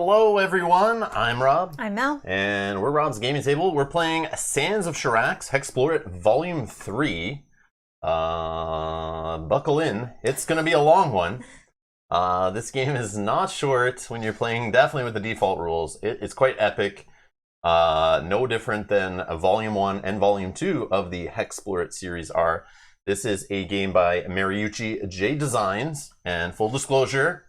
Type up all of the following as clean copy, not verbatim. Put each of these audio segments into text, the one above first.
Hello everyone, I'm Rob. I'm Mel. And we're Rob's Gaming Table. We're playing Sands of Shurax, HEXplore It, Volume 3. Buckle in, it's going to be a long one. This game is not short when you're playing, definitely with the default rules. It's quite epic. No different than Volume 1 and Volume 2 of the HEXplore It series are. This is a game by Mariucci J Designs, and full disclosure,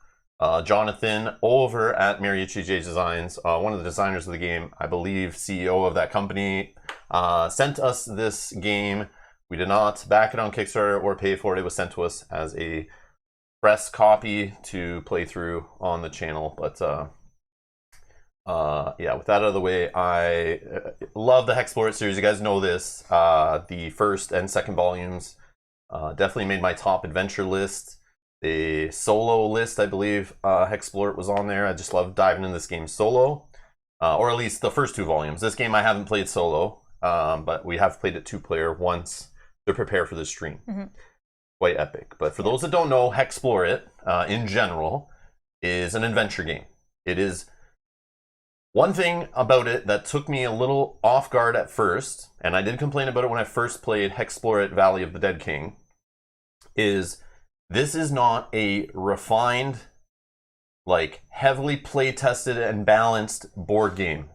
Jonathan over at Mariucci J Designs, one of the designers of the game, I believe CEO of that company, sent us this game. We did not back it on Kickstarter or pay for it. It was sent to us as a press copy to play through on the channel. But yeah, with that out of the way, I love the HEXplore It series. You guys know this. The first and second volumes definitely made my top adventure list. The solo list, I believe, HEXplore It was on there. I just love diving in this game solo, or at least the first two volumes. This game I haven't played solo, but we have played it two-player once to prepare for this stream. Quite epic. But for those that don't know, HEXplore It, in general, is an adventure game. It is one thing about it that took me a little off guard at first, and I did complain about it when I first played HEXplore It Valley of the Dead King, is this is not a refined, like heavily play tested and balanced board game.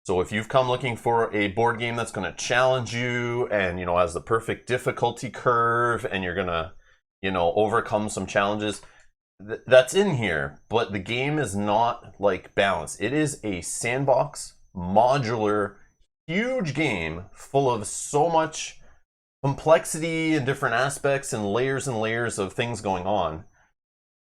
So if you've come looking for a board game that's going to challenge you and, you know, has the perfect difficulty curve and you're going to, you know, overcome some challenges, that's in here. But the game is not like balanced. It is a sandbox, modular, huge game full of so much complexity and different aspects and layers of things going on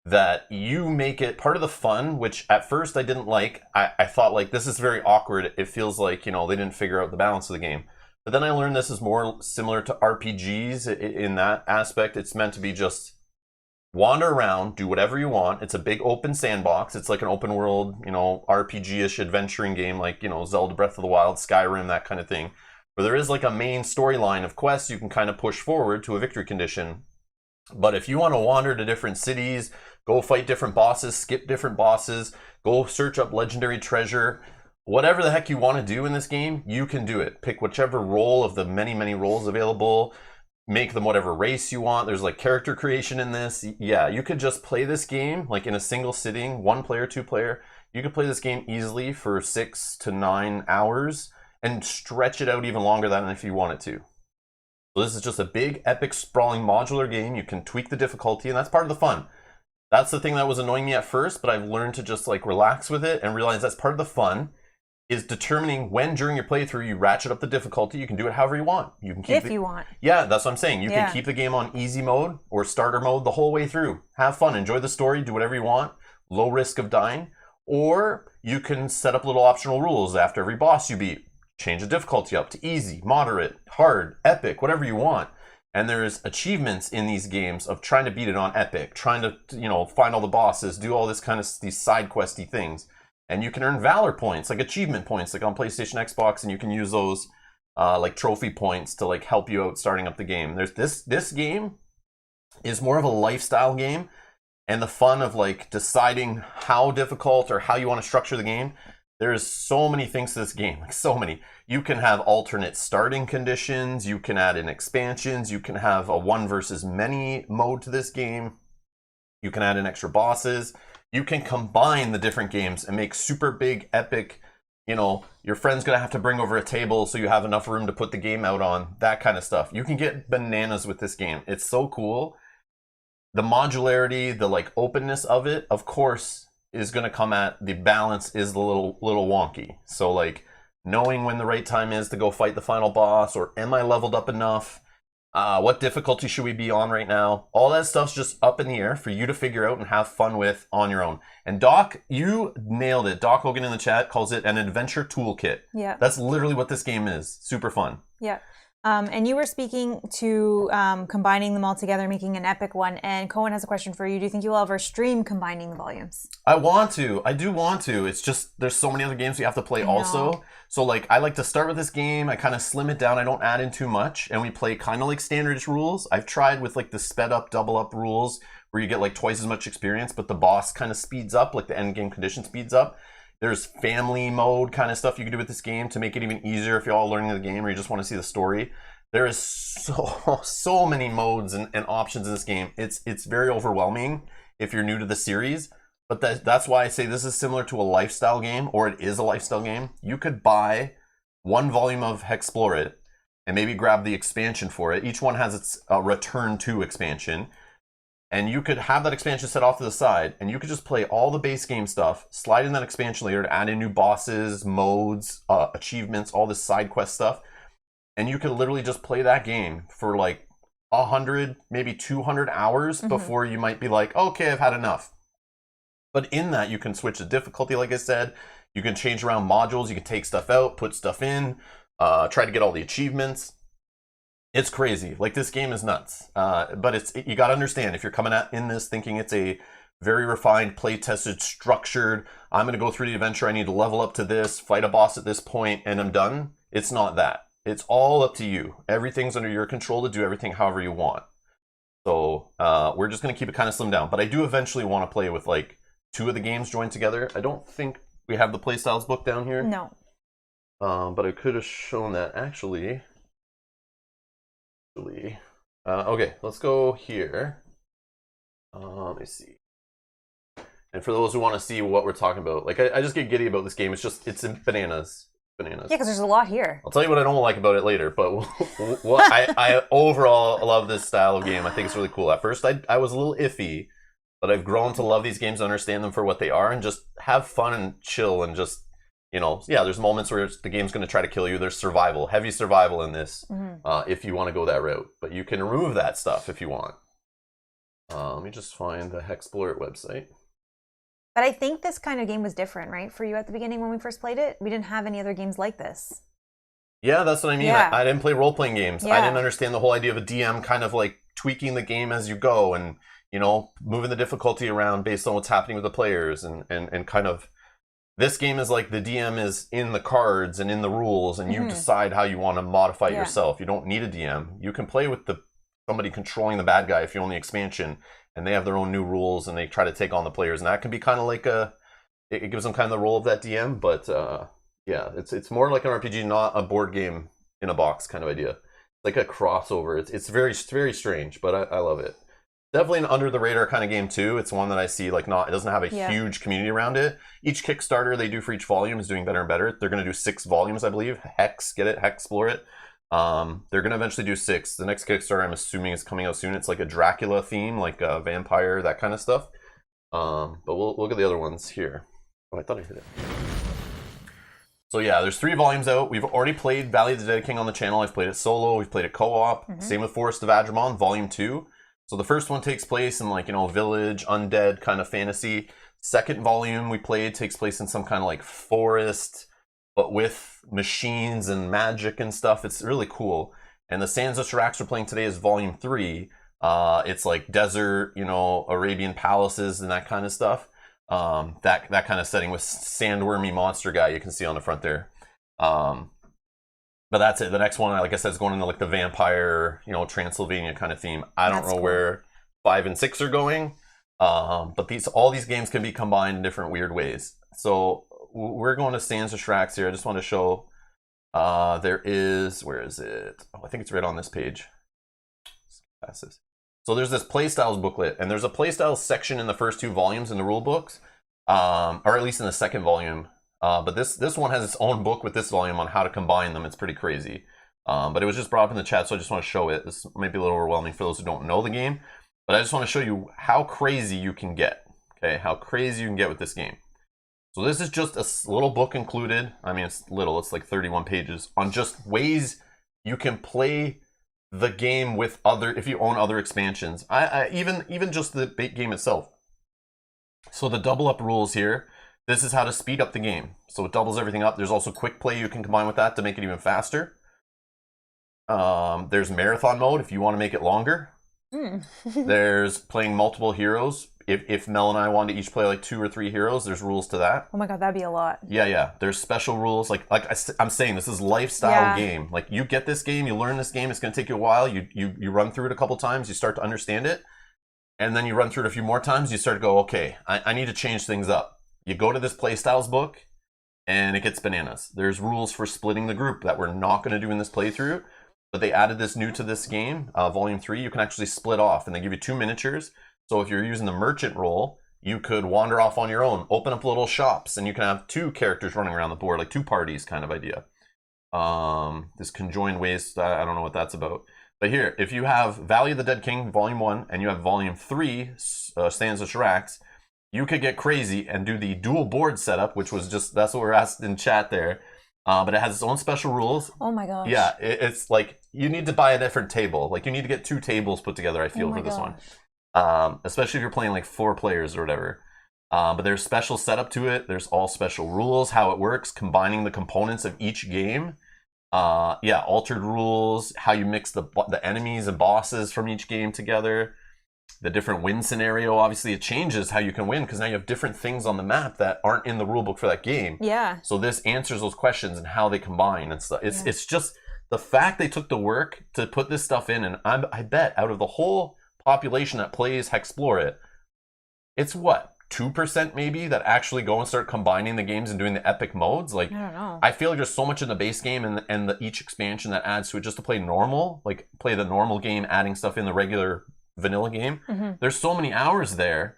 that you make it part of the fun, which at first I didn't like. I thought, like, this is very awkward. It feels like, you know, they didn't figure out the balance of the game. But then I learned this is more similar to RPGs in that aspect. It's meant to be just wander around, do whatever you want. It's a big open sandbox. It's like an open world, you know, RPG-ish adventuring game like, you know, Zelda Breath of the Wild, Skyrim, that kind of thing. Where there is like a main storyline of quests you can kind of push forward to a victory condition. But if you want to wander to different cities, go fight different bosses, skip different bosses, go search up legendary treasure, whatever the heck you want to do in this game, you can do it. Pick whichever role of the many roles available, make them whatever race you want. There's like character creation in this. Yeah, you could just play this game like in a single sitting, one player, two player. You could play this game easily for 6 to 9 hours and stretch it out even longer than if you wanted to. So this is just a big, epic, sprawling, modular game. You can tweak the difficulty, and that's part of the fun. That's the thing that was annoying me at first, but I've learned to just like relax with it and realize that's part of the fun, is determining when during your playthrough you ratchet up the difficulty. You can do it however you want. You can keep you want. Yeah, that's what I'm saying. You can keep the game on easy mode or starter mode the whole way through. Have fun, enjoy the story, do whatever you want. Low risk of dying. Or you can set up little optional rules after every boss you beat. Change the difficulty up to easy, moderate, hard, epic, whatever you want. And there's achievements in these games of trying to beat it on epic, trying to, you know, find all the bosses, do all this kind of these side questy things. And you can earn valor points, like achievement points, like on PlayStation, Xbox, and you can use those like trophy points to like help you out starting up the game. There's this game is more of a lifestyle game, and the fun of like deciding how difficult or how you want to structure the game. There's so many things to this game, like so many. You can have alternate starting conditions, you can add in expansions, you can have a one versus many mode to this game, you can add in extra bosses, you can combine the different games and make super big, epic, you know, your friend's gonna have to bring over a table so you have enough room to put the game out on, that kind of stuff. You can get bananas with this game. It's so cool. The modularity, the like openness of it, of course, is going to come at the balance is a little wonky. So like knowing when the right time is to go fight the final boss, or am I leveled up enough? What difficulty should we be on right now? All that stuff's just up in the air for you to figure out and have fun with on your own. And Doc, you nailed it. Doc Hogan in the chat calls it an adventure toolkit. Yeah. That's literally what this game is. Super fun. Yeah. And you were speaking to combining them all together, making an epic one. And Cohen has a question for you. Do you think you'll ever stream combining the volumes? I want to. I do want to. It's just there's so many other games we have to play also. So like I like to start with this game. I kind of slim it down. I don't add in too much. And we play kind of like standardish rules. I've tried with like the sped up, double up rules where you get like twice as much experience, but the boss kind of speeds up, like the end game condition speeds up. There's family mode kind of stuff you can do with this game to make it even easier if you're all learning the game or you just want to see the story. There is so many modes and options in this game. It's very overwhelming if you're new to the series. But that's why I say this is similar to a lifestyle game, or it is a lifestyle game. You could buy one volume of HEXplore It and maybe grab the expansion for it. Each one has its return to expansion. And you could have that expansion set off to the side, and you could just play all the base game stuff, slide in that expansion later to add in new bosses, modes, achievements, all this side quest stuff. And you could literally just play that game for like 100, maybe 200 hours before you might be like, okay, I've had enough. But in that, you can switch the difficulty, like I said. You can change around modules. You can take stuff out, put stuff in, try to get all the achievements. It's crazy. Like, this game is nuts. But you got to understand, if you're coming in this thinking it's a very refined, play-tested, structured, I'm going to go through the adventure, I need to level up to this, fight a boss at this point, and I'm done. It's not that. It's all up to you. Everything's under your control to do everything however you want. So we're just going to keep it kind of slimmed down. But I do eventually want to play with, like, 2 of the games joined together. I don't think we have the playstyles book down here. No. But I could have shown that actually. Okay, let's go here. Let me see. And for those who want to see what we're talking about, like I just get giddy about this game. It's bananas. Yeah, because there's a lot here. I'll tell you what I don't like about it later, but what I overall love this style of game. I think it's really cool. At first, I was a little iffy, but I've grown to love these games, understand them for what they are, and just have fun and chill and just, you know, yeah, there's moments where the game's going to try to kill you. There's survival, heavy survival in this, if you want to go that route. But you can remove that stuff if you want. Let me just find the HEXplore It website. But I think this kind of game was different, right, for you at the beginning when we first played it? We didn't have any other games like this. Yeah, that's what I mean. Yeah. I didn't play role-playing games. Yeah. I didn't understand the whole idea of a DM kind of like tweaking the game as you go and, you know, moving the difficulty around based on what's happening with the players and kind of... This game is like the DM is in the cards and in the rules, and you decide how you want to modify it yourself. You don't need a DM. You can play with somebody controlling the bad guy if you own the expansion, and they have their own new rules, and they try to take on the players. And that can be kind of like it gives them kind of the role of that DM, but yeah, it's more like an RPG, not a board game in a box kind of idea. It's like a crossover. It's very, very strange, but I love it. Definitely an under the radar kind of game too. It's one that I see like it doesn't have a huge community around it. Each Kickstarter they do for each volume is doing better and better. They're going to do 6 volumes, I believe. Get it? HEXplore It. They're going to eventually do 6. The next Kickstarter I'm assuming is coming out soon. It's like a Dracula theme, like a vampire, that kind of stuff. But we'll look at the other ones here. Oh, I thought I hit it. So yeah, there's 3 volumes out. We've already played Valley of the Dead King on the channel. I've played it solo. We've played it co-op. Same with Forest of Vagabond, Volume 2. So the first one takes place in like, you know, village, undead kind of fantasy. Second volume we played takes place in some kind of like forest, but with machines and magic and stuff. It's really cool. And the Sands of Shurax we're playing today is Volume 3. It's like desert, you know, Arabian palaces and that kind of stuff. That kind of setting with sandwormy monster guy you can see on the front there. But that's it. The next one, like I said, is going into like the vampire, you know, Transylvania kind of theme. I don't know where 5 and 6 are going, but all these games can be combined in different weird ways. So we're going to Sands of Shurax here. I just want to show there is, where is it? Oh, I think it's right on this page. So there's this playstyles booklet, and there's a playstyles section in the first 2 volumes in the rule books, or at least in the second volume. But this one has its own book with this volume on how to combine them. It's pretty crazy. But it was just brought up in the chat, so I just want to show it. This might be a little overwhelming for those who don't know the game, but I just want to show you how crazy you can get. Okay, how crazy you can get with this game. So this is just a little book included. I mean, it's little. It's like 31 pages on just ways you can play the game with if you own other expansions. Even just the game itself. So the double up rules here. This is how to speed up the game. So it doubles everything up. There's also quick play you can combine with that to make it even faster. There's marathon mode if you want to make it longer. There's playing multiple heroes. If Mel and I wanted to each play like 2 or 3 heroes, there's rules to that. Oh my god, that'd be a lot. Yeah. There's special rules. Like I'm saying, this is lifestyle game. Like you get this game, you learn this game. It's going to take you a while. You run through it a couple times. You start to understand it. and then you run through it a few more times, you start to go, okay, I need to change things up. You go to this playstyles book, and it gets bananas. There's rules for splitting the group that we're not going to do in this playthrough, but they added this new to this game, Volume 3. You can actually split off, and they give you 2 miniatures. So if you're using the merchant role, you could wander off on your own, open up little shops, and you can have 2 characters running around the board, like 2 parties kind of idea. This conjoined waste, I don't know what that's about. But here, if you have Valley of the Dead King, Volume 1, and you have Volume 3, Sands of Shurax, you could get crazy and do the dual board setup, which was just, that's what we're asked in chat there. But it has its own special rules. Oh my gosh. Yeah, it's like, you need to buy a different table. Like, you need to get 2 tables put together, I feel, for this one. Especially if you're playing like 4 players or whatever. But there's special setup to it. There's all special rules, how it works, combining the components of each game. Yeah, altered rules, how you mix the enemies and bosses from each game together. The different win scenario, obviously it changes how you can win because now you have different things on the map that aren't in the rulebook for that game. Yeah. So this answers those questions and how they combine and stuff. It's just the fact they took the work to put this stuff in, and I bet out of the whole population that plays HEXplore It, it's what, 2% maybe that actually go and start combining the games and doing the epic modes. Like, I don't know. I feel like there's so much in the base game and each expansion that adds to it just to play normal, like play the normal game, adding stuff in the regular vanilla game. There's so many hours there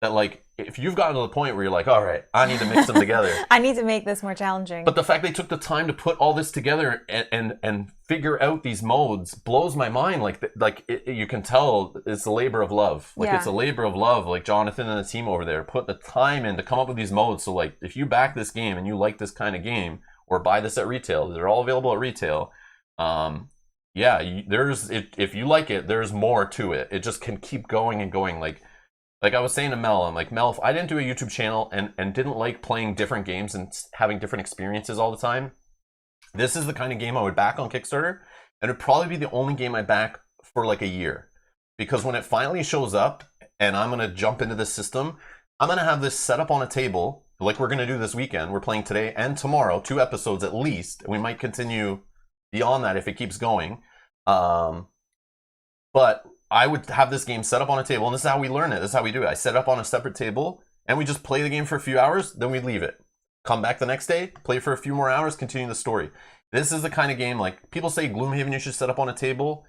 that, like, if you've gotten to the point where you're like, all right, I need to mix them together. I need to make this more challenging. But the fact they took the time to put all this together and figure out these modes blows my mind. You can tell it's a labor of love. Like, it's a labor of love. Like, Jonathan and the team over there put the time in to come up with these modes. So, like, if you back this game and you like this kind of game, or buy this at retail, they're all available at retail. Yeah, if you like it, there's more to it. It just can keep going and going. Like I was saying to Mel, I'm like, Mel, if I didn't do a YouTube channel and didn't like playing different games and having different experiences all the time, this is the kind of game I would back on Kickstarter, and it'd probably be the only game I back for like a year. Because when it finally shows up and I'm going to jump into this system, I'm going to have this set up on a table, like we're going to do this weekend. We're playing today and tomorrow, 2 episodes at least. We might continue beyond that if it keeps going. But I would have this game set up on a table, and this is how we learn it. This is how we do it. I set it up on a separate table, and we just play the game for a few hours, then we leave it. Come back the next day, play for a few more hours, continue the story. This is the kind of game, like, people say Gloomhaven you should set up on a table,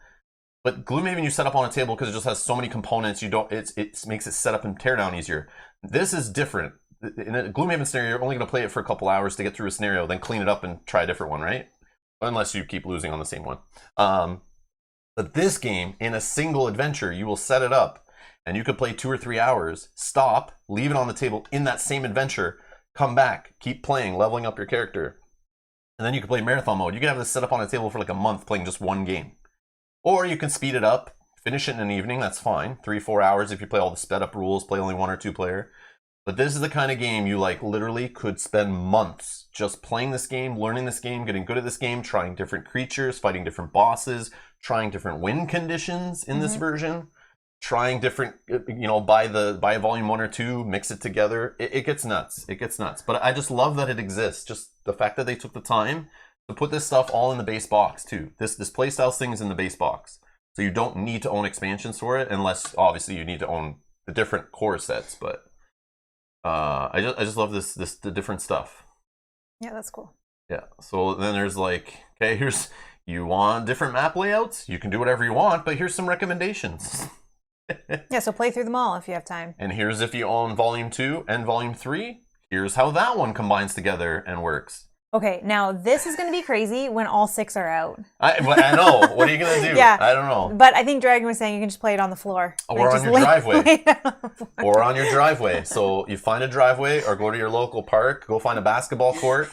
but Gloomhaven you set up on a table because it just has so many components, it makes it set up and tear down easier. This is different. In a Gloomhaven scenario, you're only going to play it for a couple hours to get through a scenario, then clean it up and try a different one, right? Unless you keep losing on the same one. But this game, in a single adventure, you will set it up, and you could play 2 or 3 hours, stop, leave it on the table in that same adventure, come back, keep playing, leveling up your character. And then you can play marathon mode. You can have this set up on a table for like a month playing just one game. Or you can speed it up, finish it in an evening, that's fine. 3-4 hours if you play all the sped up rules, play only 1 or 2 player. But this is the kind of game you like literally could spend months just playing this game, learning this game, getting good at this game, trying different creatures, fighting different bosses, trying different win conditions in this version, trying different, buy volume 1 or 2, mix it together. It gets nuts. It gets nuts. But I just love that it exists. Just the fact that they took the time to put this stuff all in the base box too. This playstyles thing is in the base box. So you don't need to own expansions for it unless obviously you need to own the different core sets, but I just love the different stuff. Yeah, that's cool. Yeah. So then there's like, okay, you want different map layouts? You can do whatever you want, but here's some recommendations. Yeah, so play through them all if you have time. And here's if you own Volume 2 and Volume 3. Here's how that one combines together and works. Okay, now this is going to be crazy when all 6 are out. I know. What are you going to do? Yeah. I don't know. But I think Dragon was saying you can just play it on the floor. Or on your driveway. Or on your driveway. So you find a driveway or go to your local park, go find a basketball court,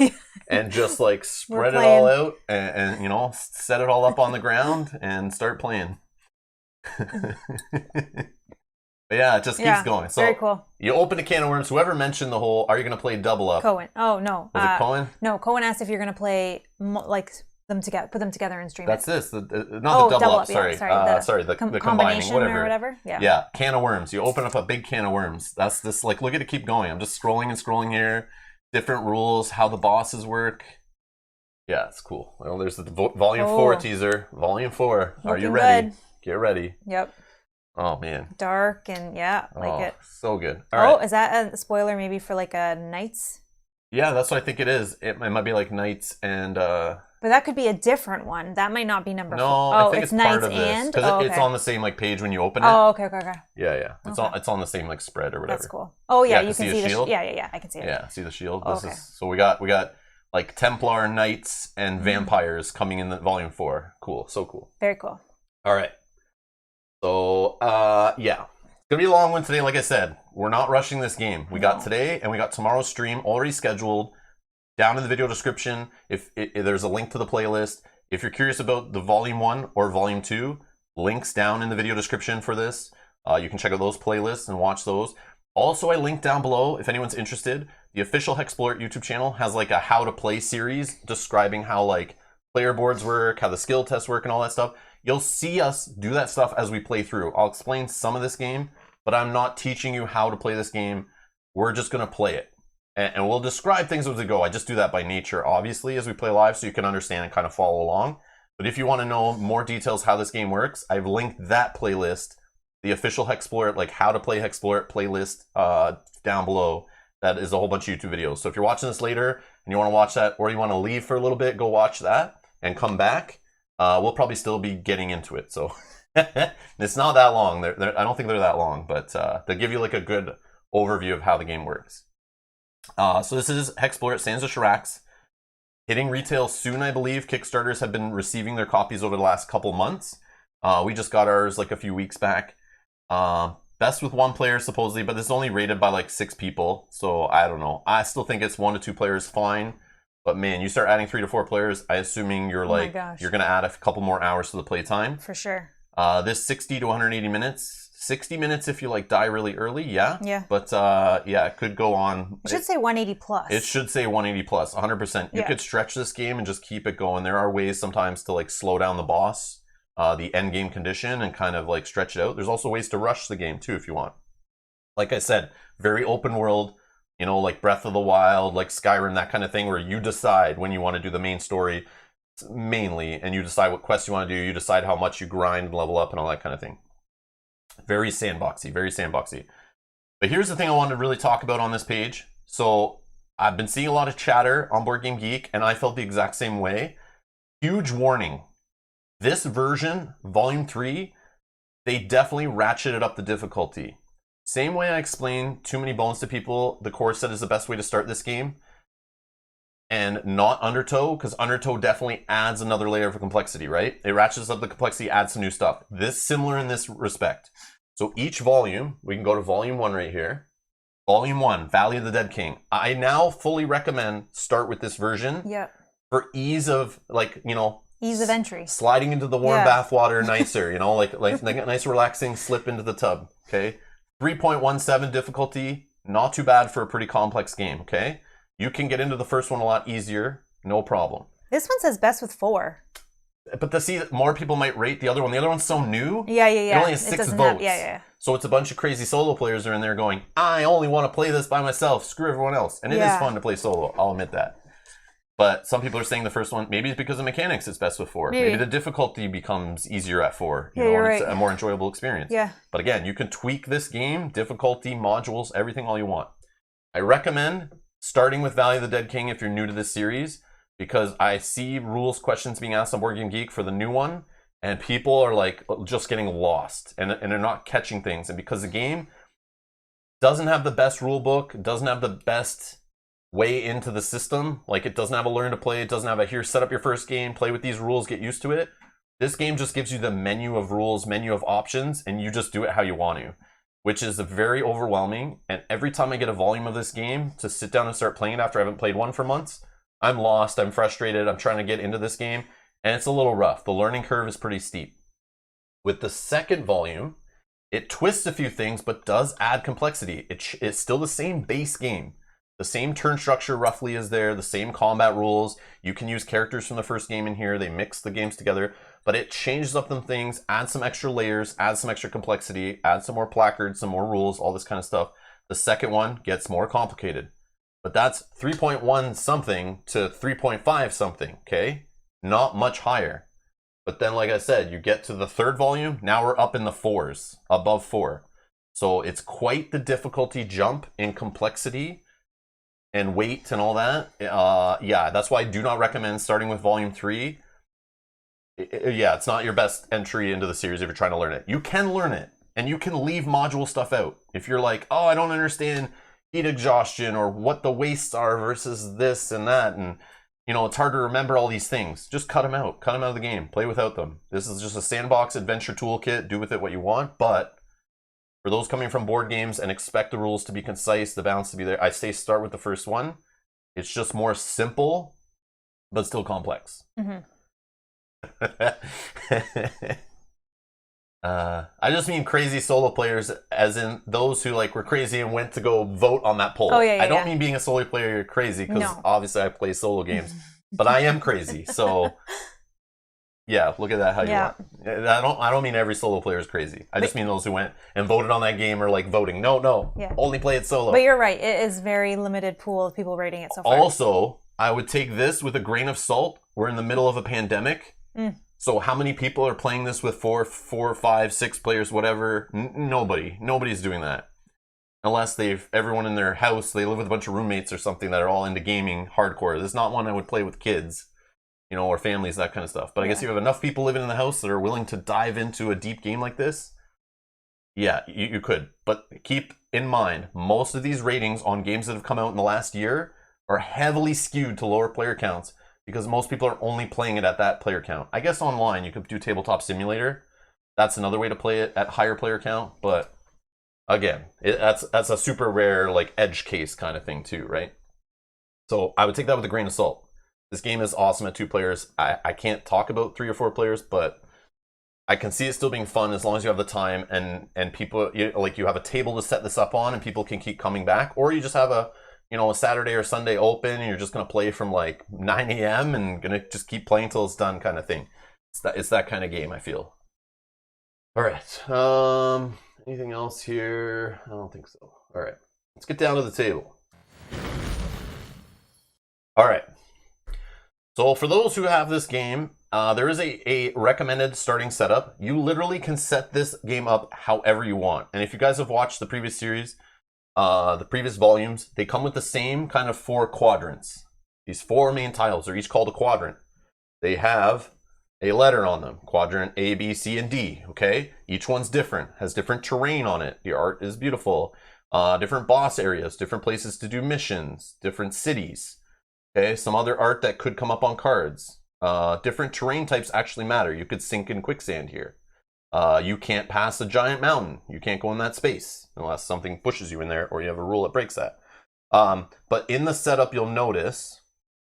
and just like spread it all out and set it all up on the ground and start playing. But yeah, it just keeps going. So very cool. You open a can of worms. Whoever mentioned the whole, are you going to play double up? Cohen. Oh, no. Was it Cohen? No, Cohen asked if you're going to play, them together, put them together and stream That's it. not the double up. Sorry. Yeah, the combining, combining, or whatever. Yeah. Yeah, can of worms. You open up a big can of worms. That's this, like, look at it keep going. I'm just scrolling and scrolling here. Different rules, how the bosses work. Yeah, it's cool. Well, there's the Volume 4 teaser. Volume 4. Are you ready? Good. Get ready. Yep. Oh man. Dark and like it. So good. All right. Is that a spoiler maybe for like a Knights? Yeah, that's what I think it is. It might be like Knights and But that could be a different one. That might not be number 4. no, Oh, I think it's part Knights of this and because it's okay. on the same like page when you open it. Oh, okay. Yeah. It's on the same like spread or whatever. That's cool. Oh yeah, Yeah, you can see the shield. Yeah, I can see it. Yeah, see the shield. Oh, This okay. is so we got like Templar, Knights, and Vampires coming in the volume 4. Cool, so cool. Very cool. All right. So yeah, it's gonna be a long one today. Like I said, we're not rushing this game. We got today and we got tomorrow's stream already scheduled. Down in the video description, if there's a link to the playlist. If you're curious about the volume 1 or volume 2, links down in the video description for this. You can check out those playlists and watch those. Also, I linked down below, if anyone's interested, the official HEXplore It YouTube channel has like a how to play series describing how like player boards work, how the skill tests work and all that stuff. You'll see us do that stuff as we play through. I'll explain some of this game, but I'm not teaching you how to play this game. We're just going to play it. And we'll describe things as we go. I just do that by nature, obviously, as we play live, so you can understand and kind of follow along. But if you want to know more details how this game works, I've linked that playlist, the official HEXplore It, like how to play HEXplore It playlist down below. That is a whole bunch of YouTube videos. So if you're watching this later and you want to watch that, or you want to leave for a little bit, go watch that and come back. We'll probably still be getting into it. So it's not that long. I don't think they're that long, but they'll give you like a good overview of how the game works. So this is HEXplore It, Sands of Shurax. Hitting retail soon, I believe. Kickstarters have been receiving their copies over the last couple months. We just got ours like a few weeks back. Best with 1 player, supposedly, but this is only rated by like 6 people. So I don't know. I still think it's 1 to 2 players fine. But man, you start adding 3 to 4 players, I assuming you're like, you're going to add a couple more hours to the playtime. For sure. This 60 to 180 minutes. 60 minutes if you like die really early, yeah. But yeah, it could go on. It should say 180 plus. It should say 180 plus, 100%. You could stretch this game and just keep it going. There are ways sometimes to like slow down the boss, the end game condition, and kind of like stretch it out. There's also ways to rush the game too if you want. Like I said, very open world, you know, like Breath of the Wild, like Skyrim, that kind of thing, where you decide when you want to do the main story mainly, and you decide what quests you want to do, you decide how much you grind and level up and all that kind of thing. Very sandboxy, very sandboxy. But here's the thing I wanted to really talk about on this page. So I've been seeing a lot of chatter on Board Game Geek, and I felt the exact same way. Huge warning. This version, Volume 3, they definitely ratcheted up the difficulty. Same way I explained Too Many Bones to people, the core set is the best way to start this game. And not Undertow, because Undertow definitely adds another layer of complexity, right? It ratchets up the complexity, adds some new stuff. This similar in this respect. So each volume, we can go to volume 1 right here. Volume 1, Valley of the Dead King. I now fully recommend start with this version. For ease of, like, you know, ease of entry. Sliding into the warm bath water nicer, you know, like a nice relaxing slip into the tub, okay? 3.17 difficulty, not too bad for a pretty complex game, okay? You can get into the first one a lot easier, no problem. This one says best with 4. But to see, more people might rate the other one. The other one's so new. Yeah. It only has 6 votes. Yeah. So it's a bunch of crazy solo players are in there going, I only want to play this by myself. Screw everyone else. And it is fun to play solo. I'll admit that. But some people are saying the first one, maybe it's because of mechanics it's best with 4. Maybe the difficulty becomes easier at 4. You know, you're and it's right. a more enjoyable experience. Yeah. But again, you can tweak this game, difficulty, modules, everything all you want. I recommend starting with Valley of the Dead King if you're new to this series, because I see rules questions being asked on Board Game Geek for the new one, and people are like just getting lost, and they're not catching things. And because the game doesn't have the best rule book, doesn't have the best way into the system, like it doesn't have a learn to play, it doesn't have a here, set up your first game, play with these rules, get used to it. This game just gives you the menu of rules, menu of options, and you just do it how you want to, which is very overwhelming. And every time I get a volume of this game to sit down and start playing it after I haven't played one for months, I'm lost, I'm frustrated, I'm trying to get into this game, and it's a little rough. The learning curve is pretty steep. With the second volume, it twists a few things, but does add complexity. It's still the same base game. The same turn structure roughly is there, the same combat rules. You can use characters from the first game in here. They mix the games together, but it changes up some things, adds some extra layers, adds some extra complexity, adds some more placards, some more rules, all this kind of stuff. The second one gets more complicated, but that's 3.1 something to 3.5 something, okay? Not much higher. But then, like I said, you get to the third volume, now we're up in the 4s, above 4. So it's quite the difficulty jump in complexity and weight and all that. Yeah, that's why I do not recommend starting with volume 3. Yeah, it's not your best entry into the series if you're trying to learn it. You can learn it, and you can leave module stuff out. If you're like, oh, I don't understand heat exhaustion or what the wastes are versus this and that, and you know, it's hard to remember all these things. Just cut them out. Cut them out of the game. Play without them. This is just a sandbox adventure toolkit. Do with it what you want. But for those coming from board games and expect the rules to be concise, the balance to be there, I say start with the first one. It's just more simple, but still complex. Mm-hmm. I just mean crazy solo players, as in those who like were crazy and went to go vote on that poll. Oh, yeah, I don't mean being a solo player you're crazy, because No. obviously I play solo games, but I am crazy. So yeah, look at that how you want. I don't mean every solo player is crazy. I just mean those who went and voted on that game or like voting. No, Yeah. only play it solo. But you're right. It is very limited pool of people rating it so far. Also, I would take this with a grain of salt. We're in the middle of a pandemic. So how many people are playing this with 4, 5, 6 players, whatever? Nobody. Nobody's doing that. Unless everyone in their house, they live with a bunch of roommates or something that are all into gaming hardcore. This is not one I would play with kids, you know, or families, that kind of stuff. But I guess if you have enough people living in the house that are willing to dive into a deep game like this, yeah, you could. But keep in mind, most of these ratings on games that have come out in the last year are heavily skewed to lower player counts, because most people are only playing it at that player count. I guess online you could do Tabletop Simulator. That's another way to play it at higher player count. But again, that's a super rare like edge case kind of thing too, right? So I would take that with a grain of salt. This game is awesome at 2 players. I can't talk about 3 or 4 players, but I can see it still being fun as long as you have the time and people, you have a table to set this up on and people can keep coming back, or you just have a Saturday or Sunday open and you're just going to play from like 9 a.m. and going to just keep playing till it's done kind of thing. It's that kind of game, I feel. All right. Anything else here? I don't think so. All right. Let's get down to the table. All right. So for those who have this game, there is a recommended starting setup. You literally can set this game up however you want. And if you guys have watched the previous series, the previous volumes, they come with the same kind of 4 quadrants. These 4 main tiles are each called a quadrant. They have a letter on them, quadrant A, B, C, and D, okay? Each one's different, has different terrain on it. The art is beautiful. Different boss areas, different places to do missions, different cities, okay? Some other art that could come up on cards. Different terrain types actually matter. You could sink in quicksand here. You can't pass a giant mountain. You can't go in that space unless something pushes you in there or you have a rule that breaks that. But in the setup, you'll notice,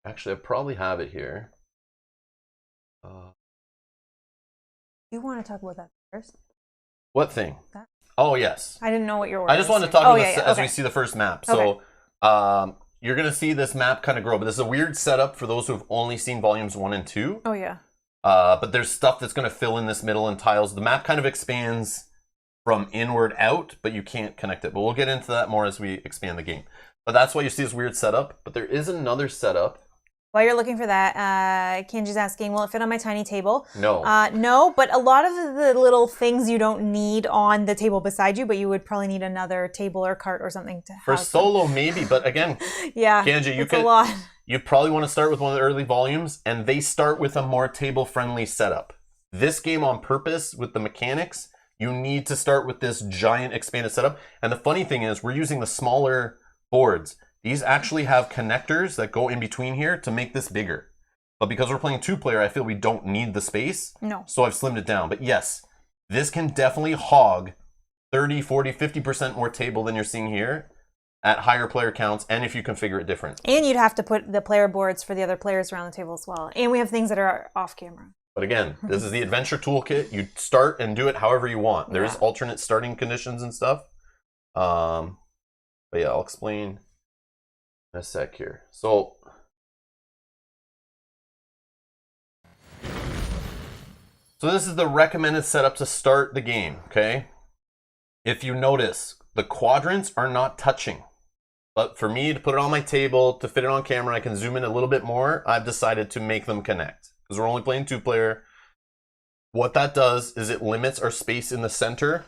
actually, I probably have it here. You want to talk about that first? What thing? That? Oh, yes. I didn't know what your word was. I just wanted to talk about this as okay. we see the first map. Okay. So you're going to see this map kind of grow, but this is a weird setup for those who have only seen volumes 1 and 2. Oh, yeah. But there's stuff that's going to fill in this middle and tiles. The map kind of expands from inward out, but you can't connect it. But we'll get into that more as we expand the game. But that's why you see this weird setup. But there is another setup. While you're looking for that, Kenji's asking, will it fit on my tiny table? No. No, but a lot of the little things you don't need on the table beside you, but you would probably need another table or cart or something to For house solo, maybe. But again, yeah, Kenji, it's a lot. You probably want to start with one of the early volumes, and they start with a more table-friendly setup. This game on purpose, with the mechanics, you need to start with this giant expanded setup. And the funny thing is, we're using the smaller boards. These actually have connectors that go in between here to make this bigger. But because we're playing 2-player, I feel we don't need the space. No. So I've slimmed it down. But yes, this can definitely hog 30, 40, 50% more table than you're seeing here at higher player counts, and if you configure it different. And you'd have to put the player boards for the other players around the table as well. And we have things that are off camera. But again, this is the adventure toolkit. You start and do it however you want. There is alternate starting conditions and stuff. But yeah, I'll explain in a sec here. So this is the recommended setup to start the game, okay? If you notice, the quadrants are not touching. But for me to put it on my table, to fit it on camera, I can zoom in a little bit more, I've decided to make them connect. Because we're only playing 2-player. What that does is it limits our space in the center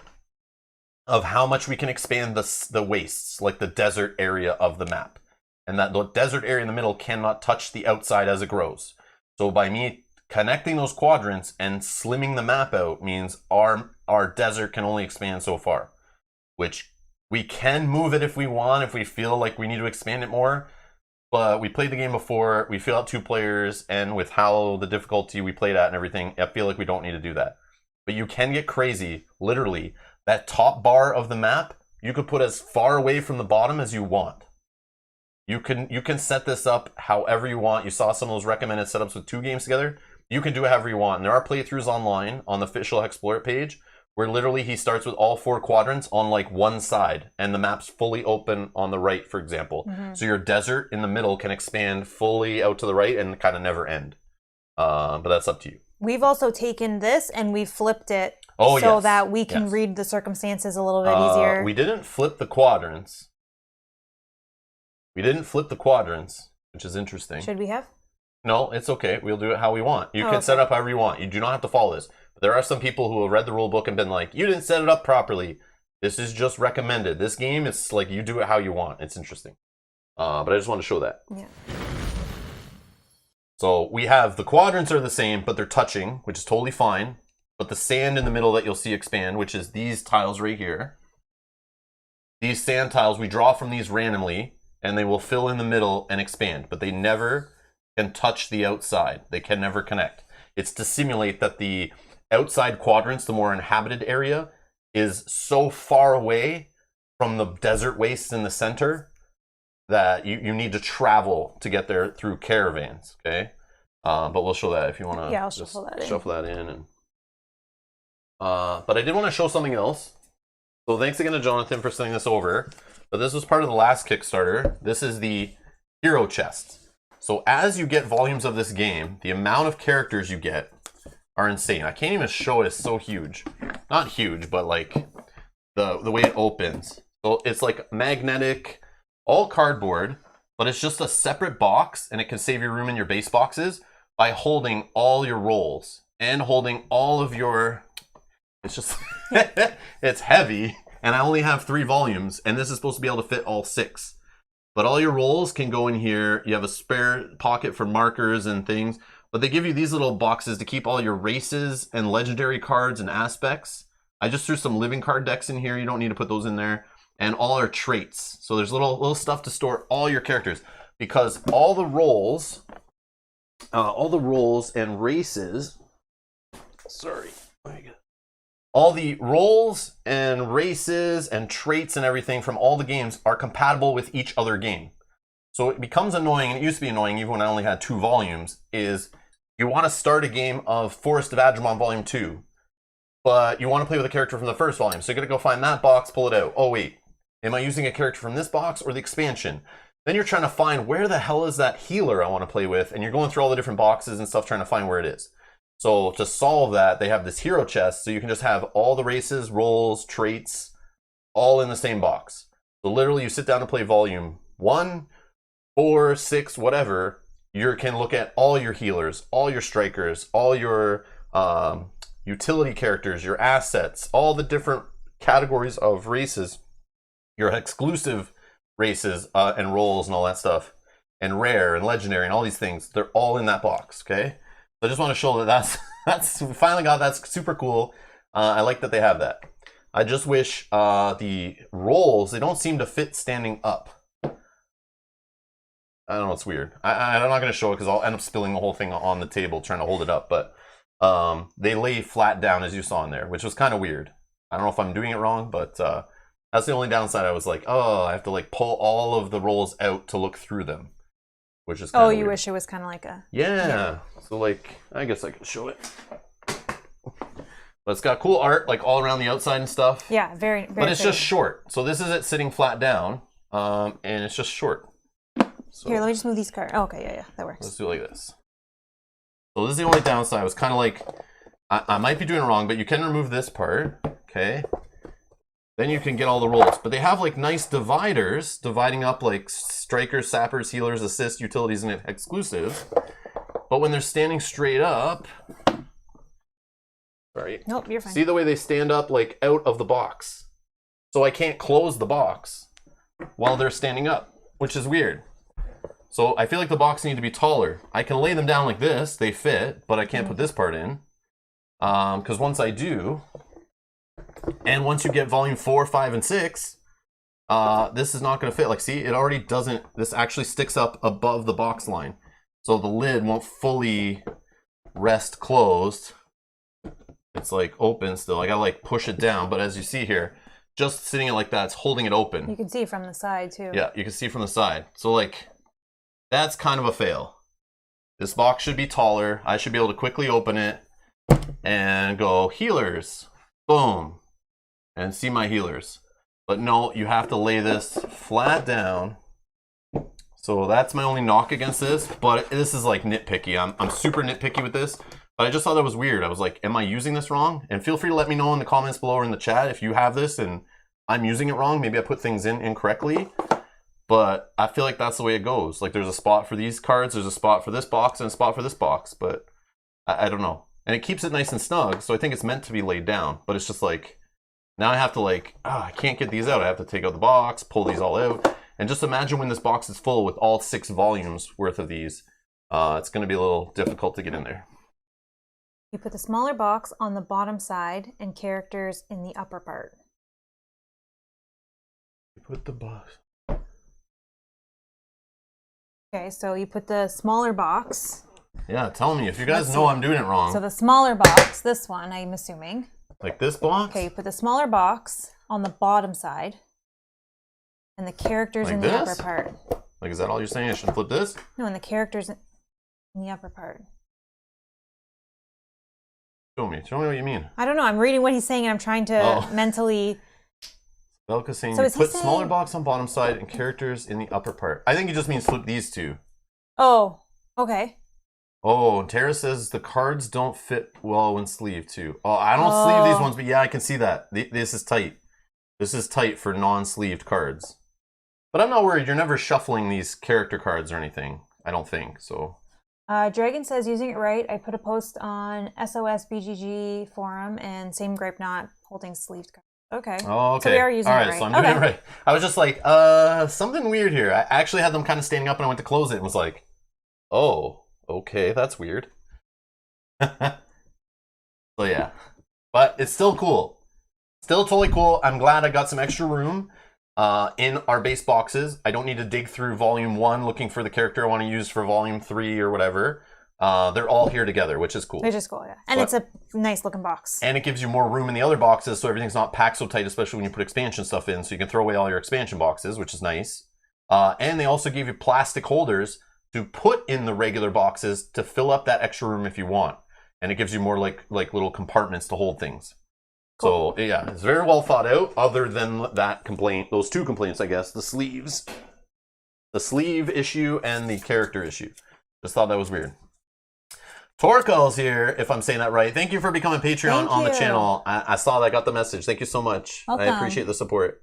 of how much we can expand the wastes, like the desert area of the map. And that the desert area in the middle cannot touch the outside as it grows. So by me connecting those quadrants and slimming the map out means our desert can only expand so far, which we can move it if we want, if we feel like we need to expand it more. But we played the game before, we feel out 2 players, and with how the difficulty we played at and everything, I feel like we don't need to do that. But you can get crazy, literally. That top bar of the map, you could put as far away from the bottom as you want. You can set this up however you want. You saw some of those recommended setups with 2 games together. You can do it however you want. And there are playthroughs online on the official HEXplore It page where literally he starts with all 4 quadrants on like one side and the map's fully open on the right, for example. So your desert in the middle can expand fully out to the right and kind of never end. But that's up to you. We've also taken this and we flipped it that we can read the circumstances a little bit easier. We didn't flip the quadrants. We didn't flip the quadrants, which is interesting. Should we have? No, it's okay. We'll do it how we want. You can set up however you want. You do not have to follow this. But there are some people who have read the rule book and been like, you didn't set it up properly. This is just recommended. This game is like, you do it how you want. It's interesting. But I just want to show that. Yeah. So we have the quadrants are the same, but they're touching, which is totally fine. But the sand in the middle that you'll see expand, which is these tiles right here. These sand tiles, we draw from these randomly, and they will fill in the middle and expand. But they never can touch the outside. They can never connect. It's to simulate that the outside quadrants, the more inhabited area, is so far away from the desert wastes in the center that you need to travel to get there through caravans, okay? But we'll show that if you want to. Yeah, I'll shuffle that in. And, but I did want to show something else. So thanks again to Jonathan for sending this over. But this was part of the last Kickstarter. This is the hero chest. So as you get volumes of this game, the amount of characters you get are insane. I can't even show it. It's so huge. Not huge, but like the way it opens. So it's like magnetic, all cardboard, but it's just a separate box, and it can save your room in your base boxes by holding all your rolls and holding all of your... It's just... it's heavy, and I only have 3 volumes, and this is supposed to be able to fit all 6. But all your rolls can go in here. You have a spare pocket for markers and things. But they give you these little boxes to keep all your races and legendary cards and aspects. I just threw some living card decks in here. You don't need to put those in there. And all our traits. So there's little stuff to store all your characters. Because all the rolls and races... Sorry. All the rolls and races and traits and everything from all the games are compatible with each other game. So it becomes annoying, and it used to be annoying even when I only had 2 volumes, is you want to start a game of Forest of Vagabond Volume 2, but you want to play with a character from the first volume. So you're going to go find that box, pull it out. Oh wait, am I using a character from this box or the expansion? Then you're trying to find where the hell is that healer I want to play with, and you're going through all the different boxes and stuff trying to find where it is. So to solve that, they have this hero chest, so you can just have all the races, rolls, traits, all in the same box. So literally you sit down to play volume 1, 4, 6, whatever, you can look at all your healers, all your strikers, all your utility characters, your assets, all the different categories of races, your exclusive races and rolls and all that stuff, and rare and legendary and all these things, they're all in that box, okay? So I just want to show that that's we finally got that's super cool. I like that they have that. I just wish the rolls, they don't seem to fit standing up. I don't know, it's weird. I'm not going to show it because I'll end up spilling the whole thing on the table trying to hold it up. But they lay flat down as you saw in there, which was kind of weird. I don't know if I'm doing it wrong, but that's the only downside. I was like, oh, I have to like pull all of the rolls out to look through them. Which is kind of weird. Wish it was kind of like a... Yeah. So, like, I guess I could show it. But it's got cool art, like, all around the outside and stuff. Yeah, very, very But it's just short. So this is it sitting flat down, and it's just short. So, here, let me just move these cards. Oh, okay, yeah, that works. Let's do it like this. So this is the only downside. I was kind of like, I might be doing it wrong, but you can remove this part, okay? Then you can get all the rolls. But they have like nice dividers, dividing up like strikers, sappers, healers, assists, utilities, and exclusives. But when they're standing straight up, Sorry. Nope, you're fine. See the way they stand up like out of the box. So I can't close the box while they're standing up, which is weird. So I feel like the box needs to be taller. I can lay them down like this, they fit, but I can't put this part in. Because once I do, and once you get volume 4, 5, and 6, this is not going to fit. Like, see, it already doesn't, this actually sticks up above the box line. So the lid won't fully rest closed. It's like open still. I gotta like push it down, but as you see here, just sitting it like that, it's holding it open. You can see from the side too. Yeah, you can see from the side. So like, that's kind of a fail. This box should be taller. I should be able to quickly open it and go healers, boom, and see my healers. But no, you have to lay this flat down. So that's my only knock against this, but this is like nitpicky. I'm super nitpicky with this. But I just thought that was weird. I was like, am I using this wrong? And feel free to let me know in the comments below or in the chat if you have this and I'm using it wrong. Maybe I put things in incorrectly. But I feel like that's the way it goes. Like there's a spot for these cards, there's a spot for this box, and a spot for this box. But I don't know. And it keeps it nice and snug, so I think it's meant to be laid down. But it's just like, now I have to like, I can't get these out. I have to take out the box, pull these all out. And just imagine when this box is full with all 6 volumes worth of these. It's going to be a little difficult to get in there. You put the smaller box on the bottom side and characters in the upper part. You put the box. Okay, so you put the smaller box. Yeah, tell me if you guys know I'm doing it wrong. So the smaller box, this one, I'm assuming. Like this box? Okay, you put the smaller box on the bottom side and the characters Like in this? the upper part. Like, is that all you're saying? I should flip this? No, and the characters in the upper part. Show me what you mean. I don't know. I'm reading what he's saying and I'm trying to mentally. Belka's saying So you is he put saying- smaller box on bottom side and characters in the upper part. I think he just means flip these two. Oh, okay. Oh, Tara says the cards don't fit well when sleeved too. Oh, I don't sleeve these ones, but yeah, I can see that. This is tight. This is tight for non-sleeved cards. But I'm not worried. You're never shuffling these character cards or anything. I don't think so. Dragon says, using it right, I put a post on SOS BGG forum and same gripe not holding sleeved cards. Okay. Oh, okay. So we are using all it right, right. so I'm doing it right. I was just like, something weird here. I actually had them kind of standing up and I went to close it and was like, oh, okay, that's weird. So yeah. But it's still cool. Still totally cool. I'm glad I got some extra room in our base boxes. I don't need to dig through volume 1 looking for the character I want to use for volume 3 or whatever. They're all here together, which is cool. Which is cool, yeah. And it's a nice looking box. And it gives you more room in the other boxes, so everything's not packed so tight, especially when you put expansion stuff in, so you can throw away all your expansion boxes, which is nice. And they also give you plastic holders to put in the regular boxes to fill up that extra room if you want. And it gives you more like little compartments to hold things. Cool. So yeah, it's very well thought out, other than that complaint, those 2 complaints, I guess, the sleeves. The sleeve issue and the character issue. Just thought that was weird. Torko's here, if I'm saying that right. Thank you for becoming Patreon on the channel. I saw that, got the message. Thank you so much. Welcome. I appreciate the support.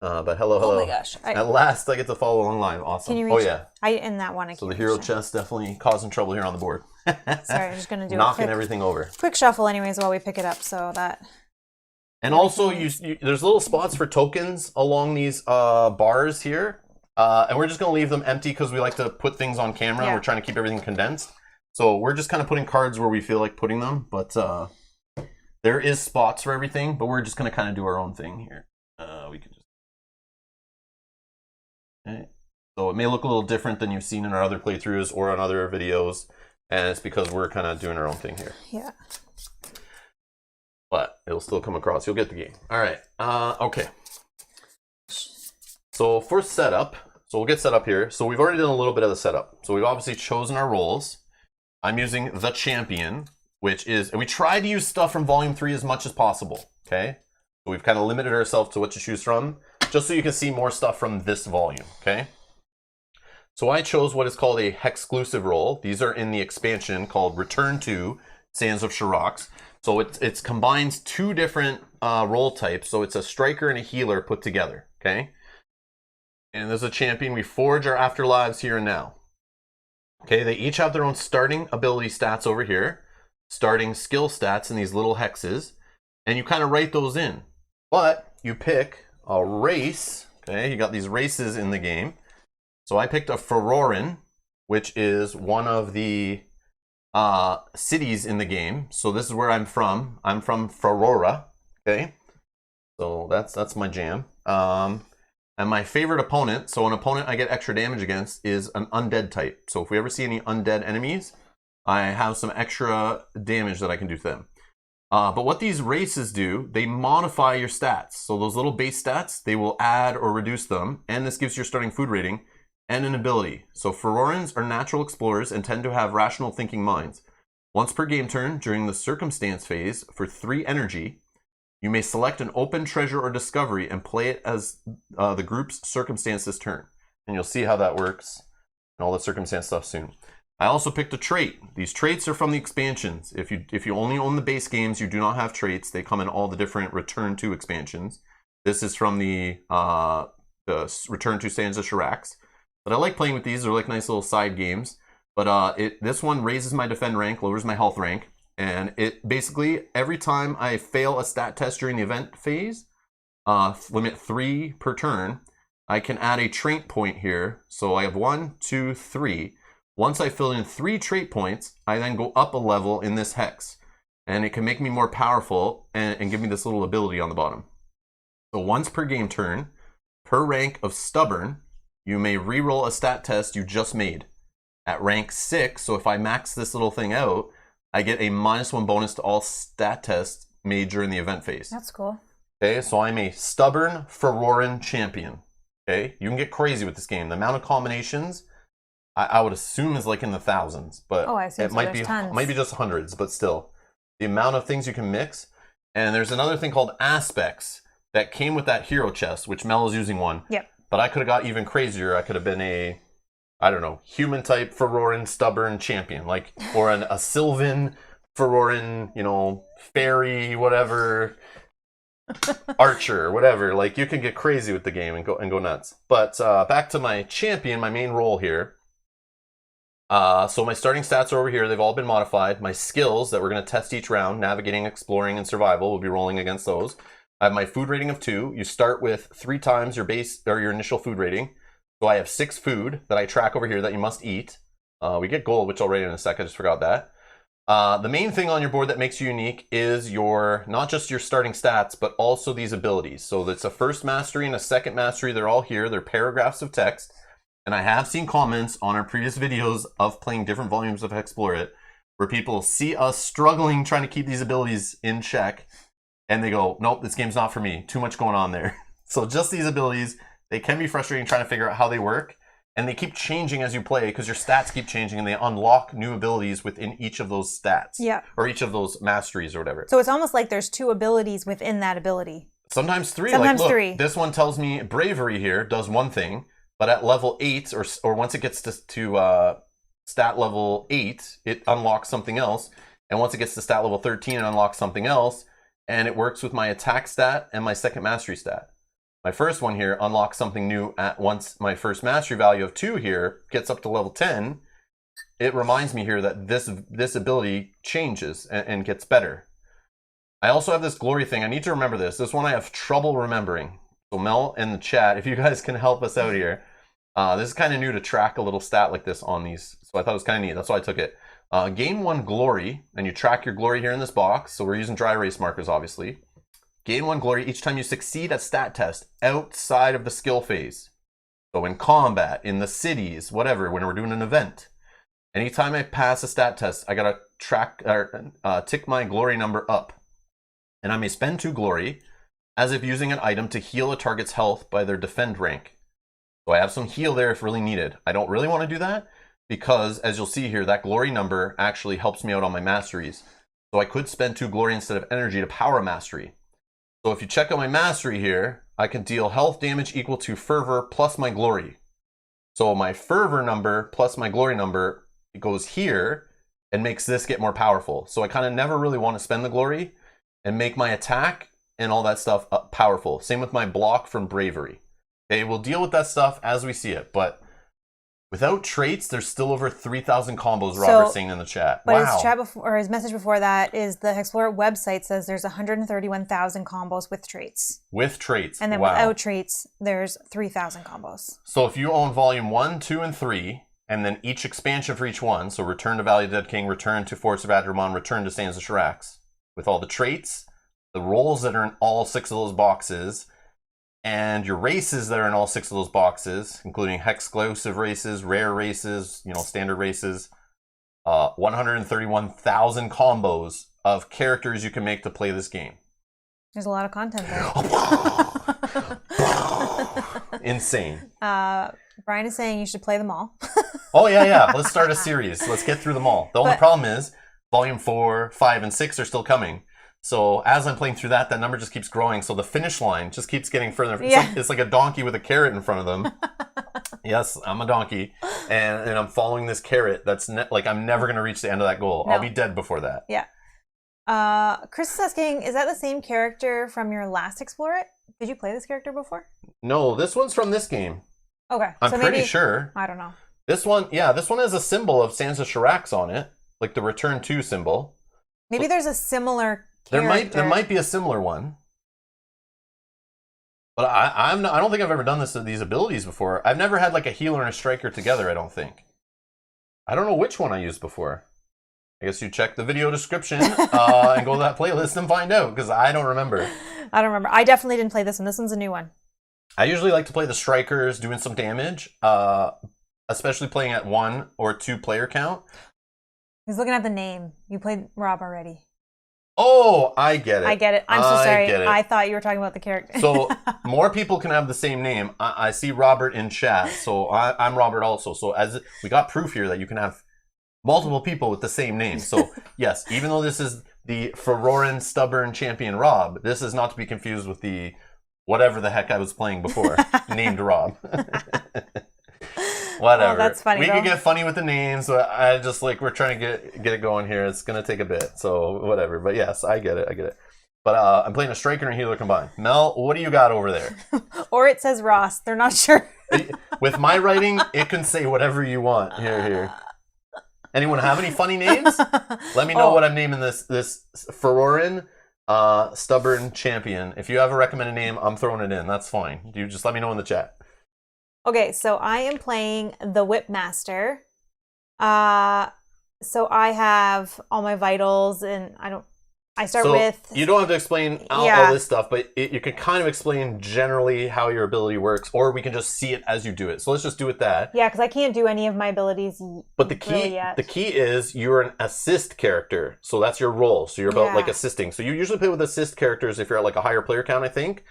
But hello. Oh my gosh. At last, I get to follow along live. Awesome. Can you reach? Oh yeah. In that one. So the hero chest definitely causing trouble here on the board. Sorry, I'm just gonna do knocking a quick, everything over. quick shuffle, anyways, while we pick it up, so that. And also, there's little spots for tokens along these bars here, and we're just gonna leave them empty because we like to put things on camera. Yeah. We're trying to keep everything condensed, so we're just kind of putting cards where we feel like putting them. But there is spots for everything, but we're just gonna kind of do our own thing here. We can just. Okay. So it may look a little different than you've seen in our other playthroughs or on other videos, and it's because we're kind of doing our own thing here. Yeah. But it'll still come across. You'll get the game. All right. Okay. So for setup, so we'll get set up here. So we've already done a little bit of the setup. So we've obviously chosen our roles. I'm using the champion, which is, and we tried to use stuff from volume 3 as much as possible. Okay. So we've kind of limited ourselves to what to choose from, just so you can see more stuff from this volume. Okay. So I chose what is called a HEXclusive role. These are in the expansion called Return to Sands of Shurax. So it's combines 2 different role types. So it's a striker and a healer put together, okay? And there's a champion. We forge our afterlives here and now. Okay, they each have their own starting ability stats over here. starting skill stats in these little hexes, and you kind of write those in. But you pick a race, okay? You got these races in the game. So I picked a Feroran, which is one of the cities in the game. So this is where I'm from. I'm from Ferora, okay? So that's my jam. And my favorite opponent, so an opponent I get extra damage against, is an undead type. So if we ever see any undead enemies, I have some extra damage that I can do to them. But what these races do, they modify your stats. So those little base stats, they will add or reduce them. And this gives your starting food rating and an ability. So Ferorans are natural explorers and tend to have rational thinking minds. Once per game turn, during the circumstance phase, for 3 energy, you may select an open treasure or discovery and play it as the group's circumstances turn. And you'll see how that works and all the circumstance stuff soon. I also picked a trait. These traits are from the expansions. If you only own the base games, you do not have traits. They come in all the different Return to expansions. This is from the Return to Sands of Shurax. But I like playing with these. They're like nice little side games. But this one raises my defend rank, lowers my health rank. And it basically, every time I fail a stat test during the event phase, limit 3 per turn, I can add a trait point here. So I have 1, 2, 3. Once I fill in 3 trait points, I then go up a level in this hex. And it can make me more powerful and give me this little ability on the bottom. So once per game turn, per rank of Stubborn, you may reroll a stat test you just made. At rank 6, so if I max this little thing out, I get a -1 bonus to all stat tests made during the event phase. That's cool. Okay, so I'm a Stubborn Feroran champion. Okay, you can get crazy with this game. The amount of combinations, I would assume is like in the thousands, but it might be just hundreds, but still. The amount of things you can mix. And there's another thing called aspects that came with that hero chest, which Mel is using one. Yep. But I could have got even crazier. I could have been a, I don't know, human type Feroran Stubborn champion, like, or a Sylvan Feroran, you know, fairy, whatever, archer, whatever. Like, you can get crazy with the game and go nuts. But back to my champion, my main role here. So my starting stats are over here. They've all been modified. My skills that we're going to test each round, navigating, exploring, and survival, we'll be rolling against those. I have my food rating of 2. You start with 3 times your base or your initial food rating. So I have 6 food that I track over here that you must eat. We get gold, which I'll rate in a sec. I just forgot that. The main thing on your board that makes you unique is not just your starting stats, but also these abilities. So it's a first mastery and a second mastery. They're all here. They're paragraphs of text. And I have seen comments on our previous videos of playing different volumes of HEXplore It, where people see us struggling trying to keep these abilities in check, and they go, nope, this game's not for me. Too much going on there. So just these abilities, they can be frustrating trying to figure out how they work, and they keep changing as you play because your stats keep changing, and they unlock new abilities within each of those stats. Yeah. Or each of those masteries or whatever. So it's almost like there's 2 abilities within that ability. Sometimes 3. Sometimes like, look, 3. This one tells me bravery here does one thing, but at level 8, or once it gets to stat level 8, it unlocks something else. And once it gets to stat level 13, it unlocks something else. And it works with my attack stat and my second mastery stat. My first one here unlocks something new at once my first mastery value of 2 here gets up to level 10. It reminds me here that this ability changes and gets better. I also have this glory thing. I need to remember this. This one I have trouble remembering. So Mel in the chat, if you guys can help us out here. This is kind of new to track a little stat like this on these. So I thought it was kind of neat. That's why I took it. Gain 1 glory, and you track your glory here in this box. So we're using dry erase markers, obviously. Gain 1 glory each time you succeed at stat test outside of the skill phase. So in combat, in the cities, whatever, when we're doing an event. Anytime I pass a stat test, I gotta tick my glory number up. And I may spend 2 glory as if using an item to heal a target's health by their defend rank. So I have some heal there if really needed. I don't really want to do that because, as you'll see here, that glory number actually helps me out on my masteries. So I could spend 2 glory instead of energy to power a mastery. So if you check out my mastery here, I can deal health damage equal to fervor plus my glory. So my fervor number plus my glory number, it goes here and makes this get more powerful. So I kind of never really want to spend the glory and make my attack and all that stuff powerful. Same with my block from bravery. Okay, we'll deal with that stuff as we see it, but Without traits, there's still over 3,000 combos, Robert's saying in the chat. But wow. his message before that is the HEXplore It website says there's 131,000 combos with traits. With traits. And then without traits, there's 3,000 combos. So if you own Volume 1, 2, and 3, and then each expansion for each one, so Return to Valley of the Dead King, Return to Forest of Vagabond, Return to Sands of Shurax, with all the traits, the roles that are in all 6 of those boxes, and your races that are in all 6 of those boxes, including exclusive races, rare races, standard races, 131,000 combos of characters you can make to play this game. There's a lot of content there. Insane. Brian is saying you should play them all. Oh, yeah. Let's start a series. Let's get through them all. The only problem is Volume 4, 5, and 6 are still coming. So as I'm playing through that number just keeps growing. So the finish line just keeps getting further. Yeah. It's like a donkey with a carrot in front of them. Yes, I'm a donkey. And I'm following this carrot that's I'm never going to reach the end of that goal. No. I'll be dead before that. Yeah. Chris is asking, is that the same character from your last HEXplore It? Did you play this character before? No, this one's from this game. Okay. I'm pretty sure. I don't know. This one has a symbol of Sands of Shurax on it. Like the Return to symbol. Maybe there's a similar character. There might be a similar one. But I don't think I've ever done these abilities before. I've never had like a healer and a striker together, I don't think. I don't know which one I used before. I guess you check the video description and go to that playlist and find out, because I don't remember. I don't remember. I definitely didn't play this one. This one's a new one. I usually like to play the strikers doing some damage, especially playing at 1 or 2 player count. He's looking at the name. You played Rob already. Oh, I get it. I get it. I'm so sorry. I thought you were talking about the character. So more people can have the same name. I see Robert in chat, so I'm Robert also. So as we got proof here that you can have multiple people with the same name. So yes, even though this is the Feroran Stubborn Champion Rob, this is not to be confused with the whatever the heck I was playing before, named Rob. Whatever. Oh, that's funny. We can get funny with the names, but I just we're trying to get it going here. It's gonna take a bit, so whatever. But yes, I get it. But I'm playing a striker and healer combined. Mel, what do you got over there? Or it says Ross. They're not sure. With my writing, it can say whatever you want. Here. Anyone have any funny names? Let me know what I'm naming this Feroran Stubborn Champion. If you have a recommended name, I'm throwing it in. That's fine. You just let me know in the chat. Okay, so I am playing the Whipmaster. So I have all my vitals, and I start with... You don't have to explain all this stuff, but you can kind of explain generally how your ability works, or we can just see it as you do it. So let's just do it that. Yeah, because I can't do any of my abilities But the key is you're an assist character. So that's your role. So you're about assisting. So you usually play with assist characters if you're at a higher player count, I think.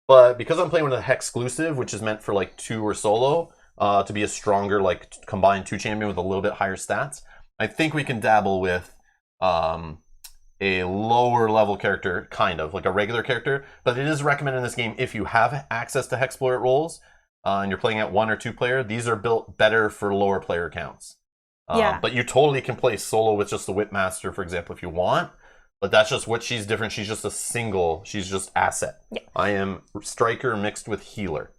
But because I'm playing with a Hexclusive, which is meant for 2 or solo, to be a stronger combined 2 champion with a little bit higher stats, I think we can dabble with a lower level character, kind of like a regular character. But it is recommended in this game, if you have access to HEXplore It roles and you're playing at 1 or 2 player, these are built better for lower player counts. But you totally can play solo with just the Whipmaster, for example, if you want. But that's just what she's different. She's just she's just asset. Yeah. I am striker mixed with healer.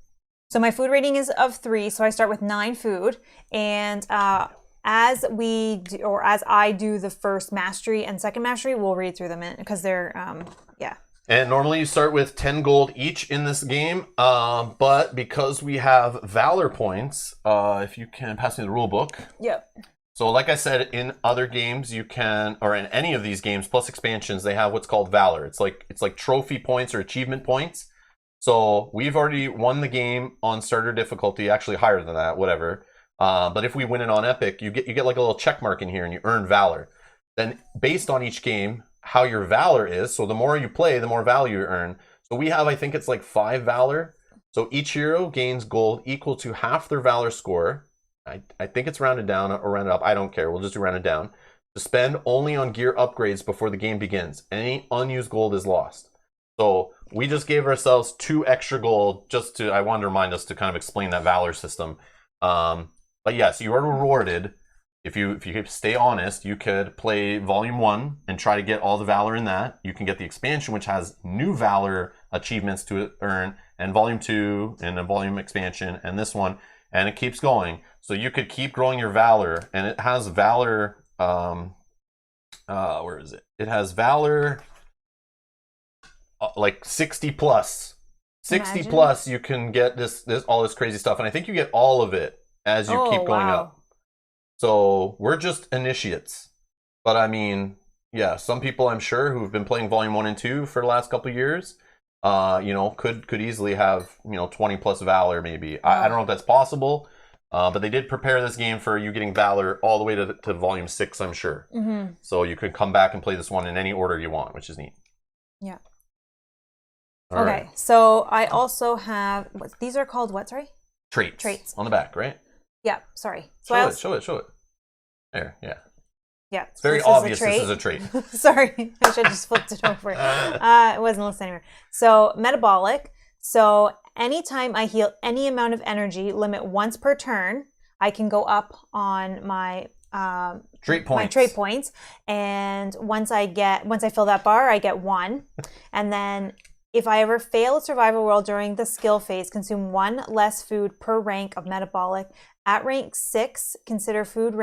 So my food rating is of 3, so I start with 9 food. And as I do the first mastery and second mastery, we'll read through them because they're, And normally you start with 10 gold each in this game, but because we have Valor points, if you can pass me the rule book. Yep. So like I said, in other games you can, or in any of these games plus expansions, they have what's called Valor. It's like trophy points or achievement points. So we've already won the game on starter difficulty, actually higher than that, whatever. But if we win it on Epic, you get like a little check mark in here and you earn Valor. Then based on each game, how your Valor is, so the more you play, the more value you earn. So we have, I think it's 5 Valor. So each hero gains gold equal to half their Valor score. I think it's rounded down or rounded up. I don't care. We'll just do rounded down. To spend only on gear upgrades before the game begins. Any unused gold is lost. So we just gave ourselves 2 extra gold I wanted to remind us to kind of explain that Valor system. But yes, you are rewarded. If you stay honest, you could play Volume 1 and try to get all the Valor in that. You can get the expansion, which has new Valor achievements to earn, and Volume 2 and a Volume expansion, and this one and it keeps going. So you could keep growing your Valor, and it has Valor, where is it? It has Valor, like 60 plus. 60 plus, you can get this all this crazy stuff, and I think you get all of it as you keep going up. So we're just initiates. But I mean, yeah, some people I'm sure who've been playing Volume 1 and 2 for the last couple of years, you know, could easily have, you know, 20 plus Valor maybe. I don't know if that's possible, but they did prepare this game for you getting Valor all the way to Volume 6, I'm sure. So you could come back and play this one in any order you want, which is neat. Yeah. All okay, right. so I also have, these are called what, sorry? Traits. Traits. On the back, right? Yeah, sorry. So show it. There, yeah. Yeah. It's very obvious this is a trait. Sorry, I should have just flipped it over. It wasn't listening anymore. So, metabolic. So, anytime I heal any amount of energy, limit once per turn, I can go up on my trait points. My trait points. And once I fill that bar, I get 1. And then if I ever fail a survival roll during the skill phase, consume 1 less food per rank of metabolic. At rank 6, consider food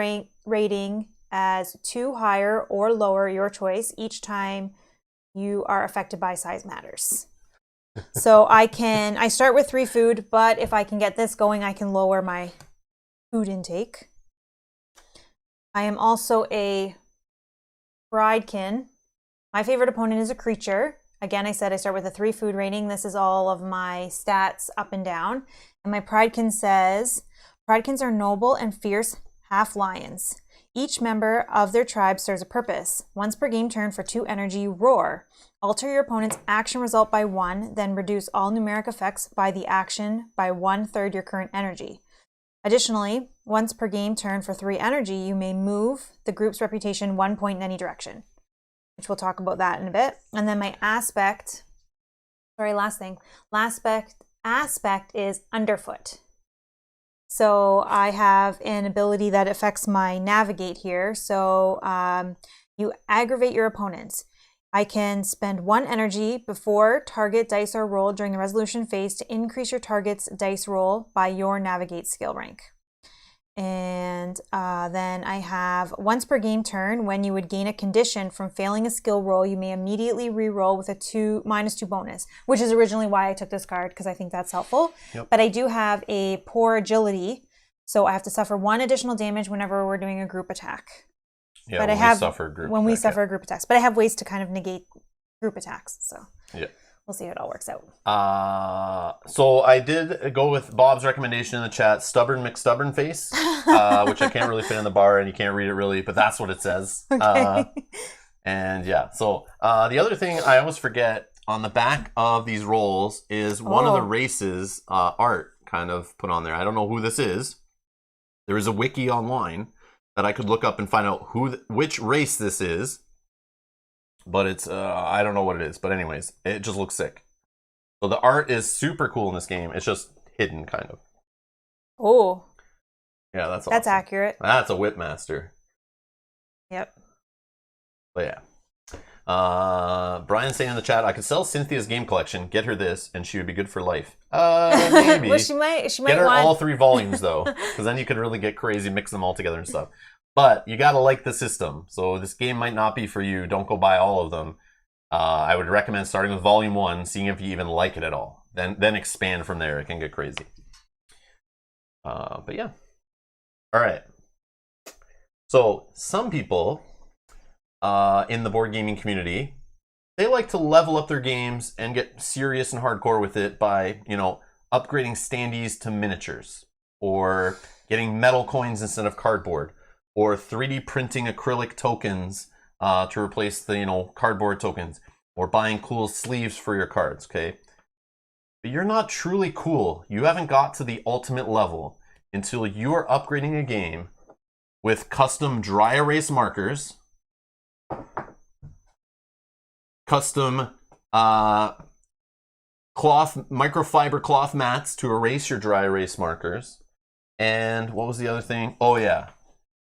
rating as 2 higher or lower, your choice, each time you are affected by size matters. So I start with 3 food, but if I can get this going, I can lower my food intake. I am also a Pridekin. My favorite opponent is a creature. Again, I said I start with a 3 food rating. This is all of my stats up and down. And my Pridekin says, Pridekins are noble and fierce half-lions. Each member of their tribe serves a purpose. Once per game turn for 2 energy, roar. Alter your opponent's action result by 1, then reduce all numeric effects by the action by 1/3 your current energy. Additionally, once per game turn for 3 energy, you may move the group's reputation 1 point in any direction, which we'll talk about that in a bit. And then my aspect, last thing. Aspect is underfoot. So I have an ability that affects my navigate here. So you aggravate your opponents. I can spend 1 energy before target dice are rolled during the resolution phase to increase your target's dice roll by your navigate skill rank. And then I have once per game turn, when you would gain a condition from failing a skill roll, you may immediately re-roll with a -2 bonus, which is originally why I took this card, because I think that's helpful. Yep. But I do have a poor agility, so I have to suffer 1 additional damage whenever we're doing a group attack. Yeah, but when we suffer group attacks. But I have ways to kind of negate group attacks, so yeah. We'll see how it all works out. So I did go with Bob's recommendation in the chat, Stubborn McStubborn Face, which I can't really fit in the bar and you can't read it really, but that's what it says. Okay. And yeah, so the other thing I always forget on the back of these rolls is one of the races art kind of put on there. I don't know who this is. There is a wiki online that I could look up and find out which race this is. But it's, I don't know what it is. But anyways, it just looks sick. So the art is super cool in this game. It's just hidden, kind of. Oh. Yeah, that's awesome. That's accurate. That's a Whipmaster. Yep. But yeah. Brian's saying in the chat, I could sell Cynthia's game collection, get her this, and she would be good for life. Maybe. Well, she might get her want all 3 volumes, though. Because then you could really get crazy, mix them all together and stuff. But you gotta like the system. So this game might not be for you. Don't go buy all of them. I would recommend starting with Volume 1, seeing if you even like it at all. Then expand from there. It can get crazy. But yeah. All right. So some people in the board gaming community, they like to level up their games and get serious and hardcore with it by, upgrading standees to miniatures, or getting metal coins instead of cardboard, or 3D printing acrylic tokens to replace the, cardboard tokens, or buying cool sleeves for your cards, okay? But you're not truly cool. You haven't got to the ultimate level until you are upgrading a game with custom dry erase markers, custom microfiber cloth mats to erase your dry erase markers, and what was the other thing? Oh yeah.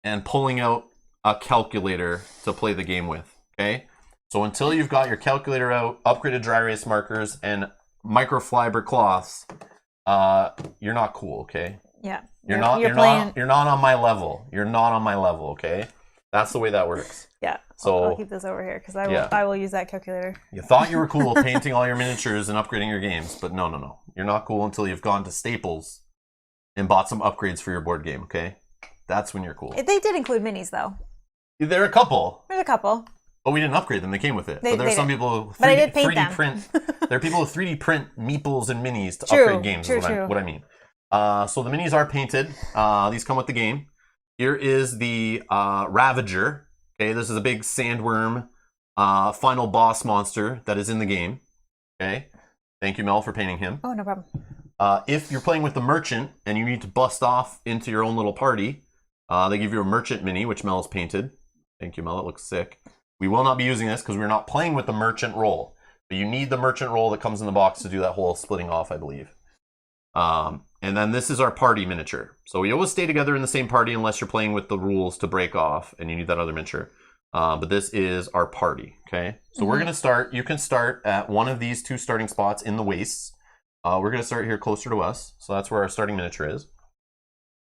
And pulling out a calculator to play the game with, okay? So until you've got your calculator out, upgraded dry erase markers, and microfiber cloths, you're not cool, okay? Yeah. You're not on my level. You're not on my level, okay? That's the way that works. Yeah. So I'll keep this over here because I will use that calculator. You thought you were cool painting all your miniatures and upgrading your games, but no. You're not cool until you've gone to Staples and bought some upgrades for your board game, okay? That's when you're cool. They did include minis, though. There are a couple. There's a couple. But we didn't upgrade them. They came with it. But there are some people who but I did paint 3D them. print. There are people who 3D print meeples and minis to True, upgrade games. True. What I mean. So the minis are painted. These come with the game. Here is the Ravager. Okay, this is a big sandworm final boss monster that is in the game. Okay, thank you, Mel, for painting him. Oh, no problem. If you're playing with the merchant and you need to bust off into your own little party, they give you a merchant mini, which Mel has painted. Thank you, Mel. It looks sick. We will not be using this because we're not playing with the merchant roll. But you need the merchant roll that comes in the box to do that whole splitting off, I believe. And then this is our party miniature. So we always stay together in the same party unless you're playing with the rules to break off and you need that other miniature. But this is our party, okay? So we're going to start. You can start at one of these 2 starting spots in the wastes. We're going to start here closer to us. So that's where our starting miniature is.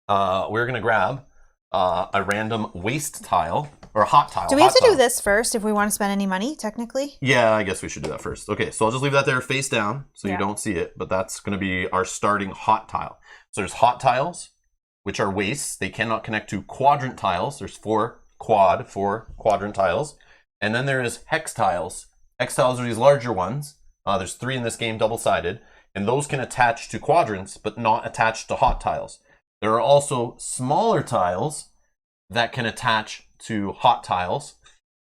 We're going to grab a random waste tile. Or a hot tile. Do we have to do this first if we want to spend any money, technically? Yeah, I guess we should do that first. Okay, so I'll just leave that there face down so you don't see it. But that's going to be our starting hot tile. So there's hot tiles, which are wastes. They cannot connect to quadrant tiles. There's 4 quadrant tiles. And then there is hex tiles. Hex tiles are these larger ones. There's 3 in this game, double-sided. And those can attach to quadrants, but not attach to hot tiles. There are also smaller tiles that can attach to hot tiles.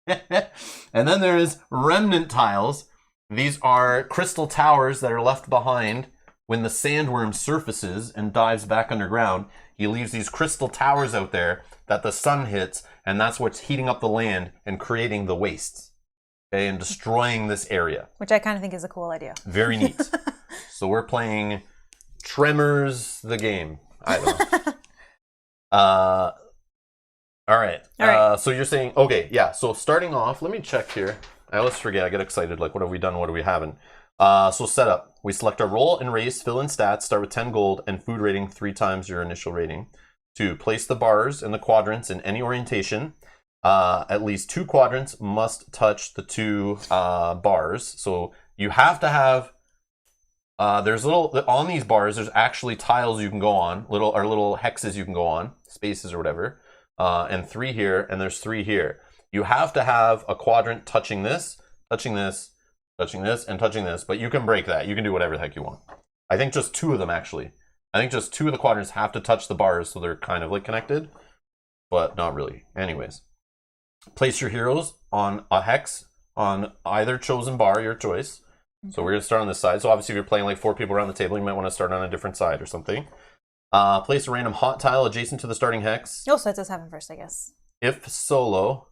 And then there is remnant tiles. These are crystal towers that are left behind when the sandworm surfaces and dives back underground. He leaves these crystal towers out there that the sun hits, and that's what's heating up the land and creating the wastes, okay, and destroying this area. Which I kind of think is a cool idea. Very neat. So we're playing Tremors the game. I don't know. All right. So you're saying, okay, yeah. So starting off, let me check here. I always forget. I get excited. Like, what have we done? What have we haven't? So setup. We select our roll and race, fill in stats, start with 10 gold, and food rating 3 times your initial rating. 2, place the bars and the quadrants in any orientation. At least 2 quadrants must touch the 2 bars. So you have to have. There's on these bars. There's actually tiles you can go on, little hexes you can go on, spaces or whatever. And 3 here, and there's 3 here. You have to have a quadrant touching this, touching this, touching this, and touching this, but you can break that. You can do whatever the heck you want. I think just 2 of them, actually. I think just 2 of the quadrants have to touch the bars, so they're kind of like connected, but not really. Anyways, place your heroes on a hex on either chosen bar, your choice. So we're going to start on this side. So obviously if you're playing like 4 people around the table, you might want to start on a different side or something. Place a random hot tile adjacent to the starting hex. Oh, so it does happen first, I guess. If solo,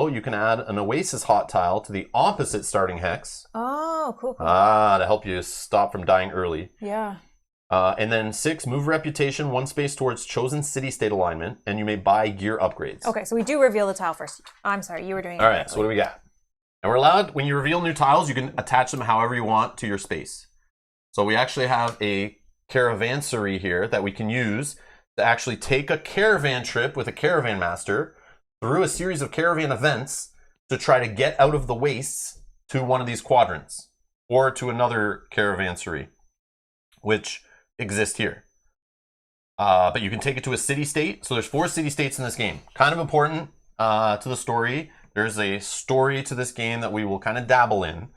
you can add an Oasis hot tile to the opposite starting hex. Oh, cool. To help you stop from dying early. Yeah. And then 6, move reputation 1 space towards chosen city-state alignment, and you may buy gear upgrades. Okay, so we do reveal the tile first. Oh, I'm sorry, you were doing it. All right, so what do we got? And we're allowed, when you reveal new tiles, you can attach them however you want to your space. So we actually have a caravansary here that we can use to actually take a caravan trip with a caravan master through a series of caravan events to try to get out of the wastes to one of these quadrants or to another caravansary, which exist here. But you can take it to a city-state. So there's 4 city-states in this game. Kind of important to the story. There's a story to this game that we will kind of dabble in.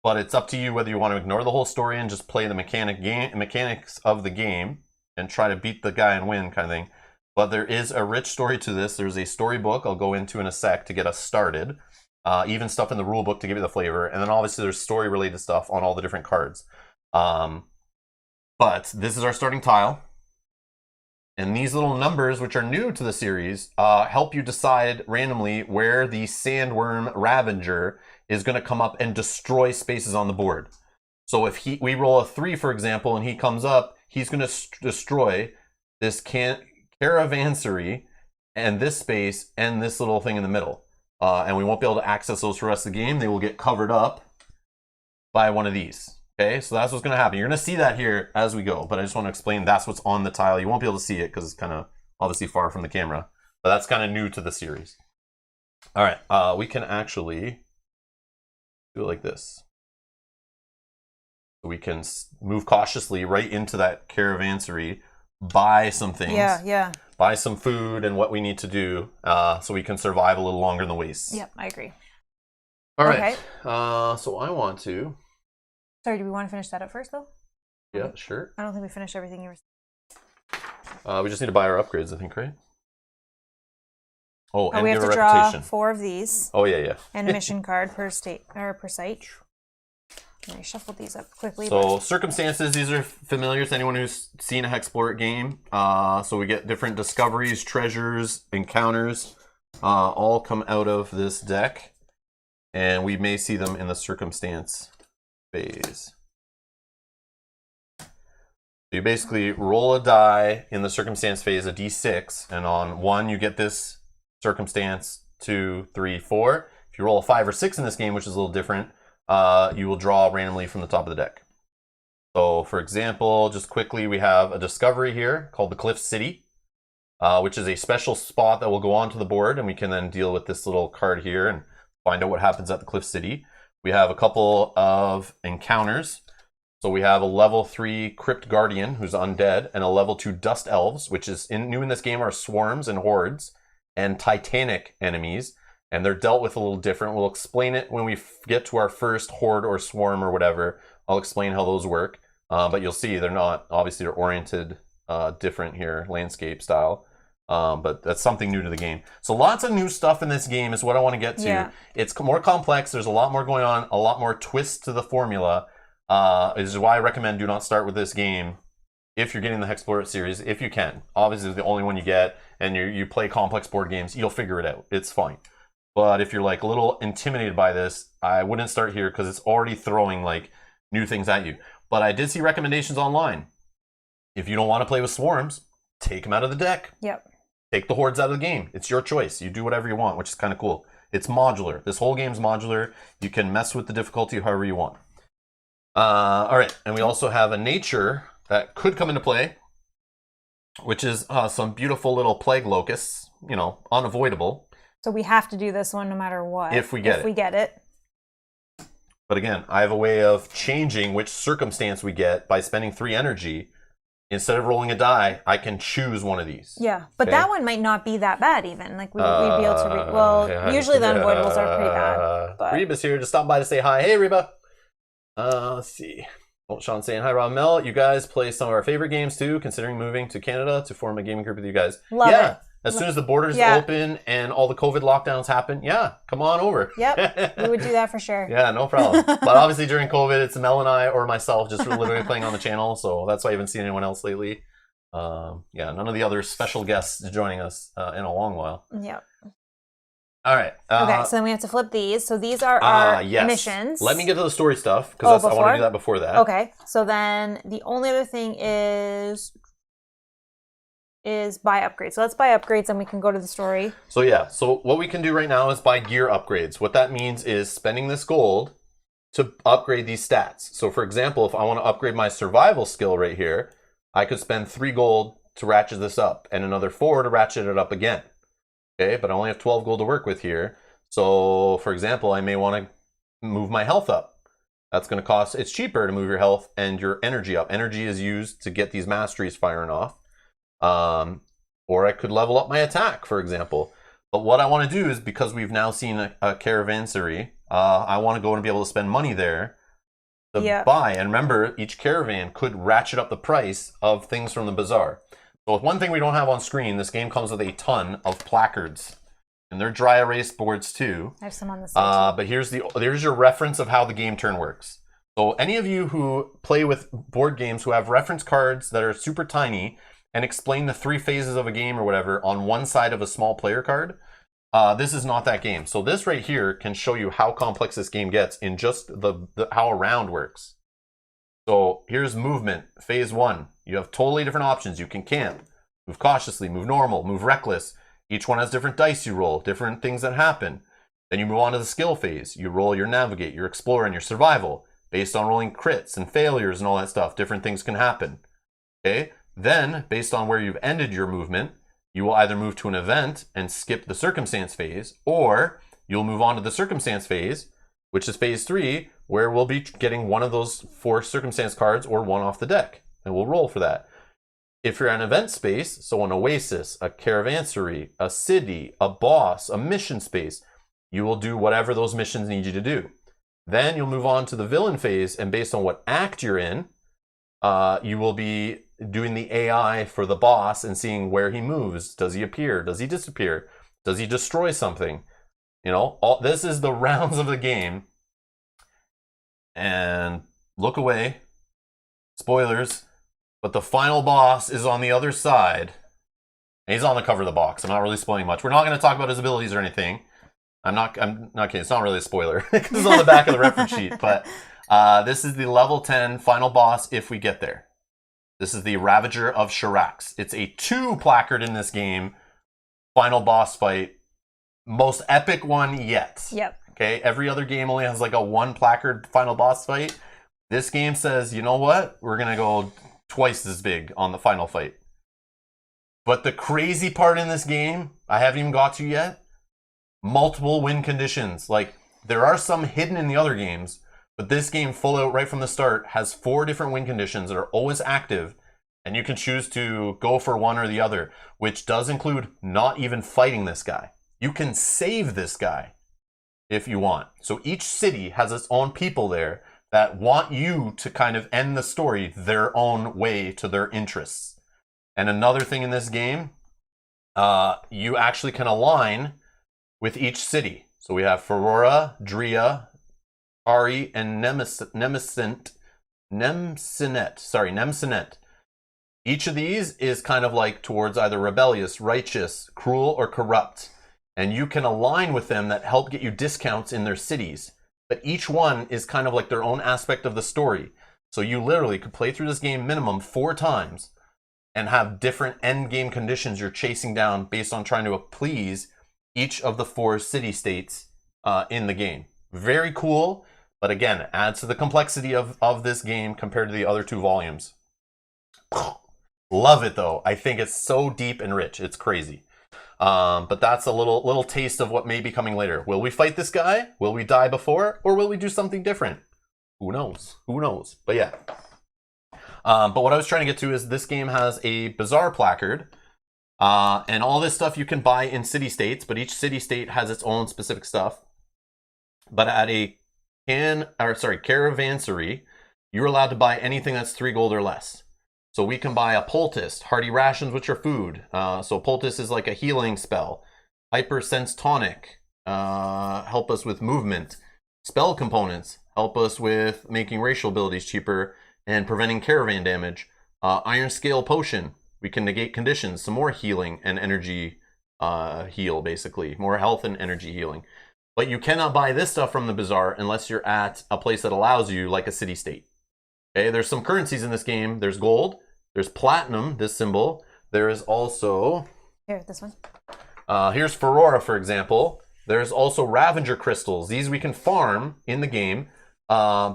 But it's up to you whether you want to ignore the whole story and just play the mechanics of the game and try to beat the guy and win kind of thing. But there is a rich story to this. There's a storybook I'll go into in a sec to get us started. Even stuff in the rule book to give you the flavor. And then obviously there's story-related stuff on all the different cards. But this is our starting tile. And these little numbers, which are new to the series, help you decide randomly where the Sandworm Ravager is going to come up and destroy spaces on the board. So if we roll a 3, for example, and he comes up, he's going to destroy this caravansary and this space and this little thing in the middle. And we won't be able to access those for the rest of the game. They will get covered up by one of these. Okay, so that's what's going to happen. You're going to see that here as we go, but I just want to explain that's what's on the tile. You won't be able to see it because it's kind of obviously far from the camera, but that's kind of new to the series. All right, we can actually do it like this. So we can move cautiously right into that caravansary, buy some things. Yeah. Buy some food and what we need to do so we can survive a little longer in the wastes. Yep, I agree. All right. So I want to. Sorry, do we want to finish that up first, though? Yeah, sure. I don't think we finished everything you were We just need to buy our upgrades, I think, right? Oh, and we give have a to reputation. draw 4 of these. Oh, yeah. And a mission card per state or per site. And I shuffled these up quickly. So circumstances, these are familiar to anyone who's seen a HEXplore It game. So we get different discoveries, treasures, encounters, all come out of this deck. And we may see them in the circumstance phase. So you basically roll a die in the circumstance phase, a d6, and on 1 you get this circumstance, 2, 3, 4. If you roll a 5 or 6 in this game, which is a little different, you will draw randomly from the top of the deck. So for example, just quickly, we have a discovery here called the Cliff City, which is a special spot that will go onto the board, and we can then deal with this little card here and find out what happens at the Cliff City. We have a couple of encounters. So we have a level 3 Crypt Guardian, who's undead, and a level 2 Dust Elves, which is new in this game are swarms and hordes and titanic enemies. And they're dealt with a little different. We'll explain it when we get to our first horde or swarm or whatever. I'll explain how those work. But you'll see they're not, obviously they're oriented different here, landscape style. But that's something new to the game. So lots of new stuff in this game is what I want to get to. Yeah. It's more complex. There's a lot more going on, a lot more twists to the formula. This is why I recommend do not start with this game if you're getting the HEXplore It series, if you can. Obviously, it's the only one you get, and you play complex board games, you'll figure it out. It's fine. But if you're like a little intimidated by this, I wouldn't start here because it's already throwing like new things at you. But I did see recommendations online. If you don't want to play with swarms, take them out of the deck. Yep. Take the hordes out of the game. It's your choice. You do whatever you want, which is kind of cool. It's modular. This whole game's modular. You can mess with the difficulty however you want. All right, and we also have a nature that could come into play, which is some beautiful little plague locusts, unavoidable. So we have to do this one no matter what. If we get it. But again, I have a way of changing which circumstance we get by spending 3 energy. Instead of rolling a die, I can choose one of these. Yeah, but that one might not be that bad even. Like we'd be able to read. Well, usually the unavoidables are pretty bad. But... Reba's here to stop by to say hi. Hey, Reba. Let's see. Oh, Sean's saying, hi, Rob Mel. You guys play some of our favorite games too, considering moving to Canada to form a gaming group with you guys. Love it. As soon as the borders open and all the COVID lockdowns happen, come on over. Yep, we would do that for sure. Yeah, no problem. But obviously during COVID, it's Mel and I or myself just literally playing on the channel, so that's why I haven't seen anyone else lately. None of the other special guests joining us in a long while. Yep. All right. Okay, so then we have to flip these. So these are our missions. Let me get to the story stuff, because I want to do that before that. Okay, so then the only other thing is buy upgrades. So let's buy upgrades and we can go to the story. So what we can do right now is buy gear upgrades. What that means is spending this gold to upgrade these stats. So for example, if I want to upgrade my survival skill right here, I could spend 3 gold to ratchet this up and another 4 to ratchet it up again. Okay, but I only have 12 gold to work with here. So for example, I may want to move my health up. That's going to cost, it's cheaper to move your health and your energy up. Energy is used to get these masteries firing off. Or I could level up my attack, for example. But what I want to do is, because we've now seen a caravansary, I want to go and be able to spend money there to buy. And remember, each caravan could ratchet up the price of things from the bazaar. So one thing we don't have on screen, this game comes with a ton of placards. And they're dry erase boards too. I have some on the side. But here's your reference of how the game turn works. So any of you who play with board games who have reference cards that are super tiny and explain the 3 phases of a game or whatever on one side of a small player card, this is not that game. So this right here can show you how complex this game gets in just how a round works. So here's movement, phase 1. You have totally different options. You can camp, move cautiously, move normal, move reckless. Each one has different dice you roll, different things that happen. Then you move on to the skill phase. You roll your navigate, your explore, and your survival. Based on rolling crits and failures and all that stuff, different things can happen. Okay? Then, based on where you've ended your movement, you will either move to an event and skip the circumstance phase, or you'll move on to the circumstance phase, which is phase 3, where we'll be getting one of those 4 circumstance cards or one off the deck, and we'll roll for that. If you're an event space, so an oasis, a caravansary, a city, a boss, a mission space, you will do whatever those missions need you to do. Then you'll move on to the villain phase, and based on what act you're in, you will be doing the AI for the boss and seeing where he moves. Does he appear? Does he disappear? Does he destroy something? You know, this is the rounds of the game. And look away. Spoilers. But the final boss is on the other side. And he's on the cover of the box. I'm not really spoiling much. We're not going to talk about his abilities or anything. I'm not kidding. It's not really a spoiler because it's on the back of the reference sheet. But this is the level 10 final boss if we get there. This is the Ravager of Shurax. It's a 2 placard in this game. Final boss fight. Most epic one yet. Yep. Okay, every other game only has like a 1 placard final boss fight. This game says, you know what? We're going to go twice as big on the final fight. But the crazy part in this game, I haven't even got to yet, multiple win conditions. Like, there are some hidden in the other games, but this game full out right from the start has 4 different win conditions that are always active, and you can choose to go for one or the other, which does include not even fighting this guy. You can save this guy if you want. So each city has its own people there that want you to kind of end the story their own way to their interests. And another thing in this game, you actually can align with each city. So we have Fera, Drea, Ari, and Nemsinet. Each of these is kind of like towards either rebellious, righteous, cruel, or corrupt. And you can align with them that help get you discounts in their cities. But each one is kind of like their own aspect of the story. So you literally could play through this game minimum 4 times and have different end game conditions you're chasing down based on trying to please each of the 4 city-states in the game. Very cool, but again, adds to the complexity of this game compared to the other 2 volumes. Love it though. I think it's so deep and rich. It's crazy. But that's a little taste of what may be coming later. Will we fight this guy? Will we die before? Or will we do something different? Who knows? Who knows? But yeah. But what I was trying to get to is this game has a Bazaar placard. And all this stuff you can buy in city-states, but each city-state has its own specific stuff. But at a caravansary, you're allowed to buy anything that's 3 gold or less. So we can buy a poultice, hearty rations, which are food. So poultice is like a healing spell. Hypersense tonic, help us with movement. Spell components, help us with making racial abilities cheaper and preventing caravan damage. Iron scale potion, we can negate conditions. Some more healing and energy heal, basically. More health and energy healing. But you cannot buy this stuff from the bazaar unless you're at a place that allows you, like a city-state. Okay, there's some currencies in this game. There's gold, there's platinum, this symbol. There is also... Here, this one. Here's Fera, for example. There's also Ravager crystals. These we can farm in the game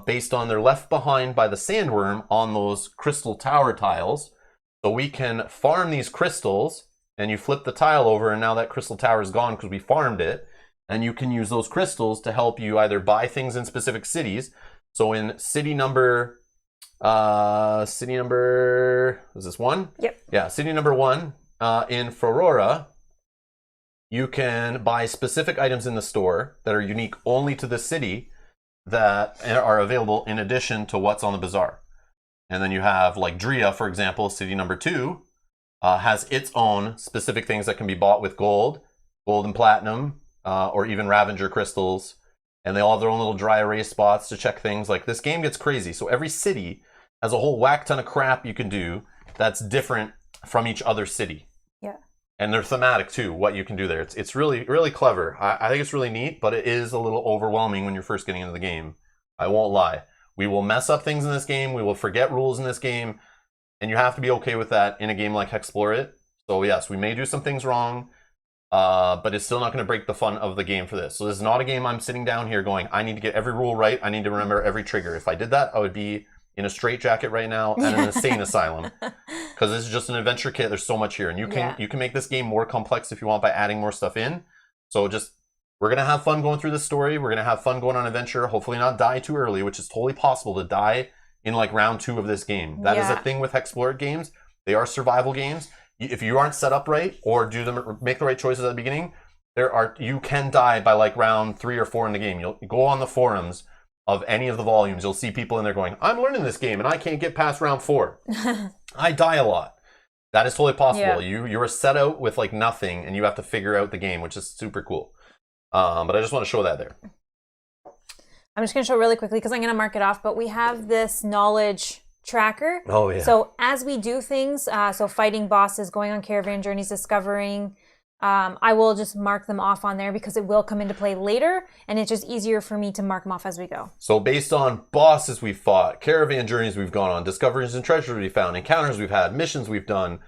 based on they're left behind by the sandworm on those crystal tower tiles. So we can farm these crystals, and you flip the tile over, and now that crystal tower is gone because we farmed it. And you can use those crystals to help you either buy things in specific cities. So in city number... was this 1? Yep. Yeah, city number 1 in Fera, you can buy specific items in the store that are unique only to the city that are available in addition to what's on the bazaar. And then you have like Drea, for example, city number 2 has its own specific things that can be bought with gold and platinum, or even Ravager crystals. And they all have their own little dry erase spots to check things. Like, this game gets crazy. So every city has a whole whack ton of crap you can do that's different from each other city. Yeah. And they're thematic too, what you can do there. It's really, really clever. I think it's really neat, but it is a little overwhelming when you're first getting into the game. I won't lie. We will mess up things in this game. We will forget rules in this game. And you have to be okay with that in a game like HEXplore It. So yes, we may do some things wrong. but it's still not going to break the fun of the game for this. So this is not a game I'm sitting down here going, I need to get every rule right. I need to remember every trigger. If I did that, I would be in a straitjacket right now and an insane asylum. Because this is just an adventure kit. There's so much here. And you can make this game more complex if you want by adding more stuff in. So just, we're going to have fun going through this story. We're going to have fun going on adventure. Hopefully not die too early, which is totally possible to die in like round 2 of this game. That is a thing with HEXplore It games. They are survival games. If you aren't set up right or make the right choices at the beginning, you can die by like round 3 or 4 in the game. You'll go on the forums of any of the volumes. You'll see people in there going, I'm learning this game and I can't get past round 4. I die a lot. That is totally possible. You're set out with like nothing and you have to figure out the game, which is super cool. But I just want to show that there. I'm just going to show really quickly because I'm going to mark it off, but we have this knowledge tracker. Oh, yeah. So as we do things, so fighting bosses, going on caravan journeys, discovering, I will just mark them off on there because it will come into play later, and it's just easier for me to mark them off as we go. So based on bosses we've fought, caravan journeys we've gone on, discoveries and treasures we found, encounters we've had, missions we've done,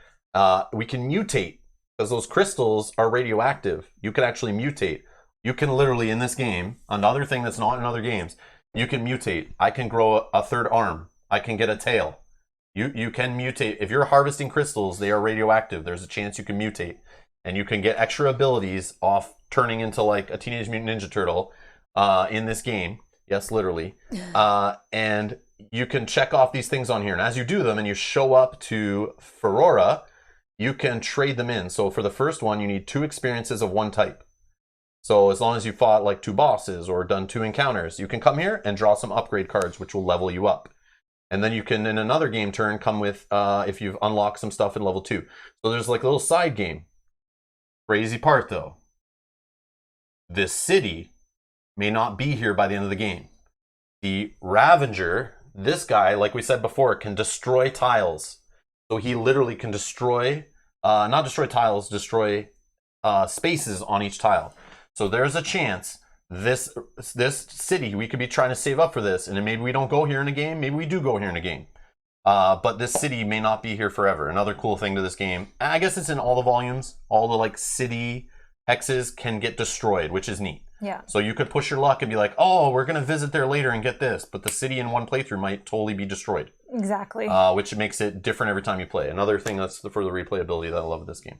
we can mutate because those crystals are radioactive. You can actually mutate. You can literally, in this game, another thing that's not in other games, you can mutate. I can grow a 3rd arm. I can get a tail. You can mutate. If you're harvesting crystals, they are radioactive. There's a chance you can mutate. And you can get extra abilities off turning into like a Teenage Mutant Ninja Turtle in this game. Yes, literally. And you can check off these things on here. And as you do them and you show up to Fera, you can trade them in. So for the first one, you need 2 experiences of one type. So as long as you fought like 2 bosses or done 2 encounters, you can come here and draw some upgrade cards, which will level you up. And then you can, in another game turn, come with, if you've unlocked some stuff in level 2. So there's like a little side game. Crazy part, though. This city may not be here by the end of the game. The Ravager, this guy, like we said before, can destroy tiles. So he literally can destroy, not destroy tiles, destroy spaces on each tile. So there's a chance this city, we could be trying to save up for this, and then maybe we don't go here in a game, maybe we do go here in a game. But this city may not be here forever. Another cool thing to this game, I guess it's in all the volumes, all the like city hexes can get destroyed, which is neat. Yeah. So you could push your luck and be like, oh, we're going to visit there later and get this, but the city in one playthrough might totally be destroyed. Exactly. Which makes it different every time you play. Another thing that's for the replayability that I love of this game.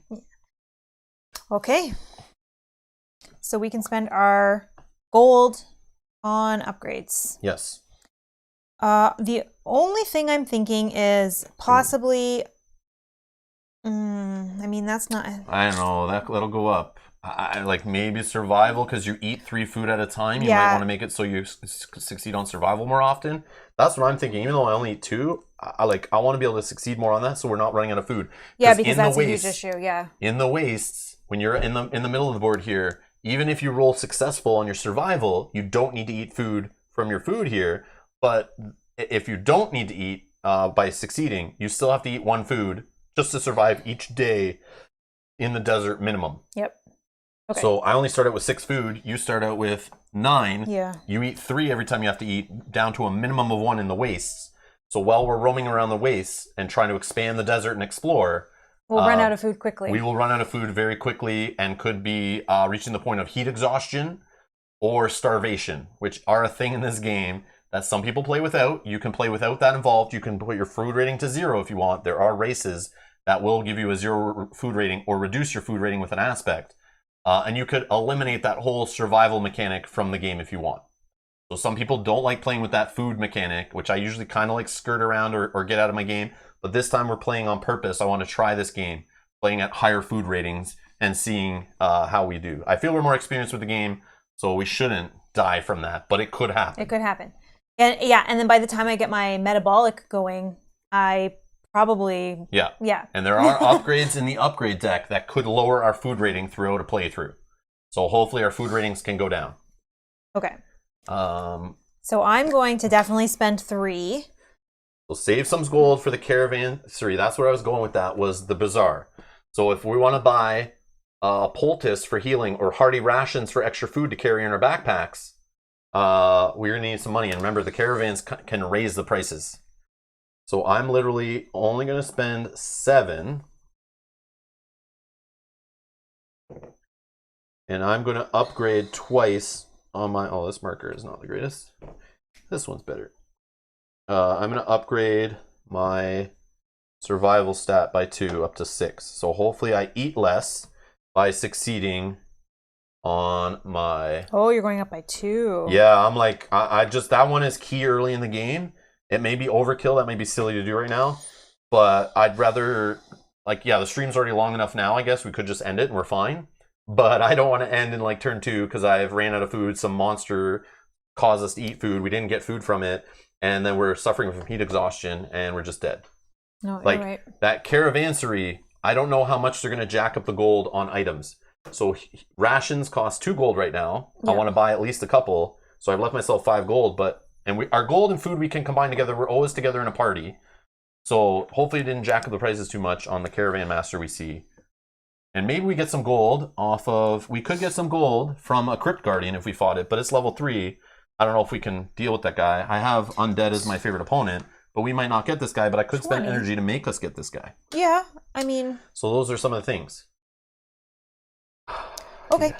Okay. So we can spend our gold on upgrades. Yes. The only thing I'm thinking is possibly, I mean, that's not... I don't know, that'll go up. I like maybe survival because you eat 3 food at a time. You might want to make it so you succeed on survival more often. That's what I'm thinking. Even though I only eat 2, I want to be able to succeed more on that so we're not running out of food. Yeah, because that's a huge issue, yeah. In the wastes, when you're in the middle of the board here, even if you roll successful on your survival, you don't need to eat food from your food here. But if you don't need to eat by succeeding, you still have to eat 1 food just to survive each day in the desert minimum. Yep. Okay. So I only start out with 6 food. You start out with 9. Yeah. You eat 3 every time you have to eat, down to a minimum of 1 in the wastes. So while we're roaming around the wastes and trying to expand the desert and explore, we'll run out of food quickly. We will run out of food very quickly and could be reaching the point of heat exhaustion or starvation, which are a thing in this game that some people play without. You can play without that involved. You can put your food rating to 0 if you want. There are races that will give you a 0 food rating or reduce your food rating with an aspect. And you could eliminate that whole survival mechanic from the game if you want. So some people don't like playing with that food mechanic, which I usually kind of like skirt around or get out of my game. But this time we're playing on purpose. I want to try this game, playing at higher food ratings and seeing how we do. I feel we're more experienced with the game, so we shouldn't die from that, but it could happen. It could happen. And yeah, and then by the time I get my metabolic going, I probably... Yeah. And there are upgrades in the upgrade deck that could lower our food rating throughout a playthrough. So hopefully our food ratings can go down. Okay. So I'm going to definitely spend 3. We'll save some gold for the caravan. Sorry, that's where I was going with that, was the bazaar. So if we want to buy a poultice for healing or hearty rations for extra food to carry in our backpacks, we're going to need some money. And remember, the caravans can raise the prices. So I'm literally only going to spend 7. and I'm going to upgrade twice on my... Oh, this marker is not the greatest. This one's better. I'm going to upgrade my survival stat by 2 up to 6. So hopefully I eat less by succeeding on my... Oh, you're going up by 2. Yeah, I'm like, I just... That one is key early in the game. It may be overkill. That may be silly to do right now. But I'd rather... Like, yeah, the stream's already long enough now, I guess. We could just end it and we're fine. But I don't want to end in, like, turn 2 because I've ran out of food. Some monster caused us to eat food. We didn't get food from it. And then we're suffering from heat exhaustion and we're just dead. No, like, you're right. That caravansary, I don't know how much they're going to jack up the gold on items. So rations cost 2 gold right now. Yeah. I want to buy at least a couple. So I've left myself 5 gold. But our gold and food we can combine together. We're always together in a party. So hopefully it didn't jack up the prices too much on the caravan master we see. And maybe we get some gold off of... We could get some gold from a Crypt Guardian if we fought it. But it's level 3. I don't know if we can deal with that guy. I have Undead as my favorite opponent. But we might not get this guy. But I could spend energy to make us get this guy. Yeah, I mean... So those are some of the things. Okay. Yeah.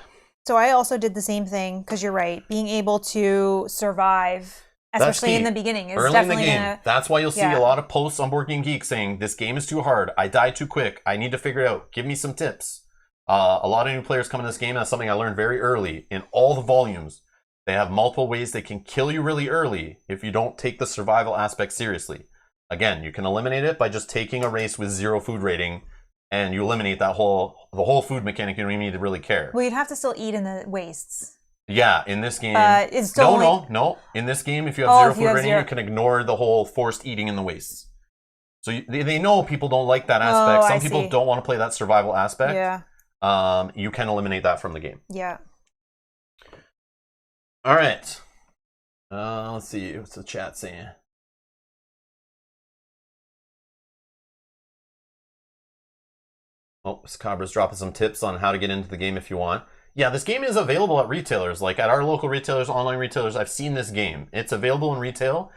So I also did the same thing. Because you're right. Being able to survive... Especially in the beginning. Is early definitely in the game. Gonna... That's why you'll see a lot of posts on Board Game Geek saying, this game is too hard. I died too quick. I need to figure it out. Give me some tips. A lot of new players come in this game. That's something I learned very early. In all the volumes, they have multiple ways they can kill you really early if you don't take the survival aspect seriously. Again, you can eliminate it by just taking a race with 0 food rating, and you eliminate the whole food mechanic. You don't even need to really care. Well, you'd have to still eat in the wastes. Yeah, in this game... it's still No. In this game, if you have 0 food rating, you can ignore the whole forced eating in the wastes. So they know people don't like that aspect. Some people don't want to play that survival aspect. Yeah. You can eliminate that from the game. Yeah. All right. Let's see. What's the chat saying? Oh, Scabra's dropping some tips on how to get into the game if you want. Yeah, this game is available at retailers. Like at our local retailers, online retailers, I've seen this game. It's available in retail.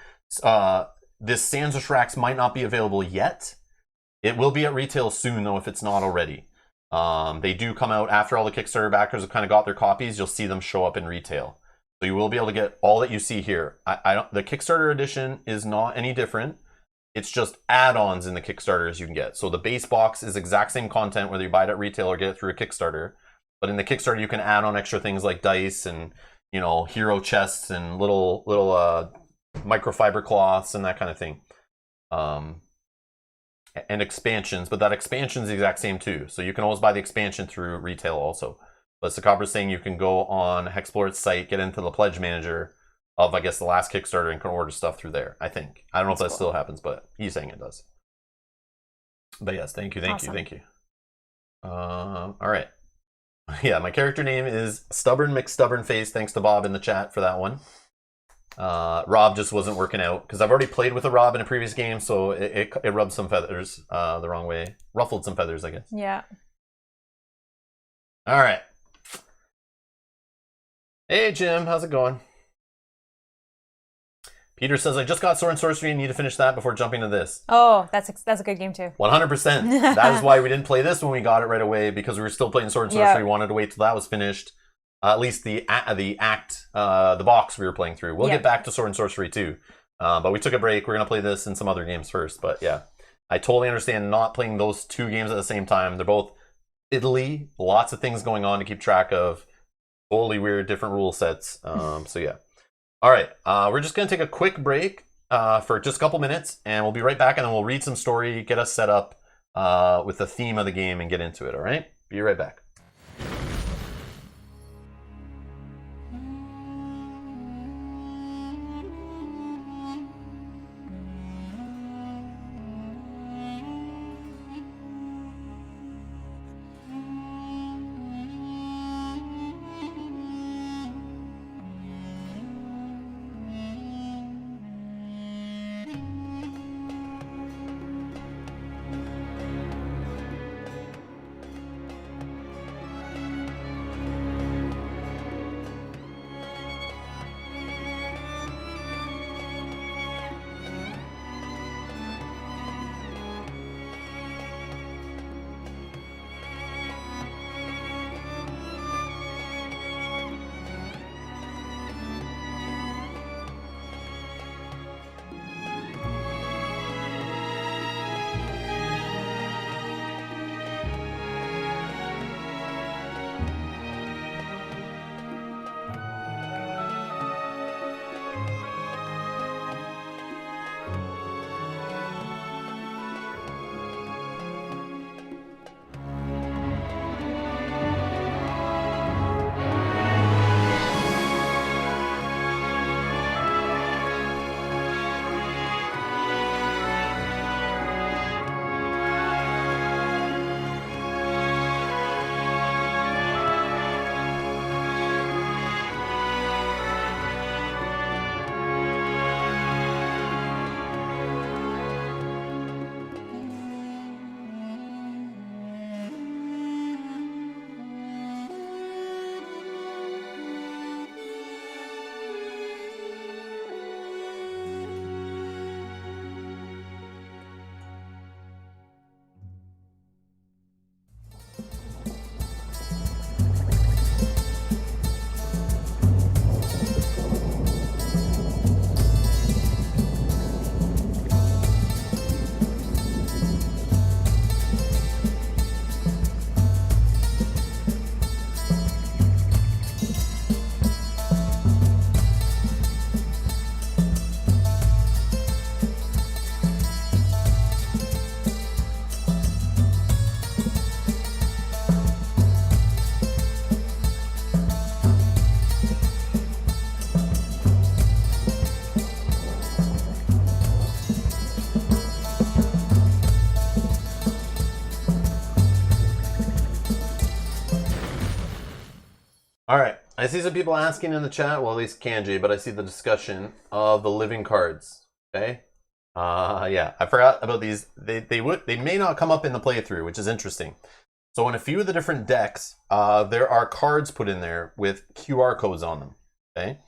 This Sands of Shurax might not be available yet. It will be at retail soon, though, if it's not already. They do come out after all the Kickstarter backers have kind of got their copies. You'll see them show up in retail. So you will be able to get all that you see here. The Kickstarter edition is not any different. It's just add-ons in the Kickstarters you can get. So the base box is exact same content, whether you buy it at retail or get it through a Kickstarter. But in the Kickstarter, you can add on extra things like dice and, you know, hero chests and little microfiber cloths and that kind of thing. And expansions, but that expansion is the exact same too. So you can always buy the expansion through retail also. But Sakabra's saying you can go on HEXplore It site, get into the pledge manager of, I guess, the last Kickstarter and can order stuff through there, I think. I don't know if that still happens, but he's saying it does. But yes, thank you. All right. Yeah, my character name is Stubborn McStubbornface. Thanks to Bob in the chat for that one. Rob just wasn't working out because I've already played with a Rob in a previous game, so it rubbed some feathers the wrong way. Ruffled some feathers, I guess. Yeah. All right. Hey, Jim. How's it going? Peter says, I just got Sword and Sorcery and need to finish that before jumping to this. Oh, that's a good game too. 100%. That is why we didn't play this when we got it right away, because we were still playing Sword and Sorcery. We wanted to wait till that was finished. At least the box we were playing through. We'll get back to Sword and Sorcery too. But we took a break. We're going to play this and some other games first. But yeah, I totally understand not playing those 2 games at the same time. They're both Italy. Lots of things going on to keep track of. Totally weird, different rule sets. So yeah. All right, we're just going to take a quick break for just a couple minutes, and we'll be right back, and then we'll read some story, get us set up with the theme of the game, and get into it, all right? Be right back. All right. I see some people asking in the chat, well, at least Kanji, but I see the discussion of the living cards. Okay. Yeah, I forgot about these. They may not come up in the playthrough, which is interesting. So in a few of the different decks, there are cards put in there with QR codes on them. Okay.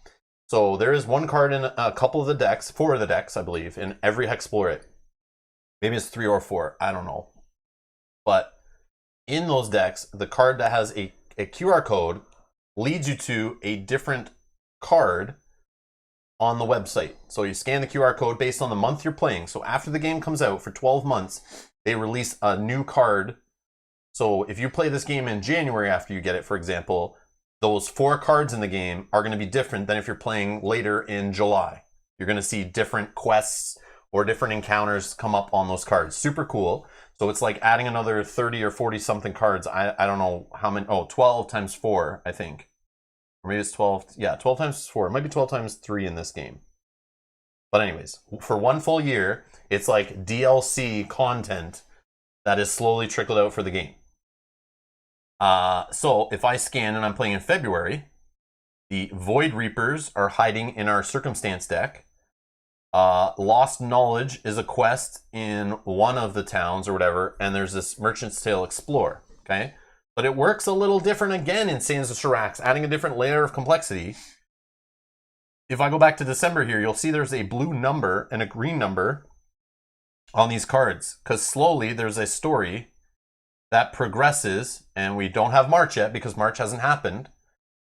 So there is one card in a couple of the decks, 4 of the decks, I believe, in every HEXplore It. Maybe it's 3 or 4. I don't know. But in those decks, the card that has a QR code leads you to a different card on the website. So you scan the QR code based on the month you're playing. So after the game comes out for 12 months, they release a new card. So if you play this game in January after you get it, for example, those 4 cards in the game are going to be different than if you're playing later in July. You're going to see different quests or different encounters come up on those cards. Super cool. So it's like adding another 30 or 40 something cards. I don't know how many. Oh, 12 times 4, I think. Or maybe it's 12. Yeah, 12 times 4. It might be 12 times 3 in this game. But anyways, for one full year, it's like DLC content that is slowly trickled out for the game. So if I scan and I'm playing in February, the Void Reapers are hiding in our Circumstance deck. Lost Knowledge is a quest in one of the towns or whatever, and there's this Merchant's Tale Explore, okay? But it works a little different again in Sands of Shurax, adding a different layer of complexity. If I go back to December here, you'll see there's a blue number and a green number on these cards, because slowly there's a story that progresses, and we don't have March yet because March hasn't happened.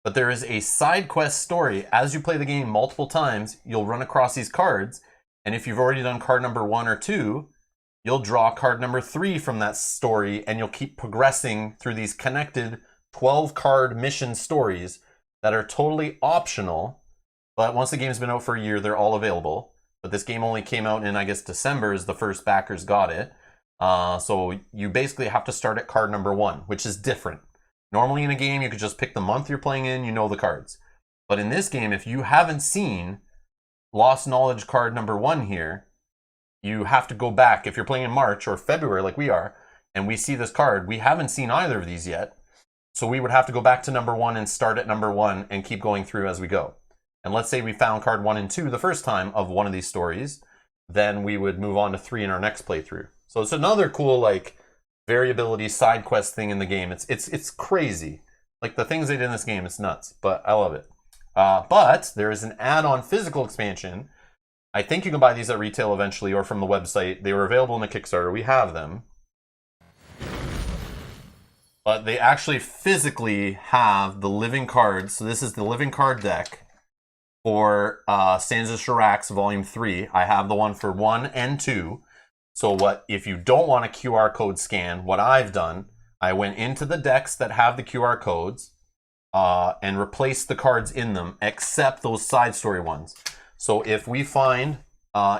But there is a side quest story. As you play the game multiple times, you'll run across these cards. And if you've already done card number 1 or 2, you'll draw card number 3 from that story, and you'll keep progressing through these connected 12-card mission stories that are totally optional. But once the game's been out for a year, they're all available. But this game only came out in, I guess, December is the first backers got it. So you basically have to start at card number 1, which is different. Normally in a game, you could just pick the month you're playing in, you know the cards. But in this game, if you haven't seen Lost Knowledge card number 1 here, you have to go back. If you're playing in March or February like we are, and we see this card, we haven't seen either of these yet. So we would have to go back to number 1 and start at number 1 and keep going through as we go. And let's say we found card 1 and 2 the first time of one of these stories, then we would move on to 3 in our next playthrough. So it's another cool, like, variability side quest thing in the game. It's crazy. Like, the things they did in this game, it's nuts. But I love it. But there is an add-on physical expansion. I think you can buy these at retail eventually or from the website. They were available in the Kickstarter. We have them. But they actually physically have the living cards. So this is the living card deck for Sands of Shurax Volume 3. I have the one for 1 and 2. So what if you don't want a QR code scan, what I've done, I went into the decks that have the QR codes and replaced the cards in them, except those side story ones. So if we find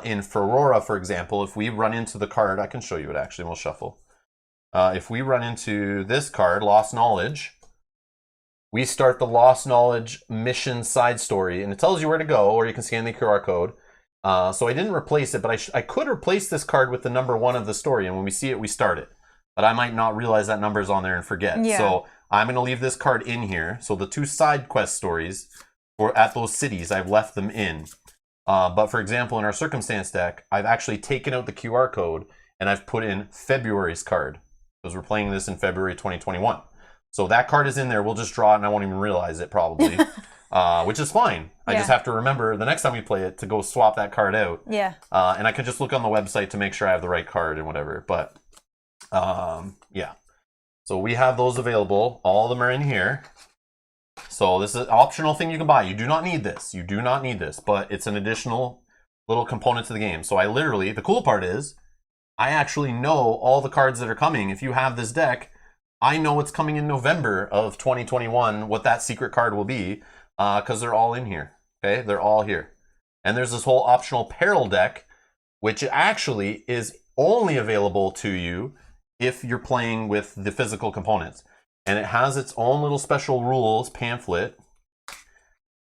in Fera, for example, if we run into the card, I can show you it actually, we'll shuffle. If we run into this card, Lost Knowledge, we start the Lost Knowledge mission side story, and it tells you where to go, or you can scan the QR code. So I didn't replace it, but I could replace this card with the number 1 of the story, and when we see it, we start it. But I might not realize that number's on there and forget. Yeah. So I'm going to leave this card in here. So the 2 side quest stories for at those cities, I've left them in. But for example, in our Circumstance deck, I've actually taken out the QR code, and I've put in February's card, because we're playing this in February 2021. So that card is in there. We'll just draw it, and I won't even realize it probably. Which is fine. I just have to remember the next time we play it to go swap that card out. Yeah. And I can just look on the website to make sure I have the right card and whatever. But yeah. So we have those available. All of them are in here. So this is an optional thing you can buy. You do not need this. You do not need this. But it's an additional little component to the game. So I literally, the cool part is, I actually know all the cards that are coming. If you have this deck, I know what's coming in November of 2021, what that secret card will be. Because they're all in here, okay? They're all here. And there's this whole optional peril deck, which actually is only available to you if you're playing with the physical components. And it has its own little special rules pamphlet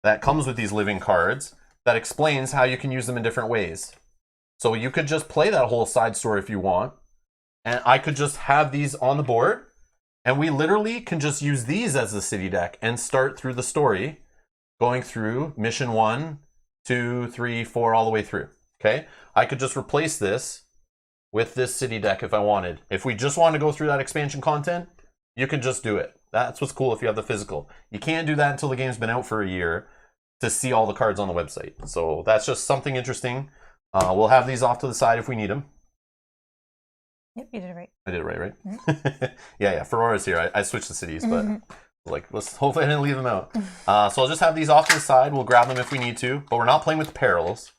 that comes with these living cards that explains how you can use them in different ways. So you could just play that whole side story if you want, and I could just have these on the board, And we literally can just use these as the city deck and start through the story, going through mission 1, 2, 3, 4, all the way through. Okay? I could just replace this with this city deck if I wanted. If we just want to go through that expansion content, you can just do it. That's what's cool if you have the physical. You can't do that until the game's been out for a year to see all the cards on the website. So that's just something interesting. We'll have these off to the side if we need them. Yep, you did it right. I did it right? Mm-hmm. yeah. Ferora's here. I switched the cities, but like, let's hopefully I didn't leave them out. So I'll just have these off to the side. We'll grab them if we need to, but we're not playing with perils.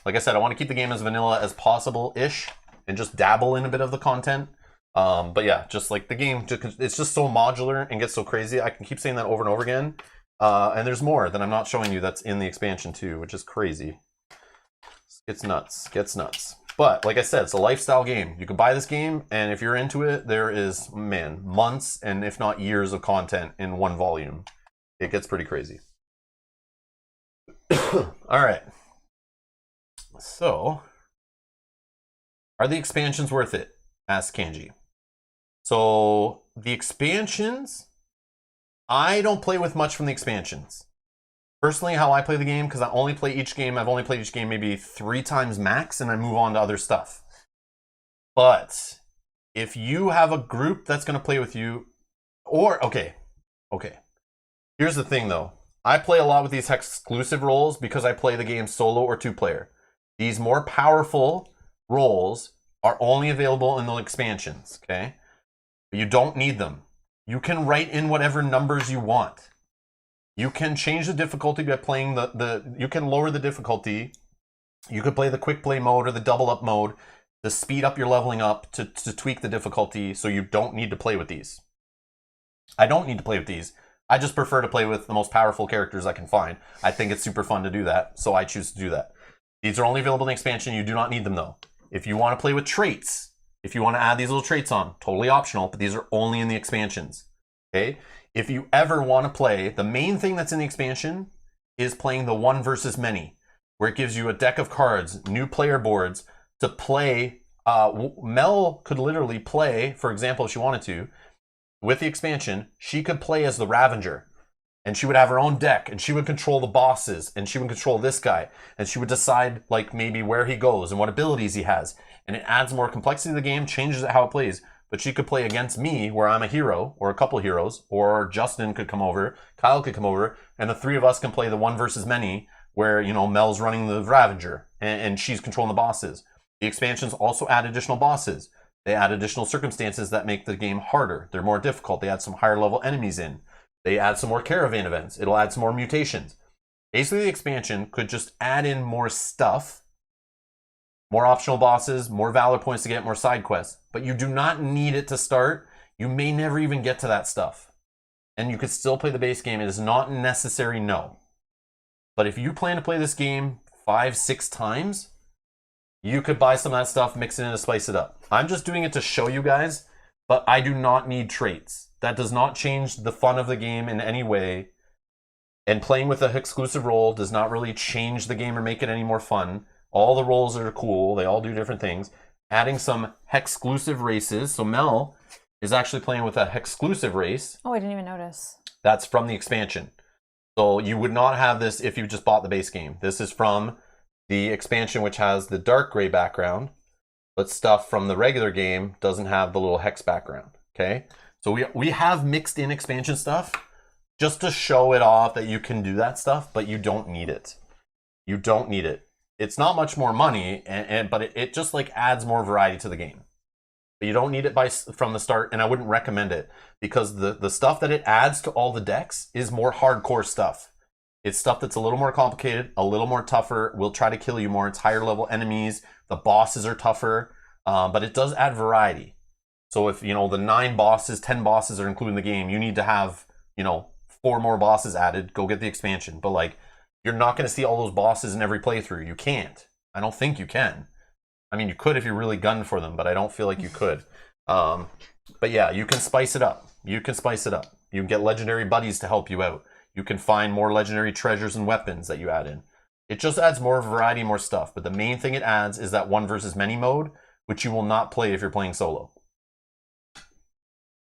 Like I said, I want to keep the game as vanilla as possible-ish and just dabble in a bit of the content. But yeah, just like the game, it's just so modular and gets so crazy. I can keep saying that over and over again. And there's more that I'm not showing you that's in the expansion too, which is crazy. It's nuts. Gets nuts. But like I said, it's a lifestyle game. You can buy this game, and if you're into it, there is, man, months and if not years of content in one volume. It gets pretty crazy. All right. So, are the expansions worth it? Asked Kanji. So, the expansions, I don't play with much from the expansions. Personally, how I play the game, because I only play each game, I've only played each game maybe 3 times max, and I move on to other stuff. But if you have a group that's going to play with you, or, okay. Here's the thing, though. I play a lot with these exclusive roles because I play the game solo or 2-player. These more powerful roles are only available in the expansions, okay? But you don't need them. You can write in whatever numbers you want. You can change the difficulty by playing you can lower the difficulty. You could play the quick play mode or the double up mode to speed up your leveling up, to tweak the difficulty, so you don't need to play with these. I don't need to play with these. I just prefer to play with the most powerful characters I can find. I think it's super fun to do that, so I choose to do that. These are only available in expansion. You do not need them, though. If you want to play with traits, if you want to add these little traits on, totally optional, but these are only in the expansions. Okay? If you ever want to play, the main thing that's in the expansion is playing the 1 versus many, where it gives you a deck of cards, new player boards to play. Mel could literally play, for example, if she wanted to, with the expansion, she could play as the Ravager, and she would have her own deck, and she would control the bosses, and she would control this guy, and she would decide like maybe where he goes and what abilities he has, and it adds more complexity to the game, changes how it plays. But she could play against me, where I'm a hero, or a couple of heroes, or Justin could come over, Kyle could come over, and the 3 of us can play the 1 versus many, where, you know, Mel's running the Ravager, and she's controlling the bosses. The expansions also add additional bosses. They add additional circumstances that make the game harder. They're more difficult. They add some higher level enemies in. They add some more caravan events. It'll add some more mutations. Basically, the expansion could just add in more stuff, more optional bosses, more valor points to get, more side quests. But you do not need it to start. You may never even get to that stuff. And you could still play the base game. It is not necessary, no. But if you plan to play this game 5, 6 times, you could buy some of that stuff, mix it in to spice it up. I'm just doing it to show you guys, but I do not need traits. That does not change the fun of the game in any way. And playing with an exclusive role does not really change the game or make it any more fun. All the roles are cool. They all do different things. Adding some Hexclusive races. So Mel is actually playing with a Hexclusive race. Oh, I didn't even notice. That's from the expansion. So you would not have this if you just bought the base game. This is from the expansion, which has the dark gray background, but stuff from the regular game doesn't have the little hex background. Okay? So we have mixed in expansion stuff just to show it off that you can do that stuff, but you don't need it. You don't need it. It's not much more money, but it just like adds more variety to the game. But you don't need it from the start, and I wouldn't recommend it because the stuff that it adds to all the decks is more hardcore stuff. It's stuff that's a little more complicated, a little more tougher, will try to kill you more. It's higher level enemies, the bosses are tougher, but it does add variety. So if, you know, the 9 bosses, 10 bosses are included in the game, you need to have, you know, 4 more bosses added, go get the expansion. But like, you're not going to see all those bosses in every playthrough. You can't. I don't think you can. I mean, you could if you really gunned for them, but I don't feel like you could. But yeah, you can spice it up. You can spice it up. You can get legendary buddies to help you out. You can find more legendary treasures and weapons that you add in. It just adds more variety, more stuff. But the main thing it adds is that 1 versus many mode, which you will not play if you're playing solo.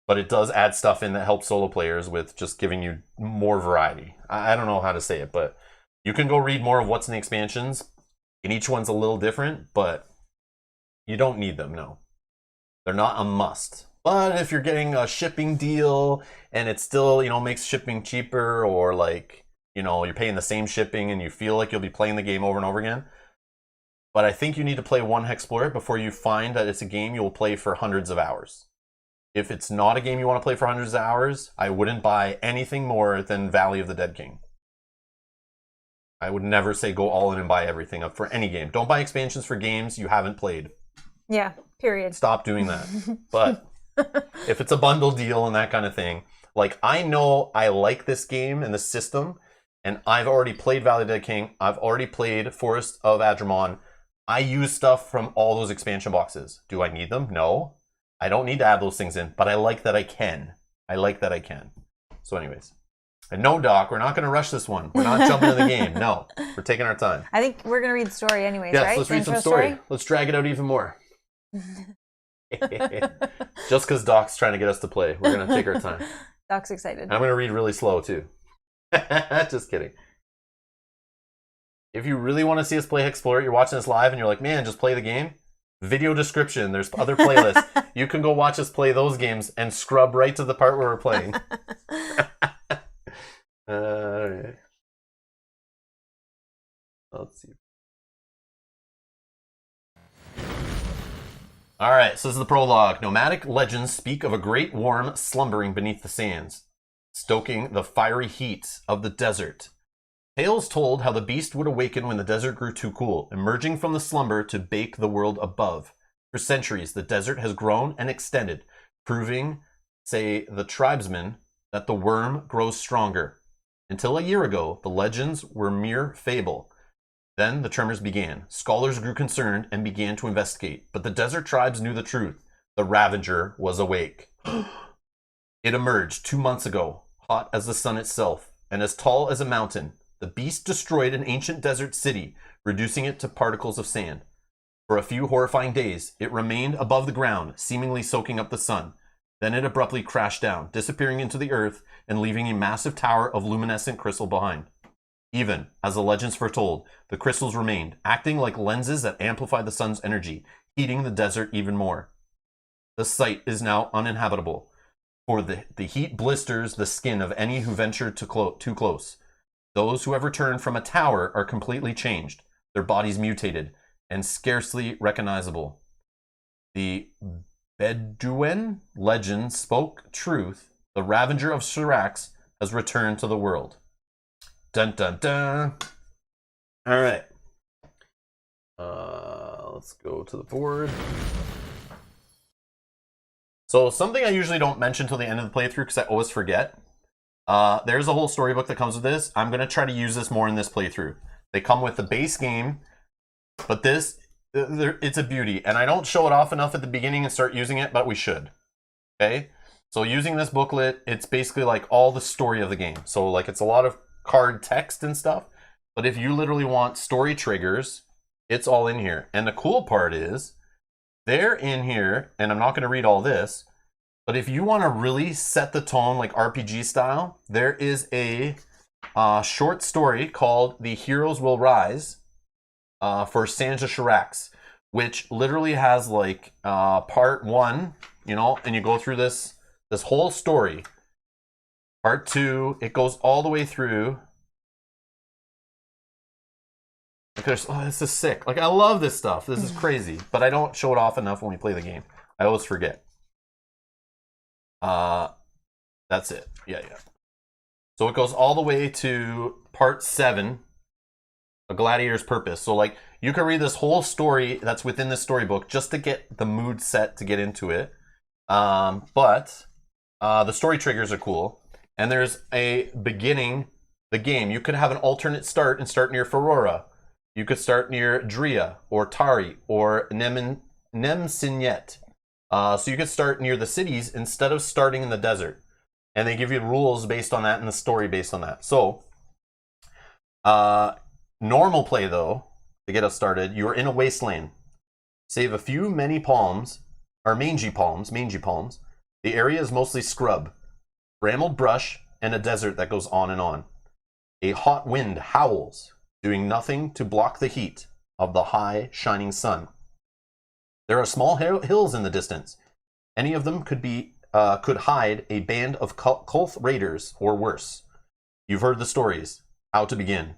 but it does add stuff in that helps solo players with just giving you more variety. I don't know how to say it, but you can go read more of what's in the expansions, and each one's a little different, but you don't need them, no. They're not a must. But if you're getting a shipping deal and it still, makes shipping cheaper, or like, you're paying the same shipping and you feel like you'll be playing the game over and over again. But I think you need to play one HEXplore It before you find that it's a game you'll play for hundreds of hours. If it's not a game you want to play for hundreds of hours, I wouldn't buy anything more than Valley of the Dead King. I would never say go all in and buy everything up for any game. Don't buy expansions for games you haven't played. Yeah, period. Stop doing that. But if it's a bundle deal and that kind of thing, like, I know I like this game and the system, and I've already played Valley of the Dead King. I've already played Forest of Adramon. I use stuff from all those expansion boxes. Do I need them? No. I don't need to add those things in, but I like that I can. So anyways. And no, Doc, we're not going to rush this one. We're not jumping into the game. No, we're taking our time. I think we're going to read the story anyways, yes, right? Let's read some story. Let's drag it out even more. Just because Doc's trying to get us to play. We're going to take our time. Doc's excited. I'm going to read really slow, too. Just kidding. If you really want to see us play HEXplore It, you're watching this live and you're like, man, just play the game. Video description. There's other playlists. You can go watch us play those games and scrub right to the part where we're playing. Alright. Let's see. Alright, so this is the prologue. Nomadic legends speak of a great worm slumbering beneath the sands, stoking the fiery heat of the desert. Tales told how the beast would awaken when the desert grew too cool, emerging from the slumber to bake the world above. For centuries, the desert has grown and extended, proving, say the tribesmen, that the worm grows stronger. Until a year ago, the legends were mere fable. Then the tremors began. Scholars grew concerned and began to investigate, but the desert tribes knew the truth. The Ravager was awake. It emerged 2 months ago, hot as the sun itself, and as tall as a mountain. The beast destroyed an ancient desert city, reducing it to particles of sand. For a few horrifying days, it remained above the ground, seemingly soaking up the sun. Then it abruptly crashed down, disappearing into the earth and leaving a massive tower of luminescent crystal behind. Even, as the legends foretold, the crystals remained, acting like lenses that amplify the sun's energy, heating the desert even more. The site is now uninhabitable, for the heat blisters the skin of any who venture too close. Those who have returned from a tower are completely changed, their bodies mutated, and scarcely recognizable. The Bedouin legend spoke truth. The Ravager of Shurax has returned to the world. Dun dun dun. All right. Let's go to the board. So something I usually don't mention till the end of the playthrough because I always forget. There's a whole storybook that comes with this. I'm going to try to use this more in this playthrough. They come with the base game, but this, it's a beauty. And I don't show it off enough at the beginning and start using it, but we should. Okay? So using this booklet, it's basically like all the story of the game. So like it's a lot of card text and stuff. But if you literally want story triggers, it's all in here. And the cool part is, they're in here, and I'm not going to read all this, but if you want to really set the tone like RPG style, there is a short story called The Heroes Will Rise for Sands of Shurax, which literally has like part 1, you know, and you go through this whole story. Part 2, it goes all the way through. Because, oh, this is sick. Like, I love this stuff. This is crazy. But I don't show it off enough when we play the game. I always forget. That's it. Yeah. So it goes all the way to part 7, A Gladiator's Purpose. So, like, you can read this whole story that's within this storybook just to get the mood set to get into it. But the story triggers are cool. And there's a beginning the game. You could have an alternate start and start near Ferrora. You could start near Dria or Tari or Nemsinet. So you could start near the cities instead of starting in the desert. And they give you rules based on that and the story based on that. So, normal play though, to get us started, you're in a wasteland. Save a few mangy palms, The area is mostly scrub, brambled brush, and a desert that goes on and on. A hot wind howls, doing nothing to block the heat of the high, shining sun. There are small hills in the distance. Any of them could hide a band of Kulth raiders or worse. You've heard the stories. How to begin?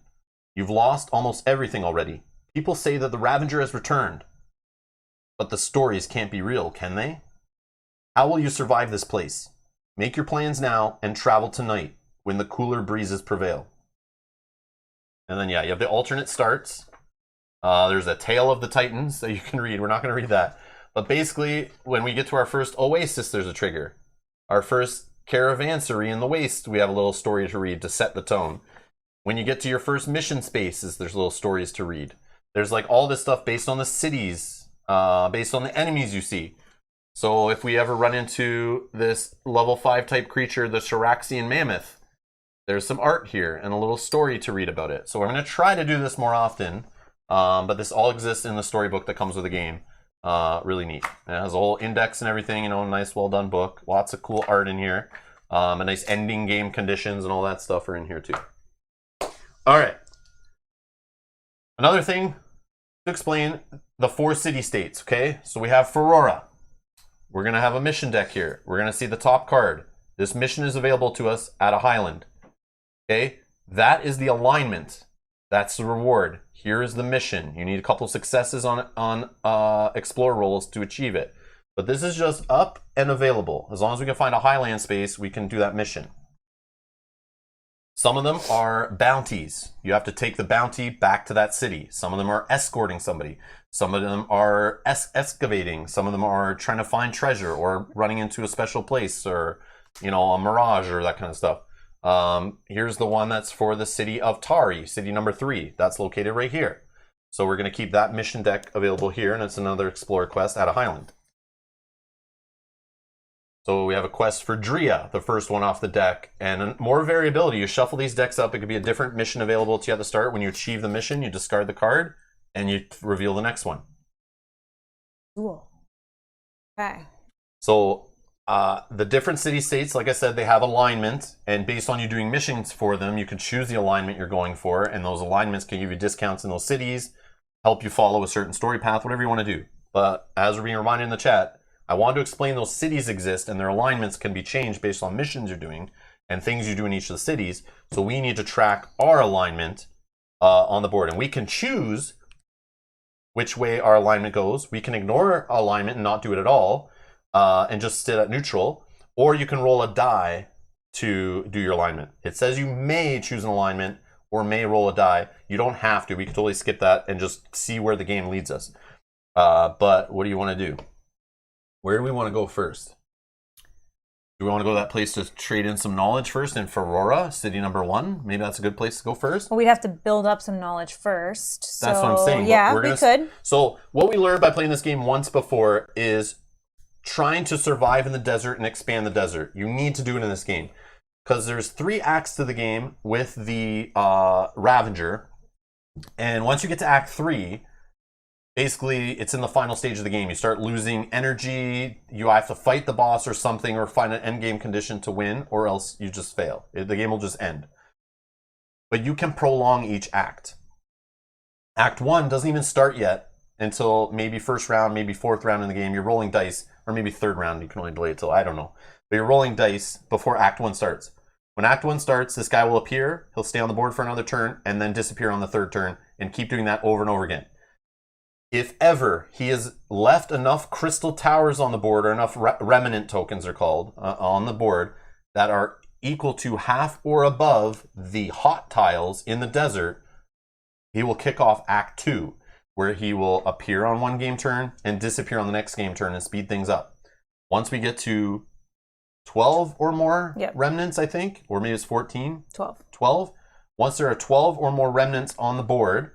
You've lost almost everything already. People say that the Ravager has returned. But the stories can't be real, can they? How will you survive this place? Make your plans now and travel tonight when the cooler breezes prevail. And then, yeah, you have the alternate starts. There's a Tale of the Titans that you can read. We're not going to read that. But basically, when we get to our first Oasis, there's a trigger. Our first Caravansary in the Waste, we have a little story to read to set the tone. When you get to your first mission spaces, there's little stories to read. There's like all this stuff based on the cities, based on the enemies you see. So if we ever run into this level 5 type creature, the Shuraxian Mammoth, there's some art here and a little story to read about it. So we're going to try to do this more often, but this all exists in the storybook that comes with the game. Really neat. It has a whole index and everything, you know, nice, well done book. Lots of cool art in here. A nice ending game conditions and all that stuff are in here too. All right. Another thing to explain the 4 city states, okay? So we have Ferora. We're going to have a mission deck here. We're going to see the top card. This mission is available to us at a Highland. Okay? That is the alignment. That's the reward. Here is the mission. You need a couple successes on explore rolls to achieve it. But this is just up and available. As long as we can find a Highland space, we can do that mission. Some of them are bounties. You have to take the bounty back to that city. Some of them are escorting somebody. Some of them are excavating. Some of them are trying to find treasure or running into a special place or, you know, a mirage or that kind of stuff. Here's the one that's for the city of Tari, city number 3. That's located right here. So we're going to keep that mission deck available here, and it's another Explorer quest at a Highland. So we have a quest for Drea, the first one off the deck, and more variability. You shuffle these decks up. It could be a different mission available to you at the start. When you achieve the mission, you discard the card, and you reveal the next one. Cool. Okay. So the different city states, like I said, they have alignment, and based on you doing missions for them, you can choose the alignment you're going for, and those alignments can give you discounts in those cities, help you follow a certain story path, whatever you want to do. But as we're being reminded in the chat, I want to explain those cities exist and their alignments can be changed based on missions you're doing and things you do in each of the cities. So we need to track our alignment on the board, and we can choose which way our alignment goes. We can ignore alignment and not do it at all and just sit at neutral, or you can roll a die to do your alignment. It says you may choose an alignment or may roll a die. You don't have to. We can totally skip that and just see where the game leads us. But what do you want to do? Where do we want to go first? Do we want to go to that place to trade in some knowledge first in Ferora, city number 1? Maybe that's a good place to go first. Well, we'd have to build up some knowledge first. That's what I'm saying. Yeah, we could. So what we learned by playing this game once before is trying to survive in the desert and expand the desert. You need to do it in this game. Because there's 3 acts to the game with the Ravager. And once you get to Act 3... basically, it's in the final stage of the game. You start losing energy, you have to fight the boss or something, or find an endgame condition to win, or else you just fail. The game will just end. But you can prolong each act. Act 1 doesn't even start yet until maybe first round, maybe 4th round in the game. You're rolling dice, or maybe 3rd round. You can only delay it till, I don't know. But you're rolling dice before Act 1 starts. When Act 1 starts, this guy will appear, he'll stay on the board for another turn, and then disappear on the 3rd turn, and keep doing that over and over again. If ever he has left enough crystal towers on the board, or enough remnant tokens are called, on the board, that are equal to half or above the hot tiles in the desert, he will kick off Act 2, where he will appear on one game turn and disappear on the next game turn and speed things up. Once we get to 12 or more remnants, I think, or maybe it's 14? 12. Once there are 12 or more remnants on the board,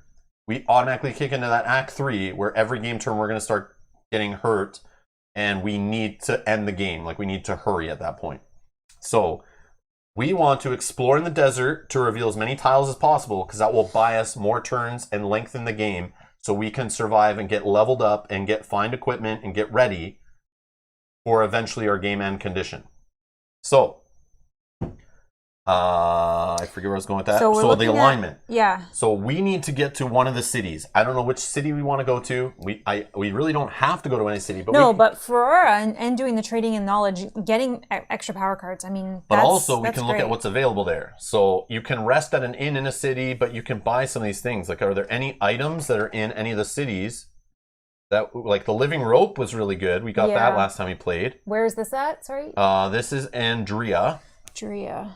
we automatically kick into that Act 3, where every game turn we're going to start getting hurt, and we need to end the game. Like, we need to hurry at that point. So, we want to explore in the desert to reveal as many tiles as possible, because that will buy us more turns and lengthen the game, so we can survive and get leveled up and find equipment and get ready for eventually our game end condition. So, I forget where I was going with that. So the alignment. Yeah. So we need to get to one of the cities. I don't know which city we want to go to. We really don't have to go to any city. But but for and doing the trading and knowledge, getting extra power cards. I mean, but also we can look at what's available there. So you can rest at an inn in a city, but you can buy some of these things. Like, are there any items that are in any of the cities that, like, the living rope was really good. We got that last time we played. Where is this at? Sorry. This is Andrea. Drea.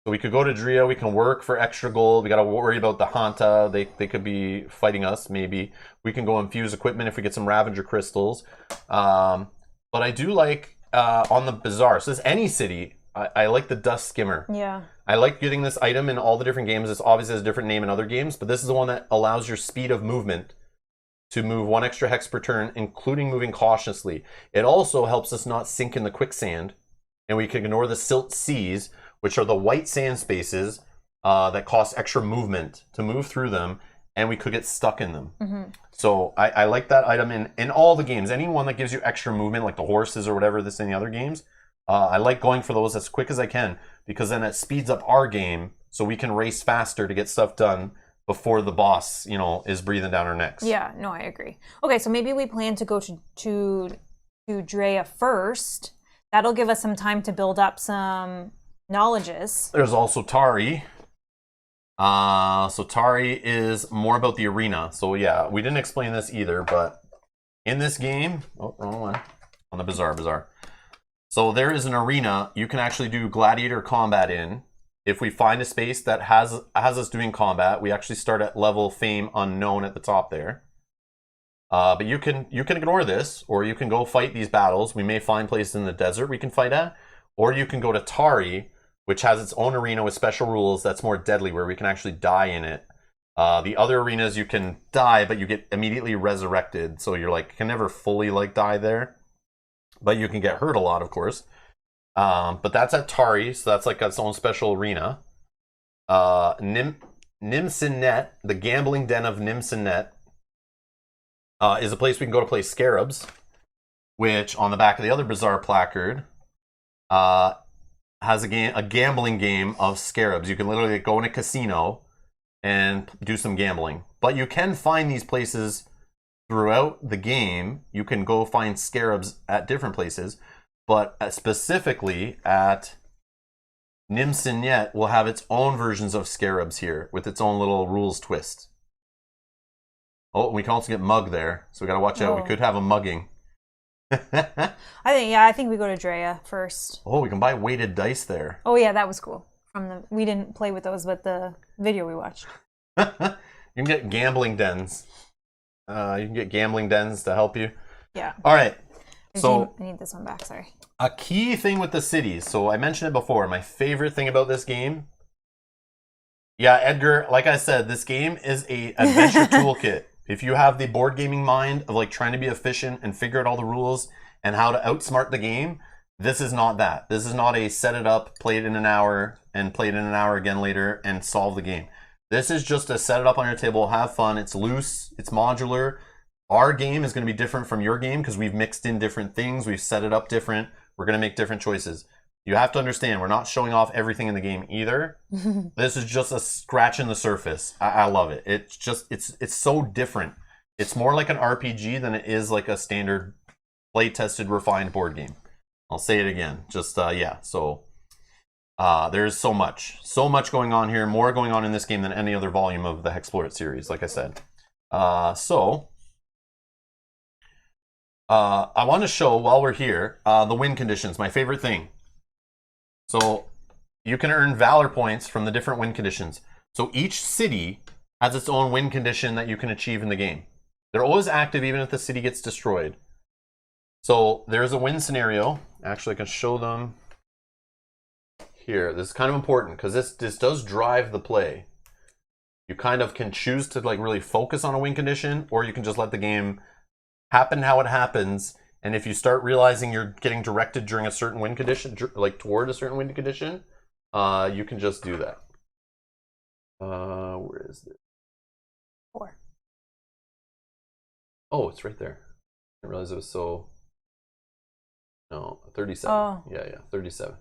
So we could go to Drea. We can work for extra gold. We got to worry about the Hanta. They could be fighting us, maybe. We can go infuse equipment if we get some Ravager crystals. But I do like on the Bazaar. So this any city. I like the Dust Skimmer. Yeah. I like getting this item in all the different games. This obviously has a different name in other games, but this is the one that allows your speed of movement to move 1 extra hex per turn, including moving cautiously. It also helps us not sink in the quicksand, and we can ignore the silt seas, which are the white sand spaces that cost extra movement to move through them, and we could get stuck in them. Mm-hmm. So I like that item in all the games. Any one that gives you extra movement, like the horses or whatever this in the other games, I like going for those as quick as I can, because then it speeds up our game so we can race faster to get stuff done before the boss, is breathing down our necks. Yeah, no, I agree. Okay, so maybe we plan to go to Drea first. That'll give us some time to build up some knowledges. There's also Tari. So Tari is more about the arena. So yeah, we didn't explain this either, but in this game, wrong one, on the Bazaar. So there is an arena you can actually do gladiator combat in. If we find a space that has us doing combat, we actually start at level fame unknown at the top there. But you can ignore this, or you can go fight these battles. We may find places in the desert we can fight at, or you can go to Tari, which has its own arena with special rules that's more deadly, where we can actually die in it. The other arenas you can die, but you get immediately resurrected, so you're can never fully die there. But you can get hurt a lot, of course. But that's at Tari, so that's its own special arena. Nimsinnet, the gambling den of Nimsinnet, is a place we can go to play Scarabs, which on the back of the other Bazaar placard has a gambling game of Scarabs. You can literally go in a casino and do some gambling. But you can find these places throughout the game. You can go find Scarabs at different places. But specifically at Nimsinnet will have its own versions of Scarabs here with its own little rules twist. Oh, we can also get mug there, so we gotta watch out. We could have a mugging. I think we go to Drea first. Oh, we can buy weighted dice there. Oh yeah, that was cool. We didn't play with those, but the video we watched. You can get gambling dens. You can get gambling dens to help you. Yeah. All right. So I need this one back. Sorry. A key thing with the cities. So I mentioned it before. My favorite thing about this game. Yeah, Edgar. Like I said, this game is a adventure toolkit. If you have the board gaming mind of trying to be efficient and figure out all the rules and how to outsmart the game, this is not that. This is not a set it up, play it in an hour, and play it in an hour again later and solve the game. This is just a set it up on your table, have fun. It's loose. It's modular. Our game is going to be different from your game because we've mixed in different things. We've set it up different. We're going to make different choices. You have to understand, we're not showing off everything in the game either. This is just a scratch in the surface. I love it. It's so different. It's more like an RPG than it is like a standard play-tested, refined board game. I'll say it again. So there's so much going on here. More going on in this game than any other volume of the HEXplore It series, like I said. I want to show, while we're here, the win conditions, my favorite thing. So you can earn Valor points from the different win conditions. So each city has its own win condition that you can achieve in the game. They're always active even if the city gets destroyed. So there's a win scenario. Actually, I can show them here. This is kind of important because this does drive the play. You kind of can choose to really focus on a win condition, or you can just let the game happen how it happens, and if you start realizing you're getting directed during a certain win condition, toward a certain win condition, you can just do that. Where is it? 4. Oh, it's right there. I didn't realize it was so. No, 37. Oh. Yeah, 37.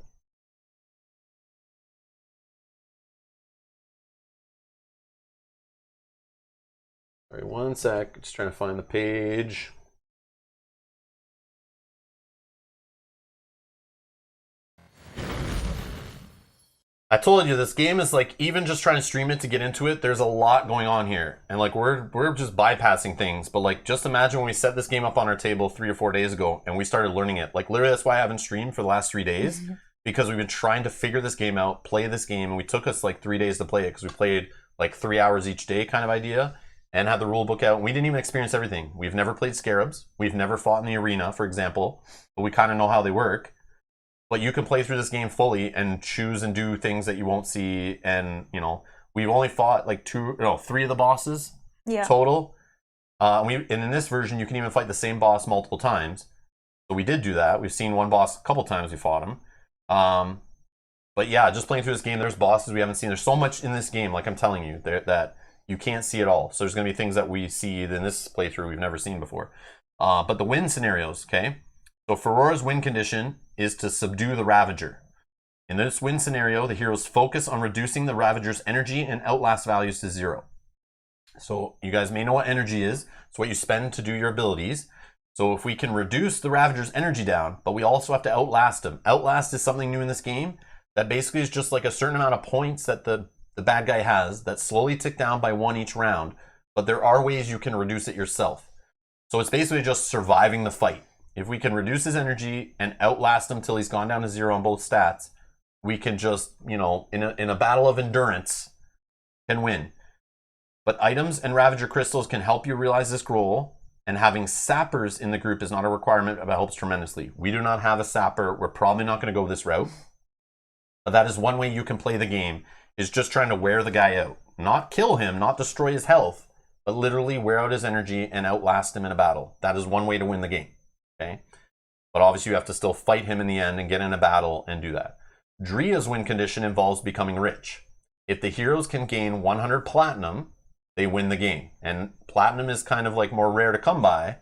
All right, one sec. Just trying to find the page. I told you this game is like, even just trying to stream it to get into it, there's a lot going on here. And like we're just bypassing things. But like just imagine when we set this game up on our table 3 or 4 days ago and we started learning it. Like literally that's why I haven't streamed for the last 3 days. Because we've been trying to figure this game out, play this game, and we took us like 3 days to play it because we played like 3 hours each day kind of idea and had the rule book out. We didn't even experience everything. We've never played scarabs. We've never fought in the arena, for example, but we kind of know how they work. But you can play through this game fully and choose and do things that you won't see. And, you know, we've only fought like 3 of the bosses total. And in this version, you can even fight the same boss multiple times. So we did do that. We've seen one boss a couple times we fought him. But yeah, just playing through this game, there's bosses we haven't seen. There's so much in this game, like I'm telling you, that you can't see it all. So there's going to be things that we see in this playthrough we've never seen before. But the win scenarios, okay? So Ferora's win condition is to subdue the Ravager. In this win scenario, the heroes focus on reducing the Ravager's energy and Outlast values to 0. So you guys may know what energy is. It's what you spend to do your abilities. So if we can reduce the Ravager's energy down, but we also have to Outlast him. Outlast is something new in this game that basically is just like a certain amount of points that the bad guy has that slowly tick down by 1 each round. But there are ways you can reduce it yourself. So it's basically just surviving the fight. If we can reduce his energy and Outlast him till he's gone down to 0 on both stats, we can just, you know, in a battle of endurance, can win. But items and Ravager crystals can help you realize this goal, and having sappers in the group is not a requirement, but helps tremendously. We do not have a sapper. We're probably not going to go this route. But that is one way you can play the game, is just trying to wear the guy out. Not kill him, not destroy his health, but literally wear out his energy and Outlast him in a battle. That is one way to win the game. Okay, but obviously you have to still fight him in the end and get in a battle and do that. Dria's win condition involves becoming rich. If the heroes can gain 100 platinum, they win the game. And platinum is kind of like more rare to come by.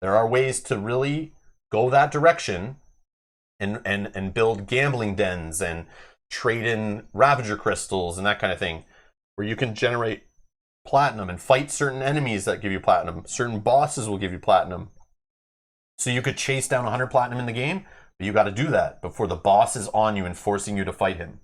There are ways to really go that direction and build gambling dens and trade in Ravager crystals and that kind of thing, where you can generate platinum and fight certain enemies that give you platinum. Certain bosses will give you platinum. So you could chase down 100 platinum in the game, but you got to do that before the boss is on you and forcing you to fight him,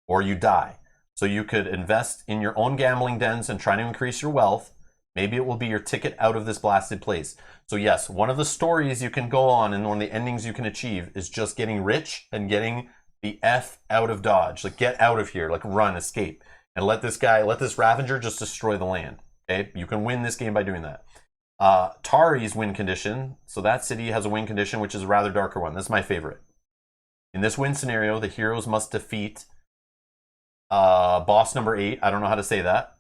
or you die. So you could invest in your own gambling dens and try to increase your wealth. Maybe it will be your ticket out of this blasted place. So yes, one of the stories you can go on and one of the endings you can achieve is just getting rich and getting the F out of Dodge. Like get out of here, like run, escape. And let this Ravager just destroy the land. Okay, you can win this game by doing that. Tari's win condition, so that city has a win condition which is a rather darker one. That's my favorite. In this win scenario, the heroes must defeat boss number 8, I don't know how to say that,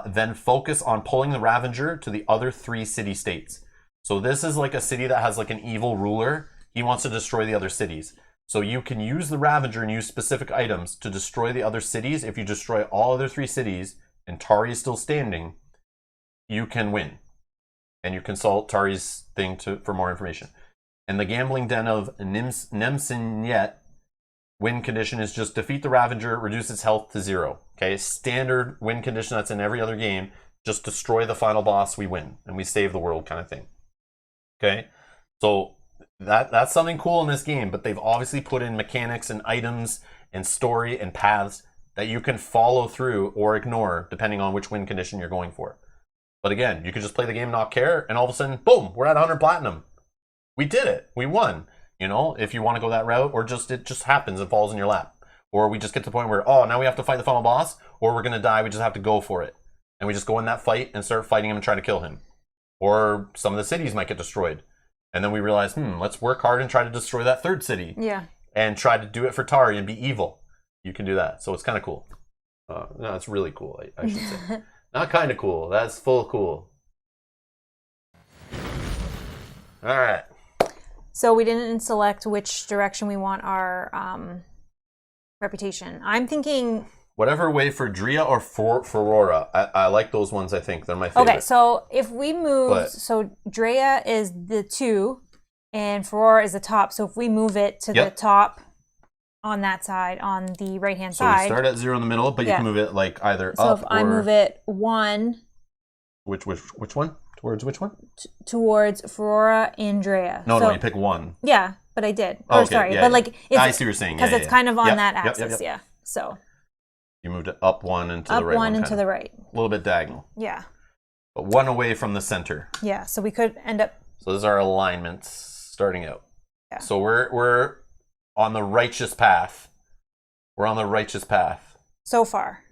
then focus on pulling the Ravager to the other 3 city-states. So this is like a city that has like an evil ruler. He wants to destroy the other cities. So you can use the Ravager and use specific items to destroy the other cities. If you destroy all other 3 cities and Tari is still standing, you can win. And you consult Tari's thing for more information. And the gambling den of Nemsinyet win condition is just defeat the Ravager, reduce its health to 0. Okay, standard win condition that's in every other game. Just destroy the final boss, we win, and we save the world kind of thing. Okay, so that's something cool in this game, but they've obviously put in mechanics and items and story and paths that you can follow through or ignore depending on which win condition you're going for. But again, you can just play the game, not care, and all of a sudden, boom, we're at 100 platinum. We did it. We won. You know, if you want to go that route, or just it just happens and falls in your lap. Or we just get to the point where, oh, now we have to fight the final boss, or we're going to die, we just have to go for it. And we just go in that fight and start fighting him and try to kill him. Or some of the cities might get destroyed. And then we realize, let's work hard and try to destroy that 3rd city. Yeah. And try to do it for Tari and be evil. You can do that. So it's kind of cool. No, it's really cool, I should say. Not kind of cool. That's full cool. All right. So we didn't select which direction we want our reputation. I'm thinking... Whatever way for Dria or Ferora. I like those ones, I think. They're my favorite. Okay, so if we move... So Drea is the 2, and Fera is the top. So if we move it to the top on that side, on the right-hand side. So we start at 0 in the middle, but you can move it like either up or... So if I move it 1... Which one? Towards which one? Towards Fera Andrea. No, you pick 1. Yeah, but I did. Oh, okay, sorry, but like... It's, I see what you're saying. Because it's kind of on that axis, yeah. So... You moved it up 1 and to the right. Up 1 and to the right. A little bit diagonal. Yeah. But 1 away from the center. Yeah, so we could end up... So those are alignments starting out. Yeah. So we're on the righteous path. We're on the righteous path. So far.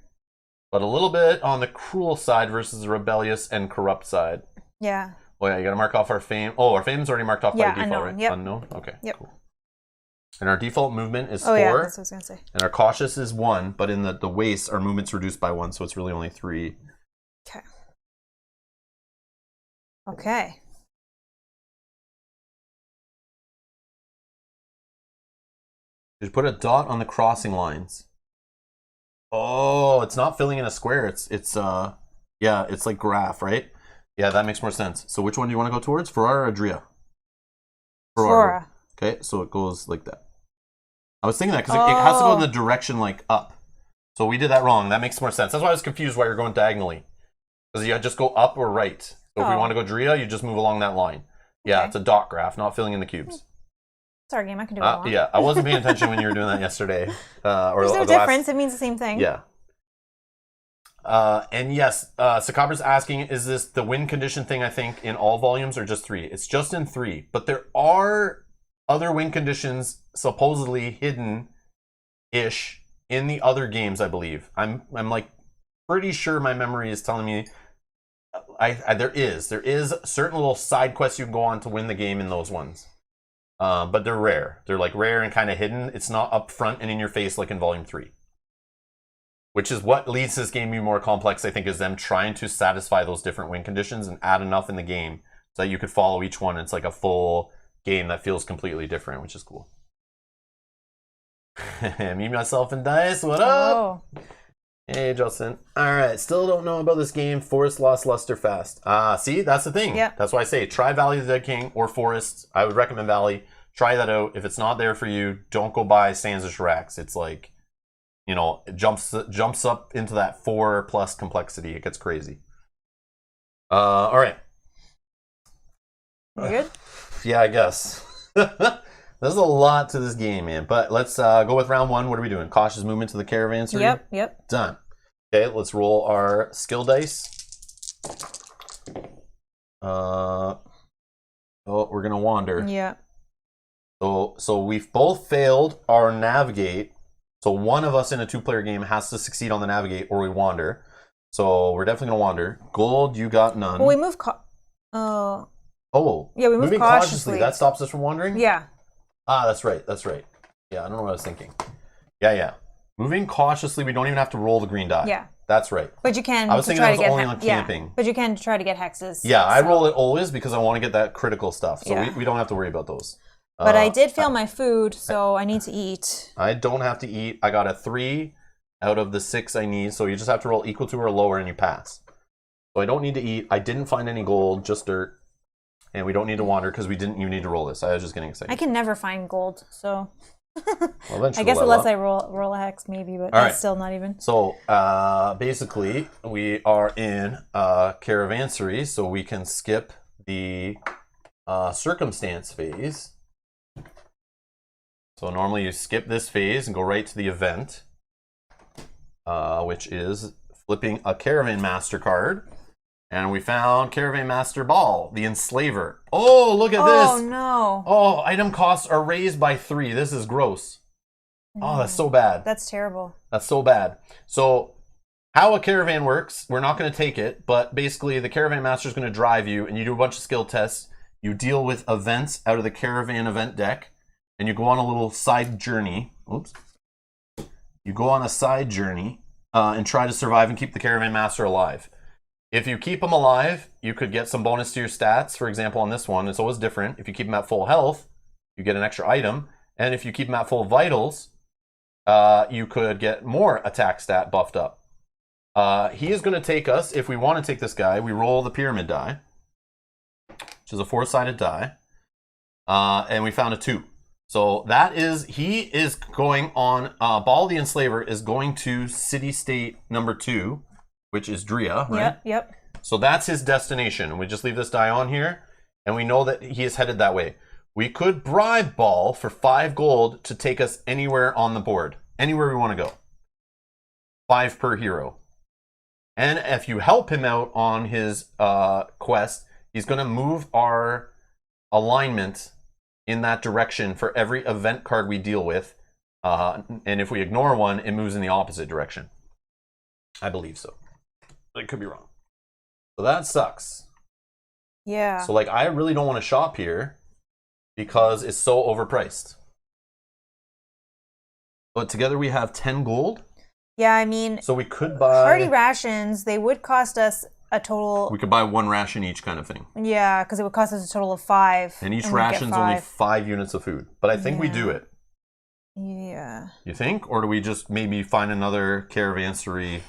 But a little bit on the cruel side versus the rebellious and corrupt side. Yeah. Oh yeah, you gotta mark off our fame. Oh, our fame's already marked off by default, unknown. right? Yep. Unknown? Okay, yep. Cool. And our default movement is 4. Oh yeah, that's what I was gonna say. And our cautious is 1, but in the waist, our movement's reduced by 1, so it's really only 3. Okay. Okay. Just put a dot on the crossing lines. Oh, it's not filling in a square. It's like graph, right? Yeah, that makes more sense. So which one do you want to go towards? Fera or Adria? Fera. Okay, so it goes like that. I was thinking that because it has to go in the direction like up. So we did that wrong. That makes more sense. That's why I was confused why you're going diagonally. Because you just go up or right. So if we want to go Drea, you just move along that line. Yeah, Okay. it's a dot graph, not filling in the cubes. It's our game. I can do what I want. Yeah, I wasn't paying attention when you were doing that yesterday. There's no difference. It means the same thing. Yeah. And yes, Sakabra's asking, is this the win condition thing, I think, in all volumes or just 3? It's just in 3. But there are other win conditions supposedly hidden-ish in the other games, I believe. I'm like pretty sure my memory is telling me there is certain little side quests you can go on to win the game in those ones. But they're rare. They're like rare and kind of hidden. It's not up front and in your face like in Volume 3. Which is what leads this game to be more complex, I think, is them trying to satisfy those different win conditions and add enough in the game so that you could follow each one. It's like a full game that feels completely different, which is cool. Me, myself, and Dice, what up? Oh. Hey, Justin. All right, still don't know about this game. Forest Lost Luster Fast. See, that's the thing. Yeah. That's why I say try Valley of the Dead King or Forest. I would recommend Valley. Try that out. If it's not there for you, don't go buy Sands of Shurax. It's like, you know, it jumps up into that 4+ complexity. It gets crazy. All right. You good? Yeah, I guess. There's a lot to this game, man. But let's go with round 1. What are we doing? Cautious movement to the caravanserai? Yep. Done. Okay, let's roll our skill dice. Oh, we're going to wander. Yeah. So we've both failed our navigate. So one of us in a 2-player game has to succeed on the navigate or we wander. So we're definitely going to wander. Gold, you got none. Well, we move... Yeah, we move moving cautiously. That stops us from wandering? Yeah. Ah, that's right. Yeah, I don't know what I was thinking. Yeah. Moving cautiously, we don't even have to roll the green die. Yeah. That's right. But you can I was thinking try that was to get only on camping. Yeah, but you can try to get hexes. Yeah, I roll it always because I want to get that critical stuff. So Yeah. we don't have to worry about those. But I did fail my food, so I need to eat. I don't have to eat. I got a 3 out of the 6 I need. So you just have to roll equal to or lower and you pass. So I don't need to eat. I didn't find any gold, just dirt. And we don't need to wander because we didn't even need to roll this. I was just getting excited. I can never find gold, so... Well, I guess unless I roll a hex, maybe, but that's still not even. So, basically, we are in Caravanserai, so we can skip the circumstance phase. So normally you skip this phase and go right to the event, which is flipping a Caravan Master card. And we found Caravan Master Ball, the Enslaver. Oh, look at this. Oh, no. Oh, item costs are raised by 3. This is gross. Oh, that's so bad. That's terrible. That's so bad. So how a caravan works, we're not going to take it, but basically the Caravan Master is going to drive you, and you do a bunch of skill tests. You deal with events out of the Caravan event deck, and you go on a little side journey. Oops. You go on a side journey and try to survive and keep the Caravan Master alive. If you keep them alive, you could get some bonus to your stats. For example, on this one, it's always different. If you keep them at full health, you get an extra item. And if you keep them at full vitals, you could get more attack stat buffed up. He is going to take us, if we want to take this guy, we roll the pyramid die, which is a 4-sided die. And we found a 2. So that is, he is going on, Ball the Enslaver is going to City State number 2, which is Drea, right? Yep. So that's his destination. We just leave this die on here, and we know that he is headed that way. We could bribe Ball for 5 gold to take us anywhere on the board. Anywhere we want to go. 5 per hero. And if you help him out on his quest, he's going to move our alignment in that direction for every event card we deal with. And if we ignore one, it moves in the opposite direction. I believe so. I could be wrong. So that sucks. Yeah. So like, I really don't want to shop here because it's so overpriced. But together we have 10 gold. Yeah, I mean, so we could buy hearty rations. They would cost us a total. We could buy 1 ration each, kind of thing. Yeah, because it would cost us a total of 5. And each ration's only 5 units of food. But I think we do it. Yeah. You think? Or do we just maybe find another caravansary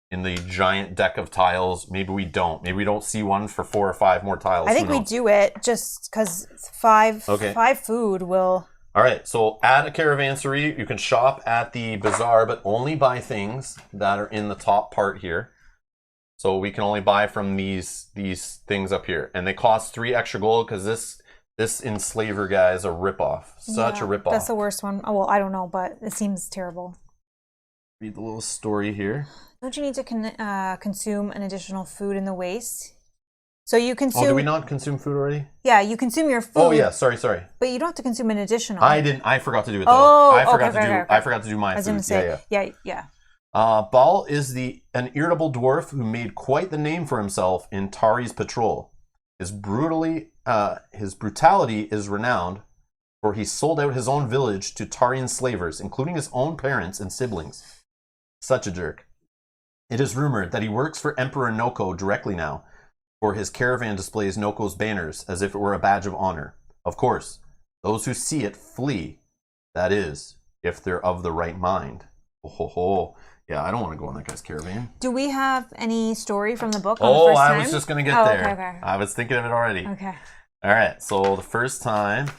in the giant deck of tiles? Maybe we don't. Maybe we don't see one for 4 or 5 more tiles. I think we do it just because 5 food will... All right, so add a caravansary. You can shop at the bazaar, but only buy things that are in the top part here. So we can only buy from these things up here. And they cost 3 extra gold because this enslaver guy is a ripoff. Such a ripoff. That's the worst one. Oh, well, I don't know, but it seems terrible. Read the little story here. Don't you need to consume an additional food in the waste? So you consume... Oh, did we not consume food already? Yeah, you consume your food. Oh, yeah, sorry. But you don't have to consume an additional. I forgot to do it, though. Oh, I forgot to do my food. I was going to say, yeah. Ball is an irritable dwarf who made quite the name for himself in Tari's patrol. His brutality is renowned, for he sold out his own village to Tarian slavers, including his own parents and siblings. Such a jerk. It is rumored that he works for Emperor Noko directly now, for his caravan displays Noko's banners as if it were a badge of honor. Of course, those who see it flee. That is, if they're of the right mind. Oh. Yeah, I don't want to go on that guy's caravan. Do we have any story from the book on the first time? I was just going to get there. Okay. I was thinking of it already. Okay. All right, so the first time.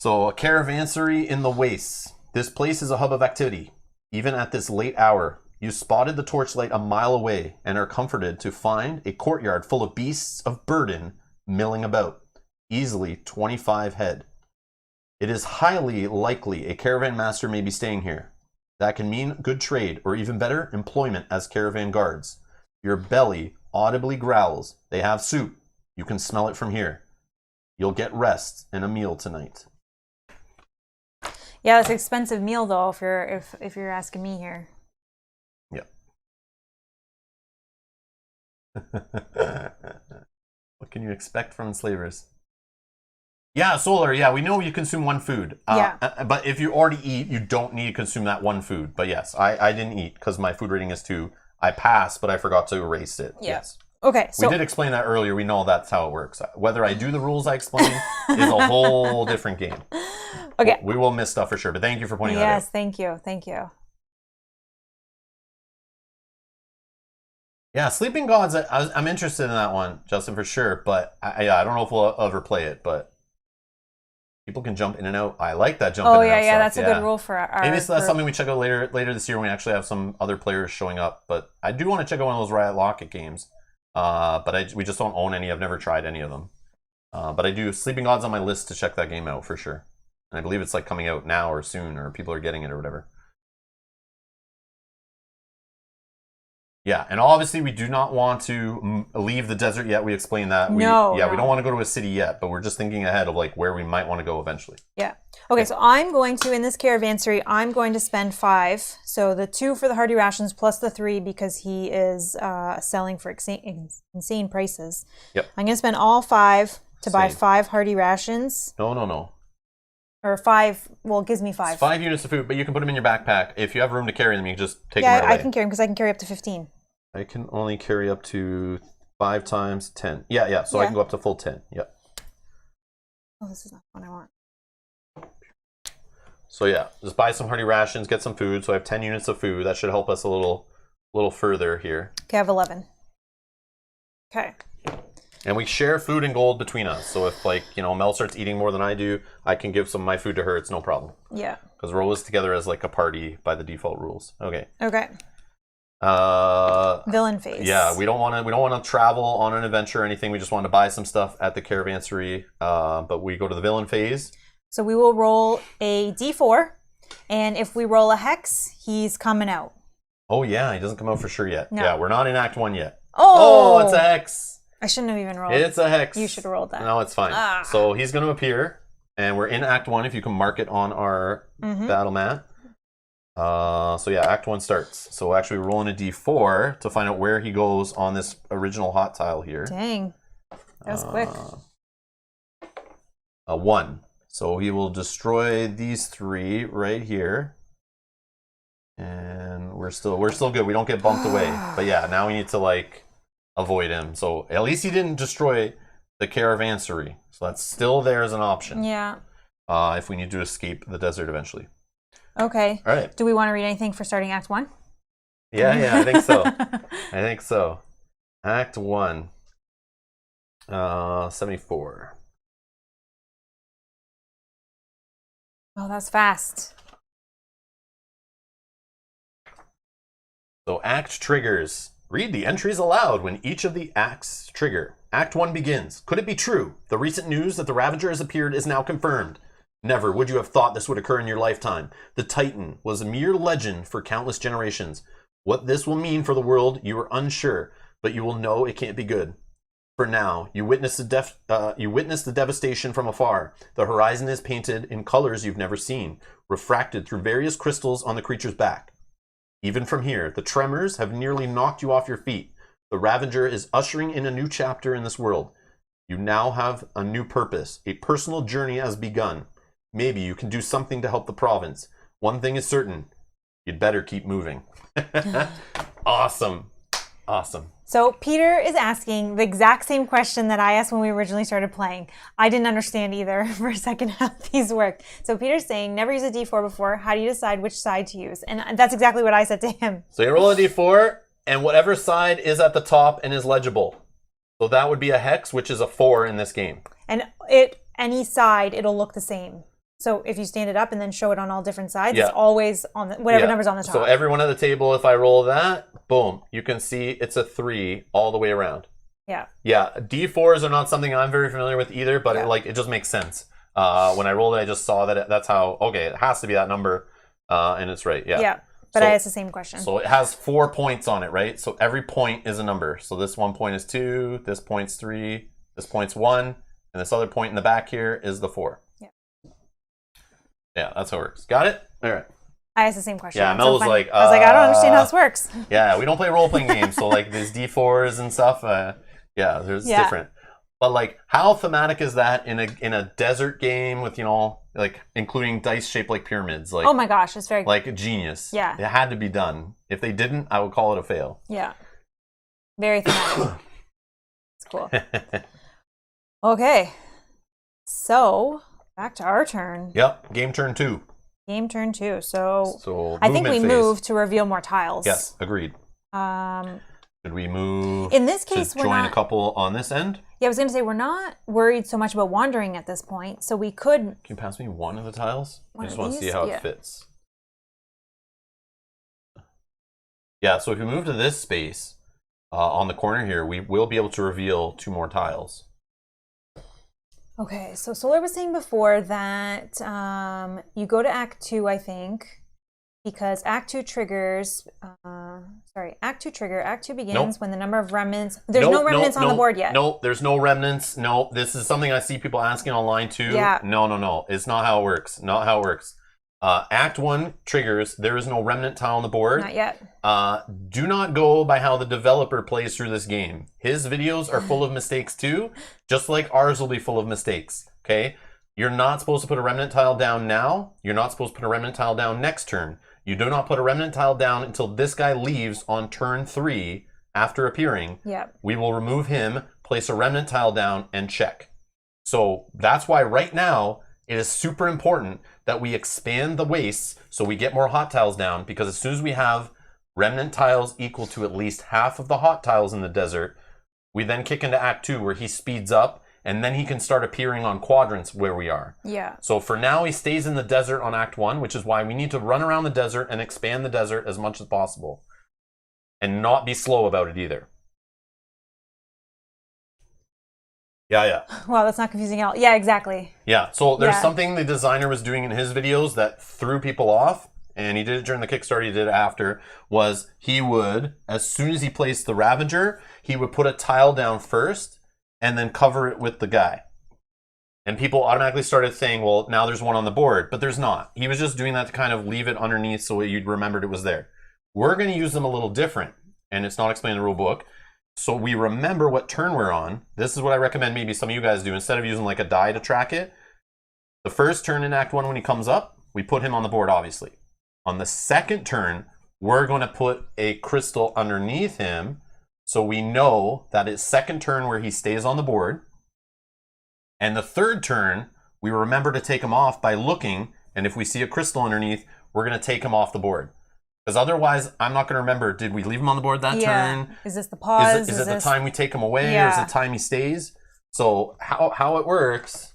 So, a caravansary in the wastes. This place is a hub of activity. Even at this late hour, you spotted the torchlight a mile away and are comforted to find a courtyard full of beasts of burden milling about, easily 25 head. It is highly likely a caravan master may be staying here. That can mean good trade, or even better, employment as caravan guards. Your belly audibly growls. They have soup. You can smell it from here. You'll get rest and a meal tonight. Yeah, it's an expensive meal though, if you're asking me here. What can you expect from enslavers? Yeah, Solar, we know you consume 1 food. But if you already eat, you don't need to consume that 1 food. But yes, I didn't eat because my food rating is 2. I passed, but I forgot to erase it. Yeah. Yes. Okay, so... We did explain that earlier. We know that's how it works. Whether I do the rules I explain is a whole different game. Okay. We will miss stuff for sure, but thank you for pointing that out. Yes, thank you. Yeah, Sleeping Gods, I'm interested in that one, Justin, for sure. But I don't know if we'll ever play it, but people can jump in and out. I like that jump in and out stuff. That's a good rule for our Maybe that's something we check out later this year when we actually have some other players showing up. But I do want to check out one of those Riot Locket games. But we just don't own any. I've never tried any of them. But I do. Sleeping Gods on my list to check that game out for sure. And I believe it's like coming out now or soon, or people are getting it or whatever. Yeah, and obviously we do not want to leave the desert yet. We explained that. We don't want to go to a city yet, but we're just thinking ahead of like where we might want to go eventually. Yeah. Okay, so I'm going to, in this caravansary, I'm going to spend 5. So the 2 for the hearty rations plus the 3 because he is selling for insane prices. Yep. I'm going to spend all 5 to buy 5 hearty rations. No. Or 5, well, it gives me 5. It's 5 units of food, but you can put them in your backpack. If you have room to carry them, you can just take them right away. I can carry them because I can carry up to 15. I can only carry up to 5 times 10. Yeah. So I can go up to full 10. Yep. Oh, this is not what I want. So yeah, just buy some hearty rations, get some food. So I have 10 units of food. That should help us a little further here. Okay, I have 11. Okay. And we share food and gold between us. So if, like, you know, Mel starts eating more than I do, I can give some of my food to her. It's no problem. Yeah. Because we're always together as, like, a party by the default rules. Okay. Okay. Villain phase. Yeah, we don't want to travel on an adventure or anything. We just want to buy some stuff at the caravanserai. But we go to the villain phase. So we will roll a d4, and if we roll a hex, he's coming out. Oh yeah, he doesn't come out for sure yet. No. Yeah, we're not in Act 1 yet. Oh, it's a hex. I shouldn't have even rolled. It's a hex. You should have rolled that. No, it's fine. So he's going to appear, and we're in Act 1. If you can mark it on our battle mat. So yeah, Act 1 starts. So actually, we're rolling a d4 to find out where he goes on this original hot tile here. Dang, that was quick. A 1. So he will destroy these 3 right here. And we're still good. We don't get bumped away. But yeah, now we need to, like, avoid him. So at least he didn't destroy the caravanserai. So that's still there as an option. Yeah. If we need to escape the desert eventually. Okay. All right. Do we want to read anything for starting Act 1? Yeah, I think so. I think so. Act 1. 74. Oh, that's fast. So act triggers. Read the entries aloud when each of the acts trigger. Act 1 begins. Could it be true? The recent news that the Ravager has appeared is now confirmed. Never would you have thought this would occur in your lifetime. The Titan was a mere legend for countless generations. What this will mean for the world, you are unsure, but you will know it can't be good. For now, you witness the devastation from afar. The horizon is painted in colors you've never seen, refracted through various crystals on the creature's back. Even from here, the tremors have nearly knocked you off your feet. The Ravager is ushering in a new chapter in this world. You now have a new purpose. A personal journey has begun. Maybe you can do something to help the province. One thing is certain. You'd better keep moving. Awesome. So Peter is asking the exact same question that I asked when we originally started playing. I didn't understand either for a second how these worked. So Peter's saying, never use a d4 before. How do you decide which side to use? And that's exactly what I said to him. So you roll a d4, and whatever side is at the top and is legible. So that would be a hex, which is a 4 in this game. And any side, it'll look the same. So if you stand it up and then show it on all different sides, it's always on whatever number's on the top. So everyone at the table, if I roll that, boom, you can see it's a 3 all the way around. Yeah. Yeah, D4s are not something I'm very familiar with either, but it just makes sense. When I rolled it, I just saw that that's how, okay, it has to be that number, and it's right, yeah. Yeah, but I asked the same question. So it has 4 points on it, right? So every point is a number. So this one point is 2, this point's 3, this point's 1, and this other point in the back here is the 4. Yeah, that's how it works. Got it? All right. I asked the same question. Yeah, Mel was like, I was like, I don't understand how this works. Yeah, we don't play role-playing games, so like these D4s and stuff, there's different. But like, how thematic is that in a desert game with, you know, like including dice shaped like pyramids? Like, oh my gosh, it's very like genius. Yeah, it had to be done. If they didn't, I would call it a fail. Yeah, very thematic. It's cool. Okay, so back to our turn. Yep, game turn 2. Game turn 2. So I think we phase. move to reveal more tiles. Yes, agreed. Should we move? In this case, to join a couple on this end? Yeah, I was going to say we're not worried so much about wandering at this point, so we could. Can you pass me one of the tiles? I just want to see these? how Yeah. it fits. Yeah, so if you move to this space on the corner here, we will be able to reveal 2 more tiles. Okay, so Solar was saying before that you go to Act 2, I think, because Act 2 triggers. Act 2 trigger. Act 2 begins when the number of remnants. There's no remnants on the board yet. No, there's no remnants. No, this is something I see people asking online too. Yeah. No. It's not how it works. Not how it works. Act 1 triggers. There is no remnant tile on the board. Not yet. Do not go by how the developer plays through this game. His videos are full of mistakes too, just like ours will be full of mistakes. Okay? You're not supposed to put a remnant tile down now. You're not supposed to put a remnant tile down next turn. You do not put a remnant tile down until this guy leaves on turn 3 after appearing. Yeah. We will remove him, place a remnant tile down, and check. So that's why right now it is super important that we expand the wastes so we get more hot tiles down, because as soon as we have remnant tiles equal to at least half of the hot tiles in the desert, We then kick into Act 2 where he speeds up, and then he can start appearing on quadrants where we are. Yeah. So for now, he stays in the desert on Act 1, which is why we need to run around the desert and expand the desert as much as possible. And not be slow about it either. Yeah. Wow, that's not confusing at all. Yeah, exactly. Yeah, so there's something the designer was doing in his videos that threw people off, and he did it during the Kickstarter, he did it after, was he would, as soon as he placed the Ravager, he would put a tile down first, and then cover it with the guy. And people automatically started saying, well, now there's one on the board, but there's not. He was just doing that to kind of leave it underneath so you'd remembered it was there. We're going to use them a little different, and it's not explained in the rule book. So we remember what turn we're on. This is what I recommend maybe some of you guys do. Instead of using like a die to track it, the first turn in Act 1 when he comes up, we put him on the board, obviously. On the second turn, we're going to put a crystal underneath him so we know that it's second turn where he stays on the board. And the third turn, we remember to take him off by looking, and if we see a crystal underneath, we're going to take him off the board. Because otherwise, I'm not going to remember, did we leave him on the board that turn? Is this the pause? Is it the time we take him away, or is it the time he stays? So how it works,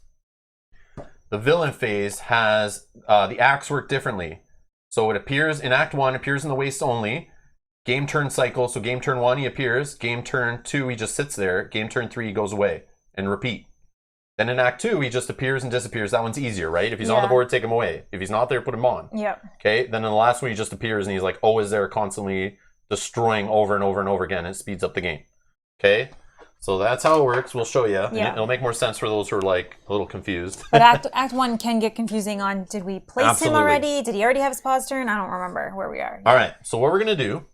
the villain phase has, the acts work differently. So it appears in Act 1, appears in the waste only. Game turn cycle, so game turn 1, he appears. Game turn 2, he just sits there. Game turn 3, he goes away. And repeat. Then in Act 2, he just appears and disappears. That one's easier, right? If he's on the board, take him away. If he's not there, put him on. Yep. Okay, then in the last one, he just appears and he's like, oh, is there, constantly destroying over and over and over again. It speeds up the game. Okay, so that's how it works. We'll show you. Yeah. It'll make more sense for those who are like a little confused. But Act 1 can get confusing on, did we place him already? Did he already have his pause turn? I don't remember where we are. All right, so what we're going to do,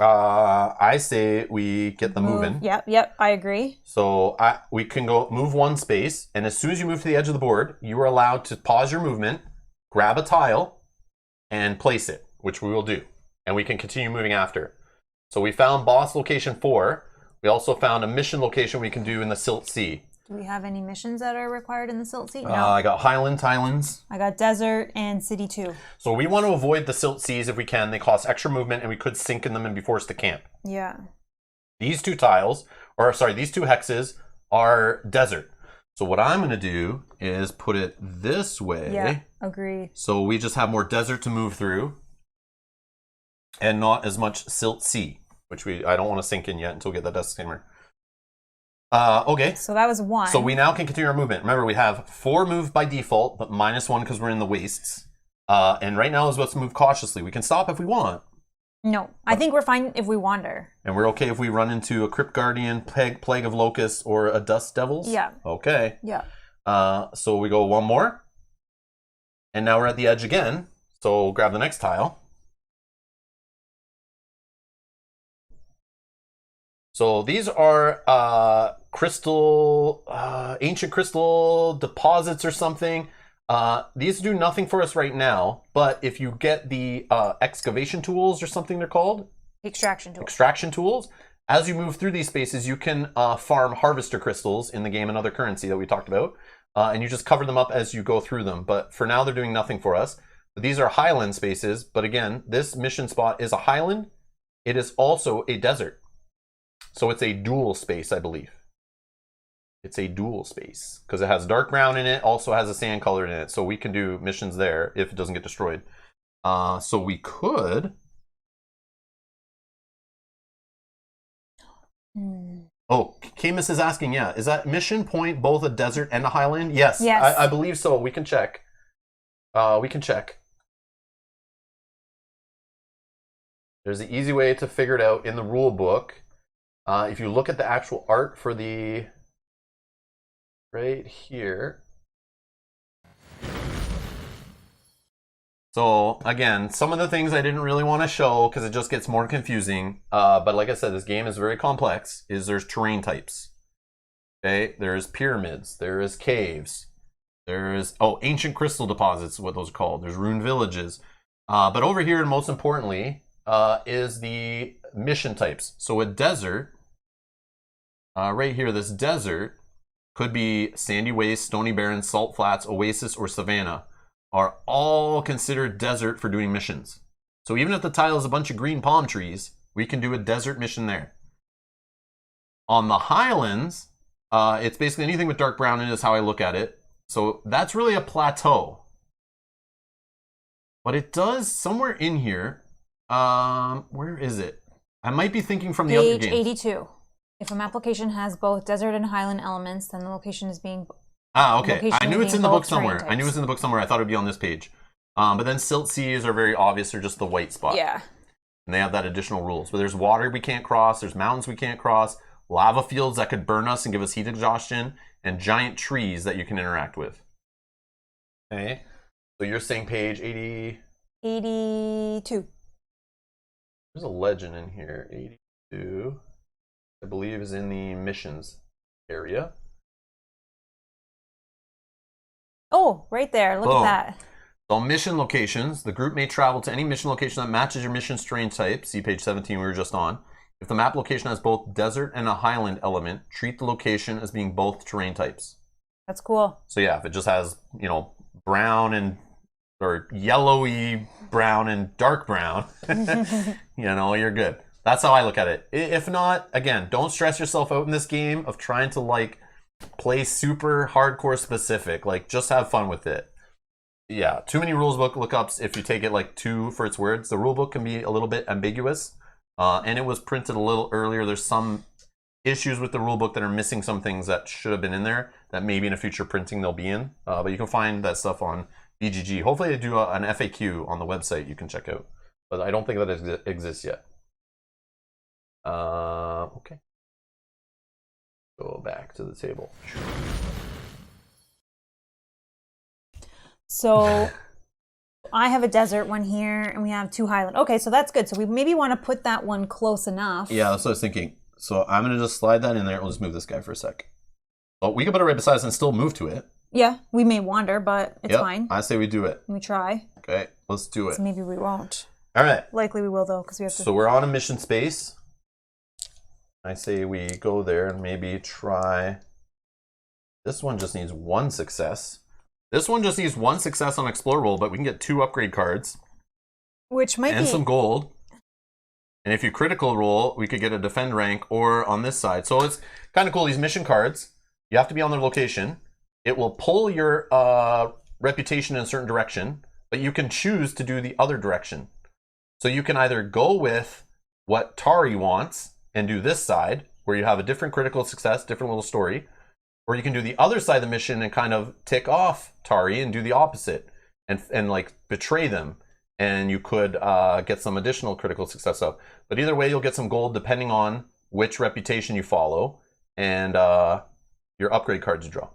I say we get them moving. Yep, I agree. So we can go move one space, and as soon as you move to the edge of the board, you are allowed to pause your movement, grab a tile, and place it, which we will do. And we can continue moving after. So we found boss location 4. We also found a mission location we can do in the Silt Sea. Do we have any missions that are required in the Silt Sea? No. I got Highlands. I got Desert and City 2. So we want to avoid the Silt Seas if we can. They cost extra movement, and we could sink in them and be forced to camp. Yeah. These two tiles, or sorry, these two hexes are desert. So what I'm going to do is put it this way. Yeah, agree. So we just have more desert to move through, and not as much Silt Sea, which I don't want to sink in yet until we get the disclaimer. Okay. So that was 1. So we now can continue our movement. Remember, we have 4 moved by default, but -1 because we're in the wastes. And right now is let's move cautiously. We can stop if we want. No, I think we're fine if we wander. And we're okay if we run into a Crypt Guardian, Plague of Locusts, or a Dust Devils? Yeah. Okay. Yeah. So we go one more. And now we're at the edge again. So we'll grab the next tile. So these are ancient crystal deposits or something. These do nothing for us right now, but if you get the excavation tools or something they're called. Extraction tools. As you move through these spaces, you can farm harvester crystals in the game, another currency that we talked about. And you just cover them up as you go through them. But for now, they're doing nothing for us. But these are highland spaces. But again, this mission spot is a highland. It is also a desert. So it's a dual space, I believe. It's a dual space because it has dark brown in it, also has a sand color in it. So we can do missions there if it doesn't get destroyed. So we could. Oh, Camus is asking, yeah, is that mission point both a desert and a highland? Yes, I believe so. We can check. There's an easy way to figure it out in the rule book. If you look at the actual art for the right here. So again, some of the things I didn't really want to show because it just gets more confusing. But like I said, this game is very complex. There's terrain types. Okay, there's pyramids, there is caves, there's ancient crystal deposits, what those are called. There's ruined villages. But over here, and most importantly, is the mission types. So a desert. Right here, this desert could be sandy waste, stony barren, salt flats, oasis, or savanna are all considered desert for doing missions. So even if the tile is a bunch of green palm trees, we can do a desert mission there. On the highlands, it's basically anything with dark brown in it is how I look at it. So that's really a plateau. But it does somewhere in here. Where is it? I might be thinking from the other Page games. 82. If a map location has both desert and highland elements, then the location is being... Okay. location I knew is it's being in the book both terrain somewhere. I knew it was types. in the book somewhere. I thought it would be on this page. But then silt seas are very obvious. They're just the white spot. Yeah. And they have that additional rules. But there's water we can't cross. There's mountains we can't cross. Lava fields that could burn us and give us heat exhaustion. And giant trees that you can interact with. Okay. So you're saying page 80... 82. There's a legend in here. 82. I believe is in the missions area. Oh, right there. Look Boom. at that. So mission locations. The group may travel to any mission location that matches your mission terrain type. See page 17 we were just on. If the map location has both desert and a highland element, treat the location as being both terrain types. That's cool. So yeah, if it just has, brown and or yellowy brown and dark brown, you're good. That's how I look at it. If not, again, don't stress yourself out in this game of trying to play super hardcore specific. Just have fun with it. Yeah, too many rules book lookups if you take it two for its words. The rule book can be a little bit ambiguous, and it was printed a little earlier. There's some issues with the rule book that are missing some things that should have been in there that maybe in a future printing they'll be in. But you can find that stuff on BGG. Hopefully they do an FAQ on the website you can check out. But I don't think that exists yet. Okay. Go back to the table. So I have a desert one here, and we have 2 highland. Okay, so that's good. So we maybe want to put that one close enough. Yeah, that's what I was thinking. So I'm going to just slide that in there. We'll just move this guy for a sec. Oh, we can put it right beside us and still move to it. Yeah, we may wander, but it's fine. I say we do it. We try. Okay, let's do it. So maybe we won't. All right. Likely we will, though, because we have to... So we're on a mission space. I say we go there and maybe try... This one just needs 1 success. This one just needs 1 success on Explore roll, but we can get 2 upgrade cards. Which might be... And some gold. And if you critical roll, we could get a defend rank or on this side. So it's kind of cool. These mission cards, you have to be on their location. It will pull your reputation in a certain direction, but you can choose to do the other direction. So you can either go with what Tari wants and do this side, where you have a different critical success, different little story, or you can do the other side of the mission and kind of tick off Tari and do the opposite and betray them. And you could get some additional critical success up. But either way, you'll get some gold depending on which reputation you follow and your upgrade cards you draw.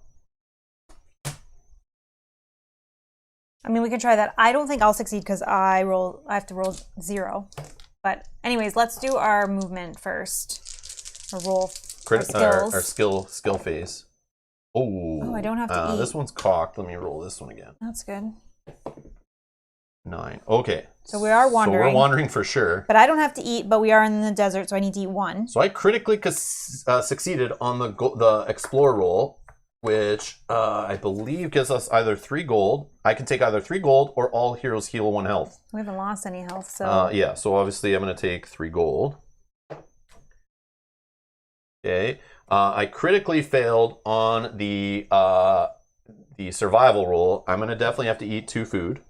I mean, we can try that. I don't think I'll succeed because I have to roll 0. But anyways, let's do our movement first. Or roll our skills. Our skill phase. Oh, I don't have to eat. This one's cocked. Let me roll this one again. That's good. 9. Okay. So we are wandering. So we're wandering for sure. But I don't have to eat, but we are in the desert, so I need to eat 1. So I critically succeeded on the Explore roll, which I believe gives us either 3 gold. I can take either 3 gold or all heroes heal 1 health. We haven't lost any health, so... yeah, so obviously I'm going to take 3 gold. Okay. I critically failed on the survival roll. I'm going to definitely have to eat 2 food.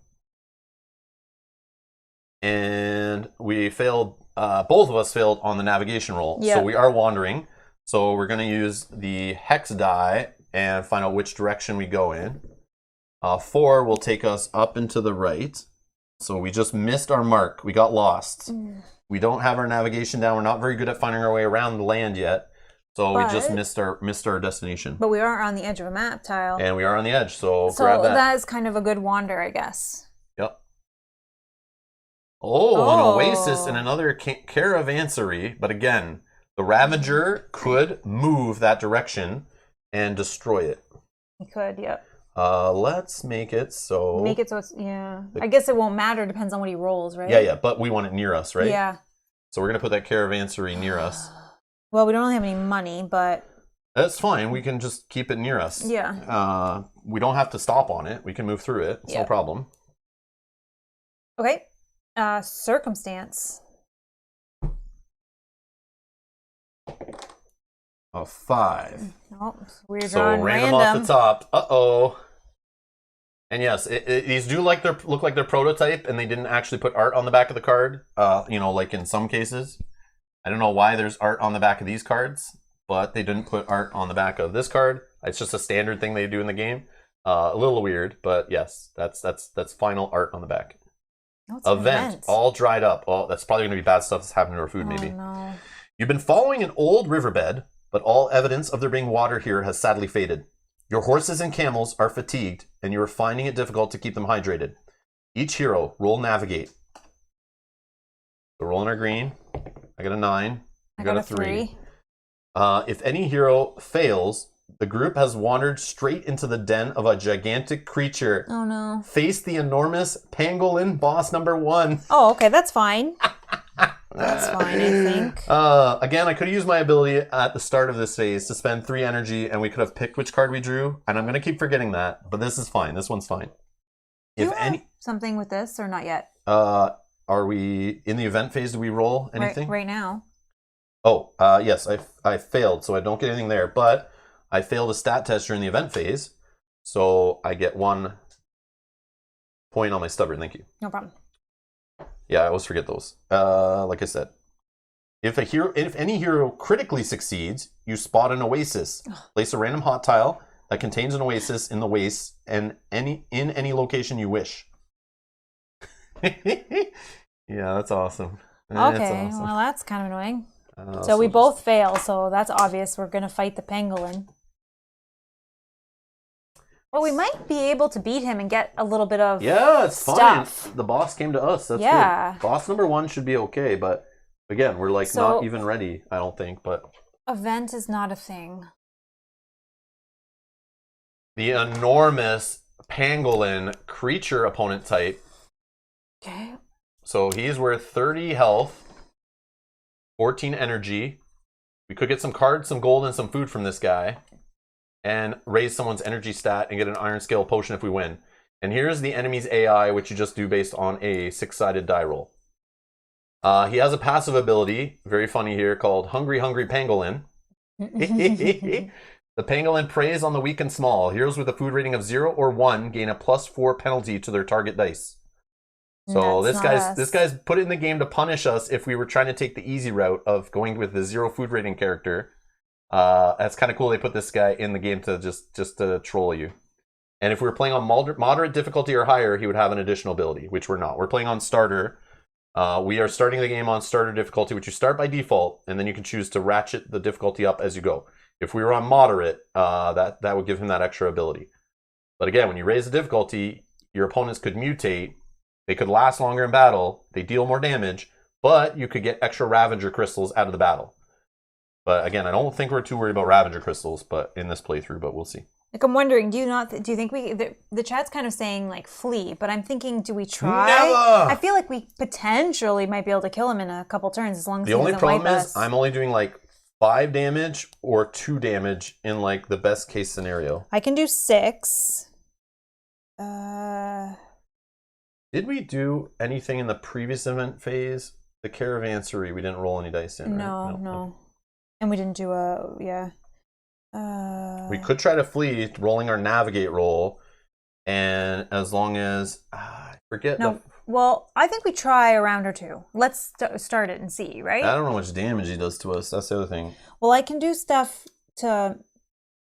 And we failed, both of us failed on the navigation roll. Yeah. So we are wandering. So we're going to use the hex die and find out which direction we go in. 4 will take us up and to the right. So we just missed our mark. We got lost. We don't have our navigation down. We're not very good at finding our way around the land yet. So we just missed our destination. But we are on the edge of a map tile. And we are on the edge, so grab that. So that is kind of a good wander, I guess. Yep. Oh, an oasis and another caravansary. But again, the Ravager could move that direction and destroy it. He could, yep. Let's make it so... Make it so it's... Yeah. I guess it won't matter. Depends on what he rolls, right? Yeah, but we want it near us, right? Yeah. So we're going to put that caravansary near us. Well, we don't really have any money, but... That's fine. We can just keep it near us. Yeah. We don't have to stop on it. We can move through it. It's no problem. Okay. Circumstance. a 5. Oh, we're So drawing random off the top. Uh-oh. And yes, these do look like they're prototype, and they didn't actually put art on the back of the card. You know, like in some cases. I don't know why there's art on the back of these cards, but they didn't put art on the back of this card. It's just a standard thing they do in the game. A little weird, but yes, that's final art on the back. Oh, Event, all dried up. Oh, that's probably going to be bad stuff that's happening to our food, maybe. No. You've been following an old riverbed, but all evidence of there being water here has sadly faded. Your horses and camels are fatigued, and you are finding it difficult to keep them hydrated. Each hero, roll navigate. So rolling our green. I got a 9. I got a 3. If any hero fails, the group has wandered straight into the den of a gigantic creature. Oh no. Face the enormous pangolin boss number 1. Oh, okay, that's fine. That's fine, I think. Again, I could have used my ability at the start of this phase to spend 3 energy, and we could have picked which card we drew, and I'm going to keep forgetting that, but this is fine. This one's fine. Do you have something with this, or not yet? Are we in the event phase? Do we roll anything? Right now. Oh, yes, I failed, so I don't get anything there, but I failed a stat test during the event phase, so I get 1 point on my stubborn. Thank you. No problem. Yeah, I always forget those. Like I said, if any hero critically succeeds, you spot an oasis. Place a random hot tile that contains an oasis in the waste and in any location you wish. Yeah, that's awesome. Okay, awesome. well that's kind of annoying. So we both fail, so that's obvious. We're gonna fight the pangolin. Well, we might be able to beat him and get a little bit of it's stuff. fine. The boss came to us. That's good. Boss number 1 should be okay, but again, we're like not even ready, I don't think. But event is not a thing. The enormous pangolin creature opponent type. Okay. So he's worth 30 health, 14 energy. We could get some cards, some gold, and some food from this guy. And raise someone's energy stat and get an iron scale potion if we win. And here's the enemy's AI, which you just do based on a 6-sided die roll. He has a passive ability, very funny here, called Hungry Hungry Pangolin. The pangolin preys on the weak and small. Heroes with a food rating of 0 or 1 gain a +4 penalty to their target dice. So this guy's put it in the game to punish us if we were trying to take the easy route of going with the 0 food rating character. That's kind of cool. They put this guy in the game to just to troll you. And if we were playing on moderate difficulty or higher, he would have an additional ability, which we're not. We're playing on starter. We are starting the game on starter difficulty, which you start by default, and then you can choose to ratchet the difficulty up as you go. If we were on moderate, that would give him that extra ability. But again, when you raise the difficulty, your opponents could mutate. They could last longer in battle. They deal more damage, but you could get extra Ravager crystals out of the battle. But again, I don't think we're too worried about Ravager crystals, but in this playthrough, but we'll see. Like, I'm wondering, do you think the chat's kind of saying like flee, but I'm thinking, do we try? Never! I feel like we potentially might be able to kill him in a couple turns as long as the only problem is I'm only doing like 5 damage or 2 damage in like the best case scenario. I can do 6. Did we do anything in the previous event phase? The Caravansary, we didn't roll any dice in, right? No. And we didn't do we could try to flee, rolling our navigate roll, and as long as I forget. No, well, I think we try a round or 2. Let's start it and see, right? I don't know how much damage he does to us. That's the other thing. Well, I can do stuff to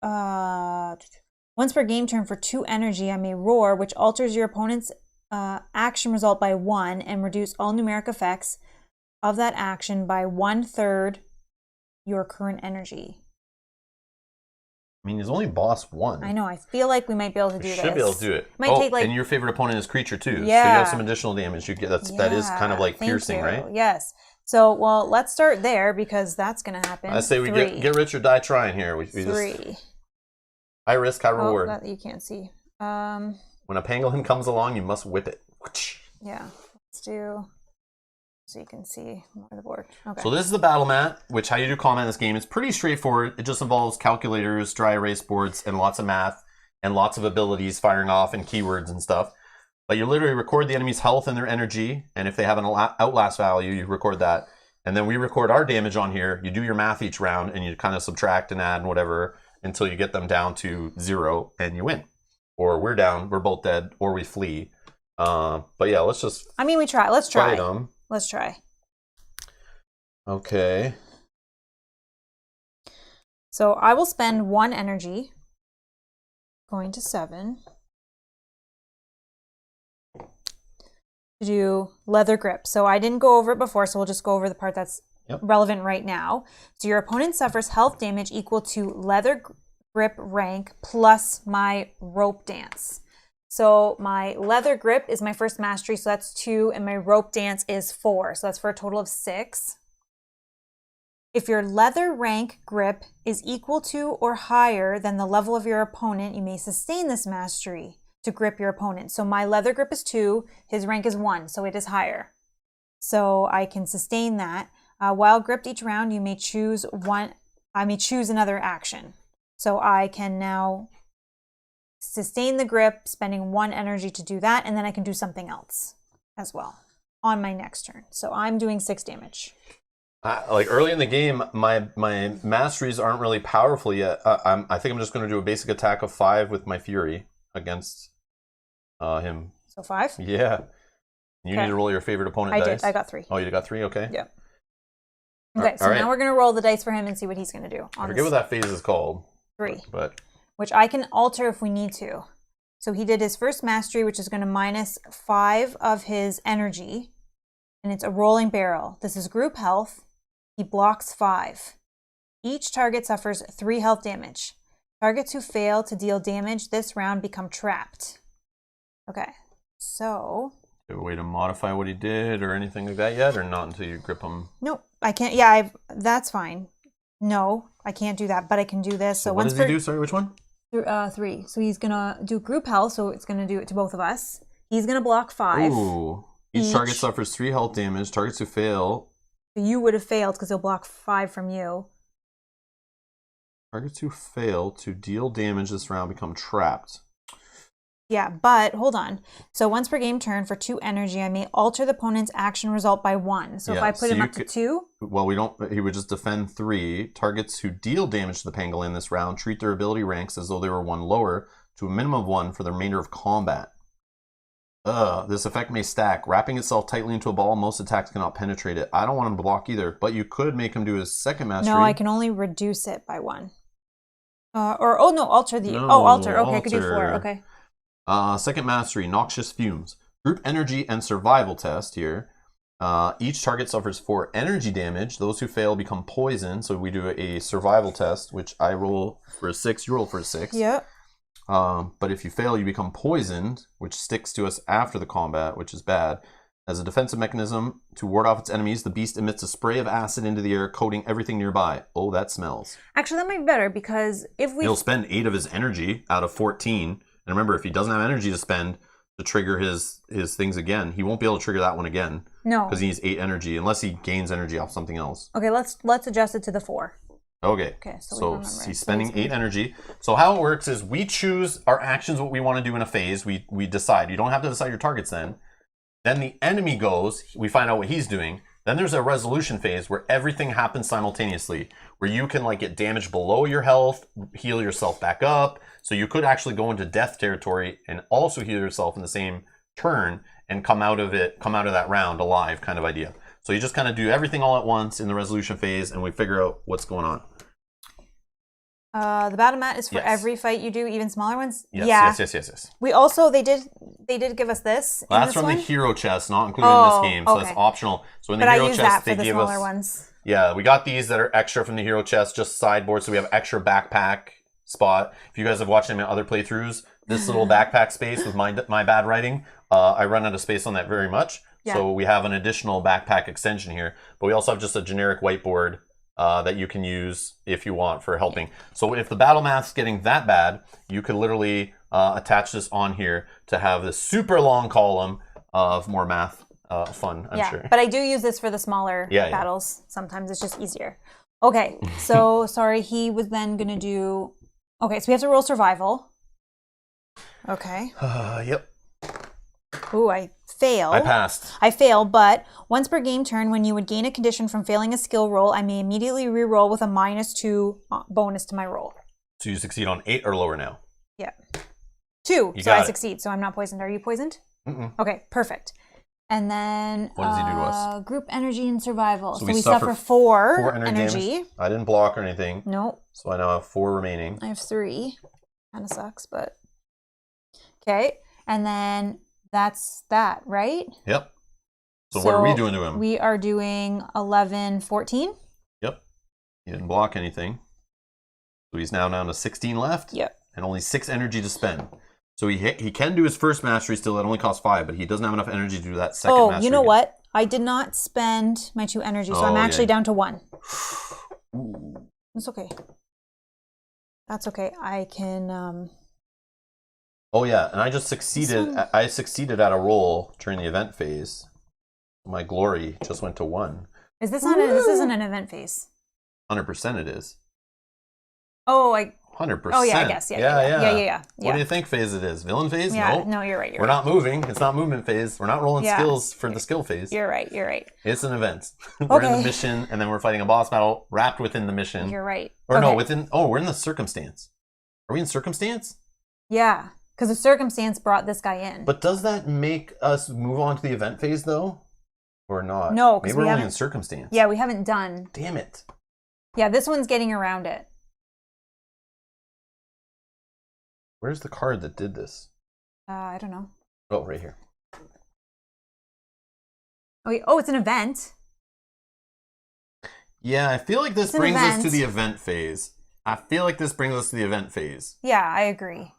once per game turn for 2 energy. I may roar, which alters your opponent's action result by 1 and reduce all numeric effects of that action by 1/3 your current energy. I mean, he's only boss 1. I know. I feel like we might be able to do this. Should be able to do it. Might take like, and your favorite opponent is creature too. Yeah. So you have some additional damage. You get that is kind of like piercing, right? Yes. So, well, let's start there because that's going to happen. I say we get rich or die trying here. We 3. High risk, high reward. That you can't see. When a pangolin comes along, you must whip it. Yeah. Let's do. So you can see more of the board. Okay. So this is the battle mat, which how you do combat in this game is pretty straightforward. It just involves calculators, dry erase boards, and lots of math, and lots of abilities firing off, and keywords and stuff. But you literally record the enemy's health and their energy, and if they have an Outlast value, you record that. And then we record our damage on here. You do your math each round, and you kind of subtract and add and whatever until you get them down to 0, and you win. Or we're down, we're both dead, or we flee. But yeah, let's just. I mean, we try. Let's try. Fight them. Let's try. Okay. So I will spend 1 energy. Going to 7. To do leather grip. So I didn't go over it before, so we'll just go over the part that's relevant right now. So your opponent suffers health damage equal to leather grip rank plus my rope dance. So my leather grip is my first mastery, so that's 2, and my rope dance is 4. So that's for a total of 6. If your leather rank grip is equal to or higher than the level of your opponent, you may sustain this mastery to grip your opponent. So my leather grip is 2, his rank is 1, so it is higher. So I can sustain that. While gripped each round, you may choose another action. So I can now sustain the grip, spending 1 energy to do that, and then I can do something else as well on my next turn. So I'm doing 6 damage. Like early in the game, my masteries aren't really powerful yet. I think I'm just going to do a basic attack of 5 with my Fury against him. So 5? Yeah. You need to roll your favorite opponent dice. I did. I got 3. Oh, you got 3? Okay. Yeah. Okay, so now we're going to roll the dice for him and see what he's going to do. I forget what that phase is called. 3. But which I can alter if we need to. So he did his first mastery, which is going to minus 5 of his energy. And it's a rolling barrel. This is group health. He blocks 5. Each target suffers 3 health damage. Targets who fail to deal damage this round become trapped. Okay, so... Do you have a way to modify what he did or anything like that yet, or not until you grip him? Nope, I can't. Yeah, that's fine. No, I can't do that, but I can do this. So what does he do? Sorry, which one? 3. So he's going to do group health, so it's going to do it to both of us. He's going to block 5. Ooh. Each target suffers 3 health damage. Targets who fail... You would have failed because he'll block 5 from you. Targets who fail to deal damage this round become trapped. Yeah, but hold on. So once per game turn for 2 energy, I may alter the opponent's action result by 1. So if I put him up to 2... Well, we don't... He would just defend 3. Targets who deal damage to the pangolin this round treat their ability ranks as though they were 1 lower to a minimum of 1 for the remainder of combat. This effect may stack. Wrapping itself tightly into a ball, most attacks cannot penetrate it. I don't want him to block either, but you could make him do his second mastery. No, I can only reduce it by 1. Alter the... alter. Okay, I could do 4. Okay. Second mastery, noxious fumes. Group energy and survival test here. Each target suffers 4 energy damage. Those who fail become poisoned. So we do a survival test, which I roll for a 6. You roll for a 6. Yep. But if you fail, you become poisoned, which sticks to us after the combat, which is bad. As a defensive mechanism to ward off its enemies, the beast emits a spray of acid into the air, coating everything nearby. Oh, that smells. Actually, that might be better because if we... He'll spend 8 of his energy out of 14. And remember, if he doesn't have energy to spend to trigger his things again, he won't be able to trigger that one again. No. Because he needs 8 energy, unless he gains energy off something else. Okay, let's adjust it to the 4. Okay, so he's spending 8 energy. So how it works is we choose our actions, what we want to do in a phase. We decide. You don't have to decide your targets then. Then the enemy goes. We find out what he's doing. Then there's a resolution phase where everything happens simultaneously, where you can like get damage below your health, heal yourself back up. So you could actually go into death territory and also heal yourself in the same turn and come out of that round alive, kind of idea. So you just kind of do everything all at once in the resolution phase, and we figure out what's going on. The battle mat is for every fight you do, even smaller ones. Yes. We also they did give us this. Well, that's from the hero chest, not included in this game, so that's optional. So in the hero chest, they give us ones. Yeah, we got these that are extra from the hero chest, just sideboard, so we have extra backpack spot. If you guys have watched any of my other playthroughs, this little backpack space with my bad writing, I run out of space on that very much. Yeah. So we have an additional backpack extension here, but we also have just a generic whiteboard that you can use if you want for helping. So if the battle math's getting that bad, you could literally attach this on here to have this super long column of more math fun, I'm sure. But I do use this for the smaller battles. Sometimes it's just easier. Okay, so sorry, he was then going to do... Okay, so we have to roll survival. Okay. Yep. Ooh, I fail. I passed. I fail, but once per game turn, when you would gain a condition from failing a skill roll, I may immediately re-roll with a -2 bonus to my roll. So you succeed on 8 or lower now. Yeah. 2, You so I got it. succeed. So I'm not poisoned. Are you poisoned? Mm-mm. Okay, perfect. And then What does he do to us? group energy and survival. So we we suffer suffer 4 4 energy damage. I didn't block or anything. Nope. So I now have 4 remaining. I have 3. Kind of sucks, but okay. And then that's that, right? Yep. So what are we doing to him? We are doing 11, 14. Yep. He didn't block anything. So he's now down to 16 left. Yep. And only 6 energy to spend. So he can do his first mastery still. It only costs 5, but he doesn't have enough energy to do that second mastery. Oh, you know again. what? I did not spend my 2 energy, so I'm actually down to 1. Ooh. It's okay. That's okay. I can... Oh yeah, and I just succeeded. I succeeded at a roll during the event phase. My glory just went to 1. Is this not? This isn't an event phase. 100% it is. Oh, 100%. Oh yeah, I guess. Yeah. What do you think phase it is? Villain phase? Yeah. Nope. No, you're right. We're not moving. It's not movement phase. We're not rolling skills for the skill phase. You're right. You're right. It's an event. We're in the mission, and then we're fighting a boss battle wrapped within the mission. You're right. Or no, within. Oh, we're in the circumstance. Are we in circumstance? Yeah, because the circumstance brought this guy in. But does that make us move on to the event phase though, or not? No, because maybe we're only in circumstance. Yeah, we haven't done. Damn it. Yeah, this one's getting around it. Where's the card that did this? I don't know. Oh, right here. Oh, it's an event. Yeah, I feel like this brings us to the event phase. Yeah, I agree.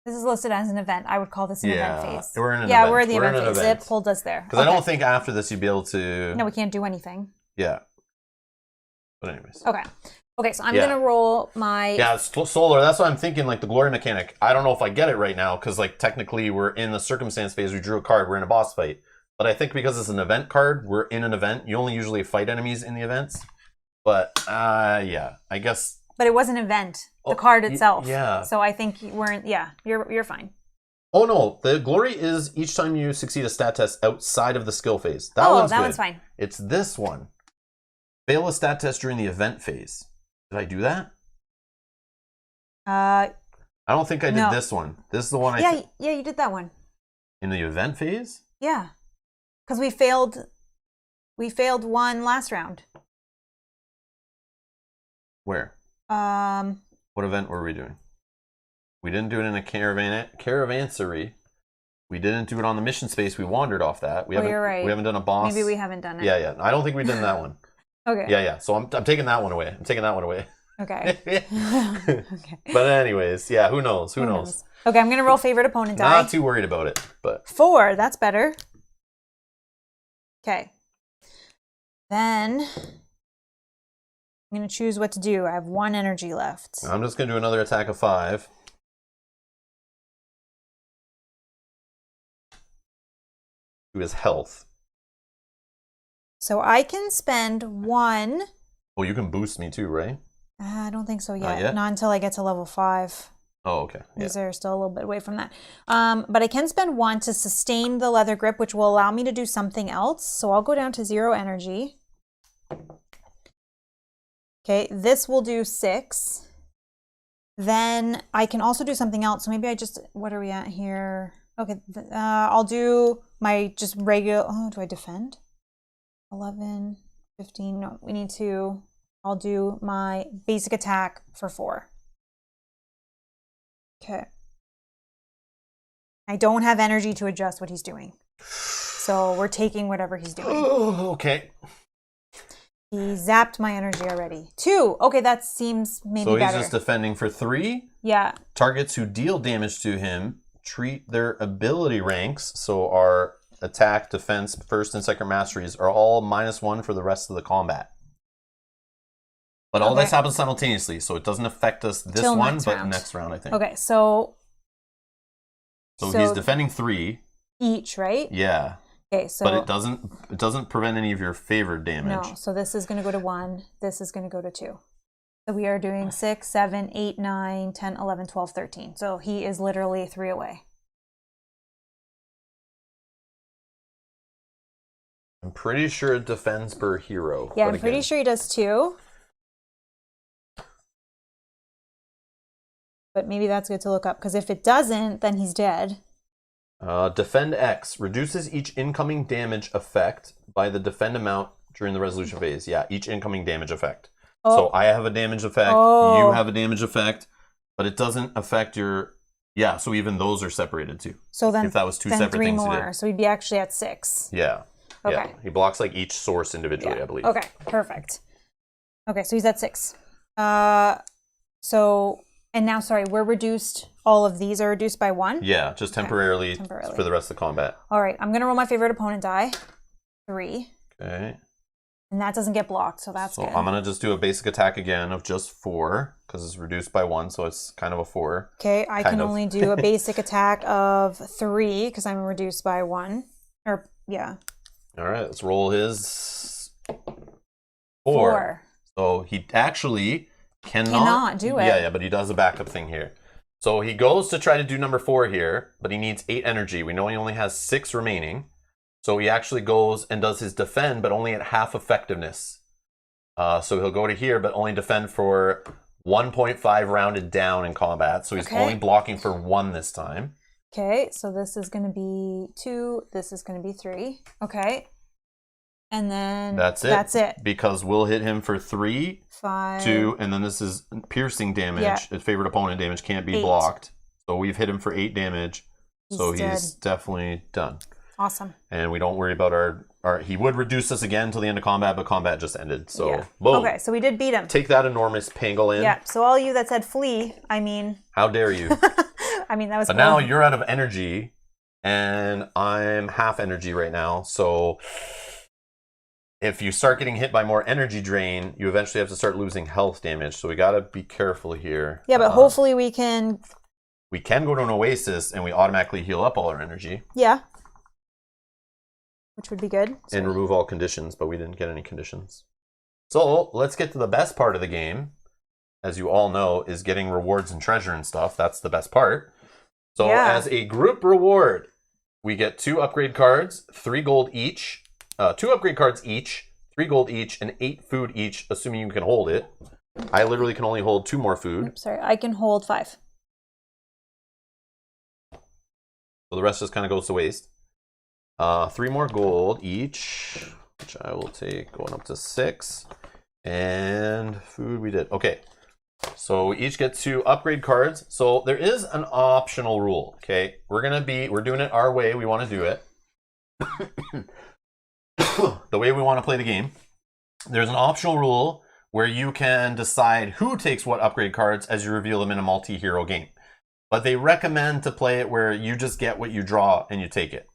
This is listed as an event. I would call this an event phase. We're in an event. We're in the event phase. It pulled us there. Because I don't think after this you'd be able to... No, we can't do anything. Yeah. But anyways. Okay, so I'm going to roll my... Yeah, it's solar. That's what I'm thinking, like the glory mechanic. I don't know if I get it right now, because like technically we're in the circumstance phase. We drew a card. We're in a boss fight. But I think because it's an event card, we're in an event. You only usually fight enemies in the events. But, yeah, I guess... But it was an event. The card itself. Yeah. So I think we're in... Yeah, you're fine. Oh, no. The glory is each time you succeed a stat test outside of the skill phase. That one's good. One's fine. It's this one. Fail a stat test during the event phase. Did I do that? I don't think I did this one. This is the one Yeah, you did that one. In the event phase? Yeah. Because we failed 1 last round. Where? What event were we doing? We didn't do it in a caravansary. We didn't do it on the mission space. We wandered off that. You're right. We haven't done a boss. Maybe we haven't done it. Yeah. I don't think we've done that one. Okay. Yeah. So I'm taking that one away. Okay. Okay. But anyways, yeah, who knows? Who knows? Okay, I'm going to roll favorite opponent die. Not too worried about it, but 4, that's better. Okay. Then I'm going to choose what to do. I have 1 energy left. I'm just going to do another attack of 5. To his health. So I can spend 1. Oh, you can boost me too, right? I don't think so yet. Not yet? Not until I get to level 5. Oh, okay. These are still a little bit away from that. But I can spend 1 to sustain the leather grip, which will allow me to do something else. So I'll go down to 0 energy. Okay, this will do 6. Then I can also do something else. So maybe I just, what are we at here? Okay, I'll do my just regular, do I defend? 11, 15, no, we need to, I'll do my basic attack for 4. Okay. I don't have energy to adjust what he's doing. So we're taking whatever he's doing. Oh, okay. He zapped my energy already. 2. Okay, that seems maybe better. So he's just defending for 3? Yeah. Targets who deal damage to him treat their ability ranks, so our attack, defense, first and second masteries, are all -1 for the rest of the combat. But all this happens simultaneously, so it doesn't affect us this one, but next round, I think. Okay, so he's defending 3 each, right? Yeah. Okay, so but it doesn't prevent any of your favored damage. No, so this is going to go to 1. This is going to go to 2. So we are doing 6, 7, 8, 9, 10, 11, 12, 13. So he is literally 3 away. I'm pretty sure it defends per hero. Yeah, I'm pretty sure he does too. But maybe that's good to look up, because if it doesn't, then he's dead. Defend X reduces each incoming damage effect by the defend amount during the resolution phase. Yeah, each incoming damage effect. Oh. So I have a damage effect, you have a damage effect, but it doesn't affect your... Yeah, so even those are separated too. So then, if that was two separate three things more. So we'd be actually at 6. Yeah. Okay. Yeah. He blocks like each source individually, I believe. Okay, perfect. Okay, so he's at 6. So, and now, sorry, we're reduced. All of these are reduced by 1? Yeah, just temporarily for the rest of the combat. All right, I'm going to roll my favorite opponent die. 3. Okay. And that doesn't get blocked, so that's good. So I'm going to just do a basic attack again of just 4, because it's reduced by 1, so it's kind of a 4. Okay, I can only do a basic attack of 3, because I'm reduced by 1. Or, yeah. All right, let's roll his 4. So he actually cannot do it. Yeah, but he does a backup thing here. So he goes to try to do number 4 here, but he needs 8 energy. We know he only has 6 remaining. So he actually goes and does his defend, but only at half effectiveness. So he'll go to here, but only defend for 1.5 rounded down in combat. So he's only blocking for 1 this time. Okay, so this is going to be 2. This is going to be 3. Okay. And then that's it. Because we'll hit him for 3, 5, 2, and then this is piercing damage. Yeah. His favorite opponent damage can't be 8. blocked. So we've hit him for 8 damage. He's definitely done. Awesome. And we don't worry about our... He would reduce us again until the end of combat, but combat just ended. So, boom. Okay, so we did beat him. Take that enormous pangolin. Yeah, so all you that said flee, I mean... How dare you? I mean, that was But now you're out of energy, and I'm half energy right now, so... If you start getting hit by more energy drain, you eventually have to start losing health damage. So we got to be careful here. Yeah, but hopefully we can... We can go to an oasis, and we automatically heal up all our energy. Yeah. Which would be good. And remove all conditions, but we didn't get any conditions. So let's get to the best part of the game. As you all know, is getting rewards and treasure and stuff. That's the best part. So as a group reward, we get 2 upgrade cards, 3 gold each. 2 upgrade cards each, 3 gold each, and 8 food each, assuming you can hold it. I literally can only hold 2 more food. Oops, sorry, I can hold 5. So the rest just kind of goes to waste. 3 more gold each, which I will take going up to 6. And food we did. Okay, so we each get 2 upgrade cards. So there is an optional rule, okay? We're doing it our way. We want to do it. The way we want to play the game. There's an optional rule where you can decide who takes what upgrade cards as you reveal them in a multi-hero game. But they recommend to play it where you just get what you draw and you take it.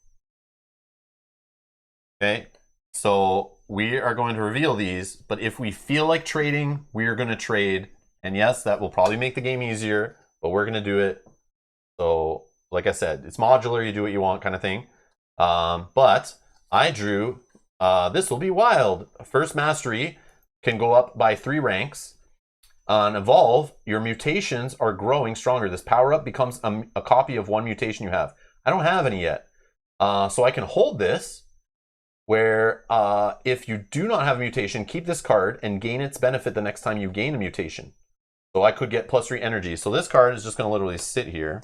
Okay? So we are going to reveal these, but if we feel like trading, we are going to trade. And yes, that will probably make the game easier, but we're going to do it. So, like I said, it's modular, you do what you want kind of thing. But I drew... this will be wild. First mastery can go up by 3 ranks. On evolve, your mutations are growing stronger. This power up becomes a copy of 1 mutation you have. I don't have any yet. So I can hold this where if you do not have a mutation, keep this card and gain its benefit the next time you gain a mutation. So I could get +3 energy. So this card is just going to literally sit here.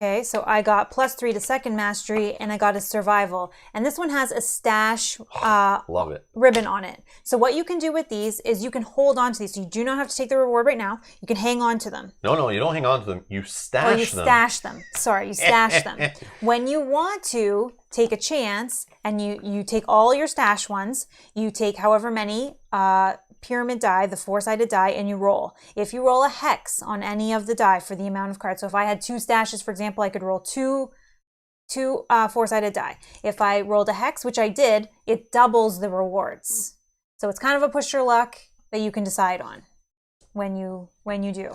Okay, so I got +3 to second mastery, and I got a survival. And this one has a stash Love it. ribbon on it. So what you can do with these is you can hold on to these. So you do not have to take the reward right now. You can hang on to them. No, you don't hang on to them. You stash them. Or you stash them. Sorry, you stash them. When you want to take a chance, and you take all your stash ones, you take however many pyramid die, the 4-sided die, and you roll. If you roll a hex on any of the die for the amount of cards, so if I had 2 stashes, for example, I could roll two 4-sided die. If I rolled a hex, which I did, it doubles the rewards. So it's kind of a push your luck that you can decide on when you do.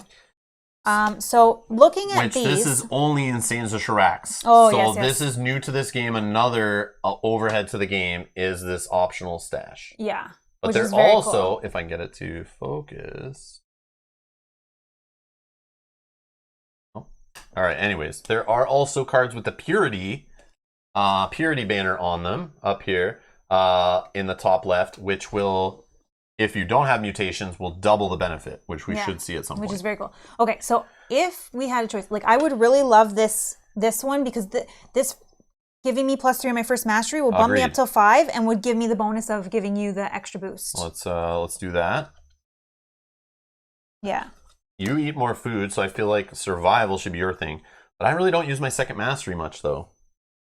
So looking at these... This is only in Sands of Shurax. Oh, so yes. This is new to this game. Another overhead to the game is this optional stash. Yeah. But there's also, if I can get it to focus. Oh. All right, anyways, there are also cards with the purity banner on them up here. in the top left, which will, if you don't have mutations, will double the benefit, which we should see at some point. Which is very cool. Okay, so if we had a choice, like I would really love this one because this giving me +3 on my first mastery will bump me up till 5 and would give me the bonus of giving you the extra boost. Let's do that. Yeah. You eat more food, so I feel like survival should be your thing. But I really don't use my second mastery much, though.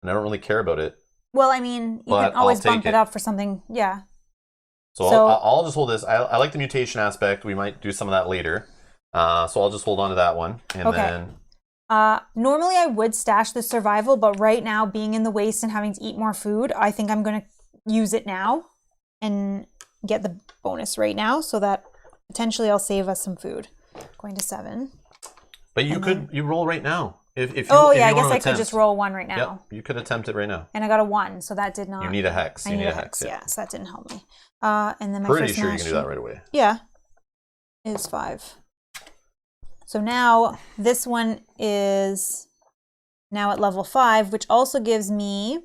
And I don't really care about it. Well, I mean, you can always bump it up for something. Yeah. So I'll just hold this. I like the mutation aspect. We might do some of that later. So I'll just hold on to that one. And then... normally I would stash the survival, but right now, being in the waste and having to eat more food, I think I'm going to use it now and get the bonus right now so that potentially I'll save us some food. Going to 7. But you roll right now. If you, I guess I could just roll 1 right now. Yep, you could attempt it right now. And I got a 1, so that did not... You need a hex. I need a hex, yeah. So that didn't help me. And then my Pretty sure you can do that right away. Yeah. Is 5. So now this one is now at level 5, which also gives me,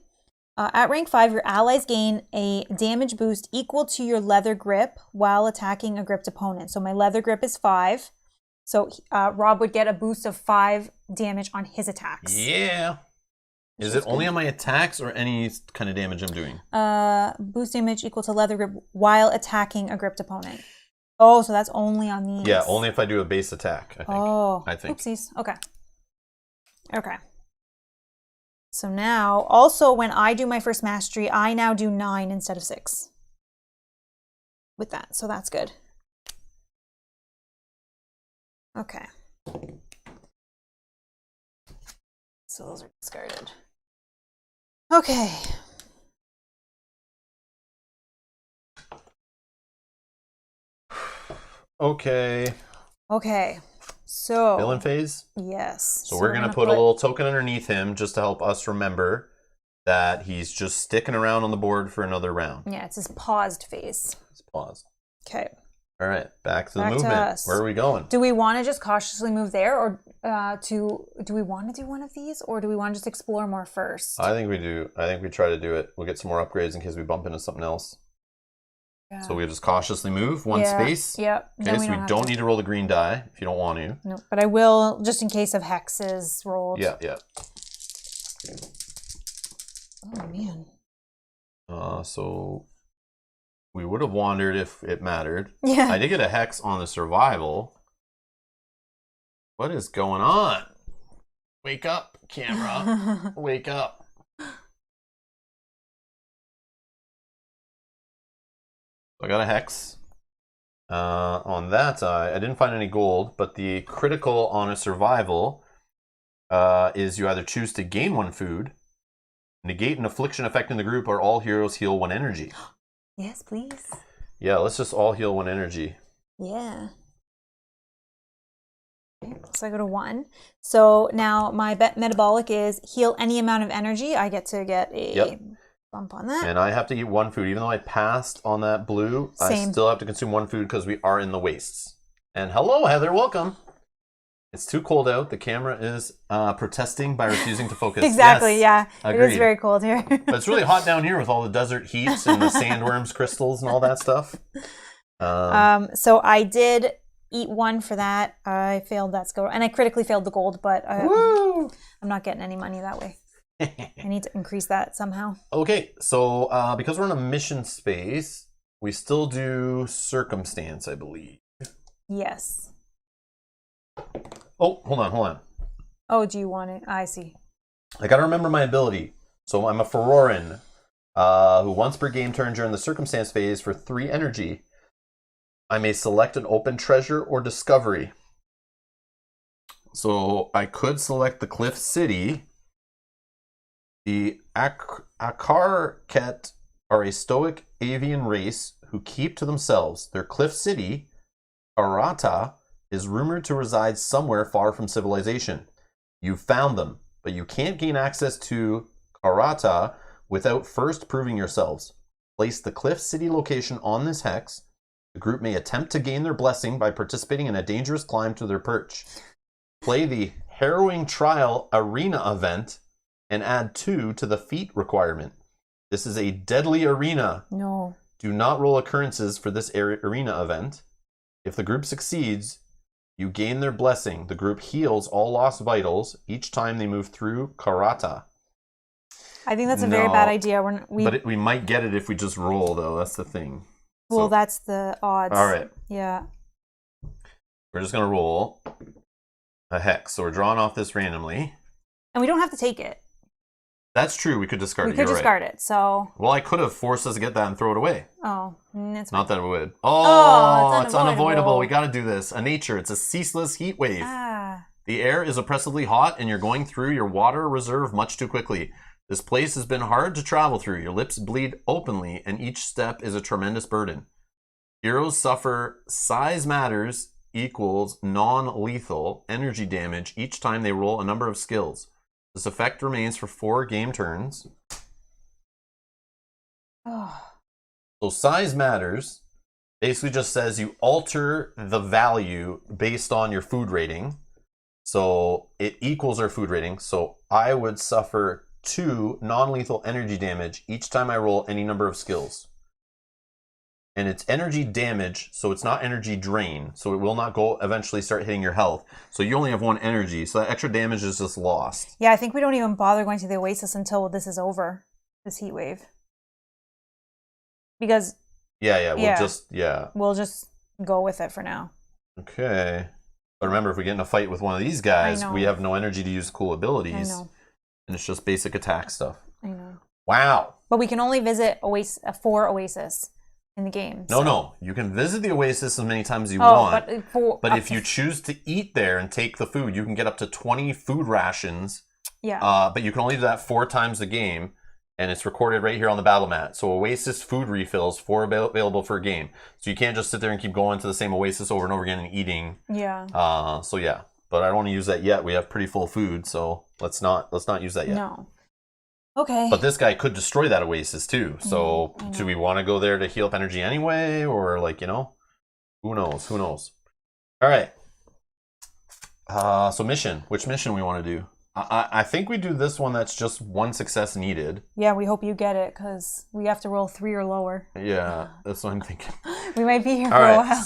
at rank 5, your allies gain a damage boost equal to your leather grip while attacking a gripped opponent. So my leather grip is 5. So Rob would get a boost of 5 damage on his attacks. Yeah. Is it only on my attacks or any kind of damage I'm doing? Boost damage equal to leather grip while attacking a gripped opponent. Oh, so that's only on these. Yeah, only if I do a base attack, I think. Oh, I think. Oopsies. Okay. Okay. So now, also when I do my first mastery, I now do 9 instead of 6. With that, so that's good. Okay. So those are discarded. Okay. Okay. Okay. So Villain phase? Yes. So we're gonna put a little token underneath him just to help us remember that he's just sticking around on the board for another round. Yeah, it's his paused phase. Let's pause. Okay. All right, back to the movement. Where are we going? Do we want to just cautiously move there, or do we want to do one of these, or do we want to just explore more first? I think we do. I think we try to do it. We'll get some more upgrades in case we bump into something else. Yeah. So we just cautiously move one space. Yep. Okay, so we don't need to roll the green die if you don't want to. No, but I will just in case of hexes rolled. Yeah, yeah. Oh man. So we would have wandered if it mattered. Yeah. I did get a hex on the survival. What is going on? Wake up, camera. Wake up. I got a hex. On that, I didn't find any gold, but the critical on a survival is you either choose to gain 1 food, negate an affliction affecting the group, or all heroes heal 1 energy. Yes, please. Yeah, let's just all heal 1 energy. Yeah. Okay, so I go to 1. So now my metabolic is heal any amount of energy. I get to get a bump on that. And I have to eat 1 food. Even though I passed on that blue, Same. I still have to consume 1 food because we are in the wastes. And hello, Heather, welcome. It's too cold out. The camera is protesting by refusing to focus. Exactly, yes, yeah. agreed. It is very cold here. But it's really hot down here with all the desert heats and the sandworms, crystals, and all that stuff. So I did eat 1 for that. I failed that skill. And I critically failed the gold, but I'm not getting any money that way. I need to increase that somehow. Okay, so because we're in a mission space, we still do circumstance, I believe. Yes. Oh, hold on. Oh, do you want it? I see. I gotta remember my ability. So I'm a Ferorin, who once per game turn during the circumstance phase for 3 energy, I may select an open treasure or discovery. So I could select the Cliff City. The Akarket are a stoic avian race who keep to themselves. Their Cliff City, Arata, is rumored to reside somewhere far from civilization. You've found them, but you can't gain access to Arata without first proving yourselves. Place the Cliff City location on this hex. The group may attempt to gain their blessing by participating in a dangerous climb to their perch. Play the Harrowing Trial Arena event and add 2 to the feat requirement. This is a deadly arena. No. Do not roll occurrences for this arena event. If the group succeeds, you gain their blessing. The group heals all lost vitals each time they move through Karata. I think that's a very bad idea. But we might get it if we just roll, though. That's the thing. Well, that's the odds. All right. Yeah. We're just going to roll a hex. So we're drawing off this randomly. And we don't have to take it. That's true. We could discard it. We could discard it, so... Well, I could have forced us to get that and throw it away. Oh, it's not that it would. It's unavoidable. We got to do this. A nature. It's a ceaseless heat wave. The air is oppressively hot, and you're going through your water reserve much too quickly. This place has been hard to travel through. Your lips bleed openly, and each step is a tremendous burden. Heroes suffer size matters equals non-lethal energy damage each time they roll a number of skills. This effect remains for 4 game turns. So size matters basically just says you alter the value based on your food rating. So it equals our food rating. So I would suffer 2 non-lethal energy damage each time I roll any number of skills. And it's energy damage, so it's not energy drain. So it will not go eventually start hitting your health. So you only have 1 energy, so that extra damage is just lost. Yeah, I think we don't even bother going to the Oasis until this is over, this heat wave. Because... We'll just go with it for now. Okay. But remember, if we get in a fight with one of these guys, we have no energy to use cool abilities. I know. And it's just basic attack stuff. I know. Wow. But we can only visit 4 Oasis in the game. No. You can visit the Oasis as many times as you want. But if you choose to eat there and take the food, you can get up to 20 food rations. Yeah. But you can only do that 4 times a game. And it's recorded right here on the battle mat. So Oasis food refills, 4 available for a game. So you can't just sit there and keep going to the same Oasis over and over again and eating. Yeah. So yeah. But I don't want to use that yet. We have pretty full food, so let's not use that yet. No. Okay. But this guy could destroy that Oasis too. So do we want to go there to heal up energy anyway? Or who knows? All right. So mission. Which mission we want to do? I think we do this one that's just 1 success needed. Yeah, we hope you get it, because we have to roll 3 or lower. Yeah, that's what I'm thinking. We might be here for a while.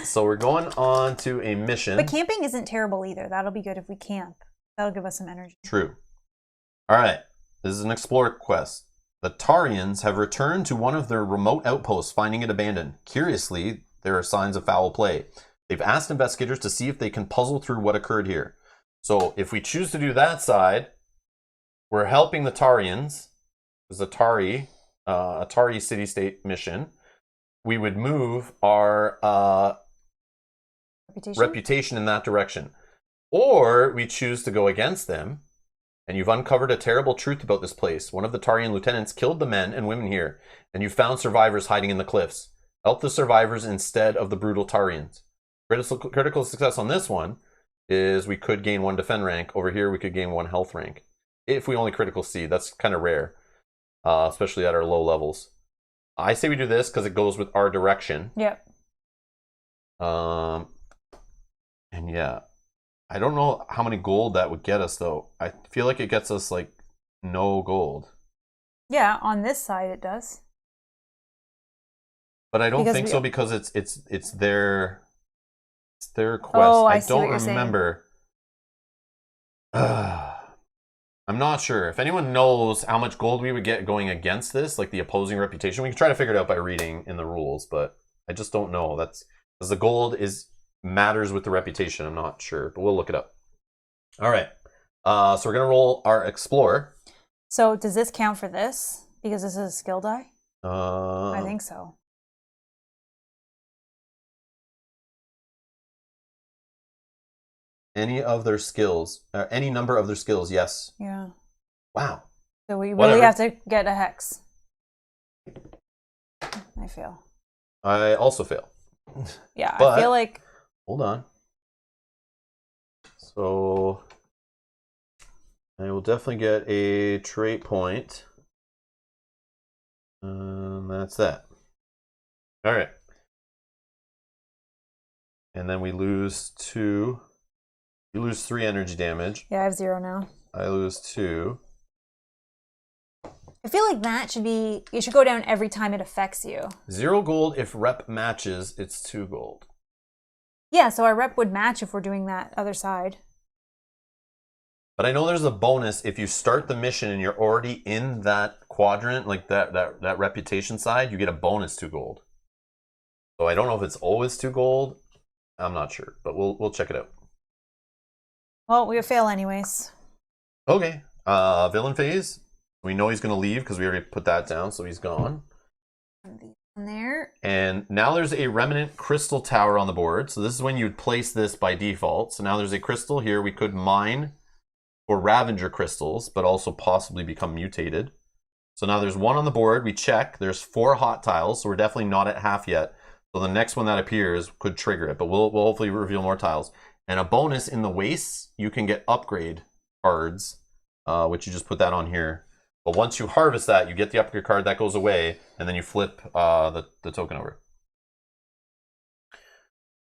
So we're going on to a mission. But camping isn't terrible either. That'll be good if we camp. That'll give us some energy. True. All right, this is an Explore quest. The Tarians have returned to one of their remote outposts, finding it abandoned. Curiously, there are signs of foul play. They've asked investigators to see if they can puzzle through what occurred here. So if we choose to do that side, we're helping the Tarians. There's a Tari city-state mission. We would move our reputation in that direction. Or we choose to go against them, and you've uncovered a terrible truth about this place. One of the Tarian lieutenants killed the men and women here, and you found survivors hiding in the cliffs. Help the survivors instead of the brutal Tarians. Critical success on this one is we could gain 1 defend rank. Over here, we could gain 1 health rank. If we only critical C, that's kind of rare, especially at our low levels. I say we do this because it goes with our direction. Yep. And yeah, I don't know how many gold that would get us, though. I feel like it gets us, no gold. Yeah, on this side it does. But I don't think so, because it's their quest. Oh, I don't remember. I'm not sure. If anyone knows how much gold we would get going against this, like the opposing reputation, we can try to figure it out by reading in the rules, but I just don't know. That's because the gold matters with the reputation. I'm not sure, but we'll look it up. All right. So we're gonna roll our Explore. So does this count for this? Because this is a skill die? I think so. Any of their skills, any number of their skills, yes. Yeah. Wow. So we really have to get a hex. I fail. I also fail. Yeah, but, I feel like... Hold on. So I will definitely get a trait point. And that's that. All right. And then we lose 2. You lose 3 energy damage. Yeah, I have 0 now. I lose 2. I feel like that should be, it should go down every time it affects you. 0 gold if rep matches, it's 2 gold. Yeah, so our rep would match if we're doing that other side. But I know there's a bonus if you start the mission and you're already in that quadrant, like that reputation side, you get a bonus 2 gold. So I don't know if it's always 2 gold. I'm not sure, but we'll check it out. Well, we would fail anyways. Okay. Villain phase. We know he's going to leave because we already put that down, so he's gone. In there. And now there's a remnant crystal tower on the board. So this is when you'd place this by default. So now there's a crystal here. We could mine for Ravager crystals, but also possibly become mutated. So now there's 1 on the board. We check. There's 4 hot tiles, so we're definitely not at half yet. So the next one that appears could trigger it, but we'll hopefully reveal more tiles. And a bonus in the wastes, you can get upgrade cards, which you just put that on here. But once you harvest that, you get the upgrade card, that goes away, and then you flip the token over.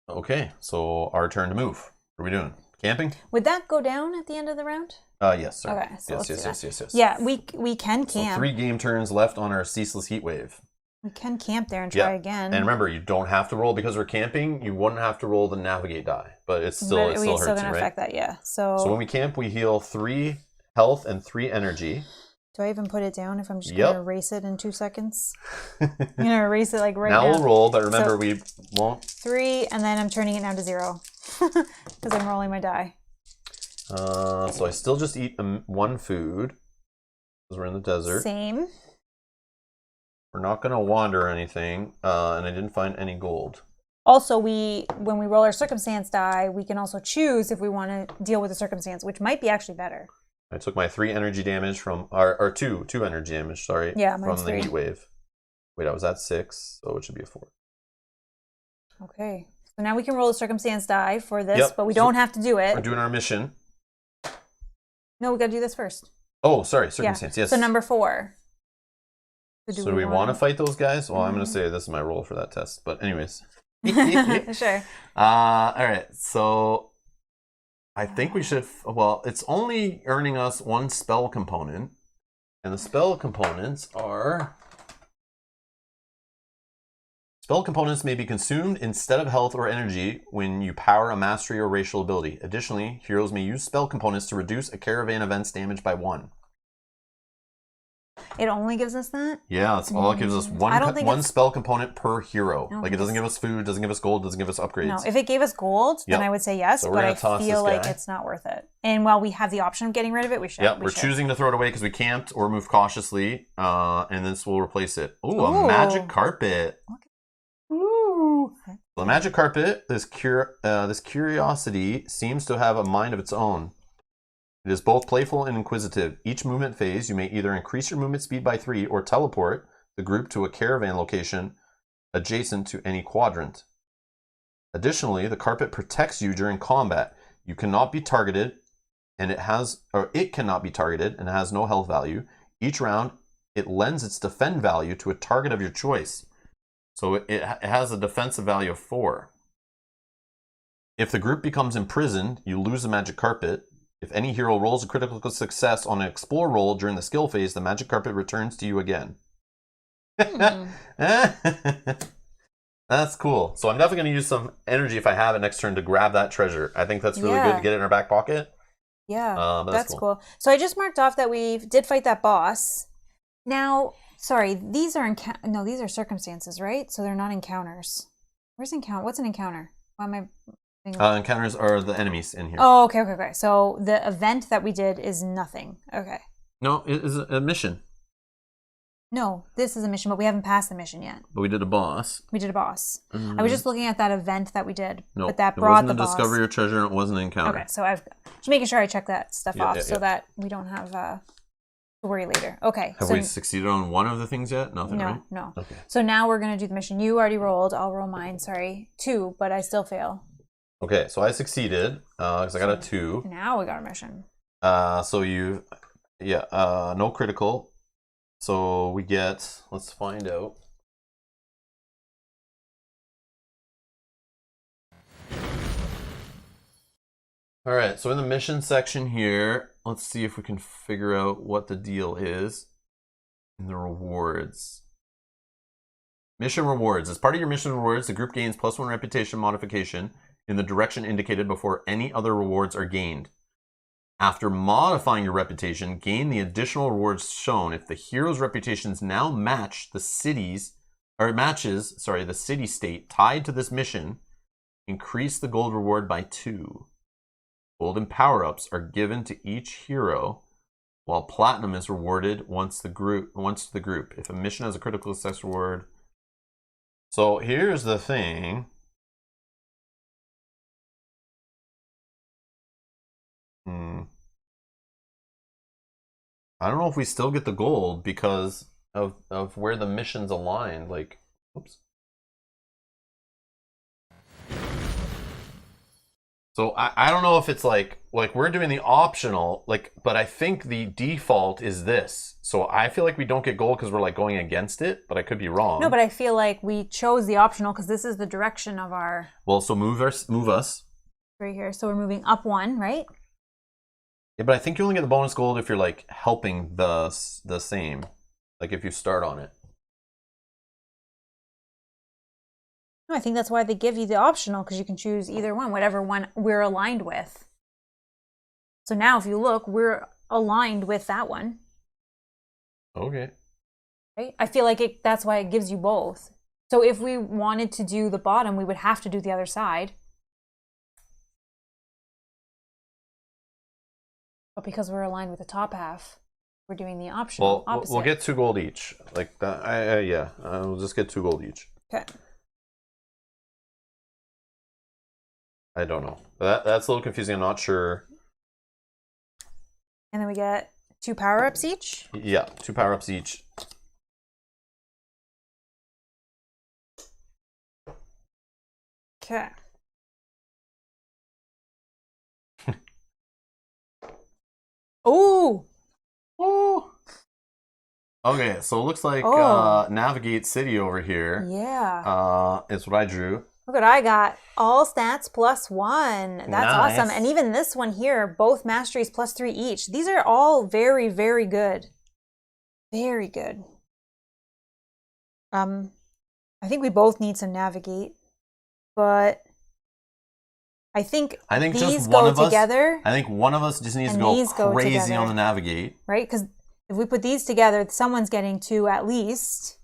Okay, so our turn to move. What are we doing? Camping? Would that go down at the end of the round? Yes, sir. Okay, so yes. Yeah, we can camp. So 3 game turns left on our ceaseless heat wave. We can camp there and try again. And remember, you don't have to roll because we're camping. You wouldn't have to roll the navigate die, but it's still But it still still hurts gonna you, right? affect that, yeah. So when we camp, we heal 3 health and 3 energy. do I even put it down if I'm just gonna erase it in 2 seconds? I'm gonna erase it like right now. now. We'll roll, but remember we won't. 3, and then I'm turning it down to 0 because I'm rolling my die. So I still just eat 1 food because we're in the desert. Same. We're not gonna wander or anything, and I didn't find any gold. Also, when we roll our circumstance die, we can also choose if we want to deal with the circumstance, which might be actually better. I took my 3 energy damage from, or 2 energy damage, sorry. Yeah, from mine's the 3. heat wave. Wait, I was at 6, so it should be a 4. Okay, so now we can roll the circumstance die for this, but we don't have to do it. We're doing our mission. No, we got to do this first. Oh, sorry, circumstance, yes. So number 4. So do we want to fight those guys? Well, I'm going to say this is my roll for that test, but anyways. Sure. All right, so I think we should, well, it's only earning us 1 spell component, and the spell components are, spell components may be consumed instead of health or energy when you power a mastery or racial ability. Additionally, heroes may use spell components to reduce a caravan event's damage by 1. It only gives us that? Yeah, that's all it gives us. One spell component per hero. Like, it doesn't give us food, doesn't give us gold, doesn't give us upgrades. No, if it gave us gold, then I would say yes, so but I feel like it's not worth it. And while we have the option of getting rid of it, we should. Yeah, we're choosing to throw it away because we camped or move cautiously, and this will replace it. Ooh, a magic carpet. Ooh. So the magic carpet, this curiosity seems to have a mind of its own. It is both playful and inquisitive. Each movement phase, you may either increase your movement speed by 3 or teleport the group to a caravan location adjacent to any quadrant. Additionally, the carpet protects you during combat. You cannot be targeted, and it cannot be targeted and it has no health value. Each round, it lends its defend value to a target of your choice. So it has a defensive value of 4. If the group becomes imprisoned, you lose the magic carpet. If any hero rolls a critical success on an explore roll during the skill phase, the magic carpet returns to you again. That's cool. So I'm definitely going to use some energy if I have it next turn to grab that treasure. I think that's really good to get it in our back pocket. Yeah, that's cool. So I just marked off that we did fight that boss. Now, sorry, these are these are circumstances, right? So they're not encounters. Where's encounter? What's an encounter? Why am I... Encounters are the enemies in here. Oh, okay. So the event that we did is nothing. Okay. No, it is a mission. No, this is a mission, but we haven't passed the mission yet. But we did a boss. We did a boss. I was just looking at that event that we did. No, but that brought the boss. It wasn't a discovery or treasure, and it wasn't an encounter. Okay, so I've just making sure I check that stuff off so that we don't have to worry later. Okay. Have we succeeded on one of the things yet? Nothing, right? No. Okay. So now we're going to do the mission. You already rolled. I'll roll mine. Sorry. 2, but I still fail. Okay, so I succeeded because I got a 2. Now we got a mission. So no critical. So we get, let's find out. All right, so in the mission section here, let's see if we can figure out what the deal is. in the rewards. Mission rewards. As part of your mission rewards, the group gains +1 reputation modification in the direction indicated before any other rewards are gained. After modifying your reputation, gain the additional rewards shown if the hero's reputations now match the cities the city state tied to this mission. Increase the gold reward by 2. Golden power-ups are given to each hero, while platinum is rewarded once to the group. If a mission has a critical success reward. So here's the thing. I don't know if we still get the gold because of where the missions align. Like, oops. So I don't know if it's like we're doing the optional, but I think the default is this. So I feel like we don't get gold because we're like going against it, but I could be wrong. No, but I feel like we chose the optional because this is the direction of our. Well, so move us right here. So we're moving up 1, right? Yeah, but I think you only get the bonus gold if you're like helping the same, like if you start on it. No, I think that's why they give you the optional, because you can choose either one, whatever one we're aligned with. So now if you look, we're aligned with that one. Okay. Right? I feel like that's why it gives you both. So if we wanted to do the bottom, we would have to do the other side. But because we're aligned with the top half, we're doing the optional opposite. We'll get 2 gold each. Like that. Yeah. We'll just get 2 gold each. Okay. I don't know. That's a little confusing. I'm not sure. And then we get 2 power-ups each? Yeah, 2 power-ups each. Okay. Oh! Oh! Okay, so it looks like Navigate City over here. Yeah. Is what I drew. Look what I got. All stats +1. That's nice. awesome. And even this one here, both masteries +3 each. These are all very, very good. Very good. I think we both need some navigate, but I think these just go one of together. I think one of us just needs to go crazy on the navigate. Right? Because if we put these together, someone's getting 2 at least.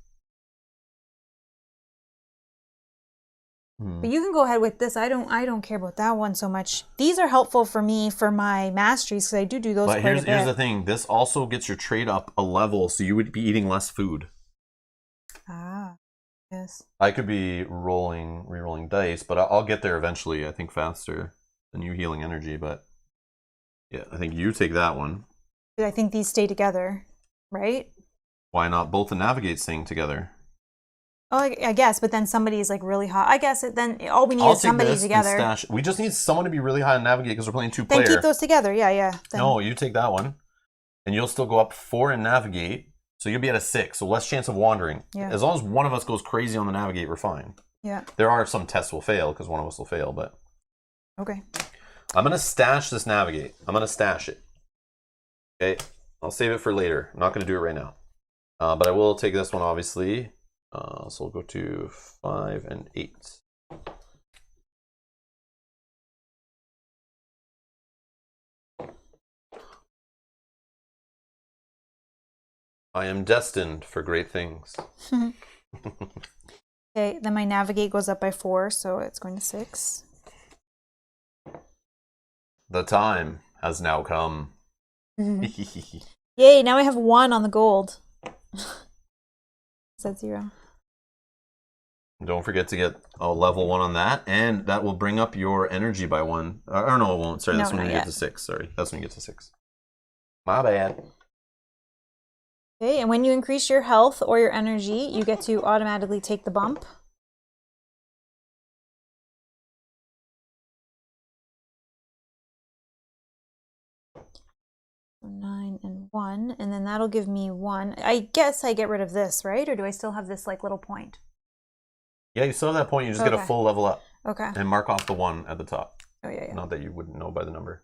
But you can go ahead with this. I don't care about that one so much. These are helpful for me for my masteries because I do those quite a bit. But here's the thing. This also gets your trade up a level, so you would be eating less food. Ah, yes. I could be re-rolling dice, but I'll get there eventually. I think faster than you healing energy. But yeah, I think you take that one. I think these stay together, right? Why not both the navigate thing together? Oh, I guess, but then somebody's like really hot. I guess then all we need is somebody together. We just need someone to be really high on navigate because we're playing 2-player. Then keep those together. Yeah. Then. No, you take that one, and you'll still go up 4 in navigate, so you'll be at a 6, so less chance of wandering. Yeah. As long as one of us goes crazy on the navigate, we're fine. Yeah. There are some tests will fail because one of us will fail, but okay. I'm gonna stash this navigate. I'm gonna stash it. Okay, I'll save it for later. I'm not gonna do it right now, but I will take this one obviously. So we'll go to 5 and 8. I am destined for great things. Okay, then my navigate goes up by 4, so it's going to 6. The time has now come. Yay, now I have 1 on the gold. Is that 0? Don't forget to get a level 1 on that, and that will bring up your energy by 1. Or no, it won't. Sorry, that's when you get to 6. Sorry, that's when you get to 6. My bad. Okay, and when you increase your health or your energy, you get to automatically take the bump. So 9 and 1, and then that'll give me 1. I guess I get rid of this, right? Or do I still have this like little point? Yeah, you still have that point. You just get a full level up. Okay. And mark off the 1 at the top. Oh, yeah. Not that you wouldn't know by the number.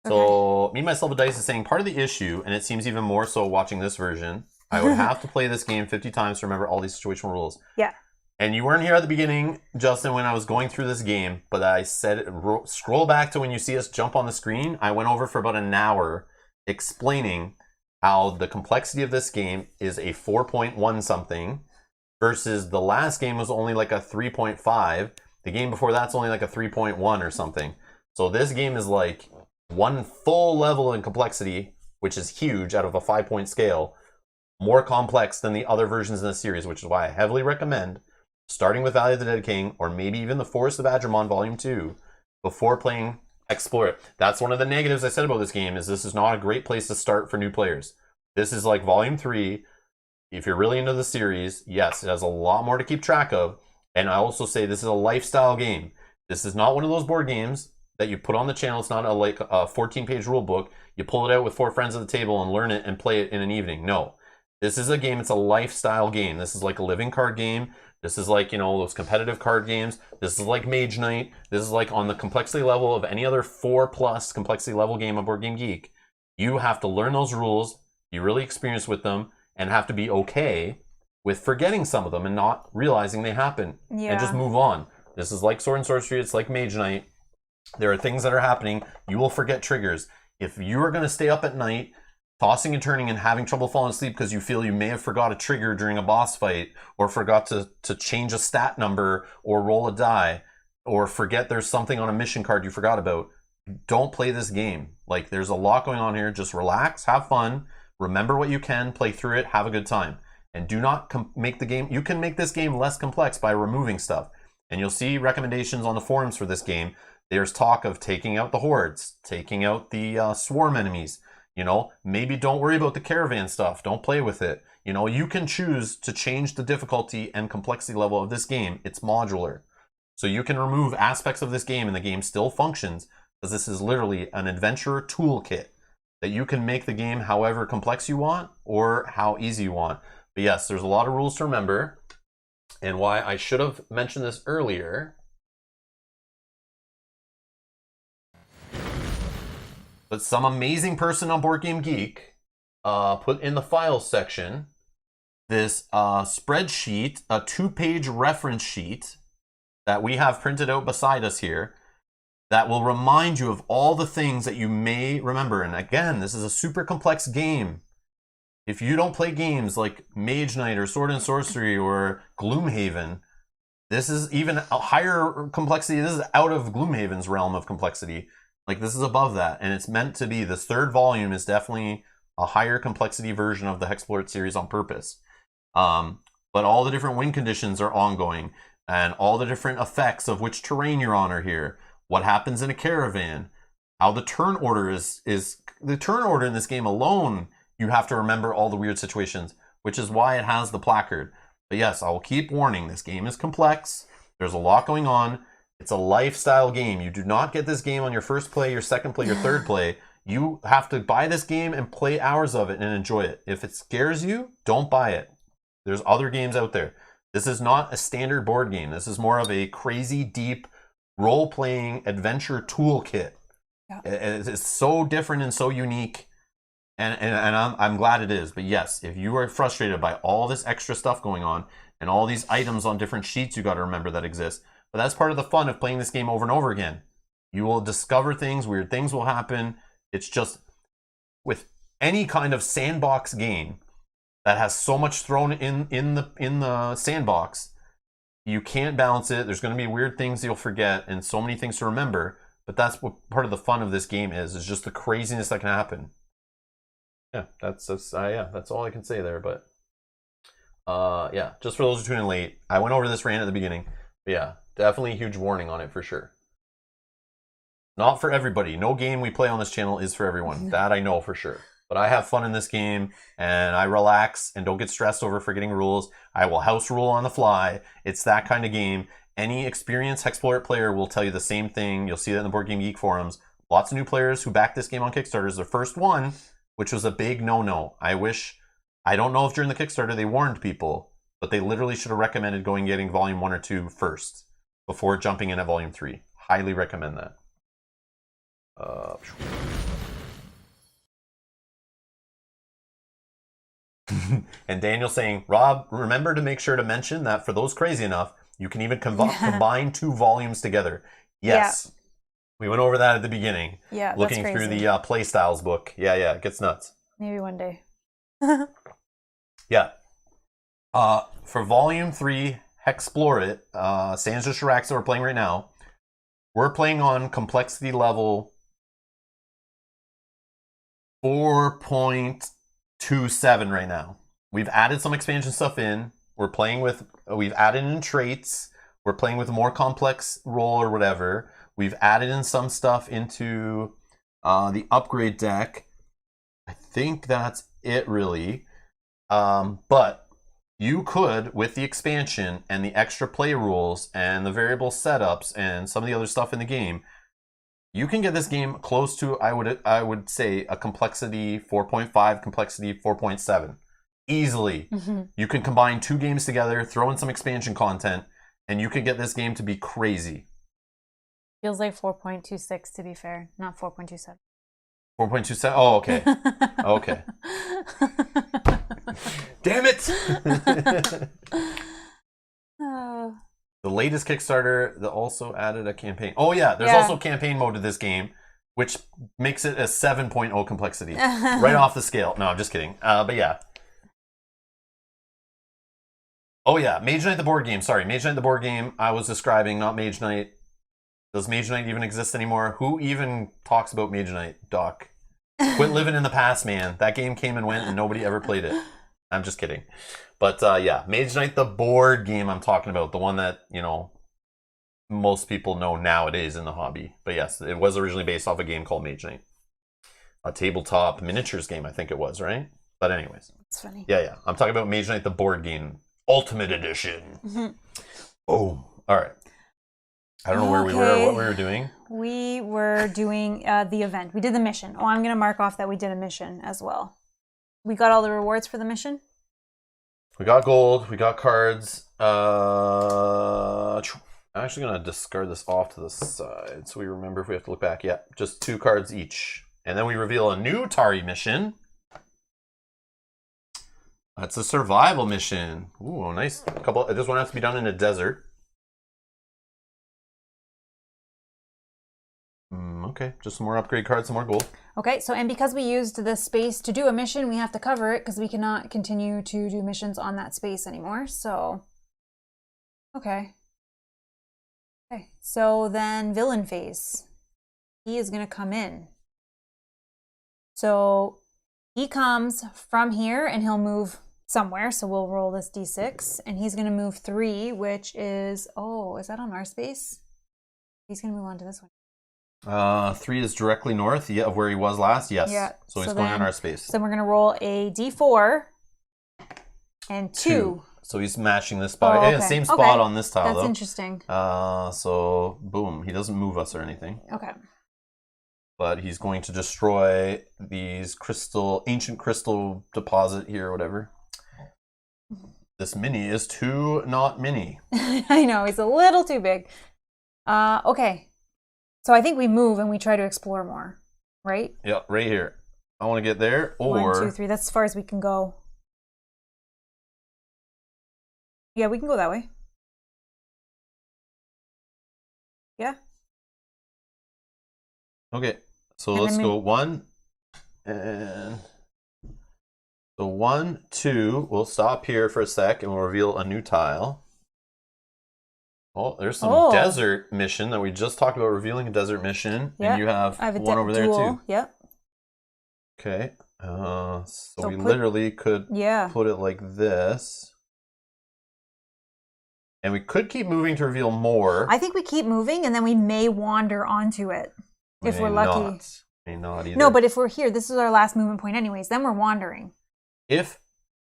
Okay. So, me, myself, and Dice is saying part of the issue, and it seems even more so watching this version, I would have to play this game 50 times to remember all these situational rules. Yeah. And you weren't here at the beginning, Justin, when I was going through this game, but I said, scroll back to when you see us jump on the screen. I went over for about an hour explaining how the complexity of this game is a 4.1 something versus the last game was only like a 3.5. The game before that's only like a 3.1 or something. So this game is like one full level in complexity, which is huge out of a 5-point scale, more complex than the other versions in the series, which is why I heavily recommend starting with Valley of the Dead King, or maybe even the Forest of Adramon Volume 2, before playing HEXplore It. That's one of the negatives I said about this game, is this is not a great place to start for new players. This is like Volume 3. If you're really into the series, yes, it has a lot more to keep track of. And I also say this is a lifestyle game. This is not one of those board games that you put on the channel. It's not like a 14-page rule book. You pull it out with 4 friends at the table and learn it and play it in an evening. No. This is a game, it's a lifestyle game. This is like a living card game. This is like, those competitive card games. This is like Mage Knight. This is like on the complexity level of any other 4+ complexity level game on Board Game Geek. You have to learn those rules, be really experienced with them, and have to be okay with forgetting some of them and not realizing they happen. Yeah. And just move on. This is like Sword and Sorcery. It's like Mage Knight. There are things that are happening. You will forget triggers. If you are going to stay up at night tossing and turning and having trouble falling asleep because you feel you may have forgot a trigger during a boss fight, or forgot to change a stat number or roll a die, or forget there's something on a mission card you forgot about, don't play this game. Like, there's a lot going on here. Just relax, have fun, remember what you can, play through it, have a good time. And do not make the game... You can make this game less complex by removing stuff. And you'll see recommendations on the forums for this game. There's talk of taking out the hordes, taking out the swarm enemies. Maybe don't worry about the caravan stuff. Don't play with it. You can choose to change the difficulty and complexity level of this game. It's modular. So you can remove aspects of this game and the game still functions, because this is literally an adventurer toolkit that you can make the game however complex you want or how easy you want. But yes, there's a lot of rules to remember. And why I should have mentioned this earlier. But some amazing person on Board Game Geek put in the files section this spreadsheet, a 2-page reference sheet that we have printed out beside us here, that will remind you of all the things that you may remember. And again, this is a super complex game. If you don't play games like Mage Knight or Sword and Sorcery or Gloomhaven, this is even a higher complexity. This is out of Gloomhaven's realm of complexity. Like, this is above that, and it's meant to be. This 3rd volume is definitely a higher complexity version of the HEXplore It series on purpose. But all the different win conditions are ongoing, and all the different effects of which terrain you're on are here. What happens in a caravan, how the turn order is the turn order in this game alone, you have to remember all the weird situations, which is why it has the placard. But yes, I will keep warning, this game is complex. There's a lot going on. It's a lifestyle game. You do not get this game on your first play, your second play, your third play. You have to buy this game and play hours of it and enjoy it. If it scares you, don't buy it. There's other games out there. This is not a standard board game. This is more of a crazy, deep, role-playing adventure toolkit. Yeah. It's so different and so unique, and I'm glad it is. But yes, if you are frustrated by all this extra stuff going on and all these items on different sheets you got to remember that exist, but that's part of the fun of playing this game over and over again. You will discover things, weird things will happen. It's just, with any kind of sandbox game that has so much thrown in the sandbox, you can't balance it. There's going to be weird things you'll forget and so many things to remember. But that's what part of the fun of this game is just the craziness that can happen. Yeah, that's all I can say there. But yeah, just for those who tuned in late, I went over this rant at the beginning. But yeah, definitely a huge warning on it for sure. Not for everybody. No game we play on this channel is for everyone. That I know for sure. But I have fun in this game, and I relax and don't get stressed over forgetting rules. I will house rule on the fly. It's that kind of game. Any experienced HEXplore It player will tell you the same thing. You'll see that in the Board Game Geek forums. Lots of new players who backed this game on Kickstarter is their first one, which was a big no-no. I don't know if during the Kickstarter they warned people, but they literally should have recommended going and getting Volume 1 or 2 first before jumping in at Volume 3. Highly recommend that. And Daniel saying, Rob, remember to make sure to mention that for those crazy enough, you can even combine 2 volumes together. Yes. Yeah. We went over that at the beginning. Yeah, looking that's through crazy. the Playstyles book. Yeah, it gets nuts. Maybe one day. Yeah. For Volume 3, HEXplore It, Sands of Shurax that we're playing right now, we're playing on complexity level 4.27 right now. We've added some expansion stuff in. We've added in traits. We're playing with a more complex role or whatever. We've added in some stuff into the upgrade deck. I think that's it, really. But you could, with the expansion and the extra play rules and the variable setups and some of the other stuff in the game, you can get this game close to, I would say, a complexity 4.5, complexity 4.7. Easily. Mm-hmm. You can combine 2 games together, throw in some expansion content, and you can get this game to be crazy. Feels like 4.26 to be fair, not 4.27. 4.27? Oh, okay. Okay. Damn it! The latest Kickstarter that also added a campaign. Oh, yeah. There's also campaign mode to this game, which makes it a 7.0 complexity. Right off the scale. No, I'm just kidding. But yeah. Oh, yeah. Mage Knight the board game. Sorry. Mage Knight the board game I was describing, not Mage Knight. Does Mage Knight even exist anymore? Who even talks about Mage Knight, Doc? Quit living in the past, man. That game came and went and nobody ever played it. I'm just kidding. But yeah, Mage Knight, the board game I'm talking about. The one that, most people know nowadays in the hobby. But yes, it was originally based off a game called Mage Knight. A tabletop miniatures game, I think it was, right? But anyways. It's funny. Yeah. I'm talking about Mage Knight, the board game. Ultimate Edition. Mm-hmm. Oh, all right. I don't know where we were or what we were doing. We were doing the event. We did the mission. Oh, I'm going to mark off that we did a mission as well. We got all the rewards for the mission? We got gold. We got cards. I'm actually going to discard this off to the side so we remember if we have to look back. Yeah, just 2 cards each. And then we reveal a new Tari mission. That's a survival mission. Ooh, nice. This one has to be done in a desert. Okay, just some more upgrade cards, some more gold. Okay, and because we used the space to do a mission, we have to cover it because we cannot continue to do missions on that space anymore. So, okay, so then villain phase. He is going to come in. So he comes from here and he'll move somewhere. So we'll roll this d6 and he's going to move 3, which is, is that on our space? He's going to move on to this one. 3 is directly north of where he was last. Yes. Yeah. So he's going on our space. So we're going to roll a d4 and 2. So he's matching this spot. Okay. Yeah, same spot on this tile, That's interesting. So boom, he doesn't move us or anything. Okay. But he's going to destroy these ancient crystal deposit here or whatever. This mini is too not mini. I know, he's a little too big. Okay. So I think we move and we try to explore more, right? Yeah, right here. I want to get there. Or 1, 2, 3. That's as far as we can go. Yeah, we can go that way. Yeah. Okay. So let's go 1 and so 1, 2. We'll stop here for a sec and we'll reveal a new tile. Oh, there's some desert mission that we just talked about, revealing a desert mission. Yep. And you have one over there too. Yep. Okay. So we literally could put it like this. And we could keep moving to reveal more. I think we keep moving and then we may wander onto it if we're lucky. May not either. No, but if we're here, this is our last movement point anyways, then we're wandering. If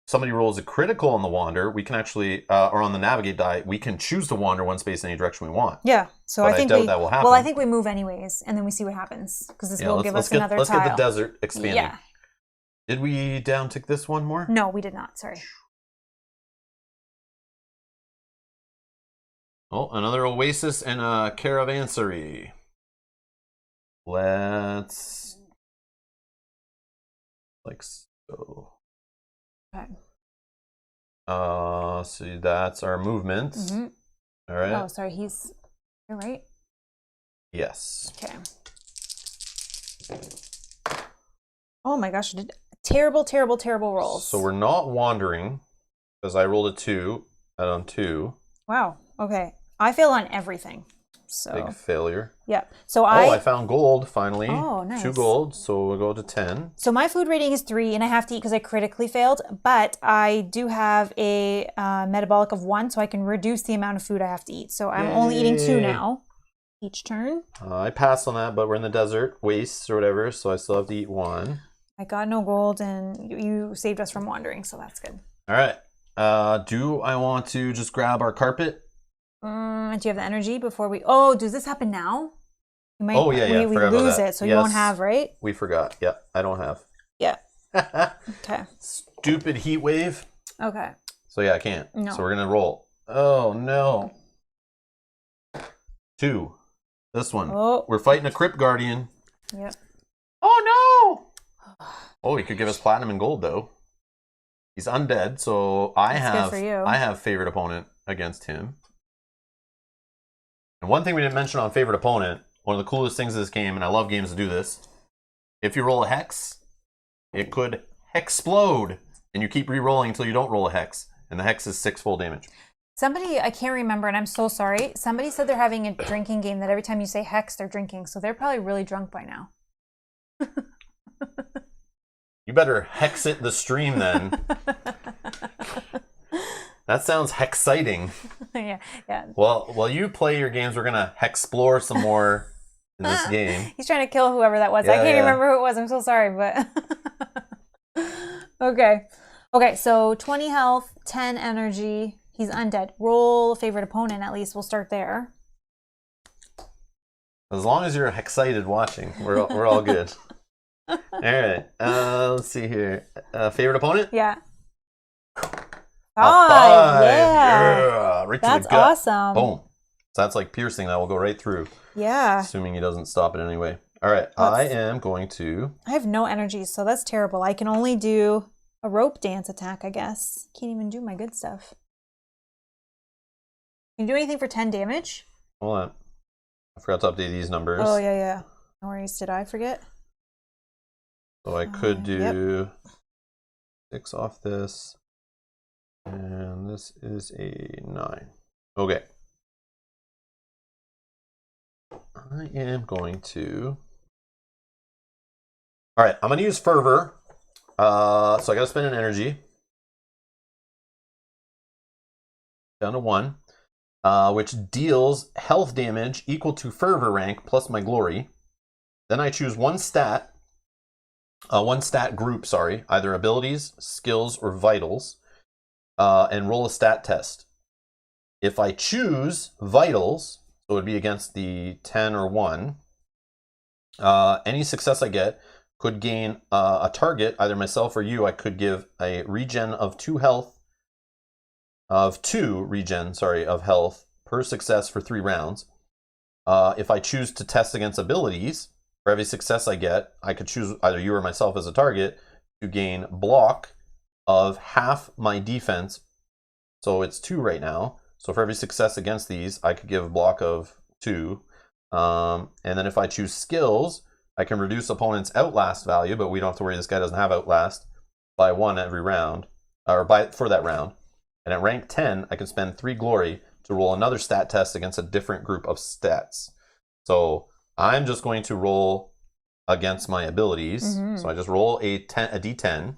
somebody rolls a critical on the wander, we can actually, or on the navigate die, we can choose to wander one space in any direction we want. Yeah, so but I doubt that will happen. Well, I think we move anyways, and then we see what happens, because this will give us another tile. Let's get the desert expanding. Yeah. Did we downtick this one more? No, we did not, sorry. Oh, another oasis and a caravansary. Let's... like so... Okay. So that's our movements. Mm-hmm. All right. Oh, sorry. You're right. Yes. Okay. Oh my gosh. I did terrible, terrible, terrible rolls. So we're not wandering because I rolled a 2 out on 2. Wow. Okay. I failed on everything. So Big failure. yeah. So I found gold finally. Oh, nice. 2 gold, so we'll go to 10. So my food rating is 3, and I have to eat because I critically failed. But I do have a metabolic of 1, so I can reduce the amount of food I have to eat. So I'm only eating 2 now, each turn. I passed on that, but we're in the desert, wastes or whatever, so I still have to eat 1. I got no gold, and you saved us from wandering, so that's good. All right. Do I want to just grab our carpet? Do you have the energy before we... Oh, does this happen now? We might, we lose it, so you won't have, right? We forgot. Yeah, I don't have. Yeah. Okay. Stupid heat wave. Okay. So yeah, I can't. No. So we're going to roll. Oh, no. 2. This one. Oh. We're fighting a Crypt Guardian. Yep. Oh, no! Oh, he could give us platinum and gold, though. He's undead, so I have favorite opponent against him. And one thing we didn't mention on favorite opponent, one of the coolest things of this game, and I love games that do this, if you roll a hex, it could HEXplode, and you keep re-rolling until you don't roll a hex, and the hex is 6 full damage. Somebody, I can't remember, and I'm so sorry, somebody said they're having a drinking game that every time you say hex, they're drinking, so they're probably really drunk by now. You better hex it the stream then. That sounds hexciting. Yeah. Well, while you play your games, we're gonna HEXplore some more in this game. He's trying to kill whoever that was. I can't remember who it was. I'm so sorry, but okay. So 20 health, 10 energy. He's undead. Roll favorite opponent. At least we'll start there. As long as you're excited watching, we're all good. All right. Let's see here. Favorite opponent? Yeah. 5. Yeah. Right That's to the gut. awesome. Boom. So that's like piercing. That will go right through. Yeah. Assuming he doesn't stop it anyway. All right. I am going to... I have no energy, so that's terrible. I can only do a rope dance attack, I guess. Can't even do my good stuff. Can you do anything for 10 damage? Hold on. I forgot to update these numbers. Oh, yeah. No worries. Did I forget? So I could do 6 off this. And this is a 9. Okay. I am going to... Alright, I'm going to use Fervor. So I got to spend an energy. Down to 1. Which deals health damage equal to Fervor rank plus my glory. Then I choose one stat group, either abilities, skills, or vitals, and roll a stat test. If I choose vitals, so it would be against the 10 or 1, any success I get could gain a target, either myself or you. I could give a regen of 2 health, of health per success for 3 rounds. If I choose to test against abilities, for every success I get, I could choose either you or myself as a target to gain block of half my defense. So it's 2 right now. So for every success against these, I could give a block of 2. And then if I choose skills, I can reduce opponent's Outlast value, but we don't have to worry, this guy doesn't have Outlast, by 1 every round, or for that round. And at rank 10, I can spend 3 glory to roll another stat test against a different group of stats. So I'm just going to roll against my abilities. Mm-hmm. So I just roll a d10.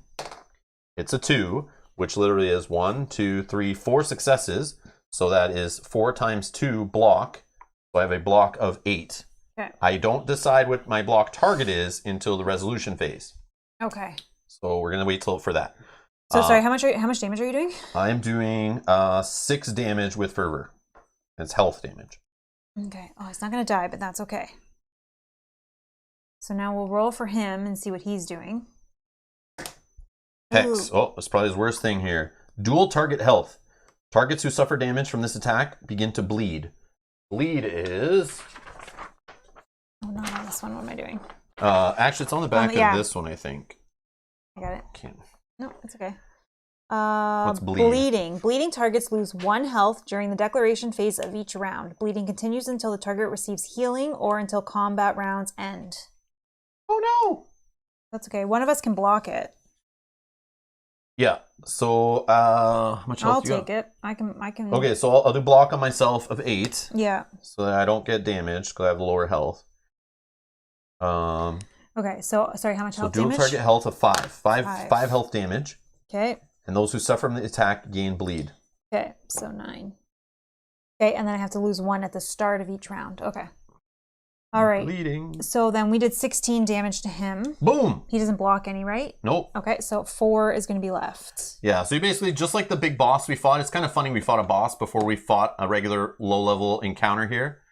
It's a 2, which literally is 1, 2, 3, 4 successes. So that is 4 times 2 block. So I have a block of 8. Okay. I don't decide what my block target is until the resolution phase. Okay. So we're going to wait for that. So sorry, how much damage are you doing? I'm doing 6 damage with Fervor. It's health damage. Okay. Oh, he's not going to die, but that's okay. So now we'll roll for him and see what he's doing. Hex. Oh, that's probably his worst thing here. Dual target health. Targets who suffer damage from this attack begin to bleed. Bleed is... Oh, not on this one. What am I doing? Actually, it's on the back of this one, I think. I got it. Can't. No, it's okay. What's bleeding? Bleeding. Bleeding targets lose 1 health during the declaration phase of each round. Bleeding continues until the target receives healing or until combat rounds end. Oh no! That's okay. One of us can block it. Yeah. So, how much health I'll do you take it. I can. Okay, so I'll do block on myself of 8. Yeah. So that I don't get damaged because I have lower health. Okay, so sorry, how much health dual damage? target health of 5. 5 health damage. Okay. And those who suffer from the attack gain bleed. Okay, so 9. Okay, and then I have to lose 1 at the start of each round. Okay. All right. Bleeding. So then we did 16 damage to him. Boom! He doesn't block any, right? Nope. Okay, so 4 is going to be left. Yeah, so you basically, just like the big boss we fought, it's kind of funny we fought a boss before we fought a regular low-level encounter here.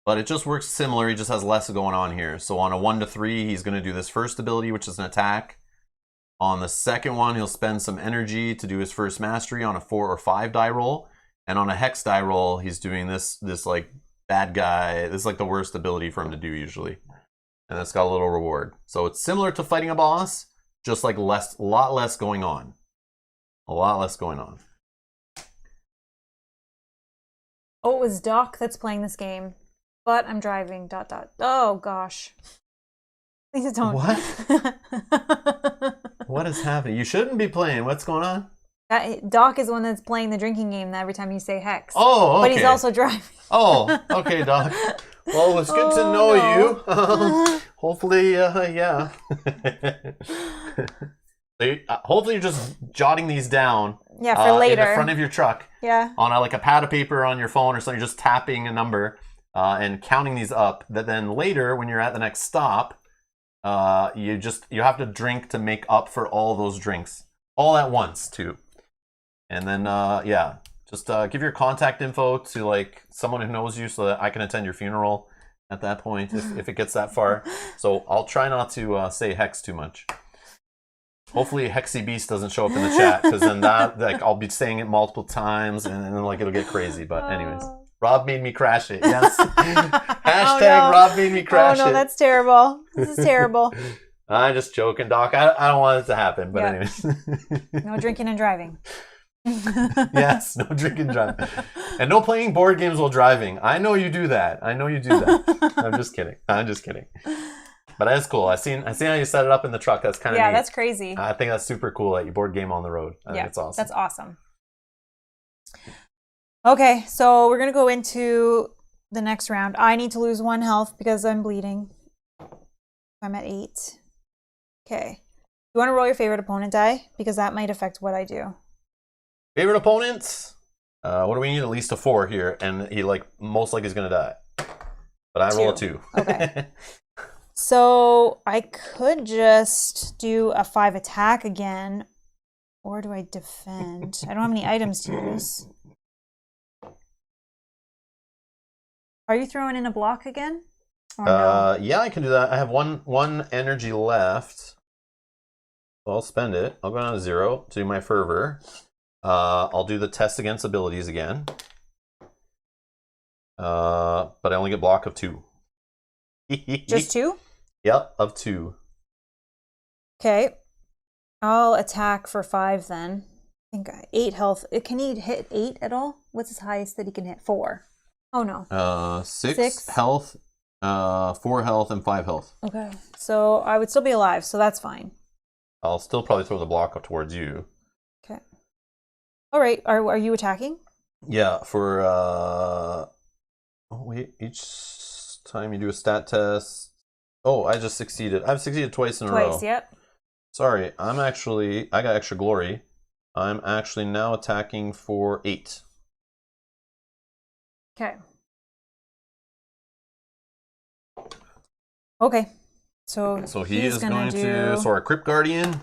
But it just works similar, he just has less going on here. So on a 1 to 3, he's going to do this first ability, which is an attack. On the second one, he'll spend some energy to do his first mastery on a 4 or 5 die roll. And on a hex die roll, he's doing this like bad guy. This is like the worst ability for him to do usually. And it's got a little reward. So it's similar to fighting a boss, just like a lot less going on. A lot less going on. Oh, it was Doc that's playing this game. But I'm driving, ... Oh, gosh. Please don't. What? What is happening? You shouldn't be playing. What's going on? Doc is the one that's playing the drinking game every time you say hex. Oh, okay. But he's also driving. Oh, okay, Doc. Well, it's good to know you. Hopefully, yeah. Hopefully you're just jotting these down. Yeah, for later. In the front of your truck. Yeah. On like a pad of paper on your phone or something, you're just tapping a number and counting these up. That then later, when you're at the next stop, you have to drink to make up for all those drinks. All at once, too. And then, yeah, just give your contact info to like someone who knows you so that I can attend your funeral at that point if it gets that far. So I'll try not to say hex too much. Hopefully Hexy Beast doesn't show up in the chat because then that like I'll be saying it multiple times and then like it'll get crazy. But anyways, Rob made me crash it. Yes. Hashtag Rob made me crash it. Oh no, that's terrible. This is terrible. I'm just joking, Doc. I don't want it to happen. But anyways. No drinking and driving. Yes, no drinking and driving. And no playing board games while driving. I know you do that. I'm just kidding. But that's cool. I seen how you set it up in the truck. That's kind of neat. That's crazy. I think that's super cool that you board game on the road. I think it's awesome. That's awesome. Okay, so we're going to go into the next round. I need to lose 1 health because I'm bleeding. I'm at 8. Okay. You want to roll your favorite opponent die? Because that might affect what I do. Favorite opponents? What do we need? At least a 4 here. And he most likely is going to die. But I roll a 2. Okay. So I could just do a 5 attack again. Or do I defend? I don't have any items to use. Are you throwing in a block again? Or no? Yeah, I can do that. I have one energy left. So I'll spend it. I'll go down to 0 to do my fervor. I'll do the test against abilities again. But I only get block of 2. Just 2? Yep, of 2. Okay. I'll attack for 5 then. I think 8 health. Can he hit 8 at all? What's his highest that he can hit? 4. Oh no. 6 health, 4 health, and 5 health. Okay. So I would still be alive, so that's fine. I'll still probably throw the block up towards you. Okay. All right. Are you attacking? Yeah, for each time you do a stat test. Oh, I just succeeded. I've succeeded twice in a row. Twice, yep. Sorry, I got extra glory. I'm actually now attacking for 8. Okay. Okay. So he is going to so our Crypt Guardian.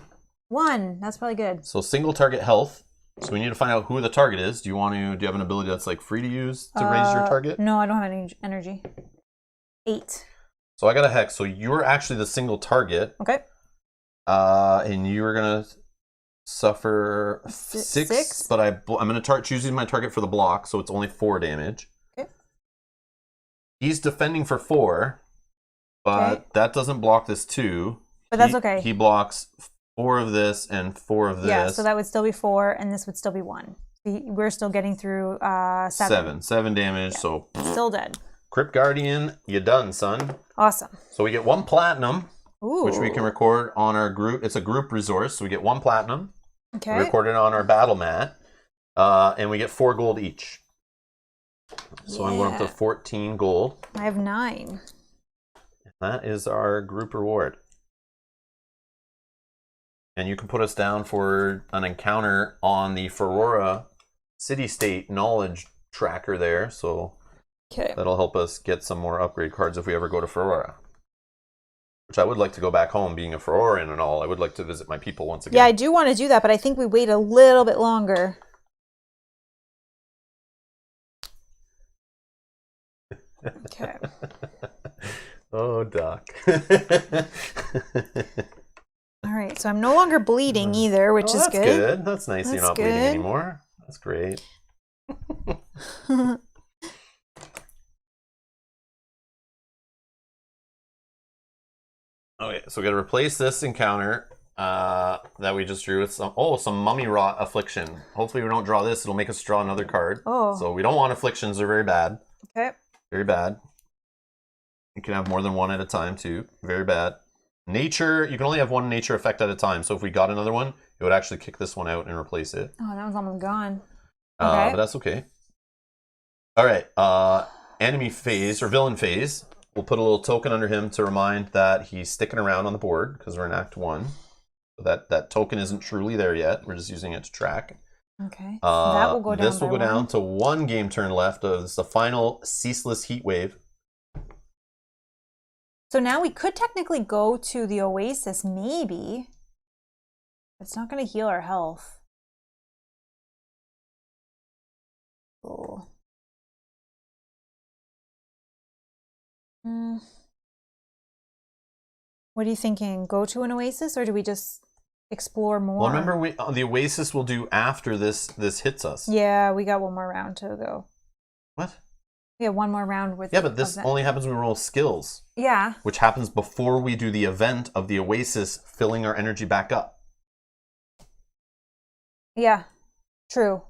1. That's probably good. So single target health. So we need to find out who the target is. Do you have an ability that's like free to use to raise your target? No, I don't have any energy. 8. So I got a hex. So you're actually the single target. Okay. And you're gonna suffer 6. But I'm gonna choosing my target for the block, so it's only 4 damage. Okay. He's defending for 4, but that doesn't block this 2. But that's okay. He blocks 4 of this and 4 of this. Yeah, so that would still be 4, and this would still be 1. We're still getting through 7. 7 damage, Yeah. so Still dead. Crypt Guardian, you done, son. Awesome. So we get 1 platinum, Ooh. which we can record on our group. It's a group resource, so we get 1 platinum. Okay. We record it on our battle mat, and we get 4 gold each. So I'm going up to 14 gold. I have 9. That is our group reward. And you can put us down for an encounter on the Ferora city-state knowledge tracker there. So that'll help us get some more upgrade cards if we ever go to Ferora. Which I would like to go back home, being a Feroran and all. I would like to visit my people once again. Yeah, I do want to do that, but I think we wait a little bit longer. Okay. Oh, Doc. All right, so I'm no longer bleeding either, which is that's good. That's nice. You're not bleeding anymore. That's great. Okay, so we got to replace this encounter that we just drew with some mummy rot affliction. Hopefully we don't draw this. It'll make us draw another card. Oh. So we don't want afflictions. They're very bad. Okay. Very bad. You can have more than one at a time too. Very bad. Nature, you can only have 1 nature effect at a time. So if we got another one, it would actually kick this one out and replace it. Oh, that was almost gone. Okay. But that's okay. All right. Enemy phase or villain phase. We'll put a little token under him to remind that he's sticking around on the board because we're in Act 1. So that token isn't truly there yet. We're just using it to track. Okay. That will go down. This will go down to 1 game turn left. This is the final ceaseless heat wave. So now we could technically go to the Oasis, maybe. It's not going to heal our health. Oh. What are you thinking? Go to an Oasis, or do we just explore more? Well, remember, the Oasis will do after this hits us. Yeah, we got 1 more round to go. What? We have 1 more round with. Yeah, but this only happens when we roll skills. Yeah. Which happens before we do the event of the Oasis filling our energy back up. Yeah, true.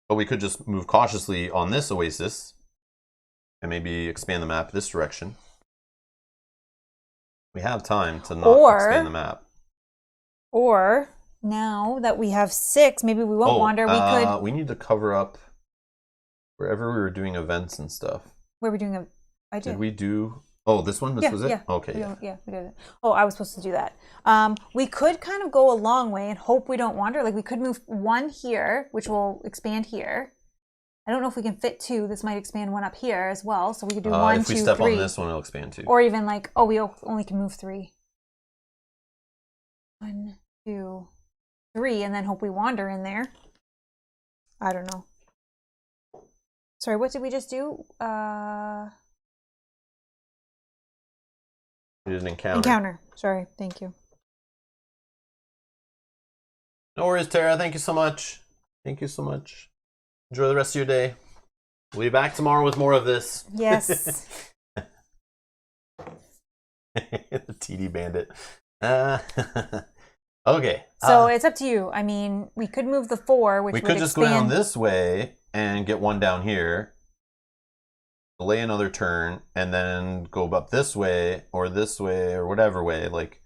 But we could just move cautiously on this Oasis and maybe expand the map this direction. We have time to not expand the map. Or now that we have 6, maybe we won't wander. We need to cover up wherever we were doing events and stuff. Where we're doing I did. Did we do? Oh, this one? This was it? Yeah. Okay. Yeah, we did it. Oh, I was supposed to do that. We could kind of go a long way and hope we don't wander. Like we could move 1 here, which will expand here. I don't know if we can fit 2. This might expand 1 up here as well. So we could do 1, 2, 3. If we step on this one, it'll expand 2. Or even like, oh, we only can move 3. 1, 2, 3, and then hope we wander in there. I don't know. Sorry, what did we just do? We did an encounter. Encounter. Sorry, thank you. No worries, Tara. Thank you so much. Thank you so much. Enjoy the rest of your day. We'll be back tomorrow with more of this. Yes. The TD Bandit. Okay. So it's up to you. I mean, we could move the 4, which we would could just go down this way and get 1 down here. Delay another turn and then go up this way or whatever way. Like,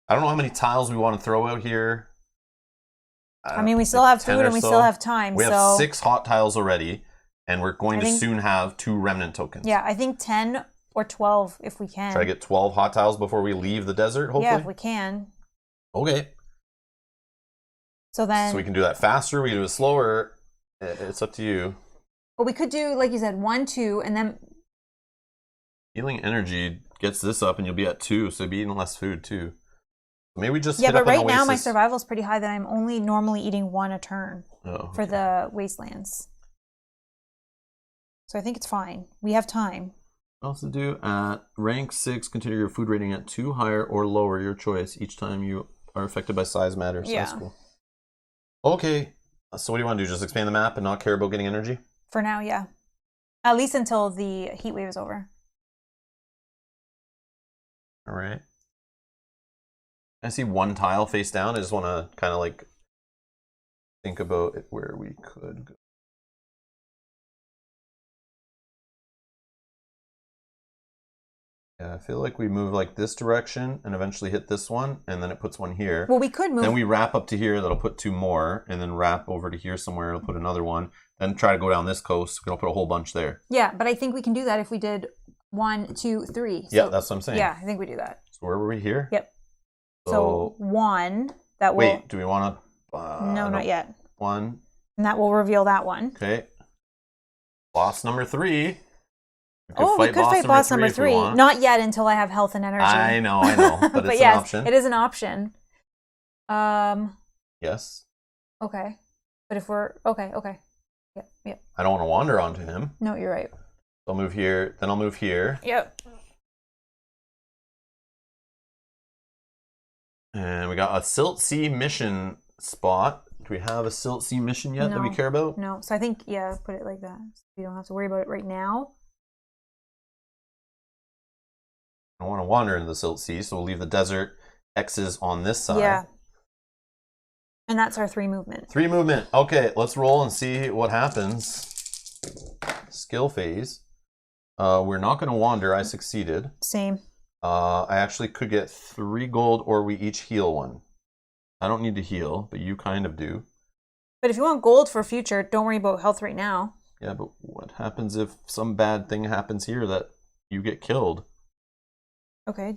I don't know how many tiles we want to throw out here. I mean, we still have food and we still have time. We have 6 hot tiles already, and we're going to soon have 2 remnant tokens. Yeah, I think 10 or 12 if we can. Try to get 12 hot tiles before we leave the desert, hopefully? Yeah, if we can. Okay. So we can do that faster, we can do it slower. It's up to you. But we could do, like you said, 1, 2, and then... Healing energy gets this up, and you'll be at 2, so you'll be eating less food, too. Maybe we just Yeah, but right now my survival is pretty high that I'm only normally eating 1 a turn for the wastelands. So I think it's fine. We have time. Also do at rank 6, continue your food rating at 2, higher or lower, your choice. Each time you are affected by size matters. Yeah. That's cool. Okay. So what do you want to do? Just expand the map and not care about getting energy? For now, yeah. At least until the heat wave is over. All right. I see one tile face down. I just want to kind of like think about it where we could go. Yeah, I feel like we move like this direction and eventually hit this one, and then it puts one here. Well, we could move. Then we wrap up to here, that'll put 2 more, and then wrap over to here somewhere, it'll put another one. Then try to go down this coast, we'll put a whole bunch there. Yeah, but I think we can do that if we did 1, 2, 3. So, yeah, that's what I'm saying. Yeah, I think we do that. So where were we here? Yep. So 1, that will... Wait, do we want to... no, not yet. 1. And that will reveal that one. Okay. Boss number 3. We could fight boss number 3. Not yet until I have health and energy. I know. But it's yes, an option. It is an option. Yes. Okay. But if we're... Okay. Yep. I don't want to wander onto him. No, you're right. I'll move here, then I'll move here. Yep. And we got a Silt Sea mission spot. Do we have a Silt Sea mission yet that we care about? No. So I think, yeah, put it like that. So you don't have to worry about it right now. I don't want to wander into the Silt Sea, so we'll leave the desert X's on this side. Yeah. And that's our 3 movement. 3 movement. Okay, let's roll and see what happens. Skill phase. We're not going to wander. I succeeded. Same. I actually could get 3 gold, or we each heal 1. I don't need to heal, but you kind of do. But if you want gold for future, don't worry about health right now. Yeah, but what happens if some bad thing happens here that you get killed? Okay.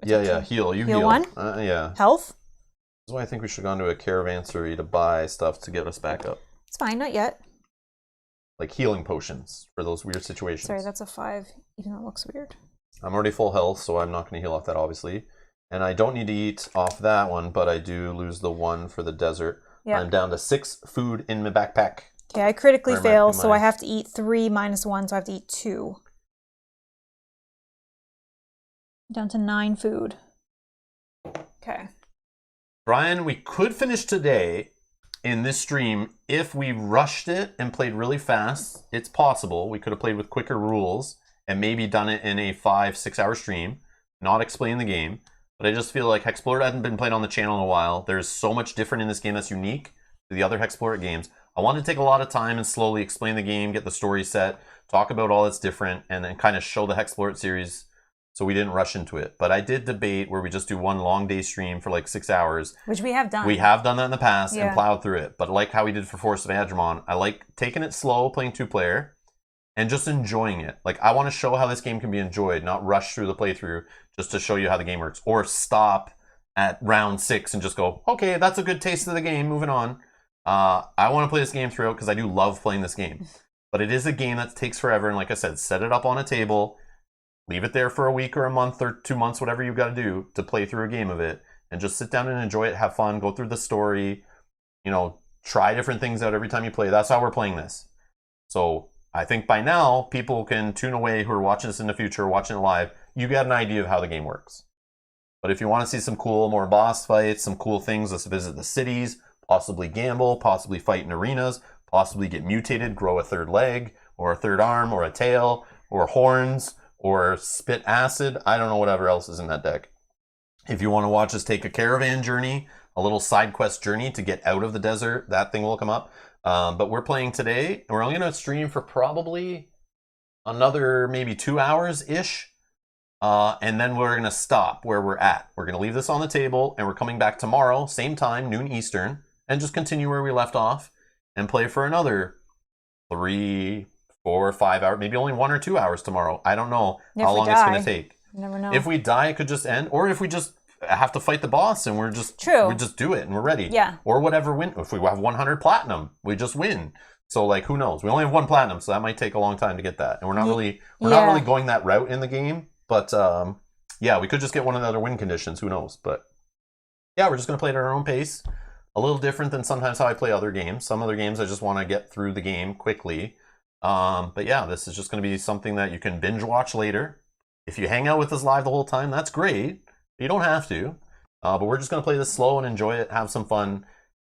Yeah, heal. You heal. 1? Yeah. Health? That's why I think we should have gone to a caravanserai to buy stuff to get us back up. It's fine, not yet. Like healing potions for those weird situations. Sorry, that's a 5, even though it looks weird. I'm already full health, so I'm not going to heal off that, obviously. And I don't need to eat off that one, but I do lose the 1 for the desert. Yeah. I'm down to 6 food in my backpack. Okay, I critically fail, so I have to eat 3 minus 1, so I have to eat 2. Down to 9 food. Okay. Brian, we could finish today in this stream if we rushed it and played really fast. It's possible. We could have played with quicker rules and maybe done it in a 5-6 hour stream, not explain the game. But I just feel like HEXplore It hadn't been played on the channel in a while. There's so much different in this game that's unique to the other HEXplore It games. I wanted to take a lot of time and slowly explain the game, get the story set, talk about all that's different, and then kind of show the HEXplore It series so we didn't rush into it. But I did debate where we just do one long day stream for like 6 hours. Which we have done. We have done that in the past and plowed through it. But like how we did for Forest of Adramon, I like taking it slow, playing 2-player, and just enjoying it. Like, I want to show how this game can be enjoyed, not rush through the playthrough just to show you how the game works. Or stop at round 6 and just go, okay, that's a good taste of the game, moving on. I want to play this game throughout because I do love playing this game. But it is a game that takes forever, and like I said, set it up on a table, leave it there for a week or a month or 2 months, whatever you've got to do to play through a game of it, and just sit down and enjoy it, have fun, go through the story, you know, try different things out every time you play. That's how we're playing this. So I think by now, people can tune away who are watching this in the future, watching it live. You got an idea of how the game works. But if you want to see some cool, more boss fights, some cool things, let's visit the cities, possibly gamble, possibly fight in arenas, possibly get mutated, grow a 3rd leg, or a 3rd arm, or a tail, or horns, or spit acid. I don't know whatever else is in that deck. If you want to watch us take a caravan journey, a little side quest journey to get out of the desert, that thing will come up. But we're playing today, and we're only going to stream for probably another maybe 2 hours-ish. And then we're going to stop where we're at. We're going to leave this on the table, and we're coming back tomorrow, same time, noon Eastern, and just continue where we left off and play for another 3, 4, 5 hours, maybe only 1 or 2 hours tomorrow. I don't know how long it's going to take. You never know. If we die, it could just end, or if we just have to fight the boss and we just do it and we're ready. Yeah. Or whatever win. If we have 100 platinum, we just win. So like, who knows? We only have 1 platinum, so that might take a long time to get that. And we're not really going that route in the game. But yeah, we could just get one of the other win conditions. Who knows? But yeah, we're just gonna play it at our own pace. A little different than sometimes how I play other games. Some other games I just want to get through the game quickly. But yeah, this is just going to be something that you can binge watch later. If you hang out with us live the whole time, that's great. You don't have to. But we're just going to play this slow and enjoy it, have some fun.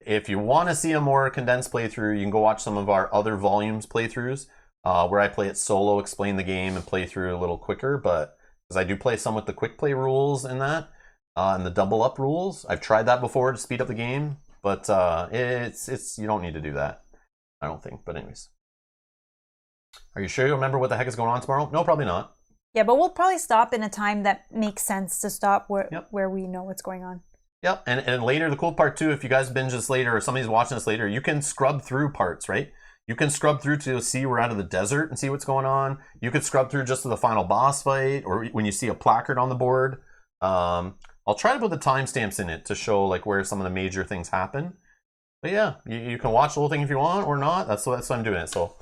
If you want to see a more condensed playthrough, you can go watch some of our other volumes playthroughs, where I play it solo, explain the game, and play through a little quicker. But because I do play some with the quick play rules and that, and the double up rules. I've tried that before to speed up the game, but it's you don't need to do that. I don't think. But anyways, are you sure you remember what the heck is going on tomorrow? No, probably not. Yeah, but we'll probably stop in a time that makes sense to stop Yep. where we know what's going on. Yep, and later, the cool part too, if you guys binge this later or somebody's watching this later, you can scrub through parts, right? You can scrub through to see we're out of the desert and see what's going on. You could scrub through just to the final boss fight, or when you see a placard on the board. I'll try to put the timestamps in it to show like where some of the major things happen. But yeah, you can watch the whole thing if you want or not. That's why I'm doing it. So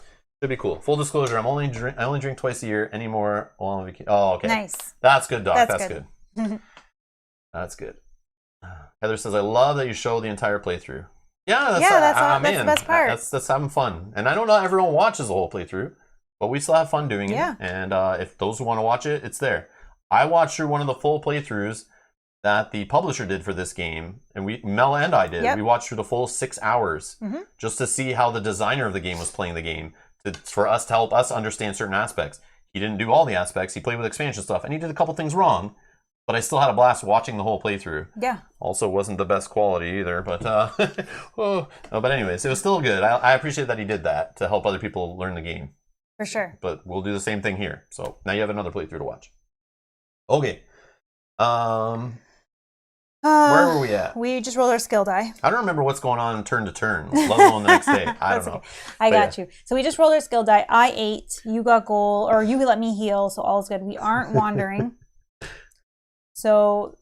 should be cool. Full disclosure, I only drink twice a year anymore. Oh, okay. Nice. That's good, Doc. That's good. That's good. Heather says, I love that you show the entire playthrough. Yeah, that's the best part. That's having fun. And I know not everyone watches the whole playthrough, but we still have fun doing it. And if those who want to watch it, it's there. I watched through one of the full playthroughs that the publisher did for this game, and Mel and I did. Yep. We watched through the full 6 hours just to see how the designer of the game was playing the game, for us to help us understand certain aspects. He didn't do all the aspects. He played with expansion stuff, and he did a couple things wrong. But I still had a blast watching the whole playthrough. Yeah. Also wasn't the best quality either, but but anyways, it was still good. I appreciate that he did that to help other people learn the game. For sure. But we'll do the same thing here. So now you have another playthrough to watch. Okay. Where were we at? We just rolled our skill die. I don't remember what's going on turn to turn, let alone the next day. I don't know. Okay. I got you. So we just rolled our skill die. I ate. You got gold, or you let me heal, so all's good. We aren't wandering. So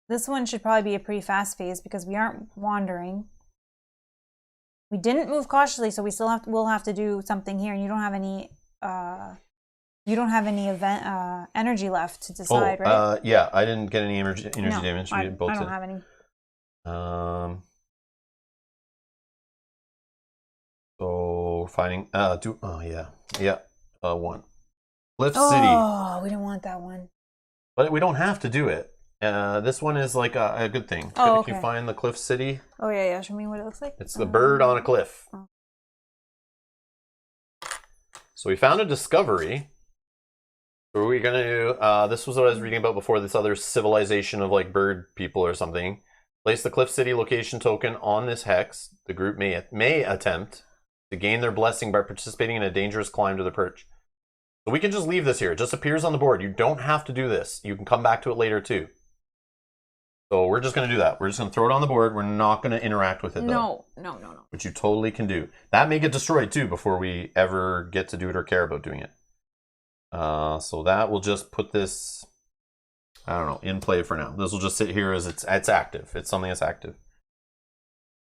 this one should probably be a pretty fast phase because we aren't wandering. We didn't move cautiously, so we'll have to do something here. And you don't have any event energy left to decide, right? Yeah, I didn't get any energy damage. I don't have any. So finding one. Cliff City. Oh, we didn't want that one. But we don't have to do it. This one is like a good thing. Oh, okay. Can you find the Cliff City? Oh, yeah. Show me what it looks like. It's the bird on a cliff. Oh. So we found a discovery. So we're going to do... this was what I was reading about before, this other civilization of like bird people or something. Place the Cliff City location token on this hex. The group may attempt to gain their blessing by participating in a dangerous climb to the perch. So we can just leave this here. It just appears on the board. You don't have to do this. You can come back to it later too. So we're just going to do that. We're just going to throw it on the board. We're not going to interact with it though. No. Which you totally can do. That may get destroyed too before we ever get to do it or care about doing it. So that will just put this, I don't know, in play for now. This will just sit here as it's active. It's something that's active.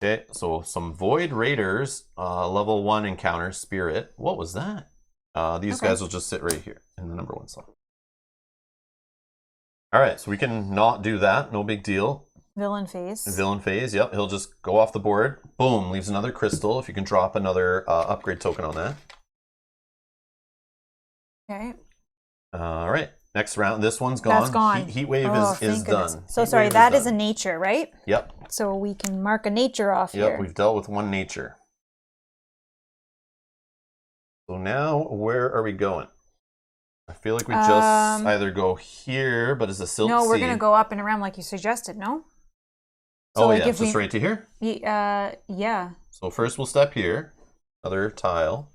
Okay, so some Void Raiders, level 1 encounter, Spirit. What was that? These guys will just sit right here in the number 1 slot. All right, so we can not do that. No big deal. Villain phase, yep. He'll just go off the board. Boom, leaves another crystal. If you can drop another upgrade token on that. Okay. All right, next round. This one's gone. That's gone. Heat wave is done. So sorry, that is a nature, right? Yep. So we can mark a nature off here. Yep, we've dealt with one nature. So now, where are we going? I feel like we just either go here, but it's a Silk Sea. No, we're going to go up and around like you suggested, no? So like just right to here? Yeah. So first we'll step here. Another tile.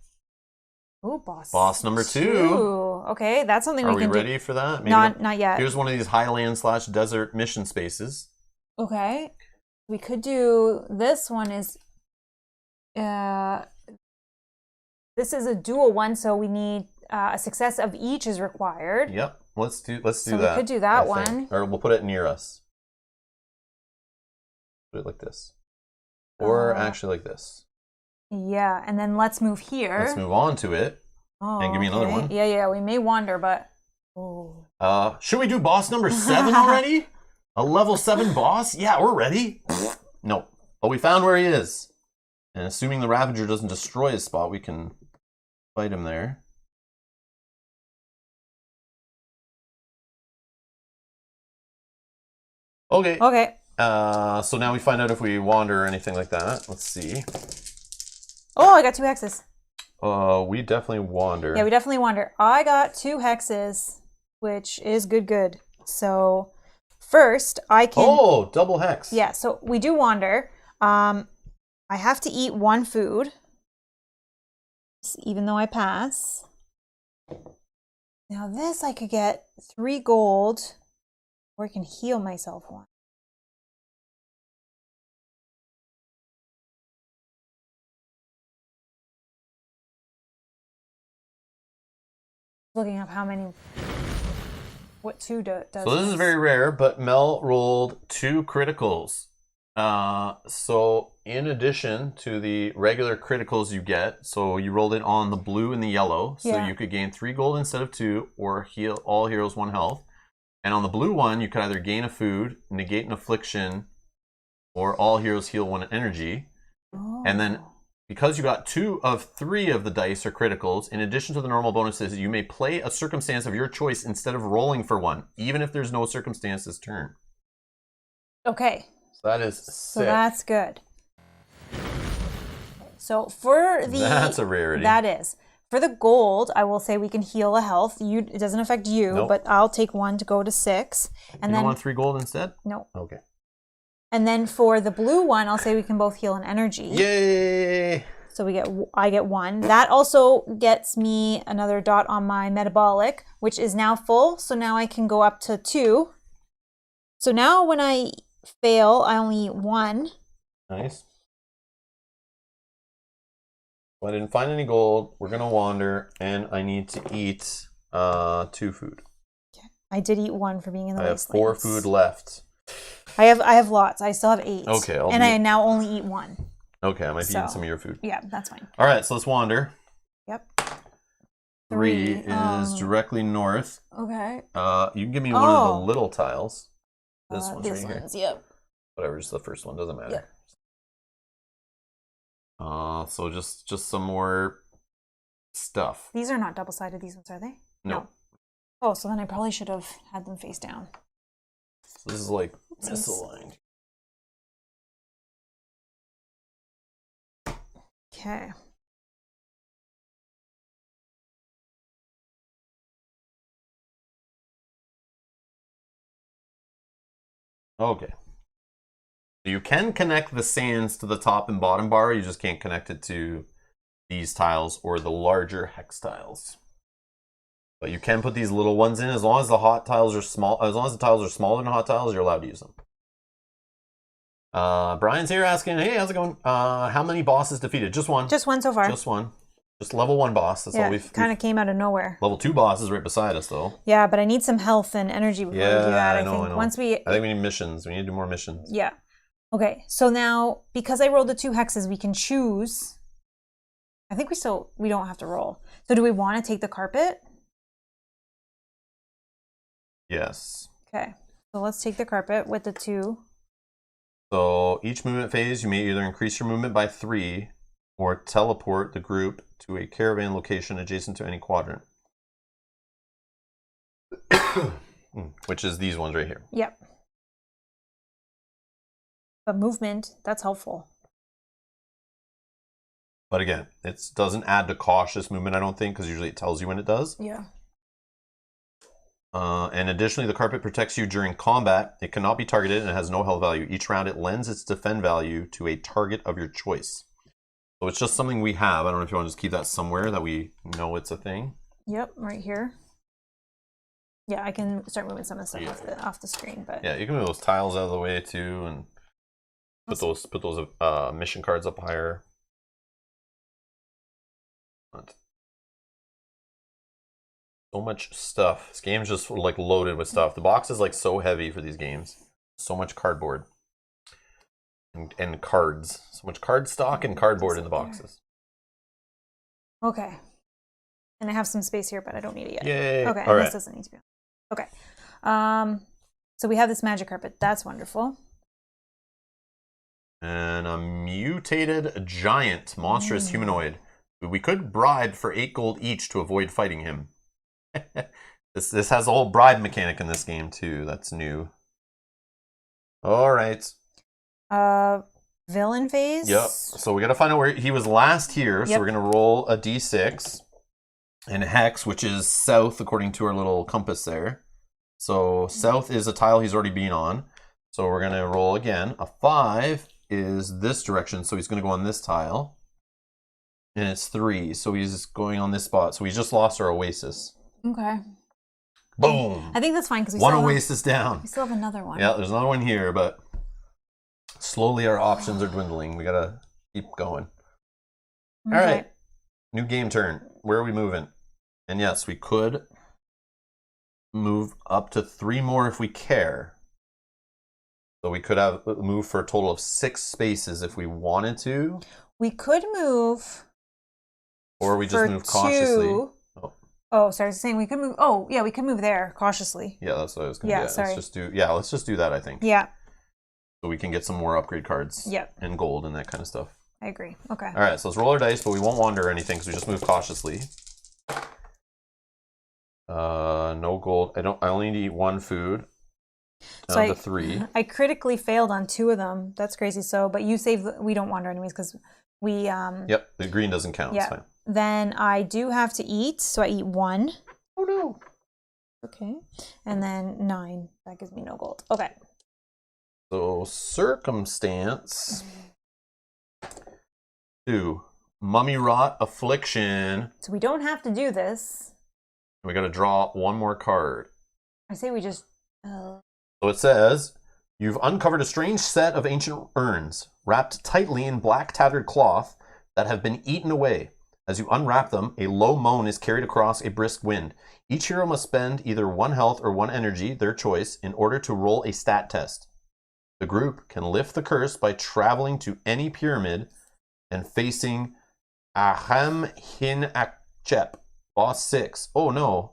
Oh, boss number 2. Okay, that's something we can do. Are we ready for that? Maybe not yet. Here's one of these highland/desert mission spaces. Okay. We could do, this one is... this is a dual one, so we need a success of each is required. Yep, let's do that. So we could do that one. Or we'll put it near us. Put it like this. Or actually like this. Yeah, and then let's move here. Let's move on to it. And give me another one. Yeah, we may wander, but... Should we do boss number 7 already? A level 7 boss? Yeah, we're ready. No, but we found where he is. And assuming the Ravager doesn't destroy his spot, we can fight him there. Okay. So now we find out if we wander or anything like that. Let's see. Oh, I got 2 hexes. We definitely wander. Yeah, we definitely wander. I got 2 hexes, which is good. So first, I can... Oh, double hex. Yeah, so we do wander. I have to eat 1 food, even though I pass. Now this, I could get 3 gold, or I can heal myself 1. Looking up how many, what 2 does. So this is very rare, but Mel rolled 2 criticals. So in addition to the regular criticals you get, so you rolled it on the blue and the yellow, so you could gain 3 gold instead of 2, or heal all heroes 1 health. And on the blue one, you could either gain a food, negate an affliction, or all heroes heal 1 energy. Oh. And then, because you got 2 of 3 of the dice are criticals, in addition to the normal bonuses, you may play a circumstance of your choice instead of rolling for 1, even if there's no circumstance this turn. Okay. So that is sick. So that's good. So for the... That's a rarity. That is. For the gold, I will say we can heal a health. It doesn't affect you, but I'll take 1 to go to 6. And you then want 3 gold instead? No. Okay. And then for the blue one, I'll say we can both heal an energy. Yay! So I get 1. That also gets me another dot on my metabolic, which is now full. So now I can go up to 2. So now when I fail, I only eat 1. Nice. Well, I didn't find any gold. We're gonna wander, and I need to eat 2 food. Okay. I did eat 1 for being in the I have wastelands. 4 food left. I have lots. I still have 8. Okay, I now only eat 1. Okay, I might be eating some of your food. Yeah, that's fine. All right, so let's wander. Yep. 3 is directly north. Okay. You can give me one of the little tiles. This one's these right ones, here. yep. Whatever, just the first one, doesn't matter. Yep. So just some more stuff. These are not double-sided, these ones, are they? No. Oh, so then I probably should have had them face down. So this is like misaligned. Okay. Okay. You can connect the sands to the top and bottom bar, you just can't connect it to these tiles or the larger hex tiles. But you can put these little ones in as long as the hot tiles are small. As long as the tiles are smaller than hot tiles, you're allowed to use them. Brian's here asking, hey, how's it going? How many bosses defeated? Just 1. Just 1 so far. Just 1. Just level 1 boss. That's all we've kind of came out of nowhere. Level 2 boss is right beside us, though. Yeah, but I need some health and energy before we do that. I think once I think we need missions. We need to do more missions. Yeah. Okay, so now, because I rolled the 2 hexes, we can choose. I think we don't have to roll. So do we want to take the carpet? Yes. Okay, so let's take the carpet with the 2. So each movement phase, you may either increase your movement by 3 or teleport the group to a caravan location adjacent to any quadrant. Which is these ones right here. Yep. But movement, that's helpful. But again, it doesn't add to cautious movement, I don't think, because usually it tells you when it does. Yeah. And additionally, the carpet protects you during combat. It cannot be targeted and it has no health value. Each round, it lends its defend value to a target of your choice. So it's just something we have. I don't know if you want to just keep that somewhere that we know it's a thing. Yep, right here. Yeah, I can start moving some of the stuff off the screen, but yeah, you can move those tiles out of the way too, and put those mission cards up higher. So much stuff. This game's just like loaded with stuff. The box is like so heavy for these games. So much cardboard and cards. So much card stock and cardboard in the boxes. Okay. And I have some space here, but I don't need it yet. Yay! Okay, all right. This doesn't need to be. Okay. So we have this magic carpet. That's wonderful. And a mutated giant, monstrous humanoid. We could bribe for 8 gold each to avoid fighting him. This has a whole bribe mechanic in this game too. That's new. All right. Villain phase. Yep. So we got to find out where he was last here. Yep. So we're gonna roll a d6 and hex, which is south according to our little compass there. So south is a tile he's already been on. So we're going to roll again. A 5 is this direction, so he's going to go on this tile. And it's 3, so he's going on this spot. So we just lost our oasis. Okay. Boom! I think that's fine because we one still oasis down. We still have another one. Yeah, there's another one here, but slowly our options are dwindling. We gotta keep going. Okay. All right, new game turn. Where are we moving? And yes, we could move up to 3 more if we care. So we could have move for a total of 6 spaces if we wanted to. We could move. Or we just move cautiously. 2. Oh, sorry, I was saying we could move. Oh, yeah, we could move there cautiously. Yeah, that's what I was going to do. Sorry. Let's just do that, I think. Yeah. So we can get some more upgrade cards. Yep. And gold and that kind of stuff. I agree. Okay. All right, so let's roll our dice, but we won't wander or anything because we just move cautiously. No gold. I only need 1 food. Down to 3. I critically failed on 2 of them. That's crazy. So, but you saved. We don't wander anyways because we. Yep, the green doesn't count. Yeah. It's fine. Then I do have to eat, so I eat 1. Oh no. Okay. And then 9. That gives me no gold. Okay. So circumstance 2. Mummy Rot Affliction. So we don't have to do this. We got to draw 1 more card. I say we just. So it says, you've uncovered a strange set of ancient urns, wrapped tightly in black tattered cloth that have been eaten away. As you unwrap them, a low moan is carried across a brisk wind. Each hero must spend either 1 health or 1 energy, their choice, in order to roll a stat test. The group can lift the curse by traveling to any pyramid and facing Ahem Hin Akchep, boss 6. Oh no.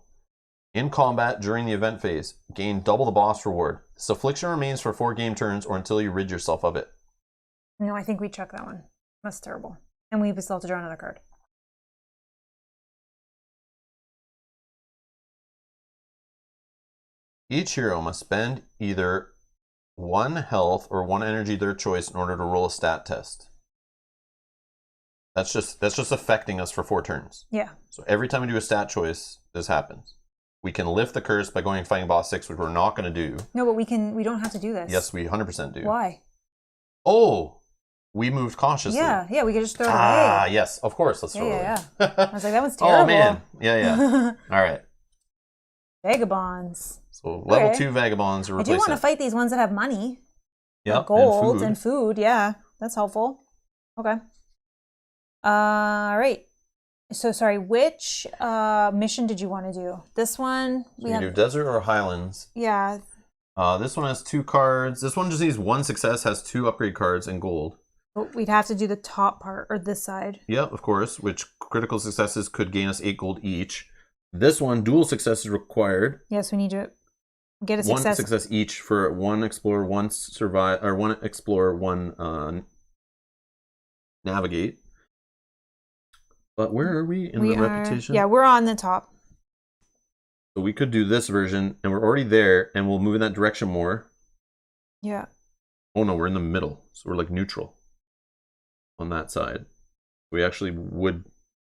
In combat during the event phase, gain double the boss reward. This affliction remains for 4 game turns or until you rid yourself of it. No, I think we chuck that one. That's terrible. And we still have to draw another card. Each hero must spend either 1 health or 1 energy their choice in order to roll a stat test. That's just affecting us for 4 turns. Yeah. So every time we do a stat choice, this happens. We can lift the curse by going and fighting boss 6, which we're not going to do. No, but we don't have to do this. Yes, we 100% do. Why? Oh, we moved cautiously. Yeah, we could just throw it away. Ah, yes, of course, let's throw it away. Yeah. I was like, that one's terrible. Oh, man. Yeah. All right. Vagabonds. So level 2 Vagabonds are I replacing. do want to fight these ones that have money. Yep, Gold and food. Yeah, that's helpful. Okay. All right. So sorry, which mission did you want to do? This one? So you do Desert or Highlands. Yeah. This one has 2 cards. This one just needs 1 success, has 2 upgrade cards and gold. But we'd have to do the top part, or this side. Yep, of course, which critical successes could gain us 8 gold each. This one, dual success is required. Yes, we need to get a 1 success. success each for 1 explore, 1 survive, or 1 explore, 1 navigate. But where are we in the reputation? Yeah, we're on the top. So we could do this version, and we're already there, and we'll move in that direction more. Yeah. Oh no, we're in the middle, so we're like neutral on that side. We actually would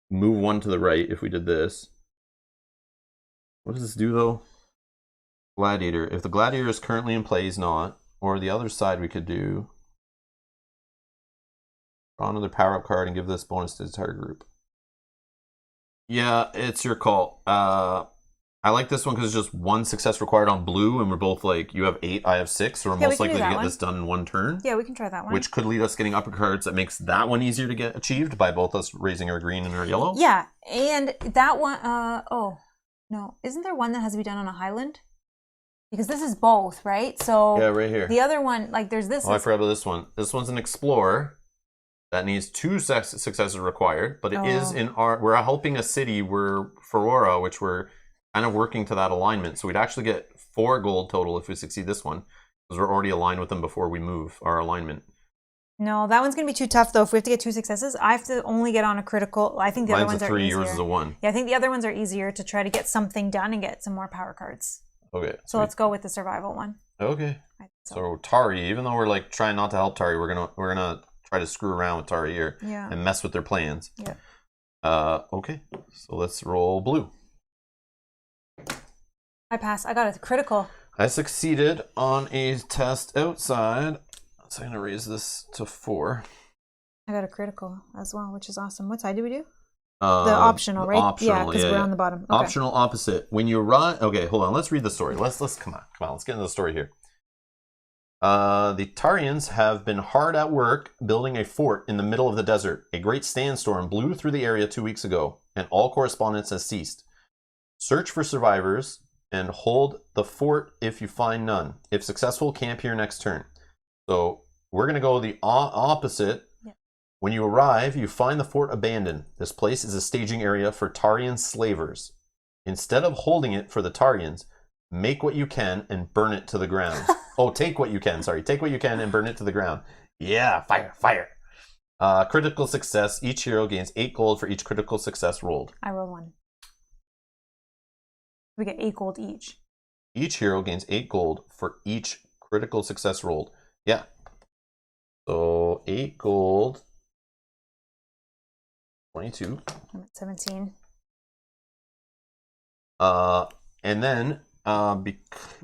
move 1 to the right if we did this. What does this do though? Gladiator. If the gladiator is currently in play, he's not. Or the other side we could do. Draw another power-up card and give this bonus to the entire group. Yeah, it's your call. I like this one because it's just 1 success required on blue, and we're both like, you have 8, I have 6, so we're most likely to get this done in 1 turn. Yeah, we can try that one. Which could lead us getting upper cards that makes that one easier to get achieved by both us raising our green and our yellow. Yeah, and that one, oh, no. Isn't there one that has to be done on a highland? Because this is both, right? So yeah, right here. The other one, like there's this. Oh, I forgot about this one. This one's an explorer that needs 2 successes required, but it is in we're helping a city, we're Fera, which we're kind of working to that alignment. So we'd actually get 4 gold total if we succeed this one, because we're already aligned with them before we move our alignment. No, that one's going to be too tough, though. If we have to get 2 successes, I have to only get on a critical. I think the other ones are 3, easier. yours is a 1. Yeah, I think the other ones are easier to try to get something done and get some more power cards. Okay. So let's go with the survival one. Okay. So Tari, even though we're like trying not to help Tari, we're gonna try to screw around with Tari here and mess with their plans. Yeah. Okay. So let's roll blue. I passed. I got a critical. I succeeded on a test outside. So I'm going to raise this to 4. I got a critical as well, which is awesome. What side did we do? The The optional, right? Optional, yeah, because we're on the bottom. Okay. Optional opposite. When you run, okay, hold on. Let's read the story. Let's come on. Let's get into the story here. The Tarians have been hard at work building a fort in the middle of the desert. A great sandstorm blew through the area 2 weeks ago, and all correspondence has ceased. Search for survivors and hold the fort if you find none. If successful, camp here next turn. So we're going to go the opposite. Yeah. When you arrive, you find the fort abandoned. This place is a staging area for Tarian slavers. Instead of holding it for the Tarians, make what you can and burn it to the ground. Take what you can. Sorry, take what you can and burn it to the ground. Yeah, fire, fire. Critical success. Each hero gains 8 gold for each critical success rolled. I rolled 1. We get 8 gold each. Each hero gains 8 gold for each critical success rolled. Yeah. So 8 gold. 22. I'm at 17. And then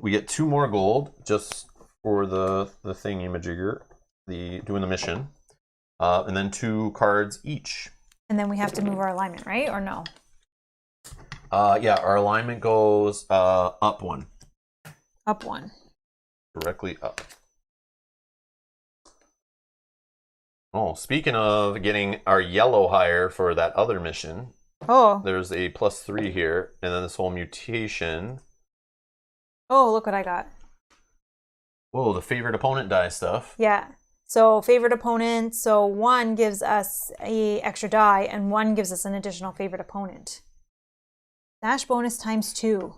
we get 2 more gold just for the thingy-majigger, doing the mission. And then 2 cards each. And then we have to move our alignment, right? Or no? Yeah, our alignment goes up 1. Up 1. Directly up. Oh, speaking of getting our yellow higher for that other mission. Oh. There's a +3 here, and then this whole mutation. Oh, look what I got. Whoa, the favorite opponent die stuff. Yeah. So favorite opponent, so 1 gives us a extra die, and 1 gives us an additional favorite opponent. Stash bonus ×2.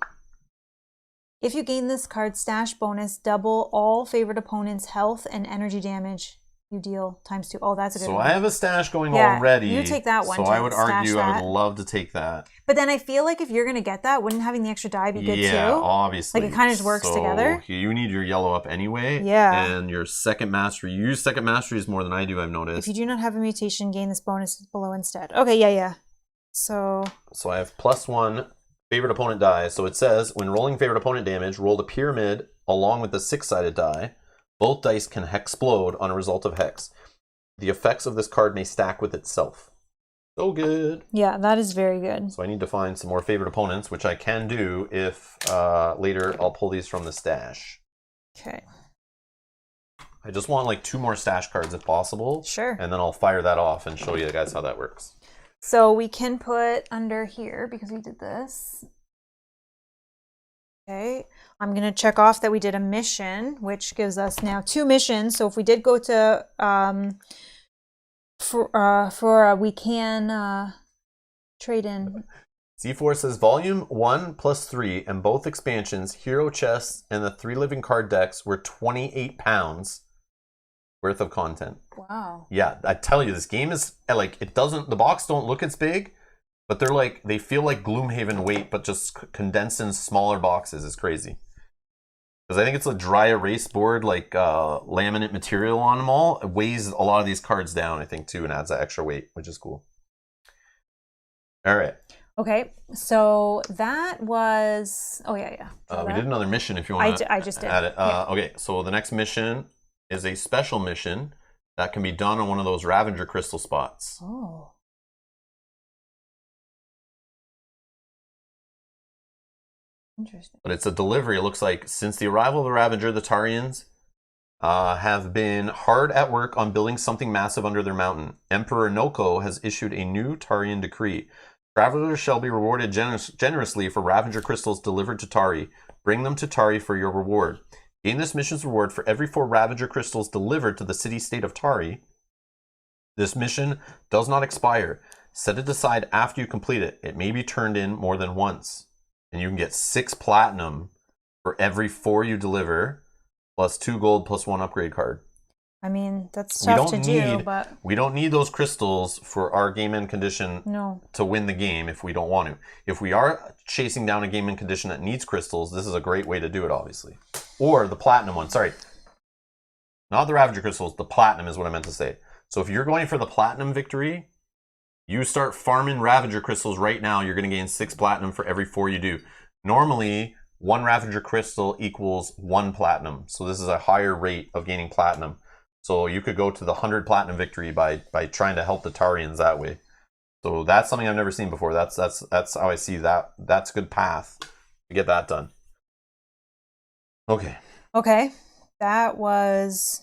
If you gain this card, stash bonus, double all favorite opponents' health and energy damage you deal ×2. Oh, that's a good one. So I have a stash going already. You take that one. So I would argue I would love to take that. But then I feel like if you're going to get that, wouldn't having the extra die be good too? Yeah, obviously. Like it kind of just works together. You need your yellow up anyway. Yeah. And your second mastery. You use second masteries more than I do, I've noticed. If you do not have a mutation, gain this bonus below instead. Okay, yeah. So I have +1 favorite opponent die. So it says, when rolling favorite opponent damage, roll the pyramid along with the 6-sided die. Both dice can hexplode on a result of hex. The effects of this card may stack with itself. So good. Yeah, that is very good. So I need to find some more favorite opponents, which I can do if later I'll pull these from the stash. Okay. I just want like 2 more stash cards if possible. Sure. And then I'll fire that off and show you guys how that works. So we can put under here, because we did this. Okay, I'm going to check off that we did a mission, which gives us now 2 missions. So if we did go to Fera, we can trade in. C4 says Volume 1 +3 and both expansions, Hero Chests and the 3 Living Card decks were 28 pounds worth of content. Wow. Yeah, I tell you, this game is like, the box don't look as big, but they feel like Gloomhaven weight, but just condensed in smaller boxes. Is crazy. Because I think it's a dry erase board, like laminate material on them all. It weighs a lot of these cards down, I think, too, and adds that extra weight, which is cool. All right. Okay, so that was... Oh, yeah. We did another mission if you want to I just did. add it. Yeah. Okay, so the next mission is a special mission that can be done on one of those Ravager crystal spots. Oh. Interesting. But it's a delivery. It looks like since the arrival of the Ravager, the Tarians have been hard at work on building something massive under their mountain. Emperor Noko has issued a new Tarian decree. Travelers shall be rewarded generously for Ravager crystals delivered to Tari. Bring them to Tari for your reward. Gain this mission's reward for every 4 Ravager crystals delivered to the city-state of Tari. This mission does not expire. Set it aside after you complete it. It may be turned in more than once. And you can get 6 platinum for every 4 you deliver, plus 2 gold, plus 1 upgrade card. I mean, that's tough to do, but... We don't need those crystals for our game end condition No. to win the game if we don't want to. If we are chasing down a game end condition that needs crystals, this is a great way to do it, obviously. Or the platinum one, sorry. Not the Ravager crystals, the platinum is what I meant to say. So if you're going for the platinum victory, you start farming Ravager crystals right now, you're going to gain 6 platinum for every 4 you do. Normally, 1 Ravager Crystal equals 1 platinum. So this is a higher rate of gaining platinum. So you could go to the 100 platinum victory by trying to help the Tarians that way. So that's something I've never seen before. That's how I see that. That's a good path to get that done. Okay. Okay. That was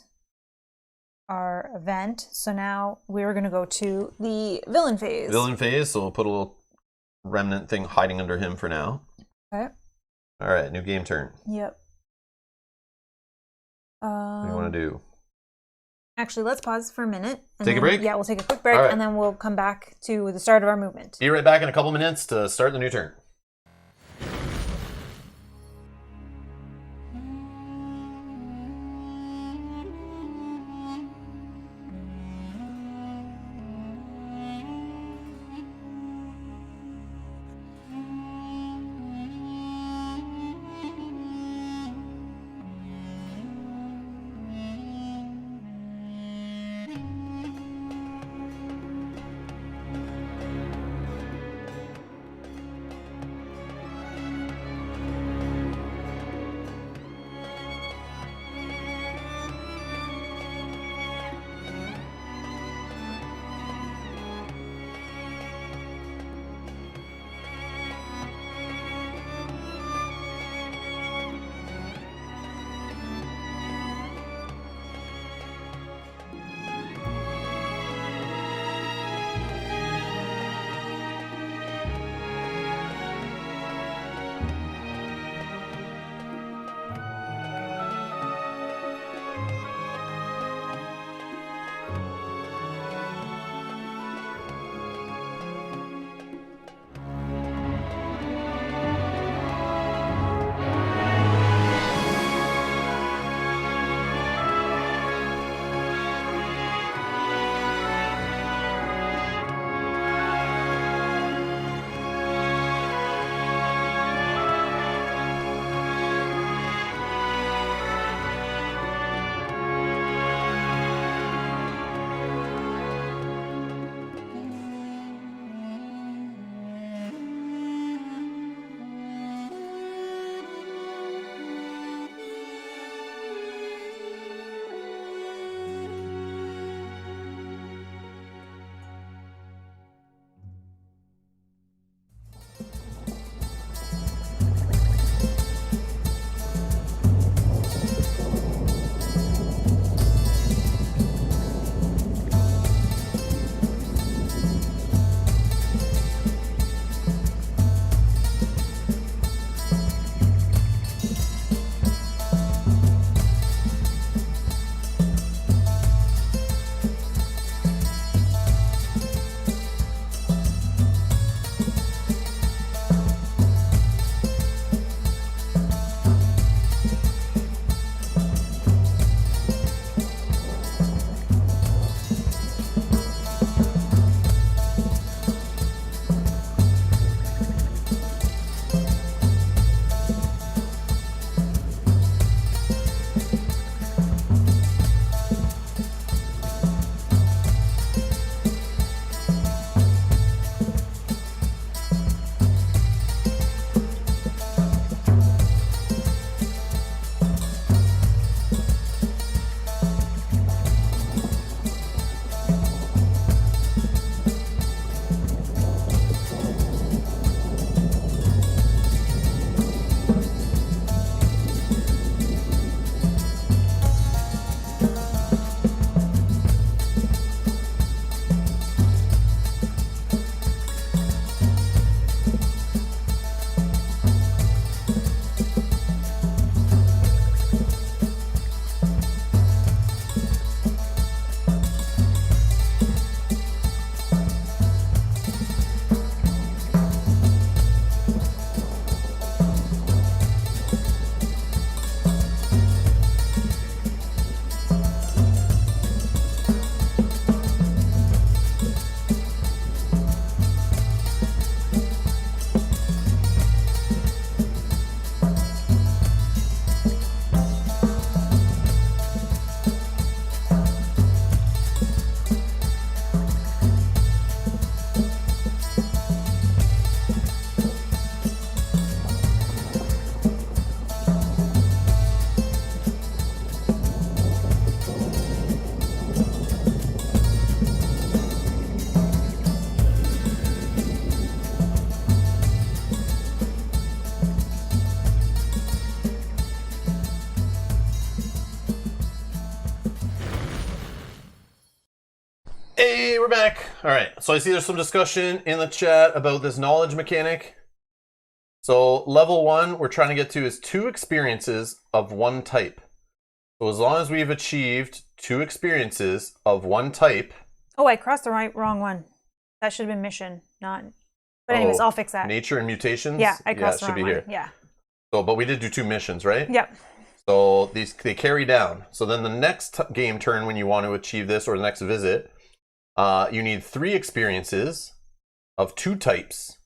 our event. So now we're going to go to the villain phase. Villain phase. So we'll put a little remnant thing hiding under him for now. Okay. All right. New game turn. Yep. What do you want to do? Actually, let's pause for a minute. And Take a break? Yeah, we'll take a quick break, All right. and then we'll come back to the start of our movement. Be right back in a couple minutes to start the new turn. Hey, we're back. All right. So I see there's some discussion in the chat about this knowledge mechanic. So level 1 we're trying to get to is 2 experiences of one type. So as long as we've achieved 2 experiences of one type. Oh, I crossed the wrong one. That should have been mission, not. But anyways, I'll fix that. Nature and mutations. Yeah, I crossed the should wrong be one. here. Yeah. So, but we did do 2 missions, right? Yep. So they carry down. So then the next game turn when you want to achieve this, or the next visit, you need 3 experiences of 2 types.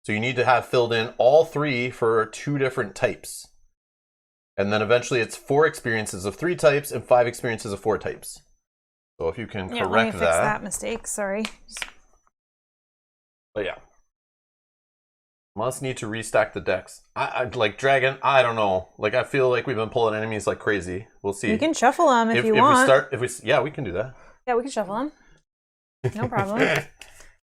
So you need to have filled in all 3 for 2 different types. And then eventually it's 4 experiences of 3 types and 5 experiences of 4 types. So if you can correct let me fix that mistake. Sorry. But yeah. Must need to restack the decks. I like Dragon, I don't know. Like, I feel like we've been pulling enemies like crazy. We'll see. You can shuffle them if you want. Yeah, we can do that. Yeah, we can shuffle them. No problem.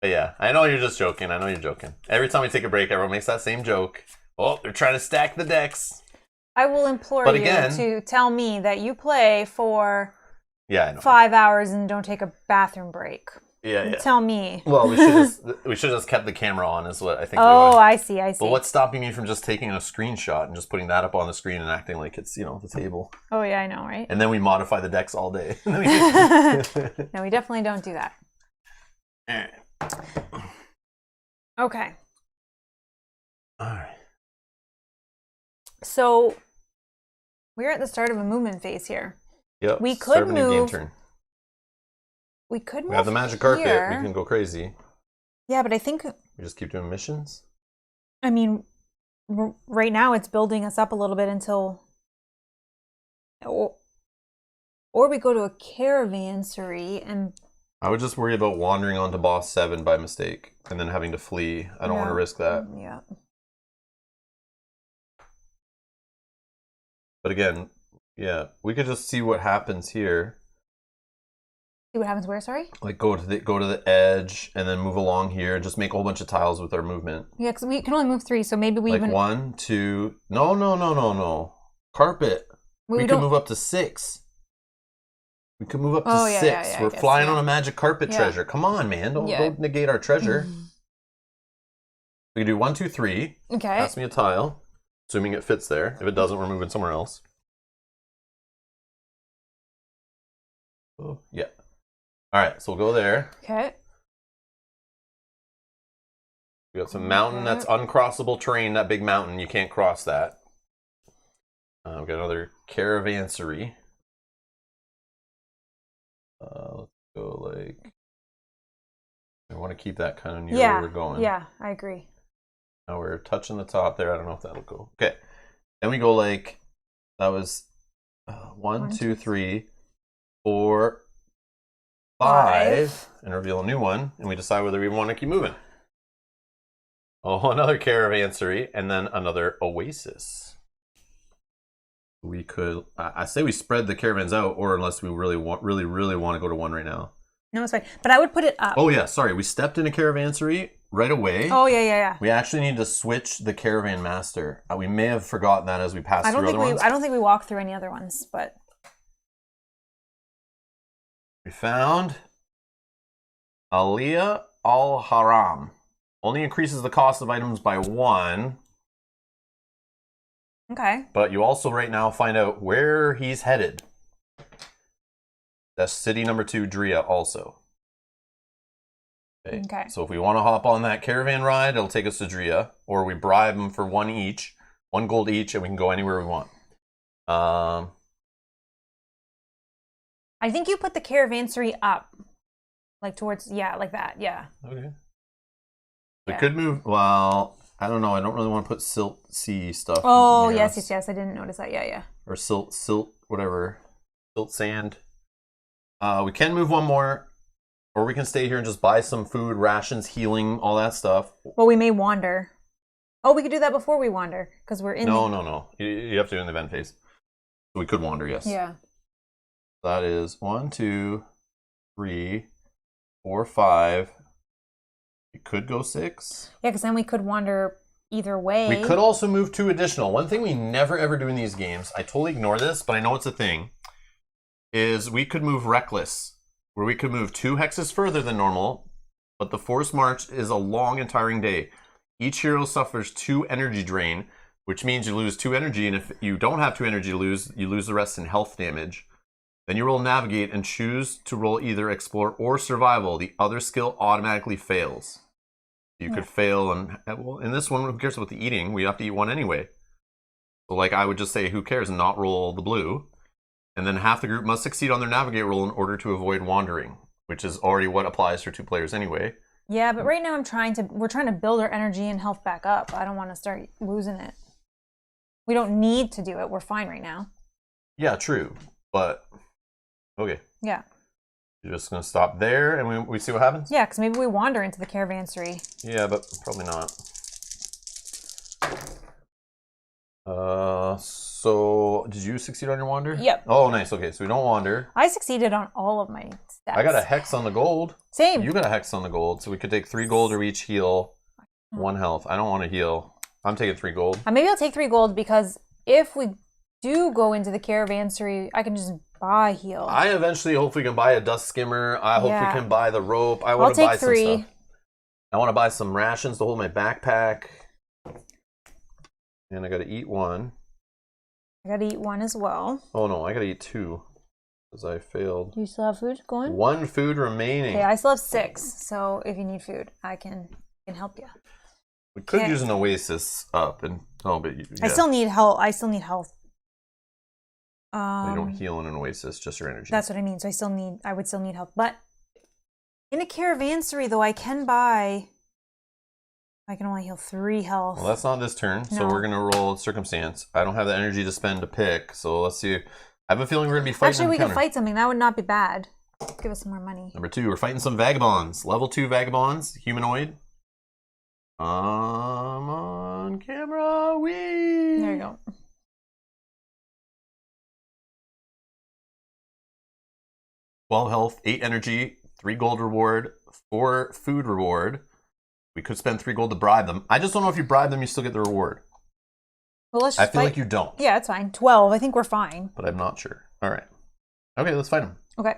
But yeah, I know you're just joking. I know you're joking. Every time we take a break, everyone makes that same joke. Oh, they're trying to stack the decks. I will implore you to tell me that you play for 5 hours and don't take a bathroom break. Yeah. Tell me. Well, we should just kept the camera on, is what I think. Oh, I see. But what's stopping me from just taking a screenshot and just putting that up on the screen and acting like it's the table? Oh yeah, I know, right? And then we modify the decks all day. No, we definitely don't do that. Okay. All right. So we're at the start of a movement phase here. Yep. We could move. Game turn. We could move. We have the magic carpet. We can go crazy. Yeah, but I think we just keep doing missions. I mean, right now it's building us up a little bit until, or we go to a caravanserai and. I would just worry about wandering onto boss 7 by mistake and then having to flee. I don't want to risk that. Yeah. But again, yeah, we could just see what happens here. See what happens where? Sorry. Like go to the edge and then move along here and just make a whole bunch of tiles with our movement. Yeah, because we can only move 3, so maybe we like even 1, 2. No. Carpet. We can move up to 6. We can move up to 6. Yeah, We're flying on a magic carpet treasure. Come on, man! Don't negate our treasure. We can do 1, 2, 3. Okay. Pass me a tile, assuming it fits there. If it doesn't, we're moving somewhere else. Oh, yeah. All right, so we'll go there. Okay. We got some mountain that's uncrossable terrain. That big mountain, you can't cross that. We've got another caravanserai. Let's go like. I want to keep that kind of near where we're going. Yeah, I agree. Now we're touching the top there. I don't know if that'll go. Okay. Then we go like. That was 1, 2, 3, 4, 5, and reveal a new one, and we decide whether we want to keep moving. Oh, another caravanserai, and then another oasis. We could, I say we spread the caravans out, or unless we really want to go to one right now. No, it's fine. But I would put it up. Oh yeah, sorry. We stepped in a caravanserai right away. Oh yeah. We actually need to switch the caravan master. We may have forgotten that as we passed through other ones. I don't think we walked through any other ones, but. We found Aliyah al-Haram. Only increases the cost of items by 1. Okay. But you also right now find out where he's headed. That's city number 2, Drea, also. Okay. So if we want to hop on that caravan ride, it'll take us to Drea. Or we bribe them for 1 each. 1 gold each, and we can go anywhere we want. I think you put the caravanserai up. Like towards, like that, yeah. Okay. We could move, well, I don't know. I don't really want to put silt sea stuff. Oh, yes. I didn't notice that. Yeah. Or silt, whatever. Silt sand. We can move 1 more. Or we can stay here and just buy some food, rations, healing, all that stuff. Well, we may wander. Oh, we could do that before we wander. Because we're in No. You have to do it in the event phase. So we could wander, yes. Yeah. That is 1, 2, 3, 4, 5. We could go 6. Yeah, because then we could wander either way. We could also move 2 additional. One thing we never ever do in these games, I totally ignore this, but I know it's a thing, is we could move reckless. where we could move 2 hexes further than normal, but the forced march is a long and tiring day. Each hero suffers 2 energy drain, which means you lose 2 energy, and if you don't have 2 energy to lose, you lose the rest in health damage. Then you roll Navigate and choose to roll either Explore or Survival. The other skill automatically fails. You could fail, and well, in this one, who cares about the eating? We have to eat 1 anyway. So like I would just say, who cares, and not roll the blue. And then half the group must succeed on their Navigate roll in order to avoid wandering, which is already what applies for 2 players anyway. Yeah, but right now we're trying to build our energy and health back up. I don't want to start losing it. We don't need to do it. We're fine right now. Yeah, true. But, okay. Yeah. You're just going to stop there and we see what happens? Yeah, because maybe we wander into the caravansary. Yeah, but probably not. So, did you succeed on your wander? Yep. Oh, nice. Okay, so we don't wander. I succeeded on all of my stats. I got a hex on the gold. Same. You got a hex on the gold, so we could take 3 gold or each heal 1 health. I don't want to heal. I'm taking 3 gold. Maybe I'll take 3 gold because if we do go into the caravansary, I can just buy heal. I eventually hopefully can buy a dust skimmer. I hope we can buy the rope. I want to buy some 3. stuff. I want to buy some rations to hold my backpack. And I got to eat 1. I gotta eat 1 as well. Oh no, I got to eat 2 because I failed. Do you still have food going? 1 food remaining. Okay, I still have 6. So if you need food, I can help you. We could use an oasis up and but yeah. I still need help. I still need health. You don't heal in an oasis, just your energy. That's what I mean. So I would still need health. But in a caravansary though, I can only heal 3 health. Well, that's not this turn, so we're going to roll Circumstance. I don't have the energy to spend to pick, so let's see. I have a feeling we're going to be fighting. Actually, we can fight something. That would not be bad. Give us some more money. Number 2, we're fighting some Vagabonds. Level 2 Vagabonds, humanoid. On camera, wee! There you go. $12 health, 8 energy, 3 gold reward, 4 food reward. We could spend 3 gold to bribe them. I just don't know if you bribe them, you still get the reward. Well, let's just I feel like you don't. Yeah, it's fine. 12. I think we're fine. But I'm not sure. All right. Okay, let's fight them. Okay.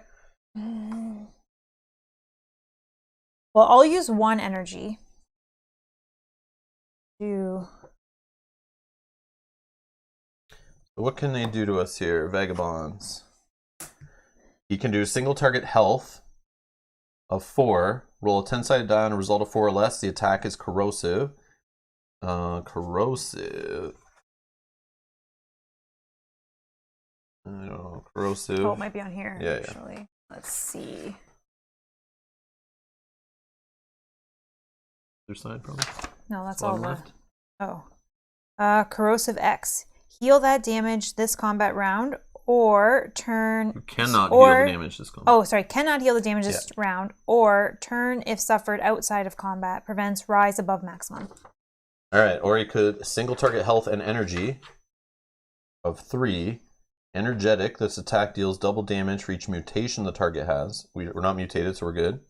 Well, I'll use 1 energy to... What can they do to us here, Vagabonds? He can do single target health of 4. Roll a 10-sided die on a result of 4 or less. The attack is corrosive. Corrosive. I don't know. Corrosive. Oh, it might be on here, yeah, actually. Yeah. Let's see. Other side, probably. No, that's all left. Oh. Corrosive X. Heal that damage this combat round, or turn... You cannot heal the damage this combat. Oh, sorry. Cannot heal the damage this round, or turn if suffered outside of combat. Prevents rise above maximum. Alright, or you could single target health and energy of 3. Energetic. This attack deals double damage for each mutation the target has. We're not mutated, so we're good.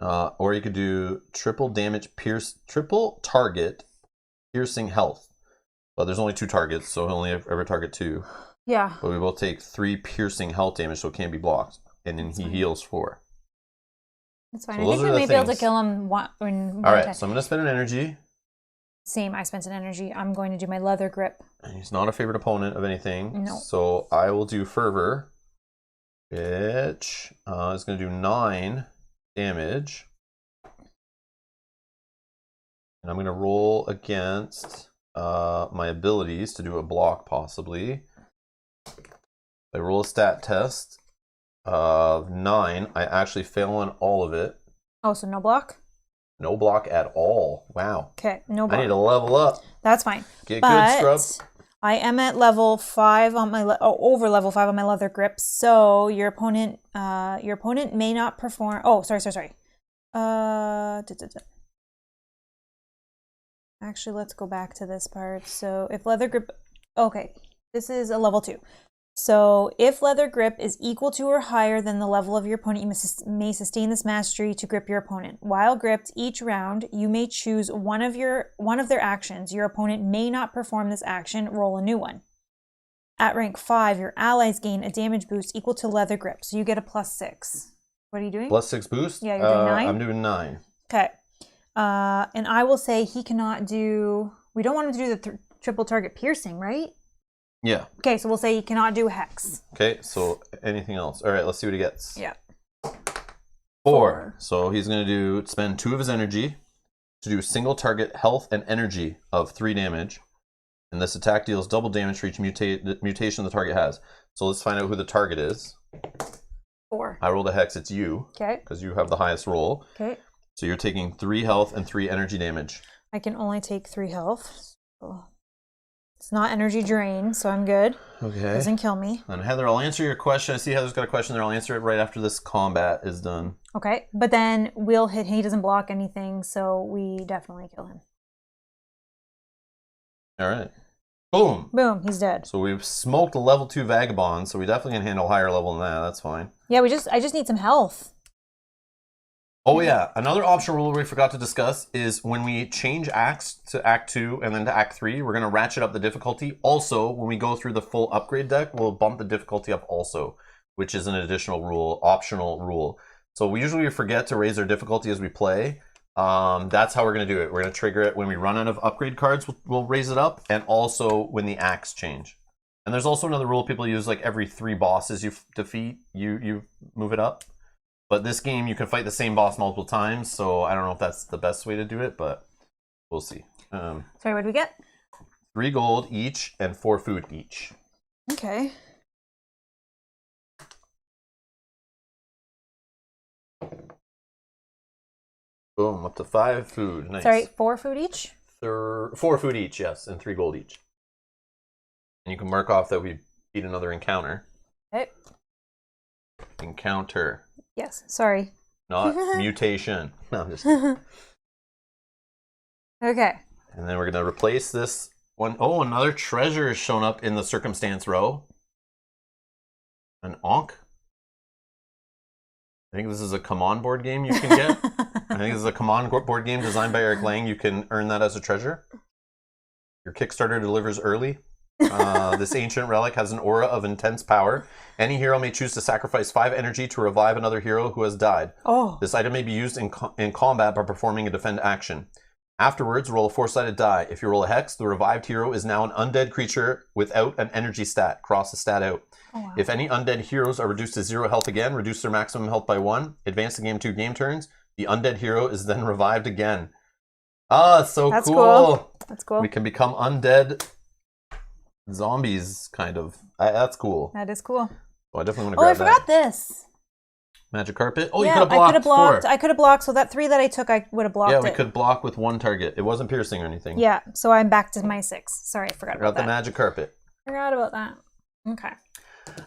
Or you could do triple target piercing health. But there's only 2 targets, so he'll only ever target 2. Yeah. But we will take 3 piercing health damage, so it can't be blocked. And then he heals 4. That's fine. So I think we may be able to kill him in one Alright, time. so I'm going to spend an energy. Same, I spent an energy. I'm going to do my leather grip. And he's not a favorite opponent of anything. No. So I will do Fervor, which is going to do 9 damage. And I'm going to roll against my abilities to do a block, possibly. I roll a stat test of 9. I actually fail on all of it. Oh, so no block? No block at all. Wow. Okay, no block. I need to level up. That's fine. Get good, Scrub. I am at level 5 on my over level 5 on my leather grip. So your opponent may not perform. Oh, sorry. Actually, let's go back to this part. So if leather grip, okay, this is a level 2. So if leather grip is equal to or higher than the level of your opponent, you may sustain this mastery to grip your opponent. While gripped, each round you may choose one of their actions. Your opponent may not perform this action. Roll a new one. At rank 5, your allies gain a damage boost equal to leather grip, so you get a +6. What are you doing? +6 boost? Yeah, you're doing 9? I'm doing 9. Okay. And I will say he cannot do... We don't want him to do the triple target piercing, right? Yeah. Okay, so we'll say he cannot do hex. Okay, so anything else? All right, let's see what he gets. Yeah. 4. So he's going to spend 2 of his energy to do single target health and energy of 3 damage. And this attack deals double damage for each mutation the target has. So let's find out who the target is. 4. I rolled a hex, it's you. Okay. Because you have the highest roll. Okay. So you're taking 3 health and 3 energy damage. I can only take 3 health. So it's not energy drain, so I'm good. Okay. Doesn't kill me. And Heather, I'll answer your question. I see Heather's got a question there. I'll answer it right after this combat is done. Okay, but then we'll hit. He doesn't block anything, so we definitely kill him. All right. Boom. Boom, he's dead. So we've smoked a level 2 Vagabond, so we definitely can handle higher level than that. That's fine. Yeah, I just need some health. Oh yeah, another optional rule we forgot to discuss is when we change acts to Act 2 and then to Act 3, we're going to ratchet up the difficulty. Also, when we go through the full upgrade deck, we'll bump the difficulty up also, which is an additional rule, optional rule. So we usually forget to raise our difficulty as we play. That's how we're going to do it. We're going to trigger it when we run out of upgrade cards, we'll raise it up, and also when the acts change. And there's also another rule people use, like every 3 bosses you defeat, you move it up. But this game, you can fight the same boss multiple times, so I don't know if that's the best way to do it, but we'll see. Sorry, what did we get? 3 gold each and 4 food each. Okay. Boom, up to 5 food. Nice. Sorry, 4 food each? 4 food each, yes, and 3 gold each. And you can mark off that we beat another encounter. Okay. Encounter. Yes, sorry. Not mutation. No, I'm just kidding. Okay. And then we're going to replace this one. Oh, another treasure has shown up in the circumstance row. An Ankh. I think this is a Come board game you can get. I think this is a Come board game designed by Eric Lang. You can earn that as a treasure. Your Kickstarter delivers early. This ancient relic has an aura of intense power. Any hero may choose to sacrifice 5 energy to revive another hero who has died. Oh. This item may be used in combat by performing a defend action. Afterwards, roll a 4-sided die. If you roll a hex, the revived hero is now an undead creature without an energy stat. Cross the stat out. Oh, wow. If any undead heroes are reduced to 0 health again, reduce their maximum health by 1. Advance the game 2 game turns. The undead hero is then revived again. Ah, so That's cool. That's cool. We can become undead zombies, kind of. That's cool. That is cool. Oh, I definitely want to Oh, I grab that. forgot this. Magic carpet. Oh, yeah, you could have blocked 4. I could have blocked. So that 3 that I took, I would have blocked Yeah, it. we could block with 1 target. It wasn't piercing or anything. Yeah, so I'm back to my 6. Sorry, I forgot about the that. magic carpet. Forgot about that. Okay.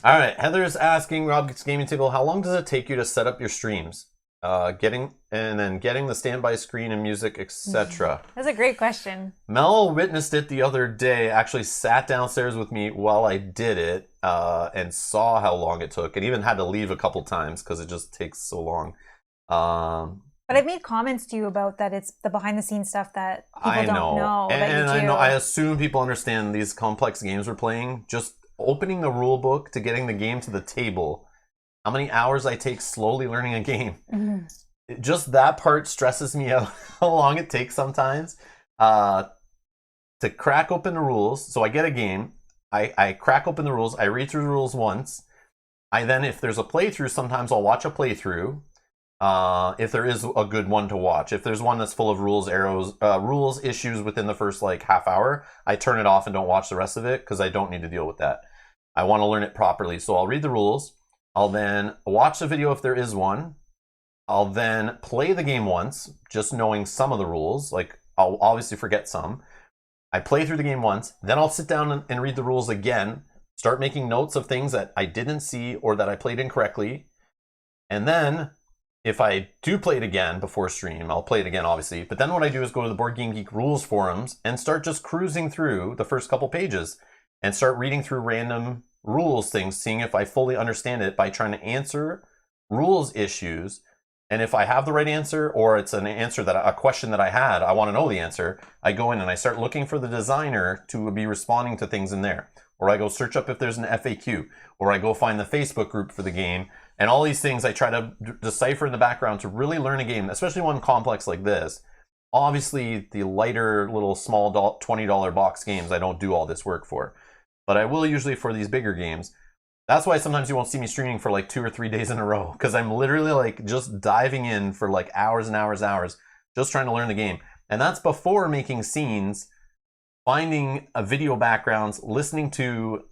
All right, Heather's asking Rob's Gaming Table, how long does it take you to set up your streams? Getting the standby screen and music, etc. That's a great question. Mel witnessed it the other day, actually sat downstairs with me while I did it, and saw how long it took, and even had to leave a couple times because it just takes so long. But I've made comments to you about that. It's the behind the scenes stuff that people I don't know. And I know. I assume people understand these complex games we're playing. Just opening the rule book to getting the game to the table. How many hours I take slowly learning a game. Mm-hmm. Just that part stresses me out. How long it takes sometimes to crack open the rules. So I get a game. I crack open the rules. I read through the rules once. I then, if there's a playthrough, sometimes I'll watch a playthrough. If there is a good one to watch. If there's one that's full of rules, rules issues within the first half hour, I turn it off and don't watch the rest of it because I don't need to deal with that. I want to learn it properly. So I'll read the rules. I'll then watch the video if there is one. I'll then play the game once, just knowing some of the rules. I'll obviously forget some. I play through the game once. Then I'll sit down and read the rules again. Start making notes of things that I didn't see or that I played incorrectly. And then, if I do play it again before stream, I'll play it again, obviously. But then what I do is go to the Board Game Geek rules forums and start just cruising through the first couple pages and start reading through random rules things, seeing if I fully understand it by trying to answer rules issues. And if I have the right answer, or it's an answer a question that I had, I want to know the answer, I go in and I start looking for the designer to be responding to things in there. or I go search up if there's an FAQ, or I go find the Facebook group for the game. And all these things I try to decipher in the background to really learn a game, especially one complex like this. Obviously, the lighter little small $20 box games, I don't do all this work for. But I will usually for these bigger games. That's why sometimes you won't see me streaming for like 2 or 3 days in a row, because I'm literally like just diving in for like hours and hours and hours, just trying to learn the game. And that's before making scenes, finding video backgrounds, listening to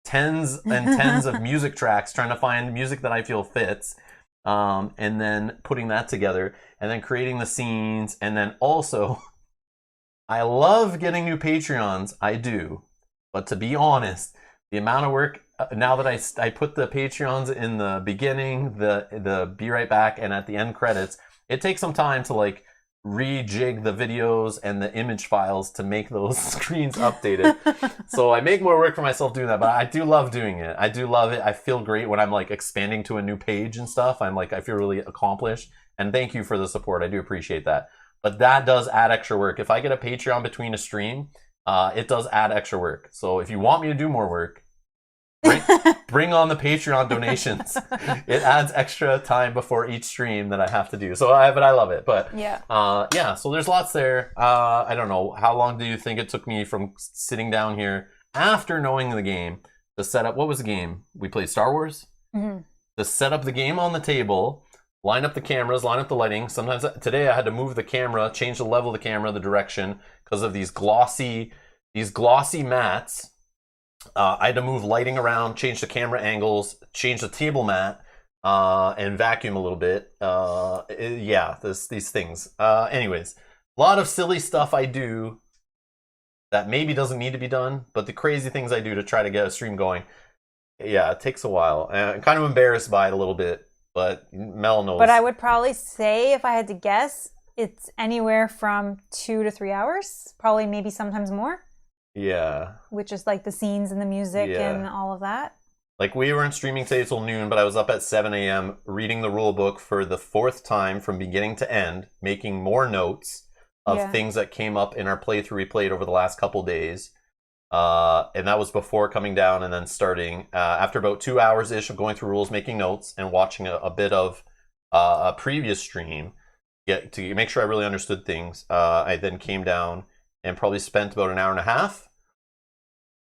tens and tens of music tracks, trying to find music that I feel fits, and then putting that together, and then creating the scenes. And then also, I love getting new Patreons, I do. But to be honest, the amount of work, now that I put the Patreons in the beginning, the be right back, and at the end credits, it takes some time to like rejig the videos and the image files to make those screens updated. So I make more work for myself doing that, but I do love doing it. I do love it. I feel great when I'm like expanding to a new page and stuff. I feel really accomplished. And thank you for the support. I do appreciate that. But that does add extra work. If I get a Patreon between a stream, it does add extra work. So if you want me to do more work, bring on the Patreon donations. It adds extra time before each stream that I have to do. But I love it. But yeah. So there's lots there. I don't know, how long do you think it took me from sitting down here after knowing the game to set up? What was the game we played? Star Wars. To set up the game on the table, line up the cameras, line up the lighting. Sometimes today I had to move the camera, change the level of the camera, the direction, because of these glossy mats. I had to move lighting around, change the camera angles, change the table mat, and vacuum a little bit. These things. Anyways, a lot of silly stuff I do that maybe doesn't need to be done, but the crazy things I do to try to get a stream going, yeah, it takes a while. I'm kind of embarrassed by it a little bit, but Mel knows. But I would probably say, if I had to guess, it's anywhere from 2 to 3 hours, probably maybe sometimes more. Yeah. Which is like the scenes and the music and all of that. Like, we weren't streaming today till noon, but I was up at 7 a.m. reading the rule book for the 4th time from beginning to end, making more notes of things that came up in our playthrough we played over the last couple days. And that was before coming down and then starting. After about 2 hours-ish of going through rules, making notes, and watching a bit of a previous stream to make sure I really understood things, I then came down and probably spent about an hour and a half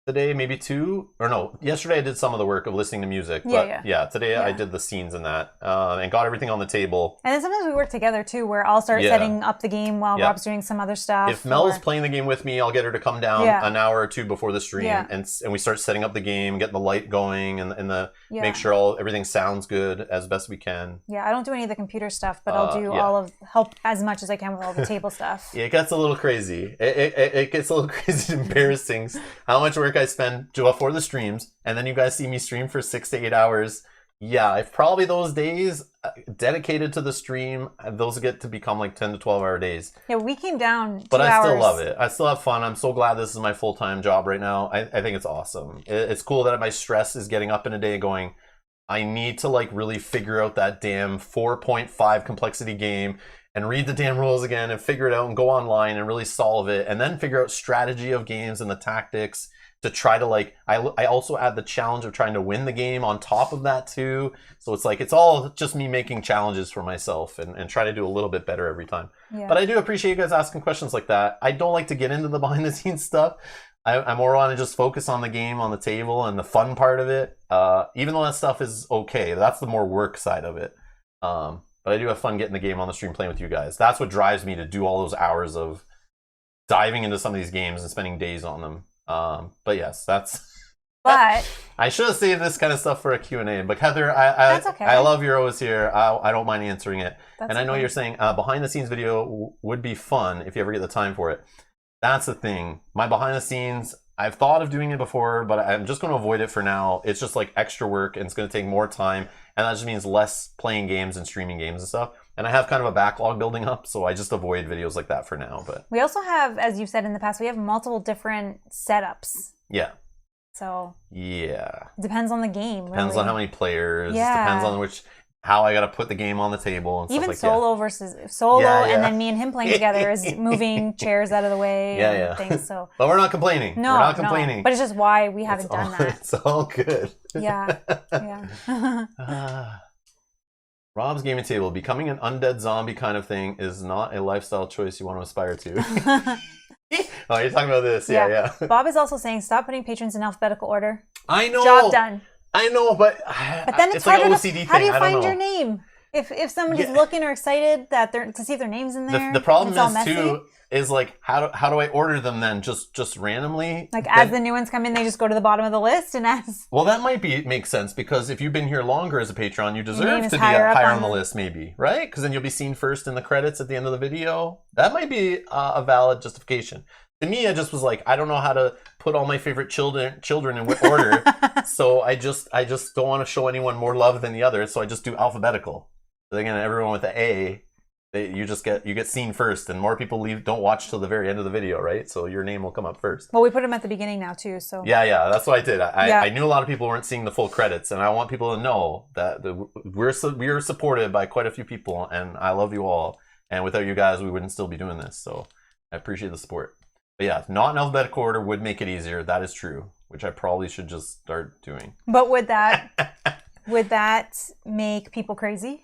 today, maybe 2, or no, yesterday I did some of the work of listening to music, but today I did the scenes in that, and got everything on the table. And then sometimes we work together too, where I'll start setting up the game while Rob's doing some other stuff. If Mel's playing the game with me, I'll get her to come down an hour or two before the stream, and we start setting up the game, getting the light going, and make sure everything sounds good as best we can. Yeah, I don't do any of the computer stuff, but I'll do help as much as I can with all the table stuff. It gets a little crazy. It gets a little crazy to embarrassing how much work I spend before the streams, and then you guys see me stream for 6 to 8 hours. Yeah, if probably those days dedicated to the stream, those get to become like 10 to 12 hour days. Yeah, we came down 2 but I hours. Still love it. I still have fun. I'm so glad this is my full-time job right now. I think it's awesome. It's cool that my stress is getting up in a day going, I need to like really figure out that damn 4.5 complexity game and read the damn rules again and figure it out and go online and really solve it, and then figure out strategy of games and the tactics to try to like, I also add the challenge of trying to win the game on top of that too. So it's like, it's all just me making challenges for myself and try to do a little bit better every time. Yeah. But I do appreciate you guys asking questions like that. I don't like to get into the behind the scenes stuff. I more want to just focus on the game on the table and the fun part of it. Even though that stuff is okay, that's the more work side of it. But I do have fun getting the game on the stream playing with you guys. That's what drives me to do all those hours of diving into some of these games and spending days on them. But yes, that's... But... I should have saved this kind of stuff for a Q&A. But Heather, that's okay. I love you're always here. I don't mind answering it. That's and I know you're saying behind the scenes video would be fun if you ever get the time for it. That's the thing. My behind the scenes, I've thought of doing it before, but I'm just going to avoid it for now. It's just like extra work, and it's going to take more time. And that just means less playing games and streaming games and stuff. And I have kind of a backlog building up, so I just avoid videos like that for now. But we also have, as you've said in the past, we have multiple different setups. Yeah. So yeah, depends on the game. Depends on how many players. Yeah. Depends on which. how I got to put the game on the table and even stuff like solo versus solo, Yeah, yeah. and then me and him playing together is moving chairs out of the way and things. So, But we're not complaining. no, we're not complaining. No. But it's just why we haven't done that. It's all good. Yeah, yeah. Rob's gaming table. Becoming an undead zombie kind of thing is not a lifestyle choice you want to aspire to. Oh, you're talking about this. Yeah. Bob is also saying stop putting patrons in alphabetical order. I know. Job done. I know, but then it's harder like an to, OCD thing. how do you I don't find know. your name? If somebody's looking or excited that they're to see if their name's in there. The problem it's all is messy. too is like how do I order them then just randomly? Like as the new ones come in, they just go to the bottom of the list and as. Well, that might make sense because if you've been here longer as a patron, you deserve to be higher higher on the list, maybe, right? Because then you'll be seen first in the credits at the end of the video. That might be a valid justification. To me, I just was like, I don't know how to put all my favorite children in what order, so I just don't want to show anyone more love than the other, so I just do alphabetical. But again, everyone with the A, you get seen first, and more people don't watch till the very end of the video, right? So your name will come up first. Well, we put them at the beginning now too, so. Yeah, that's what I did. I knew a lot of people weren't seeing the full credits, and I want people to know that we're supported by quite a few people, and I love you all. And without you guys, we wouldn't still be doing this. So I appreciate the support. But yeah, not in alphabetical order would make it easier. That is true, which I probably should just start doing. But would that make people crazy?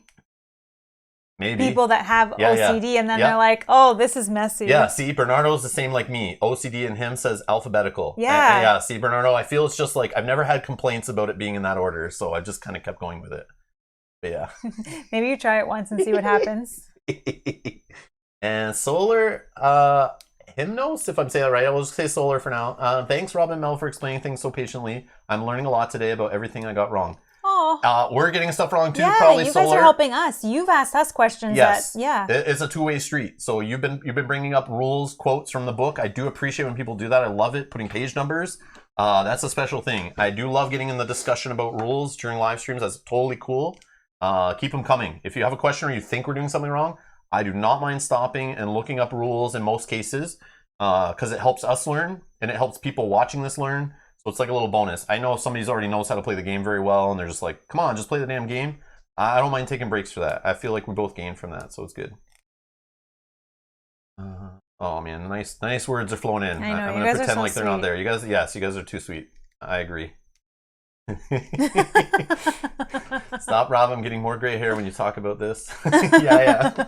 Maybe. People that have OCD and then they're like, oh, this is messy. Yeah, see, Bernardo's the same like me. OCD in him says alphabetical. Yeah. Yeah, see, Bernardo, I feel it's just like, I've never had complaints about it being in that order, so I just kind of kept going with it. But yeah. Maybe you try it once and see what happens. And Solar, Hymnos, if I'm saying that right, I will just say Solar for now. Thanks, Rob and Mel, for explaining things so patiently. I'm learning a lot today about everything I got wrong. Oh, we're getting stuff wrong too. Yeah, probably you Solar. guys are helping us. You've asked us questions. Yes, yeah. It's a two-way street. So you've been bringing up rules, quotes from the book. I do appreciate when people do that. I love it. Putting page numbers. That's a special thing. I do love getting in the discussion about rules during live streams. That's totally cool. Keep them coming. If you have a question or you think we're doing something wrong, I do not mind stopping and looking up rules in most cases because it helps us learn and it helps people watching this learn. So it's like a little bonus. I know if somebody already knows how to play the game very well and they're just like, come on, just play the damn game. I don't mind taking breaks for that. I feel like we both gain from that, so it's good. Oh man, nice words are flowing in. I know, I'm you gonna guys are pretend so like they're not sweet. there. You guys are too sweet. I agree. Stop, Rob. I'm getting more gray hair when you talk about this. yeah.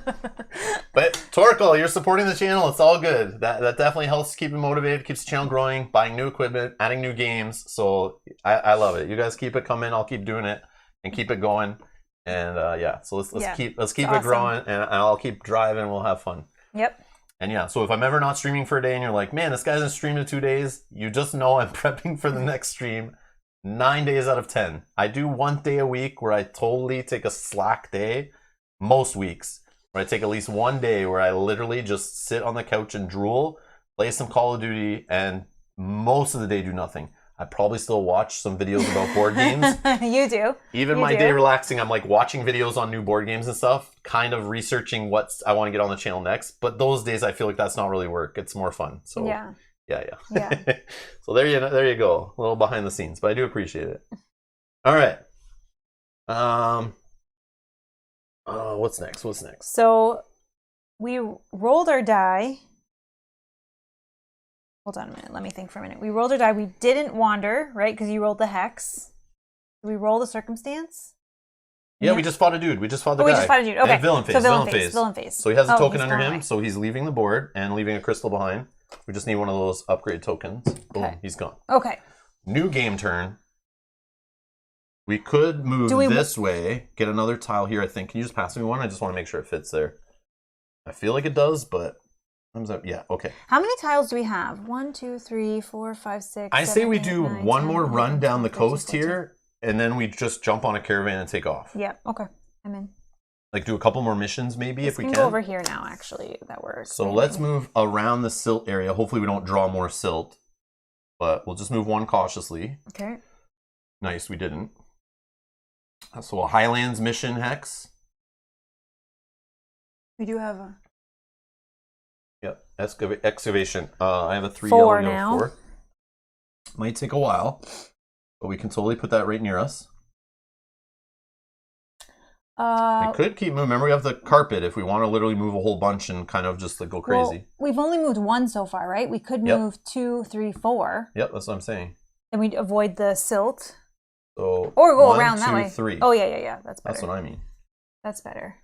But Torkel, you're supporting the channel. It's all good. That definitely helps keep it motivated, keeps the channel growing, buying new equipment, adding new games. So I love it. You guys keep it coming. I'll keep doing it and keep it going. And yeah, so let's keep it growing, and I'll keep driving. We'll have fun. Yep. And yeah, so if I'm ever not streaming for a day and you're like, man, this guy hasn't streamed in 2 days, you just know I'm prepping for the next stream 9 days out of 10. I do 1 day a week where I totally take a slack day, most weeks, where I take at least 1 day where I literally just sit on the couch and drool, play some Call of Duty, and most of the day do nothing. I probably still watch some videos about board games. You do. Even my day relaxing, I'm like watching videos on new board games and stuff, kind of researching what I want to get on the channel next. But those days I feel like that's not really work. It's more fun. So yeah. So there you go. A little behind the scenes, but I do appreciate it. All right. What's next? So we rolled our die. Hold on a minute. Let me think for a minute. We rolled our die. We didn't wander, right? Because you rolled the hex. Did we roll the circumstance? Yeah, we just fought a dude. We just fought the guy. We just fought a dude. Okay. And villain phase. So villain phase. So he has a token under gone him, away. so he's leaving the board and leaving a crystal behind. We just need one of those upgrade tokens. Boom, Okay. he's gone. Okay. New game turn. We could move this way, get another tile here, I think. Can you just pass me one? I just want to make sure it fits there. I feel like it does, but thumbs up. Yeah, okay. How many tiles do we have? 1, 2, 3, 4, 5, 6. I say we do 9, one 10, more 11, run down the 12, 13, coast 14. here, and then we just jump on a caravan and take off. Yeah, okay. I'm in. Like do a couple more missions maybe if we can. Go over here now, actually. That works. So let's move around the silt area. Hopefully we don't draw more silt, but we'll just move one cautiously. Okay. Nice, we didn't. So a Highlands mission hex. We do have a... Yep, excavation. I have a 3 4 yellow now. 4. Might take a while, but we can totally put that right near us. We could keep moving. Remember, we have the carpet if we want to literally move a whole bunch and kind of just like go crazy. Well, we've only moved 1 so far, right? We could move 2, 3, 4. Yep, that's what I'm saying. And we'd avoid the silt. So or go 1, around 2, that way. 3. Oh, yeah. That's better. That's what I mean. That's better.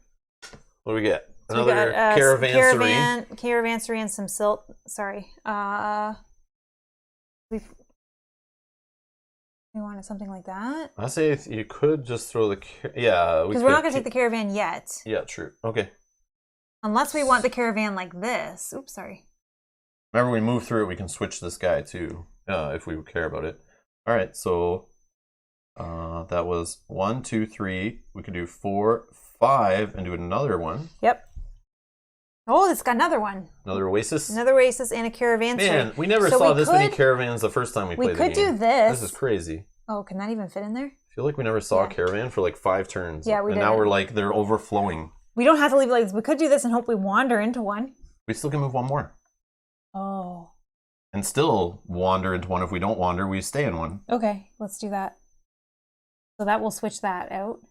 What do we get? So Another we got, caravansary. Caravansary and some silt. Sorry. We wanted something like that. I say you could just throw the... Yeah. Because we're not going to take the caravan yet. Yeah, true. Okay. Unless we want the caravan like this. Oops, sorry. Remember, we move through it, we can switch this guy too, if we care about it. All right, so that was 1, 2, 3. We can do 4, 5, and do another one. Yep. Oh, it's got another one. Another oasis. Another oasis and a caravanserai. Man, we never saw this many caravans the first time we played the game. We could do this. This is crazy. Oh, can that even fit in there? I feel like we never saw a caravan for like 5 turns. Yeah, we did. And now we're like, they're overflowing. We don't have to leave it like this. We could do this and hope we wander into one. We still can move one more. Oh. And still wander into one. If we don't wander, we stay in one. Okay, let's do that. So that will switch that out.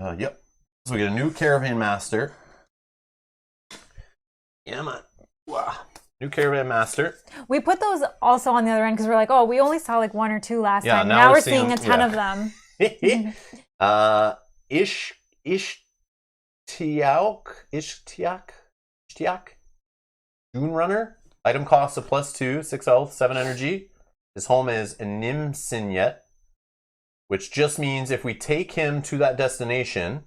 Yep. So we get a new caravan master. Yeah, man. Wow. New caravan master. We put those also on the other end because we're like, oh, we only saw like 1 or 2 last time. Now we're seeing a ton of them. Ishtiak. Dune Runner. Item cost of +2, 6 health, 7 energy. His home is Nimsinyet, which just means if we take him to that destination,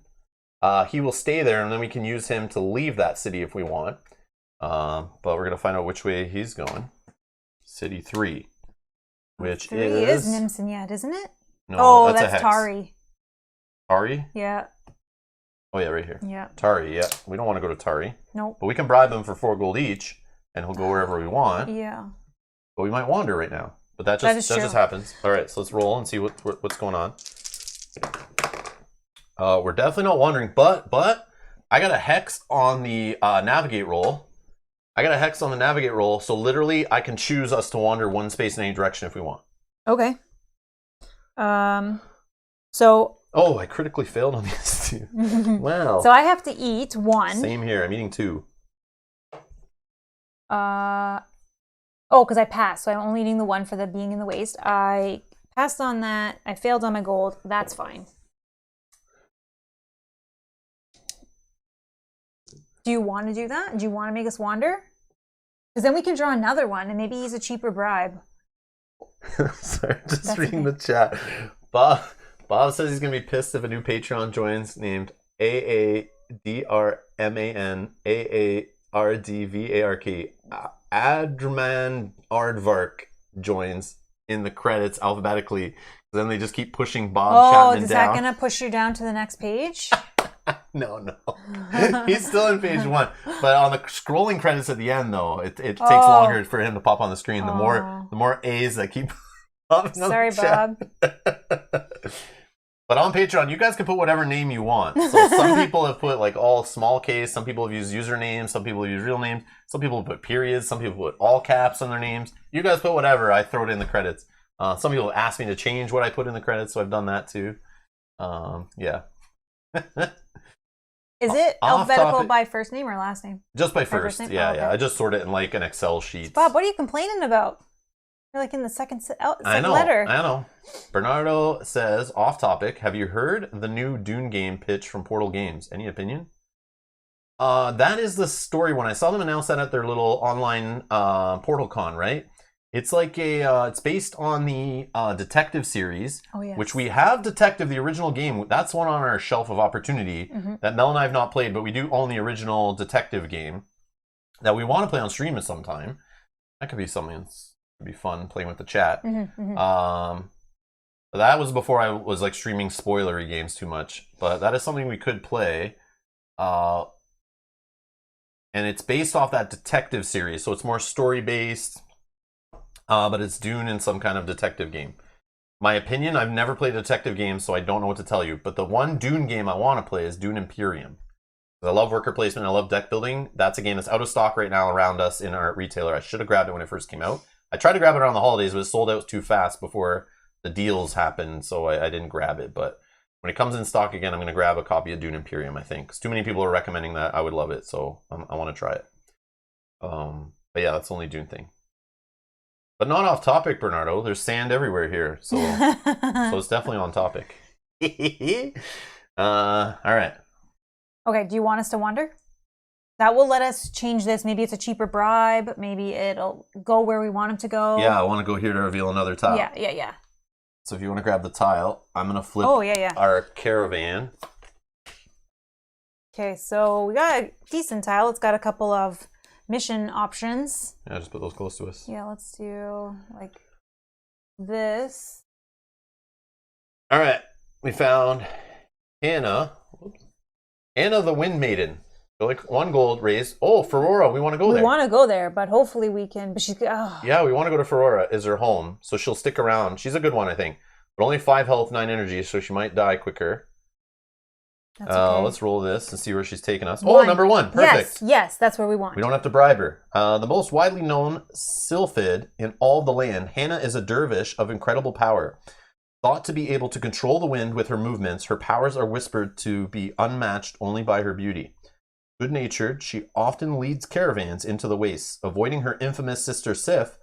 he will stay there, and then we can use him to leave that city if we want. But we're going to find out which way he's going. City 3, which 3 is Nimsinyet, isn't it? No, that's a hex. Tari. Tari? Yeah. Oh, yeah, right here. Yeah. Tari, yeah. We don't want to go to Tari. Nope. But we can bribe him for 4 gold each, and he'll go wherever we want. Yeah. But we might wander right now. But that just happens. All right, so let's roll and see what's going on. We're definitely not wandering, but I got a hex on the navigate roll. So literally I can choose us to wander 1 space in any direction if we want. Okay. So. Oh, I critically failed on these 2. Wow. So I have to eat 1. Same here. I'm eating 2. Because I passed, so I'm only eating the 1 for the being in the waste. I passed on that. I failed on my gold. That's fine. Do you want to do that? Do you want to make us wander? Because then we can draw another one and maybe use a cheaper bribe. Sorry, just reading the chat. Bob says he's going to be pissed if a new Patreon joins named AADRMANAARDVARK. Adrman Aardvark joins in the credits alphabetically. Then they just keep pushing Bob Chapman down. Is that going to push you down to the next page? No. He's still in page 1. But on the scrolling credits at the end, though, it takes longer for him to pop on the screen. The more A's that keep popping on the chat. Bob. But on Patreon, you guys can put whatever name you want. So some people have put like all small case. Some people have used usernames. Some people have used real names. Some people have put periods. Some people put all caps on their names. You guys put whatever. I throw it in the credits. Some people have asked me to change what I put in the credits, so I've done that too. Yeah. Is it alphabetical by first name or last name? Just by first. Yeah, okay. yeah. I just sort it in like an Excel sheet. Bob, what are you complaining about? You're like in the second letter. I know. Bernardo says, off topic, have you heard the new Dune game pitch from Portal Games? Any opinion? That is the story. When I saw them announce that at their little online Portal Con, right? It's like it's based on the Detective series, which we have Detective, the original game. That's one on our shelf of opportunity that Mel and I have not played, but we do own the original Detective game that we want to play on stream at some time. That could be something that's be fun playing with the chat. That was before I was like streaming spoilery games too much, but that is something we could play. And it's based off that Detective series, so it's more story based, but it's Dune in some kind of detective game. My opinion, I've never played a detective game, so I don't know what to tell you, but the one Dune game I want to play is Dune Imperium. I love worker placement, I love deck building. That's a game that's out of stock right now around us in our retailer. I should have grabbed it when it first came out. I tried to grab it around the holidays, but it sold out too fast before the deals happened, so I didn't grab it. But When it comes in stock again, I'm going to grab a copy of Dune Imperium, I think. Because too many people are recommending that. I would love it, so I want to try it. But yeah, that's the only Dune thing. But not off topic, Bernardo. There's sand everywhere here, so it's definitely on topic. All right. Okay, do you want us to wander? That will let us change this. Maybe it's a cheaper bribe. Maybe it'll go where we want him to go. Yeah, I want to go here to reveal another tile. Yeah. So if you want to grab the tile, I'm going to flip our caravan. Okay, so we got a decent tile. It's got a couple of mission options. Yeah, just put those close to us. Yeah, let's do like this. All right, we found Hannah. Anna the Wind Maiden. So like 1 gold raised. Oh, Ferrora, we want to go there. We want to go there, but hopefully we can. But she's Yeah, we want to go to Ferrora. Is her home, so she'll stick around. She's a good one, I think. But only 5 health, 9 energy, so she might die quicker. That's okay. Let's roll this and see where she's taking us. Oh, number 1. Perfect. Yes, that's where we want. We don't have to bribe her. The most widely known sylphid in all the land, Hannah is a dervish of incredible power. Thought to be able to control the wind with her movements, her powers are whispered to be unmatched only by her beauty. Good-natured, she often leads caravans into the wastes, avoiding her infamous sister Sif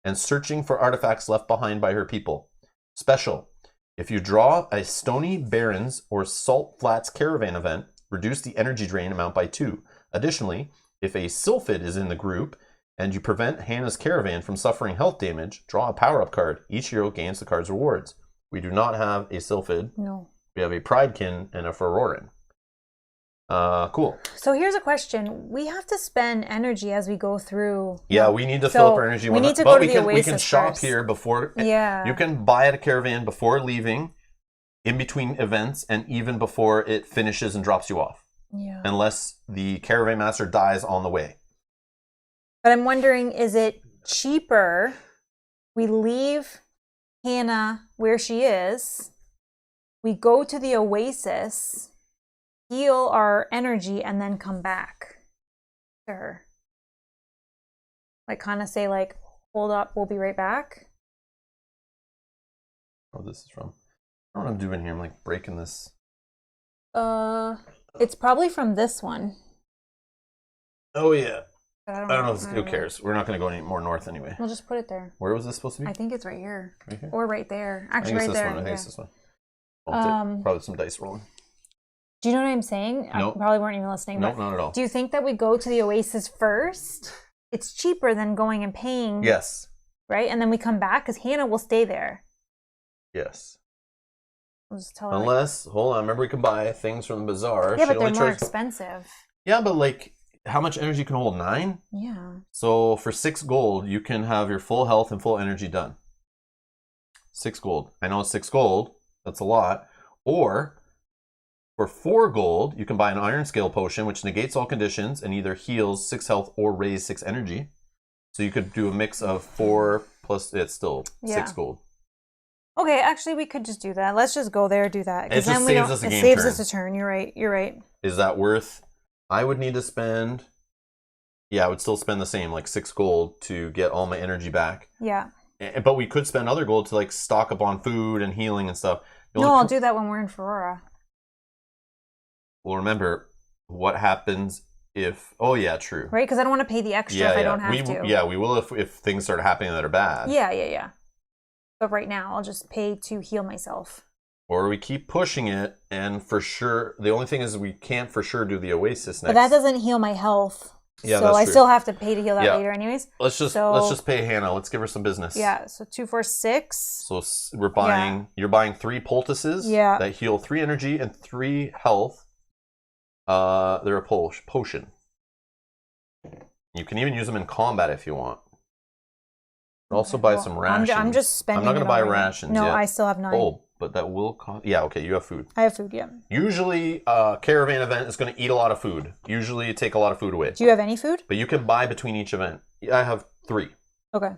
and searching for artifacts left behind by her people. Special. If you draw a Stony Barrens or Salt Flats caravan event, reduce the energy drain amount by 2. Additionally, if a sylphid is in the group and you prevent Hannah's caravan from suffering health damage, draw a power-up card. Each hero gains the card's rewards. We do not have a sylphid. No. We have a Pridekin and a Ferorin. Cool. So here's a question. We have to spend energy as we go through. Yeah, we need to fill up our energy. We need to go to the Oasis we can shop first. here before. Yeah. You can buy at a caravan before leaving, in between events, and even before it finishes and drops you off. Yeah. Unless the caravan master dies on the way. But I'm wondering, is it cheaper we leave Hannah where she is, we go to the Oasis, heal our energy, and then come back to her? Like, kind of say, like, hold up, we'll be right back. Oh, this is from. I don't know what I'm doing here. I'm like breaking this. It's probably from this one. Oh yeah. But I don't know. Who cares? We're not going to go any more north anyway. We'll just put it there. Where was this supposed to be? I think it's right here. Right here? Or right there. Actually, I right think there. I think it's this one. Probably some dice rolling. Do you know what I'm saying? Nope. I probably weren't even listening. Nope, not at all. Do you think that we go to the Oasis first? It's cheaper than going and paying. Yes. Right? And then we come back because Hannah will stay there. Yes. We'll just tell her. Unless, hold on, remember we can buy things from the bazaar. Yeah, but they're more expensive. Yeah, but like, how much energy can hold? 9? Yeah. So for 6 gold, you can have your full health and full energy done. 6 gold. I know 6 gold, that's a lot. Or for 4 gold, you can buy an Iron Scale potion, which negates all conditions and either heals 6 health or raise 6 energy. So you could do a mix of 4 plus, it's still 6 gold. Okay, actually, we could just do that. Let's just go there, do that. It just saves us a game It saves turn. us a turn. You're right. You're right. Is that worth? I would need to spend. Yeah, I would still spend the same, like 6 gold to get all my energy back. Yeah. But we could spend other gold to like stock up on food and healing and stuff. No, I'll do that when we're in Ferrora. Well, remember what happens if. Oh yeah, true. Right, because I don't want to pay the extra if I don't have to. Yeah, we will if things start happening that are bad. Yeah. But right now, I'll just pay to heal myself. Or we keep pushing it, and for sure, the only thing is we can't for sure do the Oasis next. But that doesn't heal my health. Yeah, so that's I true. still have to pay to heal that later, anyways. Let's just pay Hannah. Let's give her some business. Yeah. So 2, 4, 6. So we're buying. Yeah. You're buying 3 poultices. Yeah. That heal 3 energy and 3 health. They're a potion. You can even use them in combat if you want. Also buy some rations. I'm just spending. I'm not going to buy rations. No, yet. I still have 9. Oh, but that will cost. Yeah, okay, you have food. I have food, yeah. Usually, a caravan event is going to eat a lot of food. Usually, take a lot of food away. Do you have any food? But you can buy between each event. I have 3. Okay.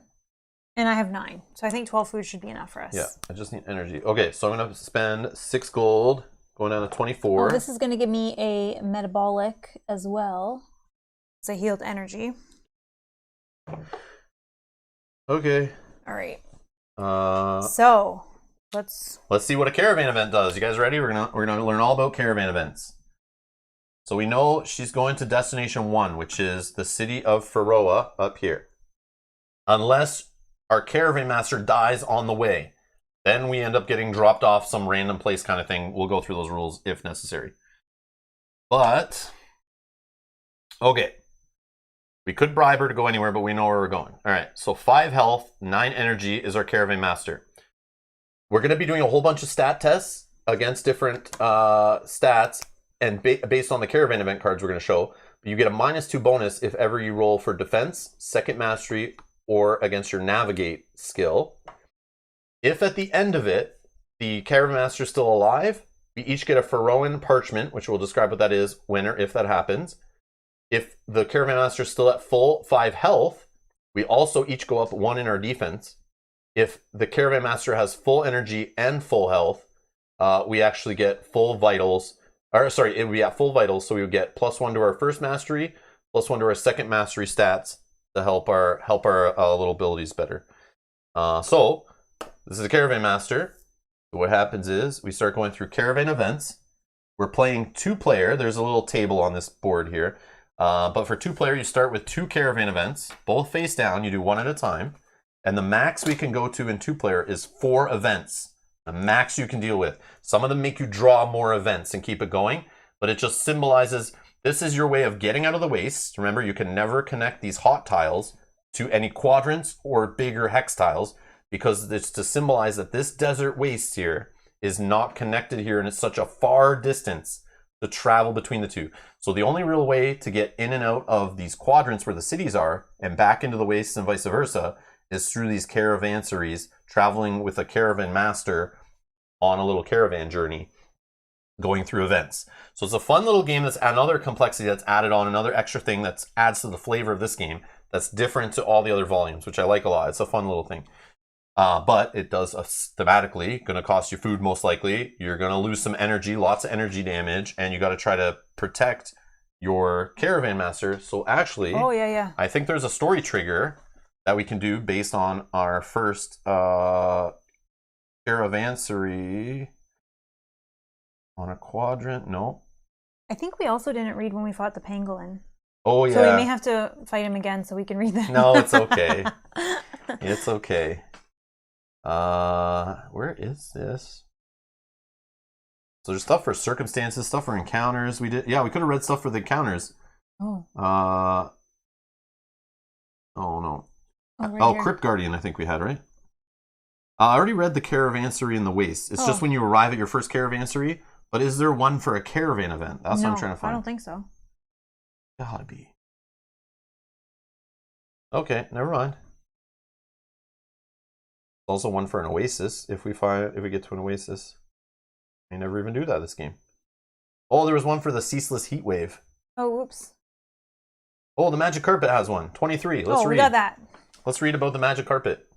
And I have 9. So I think 12 food should be enough for us. Yeah, I just need energy. Okay, so I'm going to spend 6 gold, going down to 24. Oh, this is going to give me a metabolic as well. It's a healed energy. Okay. All right. So Let's see what a caravan event does. You guys ready? We're gonna learn all about caravan events. So we know she's going to destination 1, which is the city of Fera up here. Unless our caravan master dies on the way, then we end up getting dropped off some random place kind of thing. We'll go through those rules if necessary. But okay, we could bribe her to go anywhere, but we know where we're going. All right, so 5 health, 9 energy is our caravan master. We're going to be doing a whole bunch of stat tests against different stats, and based on the caravan event cards we're going to show. You get a -2 bonus if ever you roll for defense, second mastery, or against your navigate skill. If at the end of it, the caravan master is still alive, we each get a Feroan parchment, which we'll describe what that is when or if that happens. If the caravan master is still at full 5 health, we also each go up 1 in our defense. If the caravan master has full energy and full health, we actually get full vitals. Or sorry, it would be at full vitals, so we would get +1 to our first mastery, +1 to our second mastery stats to help our little abilities better. So this is a caravan master. What happens is we start going through caravan events. We're playing 2-player. There's a little table on this board here. But for 2-player, you start with 2 caravan events, both face down. You do 1 at a time. And the max we can go to in 2-player is 4 events. The max you can deal with. Some of them make you draw more events and keep it going, but it just symbolizes this is your way of getting out of the waste. Remember, you can never connect these hot tiles to any quadrants or bigger hex tiles because it's to symbolize that this desert waste here is not connected here and it's such a far distance to travel between the two. So the only real way to get in and out of these quadrants where the cities are and back into the wastes and vice versa is through these caravanseries, traveling with a caravan master on a little caravan journey, going through events. So it's a fun little game that's another complexity that's added on, another extra thing that adds to the flavor of this game that's different to all the other volumes, which I like a lot. It's a fun little thing. But it does thematically, going to cost you food most likely. You're going to lose some energy, lots of energy damage, and you got to try to protect your caravan master. So actually, I think there's a story trigger that we can do based on our first caravansary on a quadrant. No. I think we also didn't read when we fought the pangolin. Oh, yeah. So we may have to fight him again so we can read that. No, it's okay. It's okay. Where is this? So there's stuff for circumstances, stuff for encounters. We could have read stuff for the encounters. Oh. Oh no. Right Crypt Guardian, I think we had, right? I already read the caravansary in the waste. It's just when you arrive at your first caravansary. But is there one for a caravan event? That's what I'm trying to find. I don't think so. Gotta be. Okay, never mind. Also one for an oasis if we get to an oasis. I never even do that this game. Oh, there was one for the ceaseless heat wave. Oh, whoops. Oh, the magic carpet has one. 23. Let's read. We got that. Let's read about the magic carpet.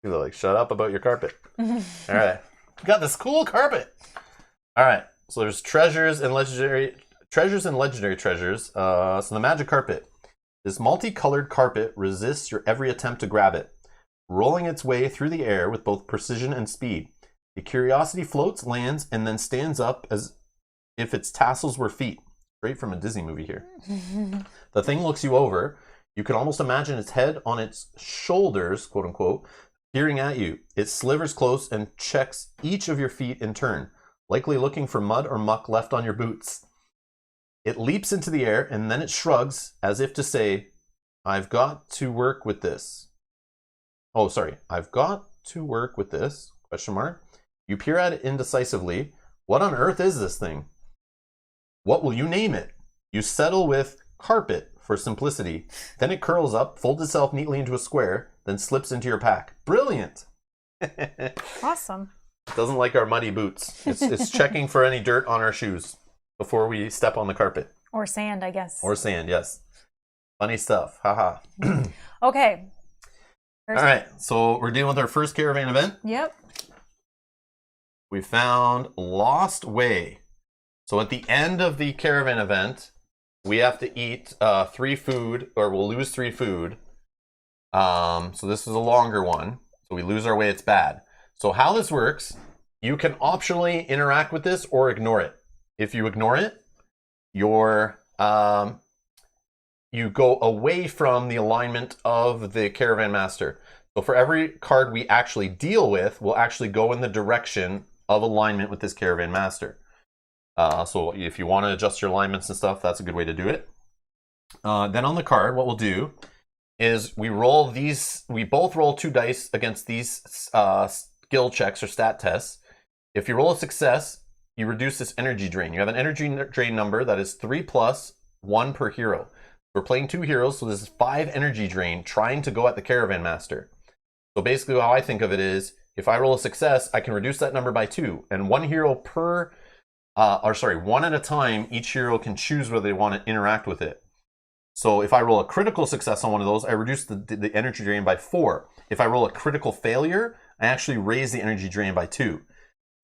People are like, shut up about your carpet. All right. We got this cool carpet. All right. So there's treasures and legendary treasures. So the magic carpet. This multicolored carpet resists your every attempt to grab it, rolling its way through the air with both precision and speed. The curiosity floats, lands, and then stands up as if its tassels were feet. Straight from a Disney movie here. The thing looks you over. You can almost imagine its head on its shoulders, quote unquote, peering at you. It slivers close and checks each of your feet in turn, likely looking for mud or muck left on your boots. It leaps into the air and then it shrugs as if to say, I've got to work with this. Oh, sorry. I've got to work with this, question mark. You peer at it indecisively. What on earth is this thing? What will you name it? You settle with carpet for simplicity. Then it curls up, folds itself neatly into a square, then slips into your pack. Brilliant. Awesome. Doesn't like our muddy boots. It's checking for any dirt on our shoes before we step on the carpet. Or sand, I guess. Or sand, yes. Funny stuff. Haha. Okay. All right. So we're dealing with our first caravan event. Yep. We found Lost Way. So at the end of the caravan event, we have to eat 3 food, or we'll lose 3 food. So this is a longer one. So we lose our way, it's bad. So how this works, you can optionally interact with this or ignore it. If you ignore it, you go away from the alignment of the Caravan Master. So for every card we actually deal with, we'll actually go in the direction of alignment with this Caravan Master. So if you want to adjust your alignments and stuff, that's a good way to do it. Then on the card, what we'll do is we both roll 2 dice against these skill checks or stat tests. If you roll a success, you reduce this energy drain. You have an energy drain number that is 3 plus 1 per hero. We're playing 2 heroes, so this is 5 energy drain trying to go at the Caravan Master. So basically how I think of it is, if I roll a success, I can reduce that number by 2. And 1 hero one at a time, each hero can choose whether they want to interact with it. So if I roll a critical success on one of those, I reduce the energy drain by 4. If I roll a critical failure, I actually raise the energy drain by 2.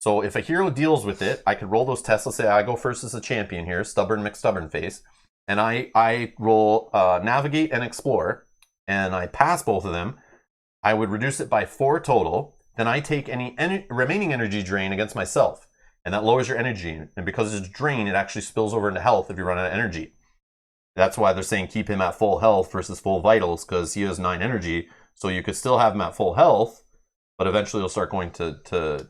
So if a hero deals with it, I could roll those tests. Let's say I go first as a champion here, Stubborn McStubborn Face, and I roll Navigate and Explore, and I pass both of them. I would reduce it by 4 total. Then I take any remaining energy drain against myself, and that lowers your energy. And because it's drain, it actually spills over into health if you run out of energy. That's why they're saying keep him at full health versus full vitals, because he has 9 energy. So you could still have him at full health, but eventually he'll start going to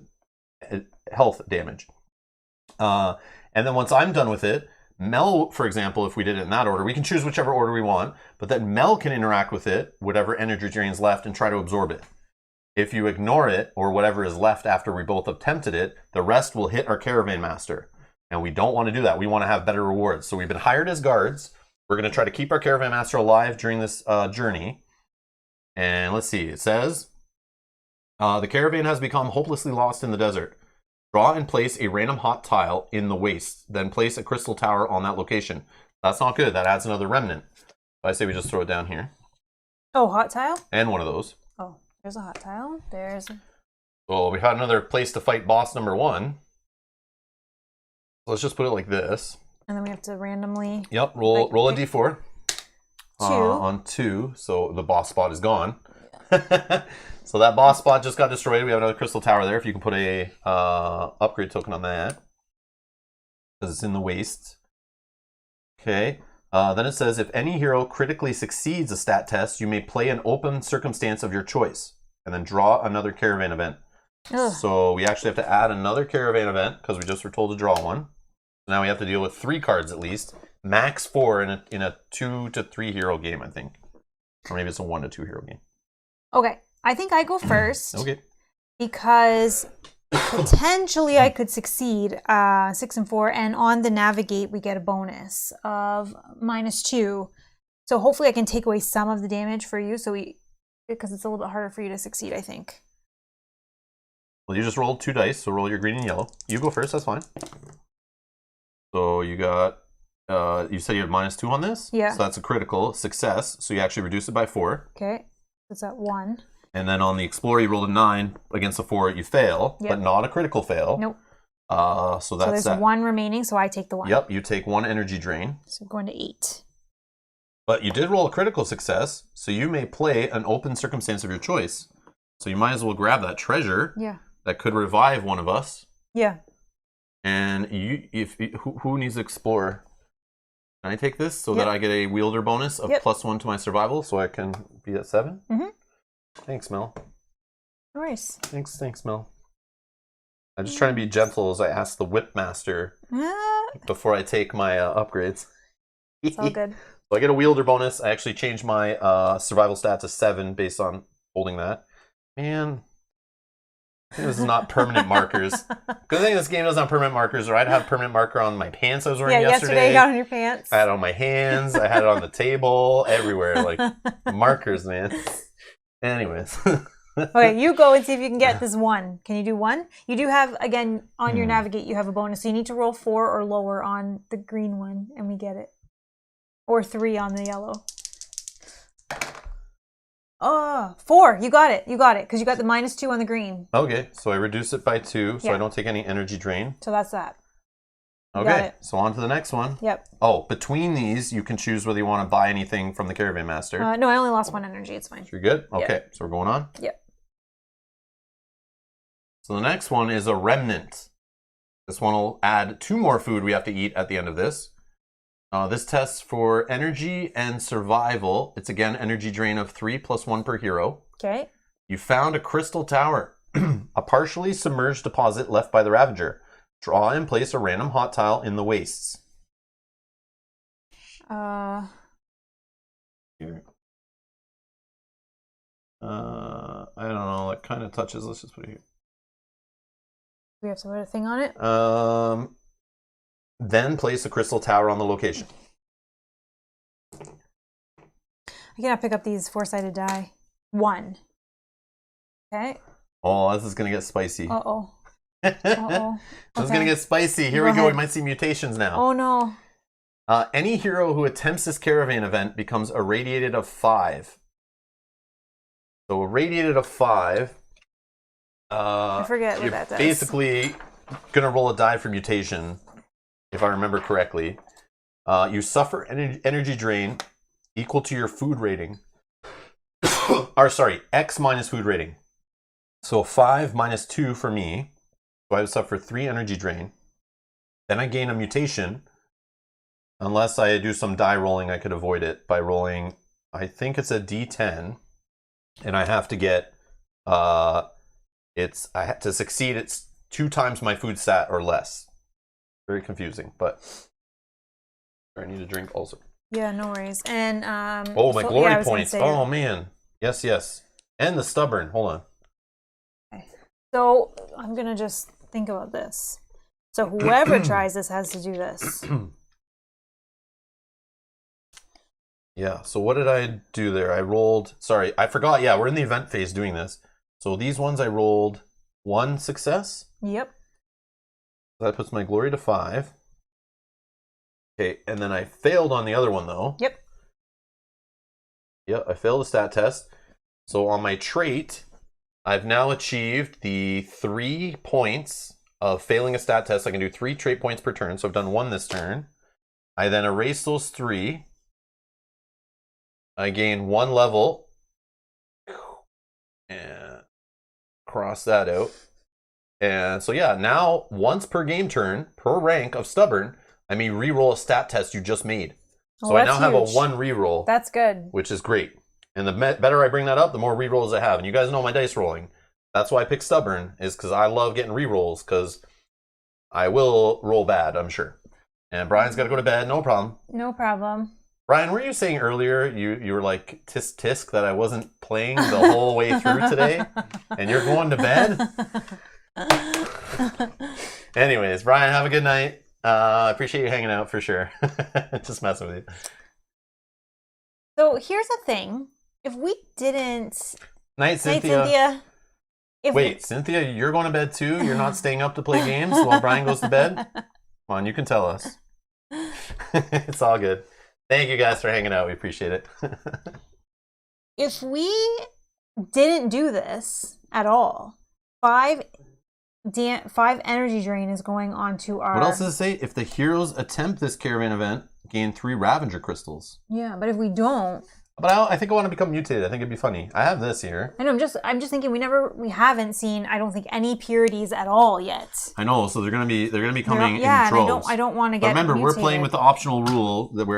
health damage. And then once I'm done with it, Mel, for example, if we did it in that order, we can choose whichever order we want, but then Mel can interact with it, whatever energy drain's left, and try to absorb it. If you ignore it, or whatever is left after we both attempted it, the rest will hit our Caravan Master. And we don't want to do that. We want to have better rewards. So we've been hired as guards. We're going to try to keep our Caravan Master alive during this journey. And let's see, it says, the caravan has become hopelessly lost in the desert. Draw and place a random hot tile in the waste, then place a crystal tower on that location. That's not good. That adds another remnant. I say we just throw it down here. Oh, hot tile? And one of those. Oh, there's a hot tile. There's... So we had another place to fight boss number 1. Let's just put it like this. And then we have to randomly... Yep, roll a d4. 2. On 2, so the boss spot is gone. So that boss spot just got destroyed. We have another crystal tower there. If you can put a upgrade token on that, because it's in the waste. Okay. Then it says, if any hero critically succeeds a stat test, you may play an open circumstance of your choice, and then draw another caravan event. Ugh. So we actually have to add another caravan event, because we just were told to draw one. So now we have to deal with 3 cards at least. Max 4 in a 2 to 3 hero game, I think. Or maybe it's a 1 to 2 hero game. Okay. I think I go first. Okay. Because potentially I could succeed 6 and 4, and on the navigate we get a bonus of -2. So hopefully I can take away some of the damage for you, because it's a little bit harder for you to succeed, I think. Well, you just rolled 2 dice, so roll your green and yellow. You go first, that's fine. So you got, you said you had -2 on this? Yeah. So that's a critical success, so you actually reduce it by 4. Okay. It's at 1. And then on the Explorer, you rolled a 9 against a 4, you fail, Yep. but not a critical fail. Nope. So that's there's that. 1 remaining, so I take the 1. Yep, you take 1 energy drain. So going to 8. But you did roll a critical success, so you may play an open circumstance of your choice. So you might as well grab that treasure. Yeah. That could revive one of us. Yeah. And who needs to explore? Can I take this so Yep. that I get a wielder bonus of Yep. +1 to my survival, so I can be at 7? Mm-hmm. Thanks, Mel. Nice. Thanks, Mel. I'm just trying to be gentle as I ask the whip master before I take my upgrades. It's all good. So I get a wielder bonus. I actually changed my survival stat to 7 based on holding that. Man, I think this is not permanent markers. Good thing this game doesn't have permanent markers, or I'd have permanent marker on my pants I was wearing yesterday. You got on your pants. I had it on my hands. I had it on the table, everywhere. Like, markers, man. Anyways. Okay, you go and see if you can get this 1. Can you do 1? You do have, again, on your navigate, you have a bonus. So you need to roll 4 or lower on the green one, and we get it. Or 3 on the yellow. 4. You got it. Because you got the -2 on the green. Okay, so I reduce it by 2, so Yeah. I don't take any energy drain. So that's that. You Okay, got it. so on to the next one. Yep. Oh, between these, you can choose whether you want to buy anything from the Caravan Master. No, I only lost 1 energy. It's fine. You're good? Okay, so we're going on? Yep. So the next one is a remnant. This one will add 2 more food we have to eat at the end of this. This tests for energy and survival. It's again energy drain of 3 plus 1 per hero. Okay. You found a crystal tower, a partially submerged deposit left by the Ravager. Draw and place a random hot tile in the wastes. Here. I don't know. That kind of touches. Let's just put it here. We have to put a thing on it? Then place a crystal tower on the location. I cannot pick up these 4-sided die. 1. Okay. Oh, this is going to get spicy. Uh-oh. Uh-oh. This is going to get spicy. Here we go. We might see mutations now. Oh, no. Any hero who attempts this caravan event becomes irradiated of 5. So irradiated of 5. I forget what that does. Basically going to roll a die for mutation, if I remember correctly. You suffer energy drain equal to your food rating. Or sorry, X minus food rating. So 5 minus 2 for me. So I would suffer 3 energy drain. Then I gain a mutation. Unless I do some die rolling, I could avoid it by rolling, I think it's a D10. And I have to get, to succeed, it's 2 times my food stat or less. Very confusing, but I need a drink also. Yeah, no worries. And oh, my glory points. Oh man, yes. And the stubborn. Hold on. Okay. So I'm gonna just think about this. So whoever tries this has to do this. Yeah. So what did I do there? I rolled. Sorry, I forgot. Yeah, we're in the event phase doing this. So these ones I rolled 1 success. Yep. That puts my glory to 5. Okay, and then I failed on the other one though. Yep. Yep, I failed the stat test. So on my trait, I've now achieved the 3 points of failing a stat test. I can do 3 trait points per turn. So I've done 1 this turn. I then erase those 3. I gain 1 level. And cross that out. And so yeah, now once per game turn, per rank of stubborn, I may re-roll a stat test you just made. So I now have a 1 re-roll. That's good. Which is great. And the better I bring that up, the more re-rolls I have. And you guys know my dice rolling. That's why I pick stubborn, is because I love getting re-rolls, because I will roll bad, I'm sure. And Brian's got to go to bed, no problem. No problem. Brian, were you saying earlier you were like tisk that I wasn't playing the whole way through today? And you're going to bed? Anyways, Brian, have a good night. I appreciate you hanging out for sure. Just messing with you. So here's the thing. If we didn't... Night, Cynthia. Wait, Cynthia, you're going to bed too? You're not staying up to play games while Brian goes to bed? Come on, you can tell us. It's all good. Thank you guys for hanging out. We appreciate it. If we didn't do this at all, 5 energy drain is going on to our... What else does it say? If the heroes attempt this caravan event, gain 3 Ravager crystals. Yeah, but if we don't... But I think I want to become mutated. I think it'd be funny. I have this here. I know. I'm just thinking we haven't seen, I don't think, any purities at all yet. I know. So they're gonna be coming in droves. And I don't want to get. But remember, mutated. we're playing with the optional rule that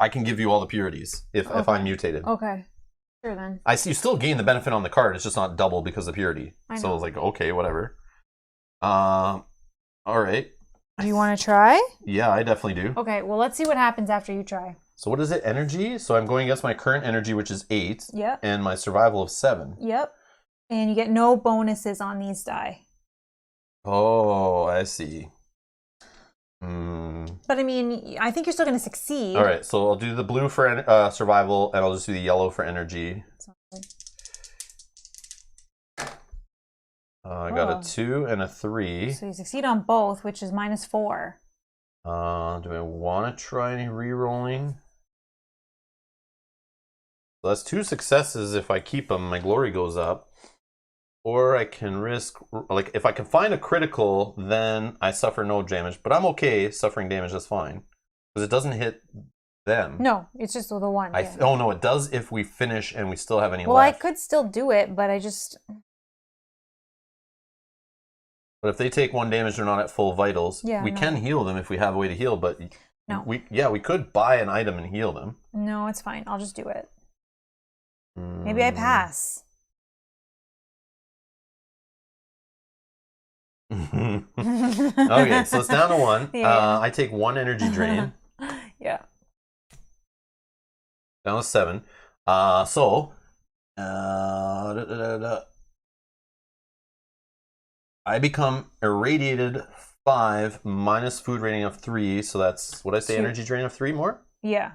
I can give you all the purities if I'm mutated. Okay. Sure then. I see you still gain the benefit on the card. It's just not double because of purity. I know. So I was like, okay, whatever. All right. Do you want to try? Yeah, I definitely do. Okay. Well, let's see what happens after you try. So what is it? Energy? So I'm going against my current energy, which is 8. Yep. And my survival of 7. Yep. And you get no bonuses on these die. Oh, I see. But I mean, I think you're still going to succeed. All right. So I'll do the blue for survival, and I'll just do the yellow for energy. I got a 2 and a 3. So you succeed on both, which is -4. Do I want to try any re-rolling? So that's 2 successes. If I keep them, my glory goes up. Or I can risk, like, if I can find a critical, then I suffer no damage. But I'm okay suffering damage, that's fine. Because it doesn't hit them. No, it's just the one. Yeah. Oh, no, it does if we finish and we still have any well, left. I could still do it, but I just... But if they take 1 damage, they're not at full vitals. Yeah, we no. can heal them if we have a way to heal, but No. we could buy an item and heal them. No, it's fine. I'll just do it. Maybe I pass. Okay, so it's down to 1. Yeah. I take 1 energy drain. Yeah. Down to 7. I become irradiated 5 minus food rating of 3. So that's what I say, 2. energy drain of 3 more. Yeah.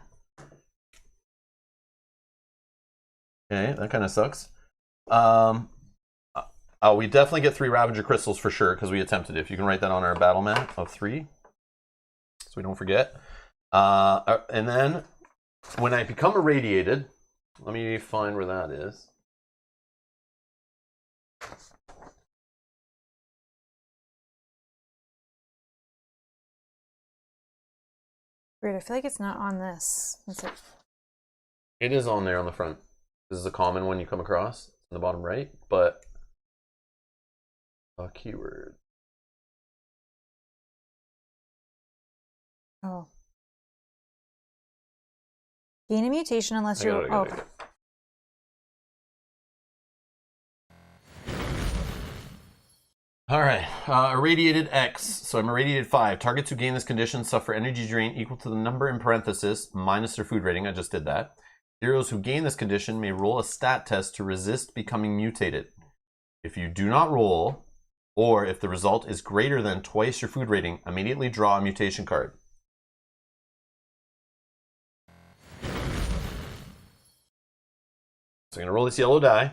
Okay, that kind of sucks. We definitely get 3 Ravager crystals for sure because we attempted it. If you can write that on our battle map of 3, so we don't forget. And then when I become irradiated, let me find where that is. Weird. I feel like it's not on this. Is it? It is on there on the front. This is a common one you come across in the bottom right, but a keyword. Oh. Gain a mutation unless you're. Oh. All right, irradiated X. So I'm irradiated 5. Targets who gain this condition suffer energy drain equal to the number in parenthesis minus their food rating. I just did that. Heroes who gain this condition may roll a stat test to resist becoming mutated. If you do not roll, or if the result is greater than twice your food rating, immediately draw a mutation card. So I'm going to roll this yellow die.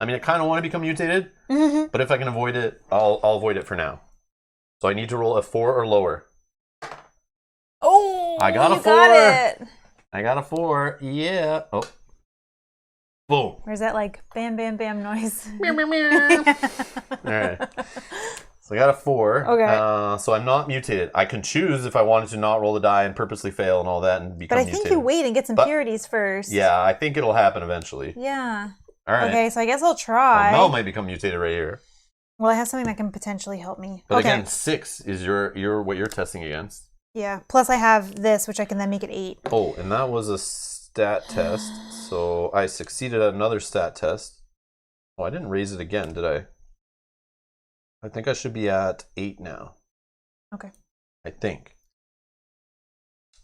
I mean, I kind of want to become mutated, but if I can avoid it, I'll avoid it for now. So I need to roll a 4 or lower. Oh, I got a 4. Got it. I got a 4. Yeah. Oh. Boom. Where's that like bam, bam, bam noise? All right. So I got a 4. Okay. So I'm not mutated. I can choose if I wanted to not roll the die and purposely fail and all that and become But I mutated. think you wait and get some purities first. Yeah, I think it'll happen eventually. Yeah. All right. Okay, so I guess I'll try. Mel might become mutated right here. Well, I have something that can potentially help me. But okay. again, 6 is your what you're testing against. Yeah. Plus I have this, which I can then make it 8. Oh, and that was a stat test. So I succeeded at another stat test. Oh, I didn't raise it again, did I? I think I should be at 8 now. Okay. I think.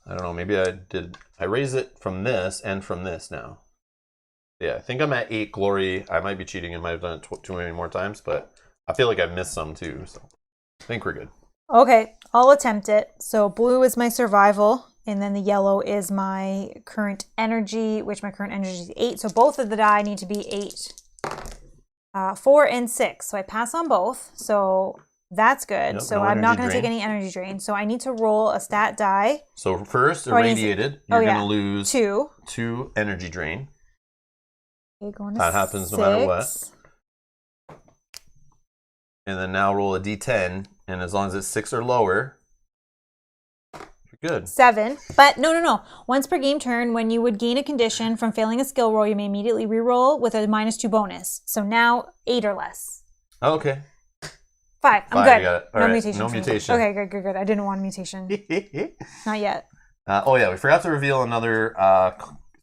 I don't know. Maybe I did. I raised it from this and from this now. Yeah, I think I'm at 8 glory. I might be cheating and might have done it too many more times, but I feel like I missed some too. So I think we're good. Okay, I'll attempt it. So blue is my survival, and then the yellow is my current energy, which my current energy is 8. So both of the die need to be 8. 4 and 6. So I pass on both. So that's good. Yep, so no I'm not energy going to take drain. any energy drain. So I need to roll a stat die. So first, Or I need to- irradiated, you're going to lose 2. 2 energy drain. Okay, going to That happens no matter what. 6. And then now roll a d10, and as long as it's 6 or lower, you're good. 7. But no. Once per game turn, when you would gain a condition from failing a skill roll, you may immediately reroll with a -2 bonus. So now 8 or less. Oh, okay. 5. I'm 5, good. you got it. All No right, mutation. no for me. mutation. Okay, good. I didn't want a mutation. Not yet. Oh yeah, we forgot to reveal another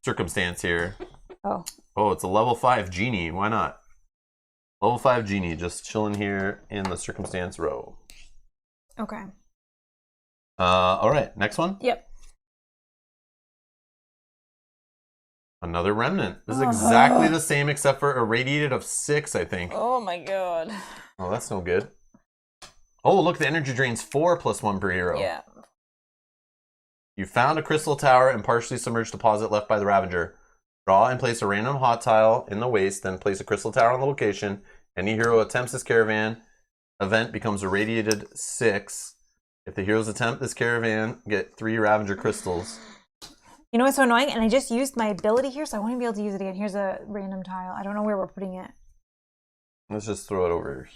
circumstance here. Oh. Oh, it's a level 5 Genie. Why not? Level 5 Genie, just chilling here in the circumstance row. Okay. All right, next one. Yep. Another remnant. This is exactly the same except for irradiated of 6, I think. Oh my god. Oh, that's no good. Oh, look, the energy drain's 4 plus 1 per hero. Yeah. You found a crystal tower and partially submerged deposit left by the Ravager. Draw and place a random hot tile in the waste, then place a crystal tower on the location. Any hero attempts this caravan event becomes irradiated 6. If the heroes attempt this caravan, get 3 Ravager crystals. You know what's so annoying? And I just used my ability here, so I won't be able to use it again. Here's a random tile. I don't know where we're putting it. Let's just throw it over.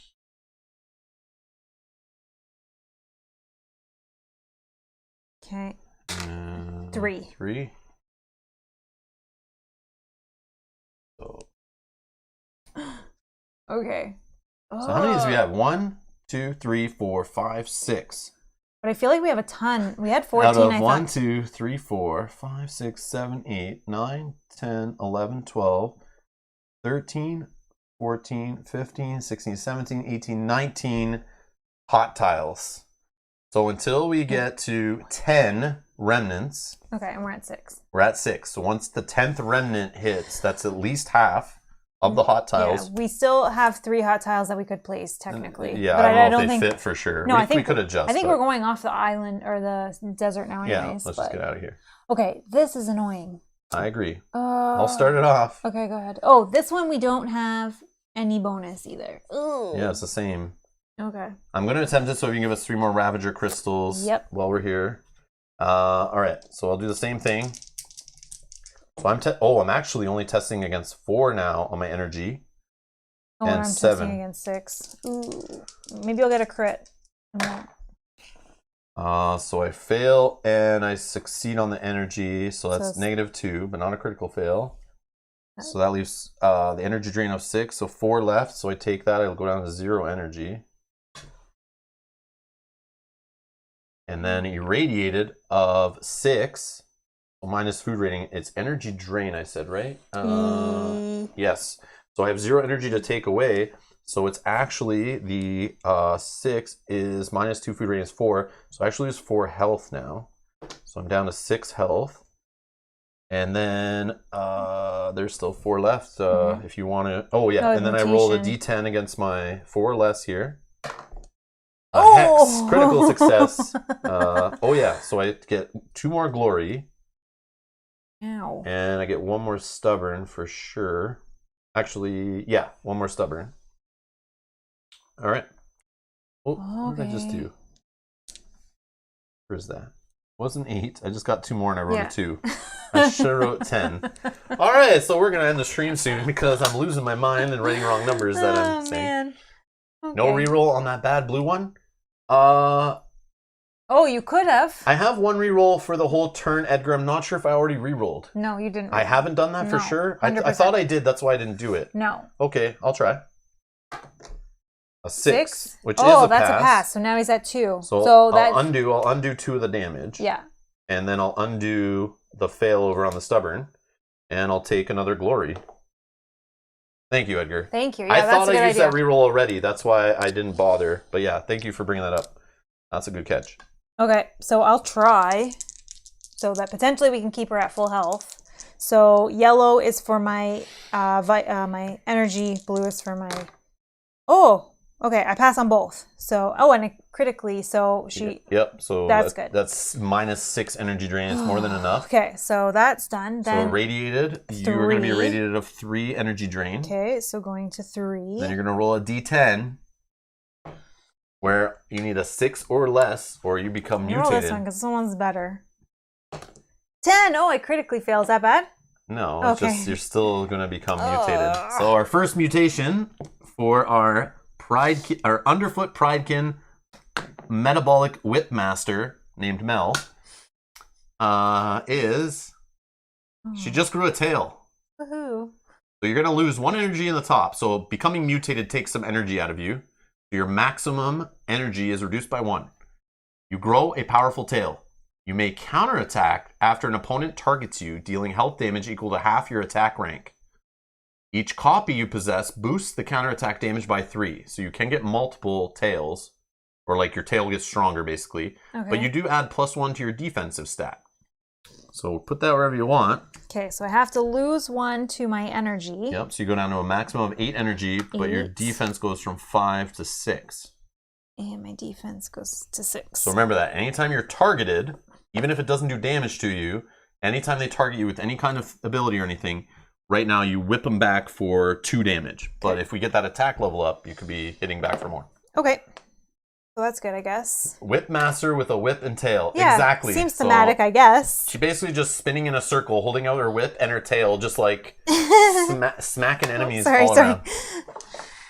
Okay. 3. 3. So Okay. how many do we have? 1, 2, 3, 4, 5, 6. But I feel like we have a ton. We had 14, Out of I 1, thought. 2, 3, 4, 5, 6, 7, 8, 9, 10, 11, 12, 13, 14, 15, 16, 17, 18, 19 hot tiles. So until we get to 10 remnants, Okay, and we're at 6. we're at 6. So once the 10th remnant hits, that's at least half of the hot tiles. Yeah, we still have 3 hot tiles that we could place technically. Yeah, but I don't know if think they fit for sure. No, I think we could adjust. I think but we're going off the island or the desert now, yeah, anyways. let's just get out of here. Okay, this is annoying. I agree. I'll start it off. Okay, go ahead. Oh, this one we don't have any bonus either. Ooh. Yeah, it's the same. Okay. I'm going to attempt it so you can give us 3 more Ravager crystals while we're here. All right, so I'll do the same thing. So I'm actually only testing against 4 now on my energy. Oh, and I'm 7. testing against 6. Ooh. Maybe I'll get a crit. So I fail and I succeed on the energy. So that's So -2, but not a critical fail. So that leaves the energy drain of 6. So 4 left. So I take that. I'll go down to 0 energy. And then irradiated of 6. So minus food rating. It's energy drain, I said, right? Yes. So I have 0 energy to take away. So it's actually the 6 is -2 food rating is 4. So I actually lose 4 health now. So I'm down to 6 health. And then there's still 4 left if you want to. Oh, yeah. And then I roll a d10 against my 4 less here. Hex, critical success. Oh, yeah. So I get 2 more glory. Ow. And I get 1 more stubborn for sure. Actually, yeah, 1 more stubborn. All right. Oh, what did I just do? Where's that? It wasn't 8. I just got 2 more and I wrote a 2. I should have wrote 10. All right, so we're going to end the stream soon because I'm losing my mind and writing wrong numbers that I'm saying. Man. Okay. No reroll on that bad blue one? Oh, you could have. I have 1 reroll for the whole turn, Edgar. I'm not sure if I already rerolled. No, you didn't. I haven't done that for sure? I thought I did. That's why I didn't do it. No. Okay, I'll try. A 6, which is a pass. Oh, that's a pass. So now he's at 2. So I'll undo 2 of the damage. Yeah. And then I'll undo the fail over on the stubborn. And I'll take another glory. Thank you, Edgar. Thank you. Yeah, I thought I used idea. that reroll already. That's why I didn't bother. But yeah, thank you for bringing that up. That's a good catch. Okay, so I'll try so that potentially we can keep her at full health. So yellow is for my my energy, blue is for my... Oh, okay, I pass on both. So, and it critically, so she... Yep, so that's good. That's -6 energy drain. It's more than enough. Okay, so that's done. Then so irradiated, you're going to be irradiated of 3 energy drain. Okay, so going to 3. Then you're going to roll a d10 where you need a 6 or less or you become mutated. Roll this one because someone's better. 10! Oh, I critically fail. Is that bad? No, it's just you're still going to become mutated. So our first mutation for our Underfoot Pridekin Metabolic Whipmaster named Mel is she just grew a tail. Woohoo. So you're going to lose 1 energy in the top. So becoming mutated takes some energy out of you. Your maximum energy is reduced by 1. You grow a powerful tail. You may counterattack after an opponent targets you, dealing health damage equal to half your attack rank. Each copy you possess boosts the counterattack damage by 3. So you can get multiple tails, or like your tail gets stronger basically. Okay. But you do add +1 to your defensive stat. So put that wherever you want. Okay, so I have to lose 1 to my energy. Yep, so you go down to a maximum of 8 energy, but your defense goes from 5 to 6. And my defense goes to 6. So remember that. Anytime you're targeted, even if it doesn't do damage to you, anytime they target you with any kind of ability or anything, right now you whip them back for 2 damage. But if we get that attack level up, you could be hitting back for more. Okay. So that's good, I guess. Whip master with a whip and tail. Yeah, exactly. Seems thematic, I guess. She basically just spinning in a circle, holding out her whip and her tail, just like smacking enemies all around.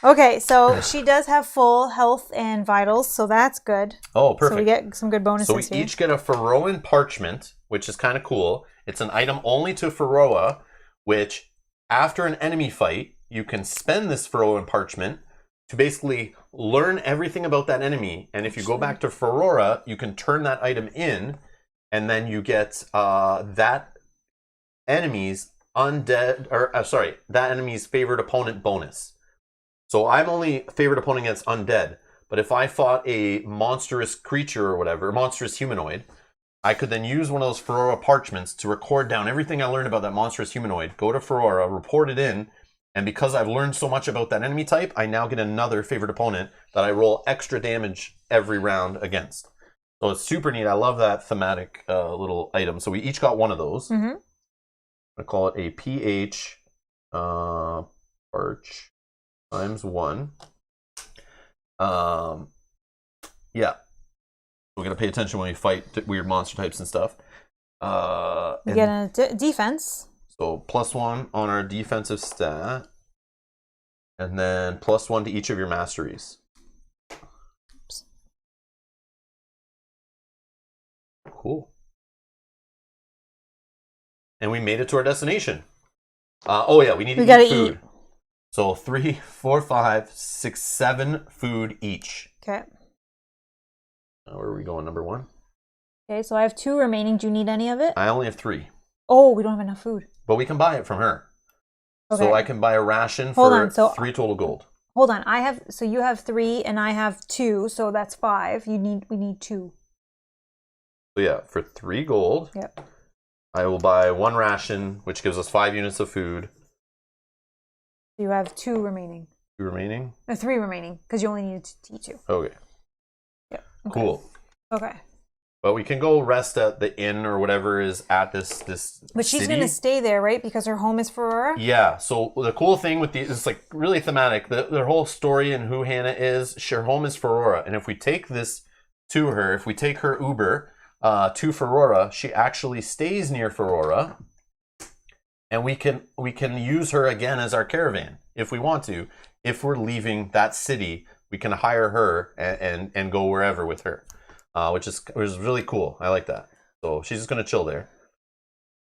Okay, so she does have full health and vitals, so that's good. Oh, perfect. So we get some good bonuses here. So we each get a Feroan parchment, which is kind of cool. It's an item only to Feroa, which after an enemy fight, you can spend this Feroan parchment to basically learn everything about that enemy. And if you go back to Ferora, you can turn that item in, and then you get that enemy's that enemy's favorite opponent bonus. So I'm only favorite opponent against undead, but if I fought a monstrous creature or whatever, monstrous humanoid, I could then use one of those Ferora parchments to record down everything I learned about that monstrous humanoid, go to Ferora, report it in, and because I've learned so much about that enemy type, I now get another favorite opponent that I roll extra damage every round against. So it's super neat. I love that thematic little item. So we each got one of those. Mm-hmm. I call it a PH Arch times 1. Yeah. We're going to pay attention when we fight weird monster types and stuff. You get a defense. So +1 on our defensive stat. And then +1 to each of your masteries. Cool. And we made it to our destination. Oh yeah, we need to eat food. Eat. So 3, 4, 5, 6, 7 food each. Okay. Where are we going? Number 1? Okay, so I have 2 remaining. Do you need any of it? I only have 3. Oh, we don't have enough food. But we can buy it from her. Okay. So I can buy a ration for 3 total gold. Hold on. So you have 3 and I have 2, so that's 5. We need 2. So yeah, for 3 gold. Yep. I will buy 1 ration, which gives us 5 units of food. You have 2 remaining. 2 remaining? 3 remaining, because you only needed to eat 2. Okay. Yep. Okay. Cool. Okay. But we can go rest at the inn or whatever is at this But she's going to stay there, right? Because her home is Ferora? Yeah. So the cool thing with these, it's like really thematic. Their whole story and who Hannah is, her home is Ferora. And if we take this to her, if we take her Uber to Ferora, she actually stays near Ferora. And we can use her again as our caravan if we want to. If we're leaving that city, we can hire her and go wherever with her. Which is really cool. I like that. So she's just going to chill there.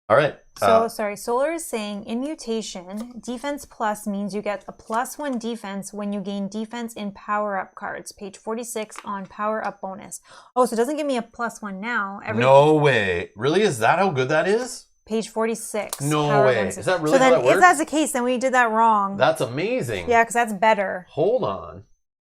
All right. So, sorry. Solar is saying, in mutation, defense plus means you get a +1 defense when you gain defense in power-up cards. Page 46 on power-up bonus. Oh, so it doesn't give me a +1 now. No way. Really? Is that how good that is? Page 46. No way. Is that really how that works? If that's the case, then we did that wrong. That's amazing. Yeah, because that's better. Hold on.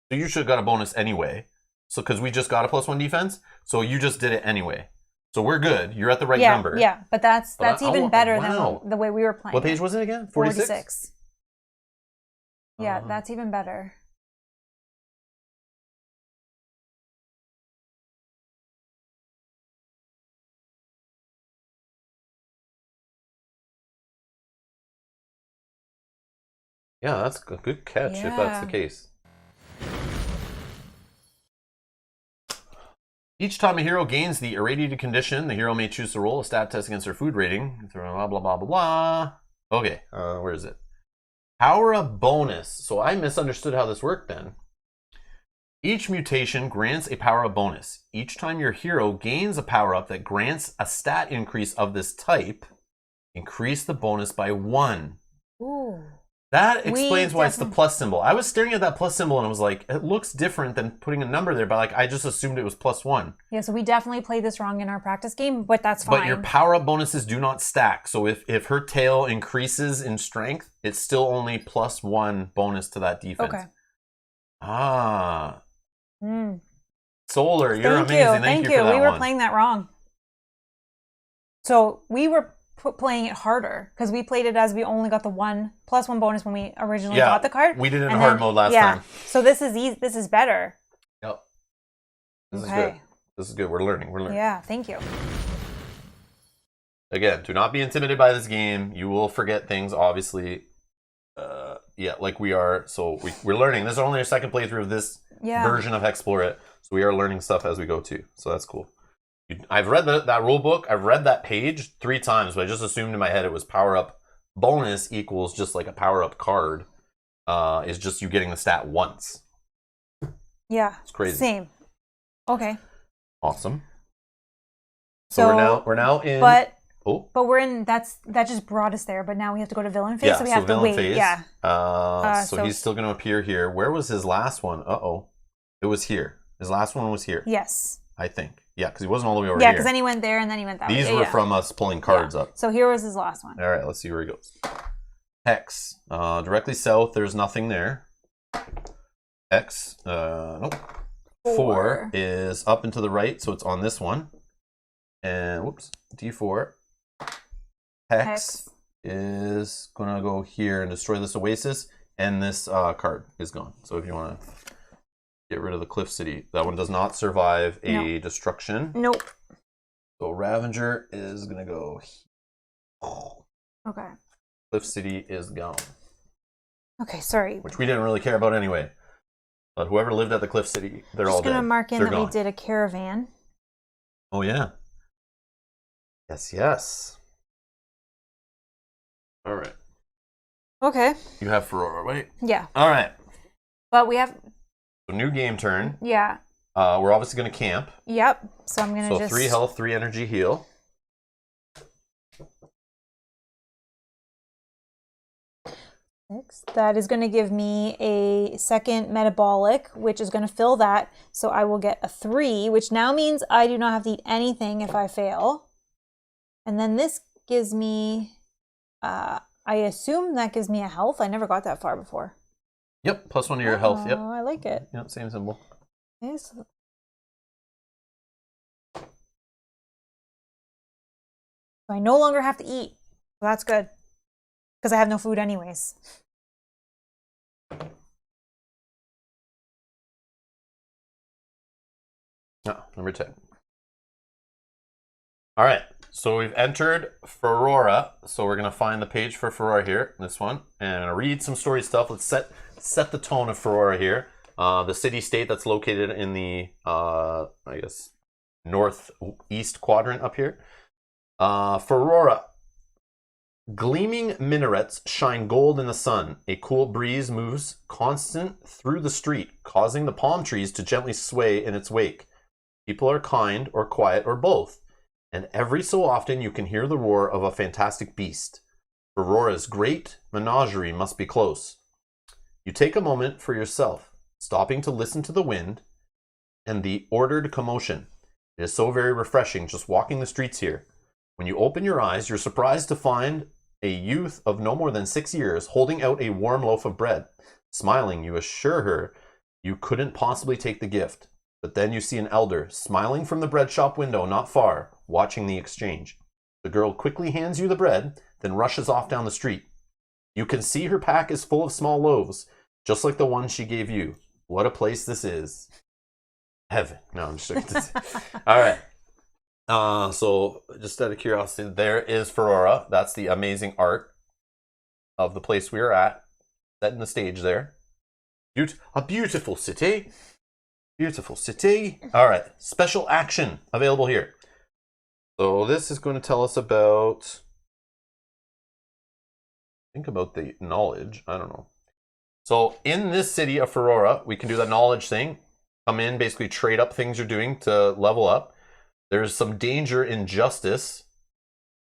So you should have got a bonus anyway. So because we just got a +1 defense, so you just did it anyway. So we're good. You're at the right number. Yeah, but that's even better than the way we were playing. What page was it again? 46? Yeah, that's even better. Yeah, that's a good catch if that's the case. Each time a hero gains the irradiated condition, the hero may choose to roll a stat test against their food rating. Blah, blah, blah, blah, blah. Okay, where is it? Power up bonus. So I misunderstood how this worked then. Each mutation grants a power up bonus. Each time your hero gains a power up that grants a stat increase of this type, increase the bonus by 1. Ooh. That explains why it's the plus symbol. I was staring at that plus symbol and I was like, it looks different than putting a number there, but like I just assumed it was +1. Yeah, so we definitely played this wrong in our practice game, but that's fine. But your power-up bonuses do not stack. So if her tail increases in strength, it's still only +1 bonus to that defense. Okay. Solar, you're amazing. Thank you for that We were playing that wrong. So we were playing it harder because we played it as we only got the +1 bonus when we originally got the card. We did it in hard mode last time. So this is easy. This is better. Yep. This is good. This is good. We're learning. Yeah, thank you. Again, do not be intimidated by this game. You will forget things, obviously. Like we are. So we're learning. This is only our second playthrough of this version of HEXplore It. So we are learning stuff as we go too. So that's cool. I've read that rule book. I've read that page 3 times, but I just assumed in my head it was power up bonus equals just like a power up card. Is just you getting the stat once. Yeah, it's crazy. Same. Okay. Awesome. So we're now in. But Oh. But we're in, that just brought us there, but now we have to go to villain phase, Yeah, so we have to villain wait. phase. Yeah. So he's still going to appear here. Where was his last one? Uh-oh. It was here. His last one was here. Yes. I think. Yeah, because he wasn't all the way over here. Yeah, because then he went there and then he went that way. These were from us pulling cards up. So here was his last one. All right, let's see where he goes. Hex. Directly south, there's nothing there. X. Nope. 4 is up and to the right, so it's on this one. And, whoops, D4. Hex is going to go here and destroy this oasis, and this card is gone. So if you want to get rid of the Cliff City, that one does not survive a destruction. Nope. So Ravager is going to go here. Okay. Cliff City is gone. Okay, sorry. Which we didn't really care about anyway. But whoever lived at the Cliff City, they're all dead. Just going to mark in They're that gone. we did a caravan. Oh, yeah. Yes, yes. All right. Okay. You have Ferrara, wait. Yeah. All right. But we have... So new game turn. Yeah. We're obviously going to camp. Yep. So I'm going to just... 3 health, 3 energy heal. That is going to give me a second metabolic, which is going to fill that. So I will get a 3, which now means I do not have to eat anything if I fail. And then this gives me, I assume that gives me a health. I never got that far before. Yep, +1 to your health. Yep. I like it. Yep, same symbol. Okay, so I no longer have to eat. So that's good. Because I have no food anyways. Number 10. All right, so we've entered Ferrara. So we're going to find the page for Ferrara here, this one, and read some story stuff. Let's set the tone of Ferrara here. The city-state that's located in the, I guess, northeast quadrant up here. Ferrara. Gleaming minarets shine gold in the sun. A cool breeze moves constant through the street, causing the palm trees to gently sway in its wake. People are kind or quiet or both, and every so often you can hear the roar of a fantastic beast. Aurora's great menagerie must be close. You take a moment for yourself, stopping to listen to the wind and the ordered commotion. It is so very refreshing just walking the streets here. When you open your eyes, you're surprised to find a youth of no more than 6 years holding out a warm loaf of bread. Smiling, you assure her you couldn't possibly take the gift. But then you see an elder, smiling from the bread shop window not far, watching the exchange. The girl quickly hands you the bread, then rushes off down the street. You can see her pack is full of small loaves, just like the one she gave you. What a place this is. Heaven. No, I'm just joking. All right. So just out of curiosity, there is Ferrara. That's the amazing art of the place we are at, setting the stage there. A beautiful city. Beautiful city. All right, special action available here. So this is going to tell us about, think about the knowledge. I don't know. So in this city of Ferrara, we can do that knowledge thing. Come in, basically trade up things you're doing to level up. There's some danger in justice.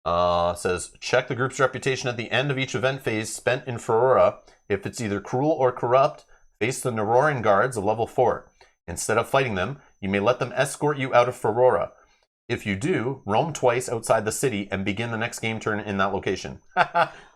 Says, check the group's reputation at the end of each event phase spent in Ferrara. If it's either cruel or corrupt, face the Neuroran guards of level 4. Instead of fighting them, you may let them escort you out of Ferrara. If you do, roam twice outside the city and begin the next game turn in that location.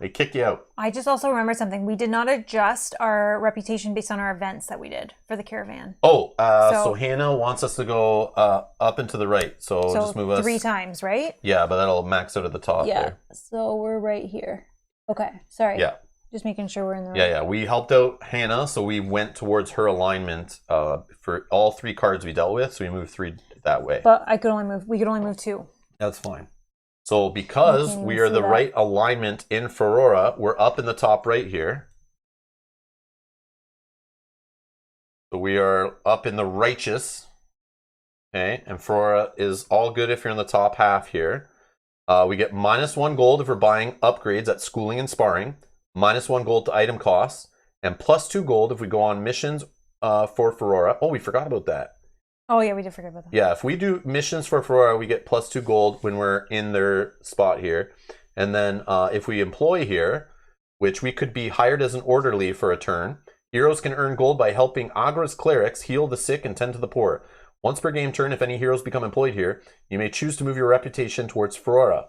They kick you out. I just also remembered something. We did not adjust our reputation based on our events that we did for the caravan. Oh, so Hannah wants us to go up and to the right. So just move us 3 times, right? Yeah, but that'll max out at the top there. So we're right here. Okay, sorry. Yeah. Just making sure we're in the right. Yeah. We helped out Hannah, so we went towards her alignment for all 3 cards we dealt with. So we moved 3 that way. But we could only move 2. That's fine. So because we are the right alignment in Ferrara, we're up in the top right here. So we are up in the righteous. Okay, and Ferrara is all good if you're in the top half here. We get -1 gold if we're buying upgrades at schooling and sparring. -1 gold to item costs. And +2 gold if we go on missions for Ferrara. Oh, we forgot about that. Oh, yeah, we did forget about that. Yeah, if we do missions for Fera, we get +2 gold when we're in their spot here. And then if we employ here, which we could be hired as an orderly for a turn, heroes can earn gold by helping Agra's clerics heal the sick and tend to the poor. Once per game turn, if any heroes become employed here, you may choose to move your reputation towards Fera.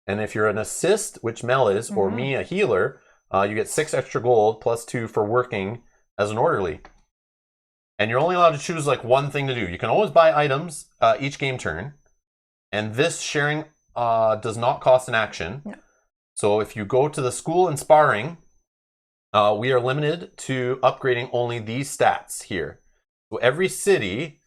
And if you're an assist, which Mel is, or me, a healer, you get 6 extra gold +2 for working as an orderly. And you're only allowed to choose like one thing to do. You can always buy items each game turn. And this sharing does not cost an action. No. So if you go to the school and sparring, we are limited to upgrading only these stats here. So every city,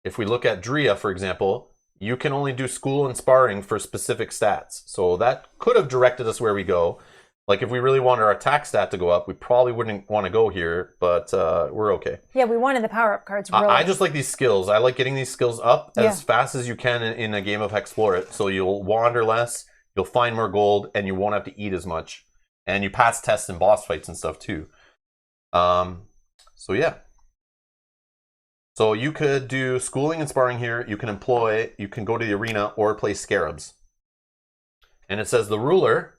if we look at Drea, for example, you can only do school and sparring for specific stats. So that could have directed us where we go. Like if we really wanted our attack stat to go up, we probably wouldn't want to go here, but we're okay. Yeah, we wanted the power-up cards. Really. I just like these skills. I like getting these skills up as fast as you can in a game of HEXplore It. So you'll wander less, you'll find more gold, and you won't have to eat as much. And you pass tests and boss fights and stuff too. So yeah. So you could do schooling and sparring here. You can employ, you can go to the arena or play scarabs. And it says the ruler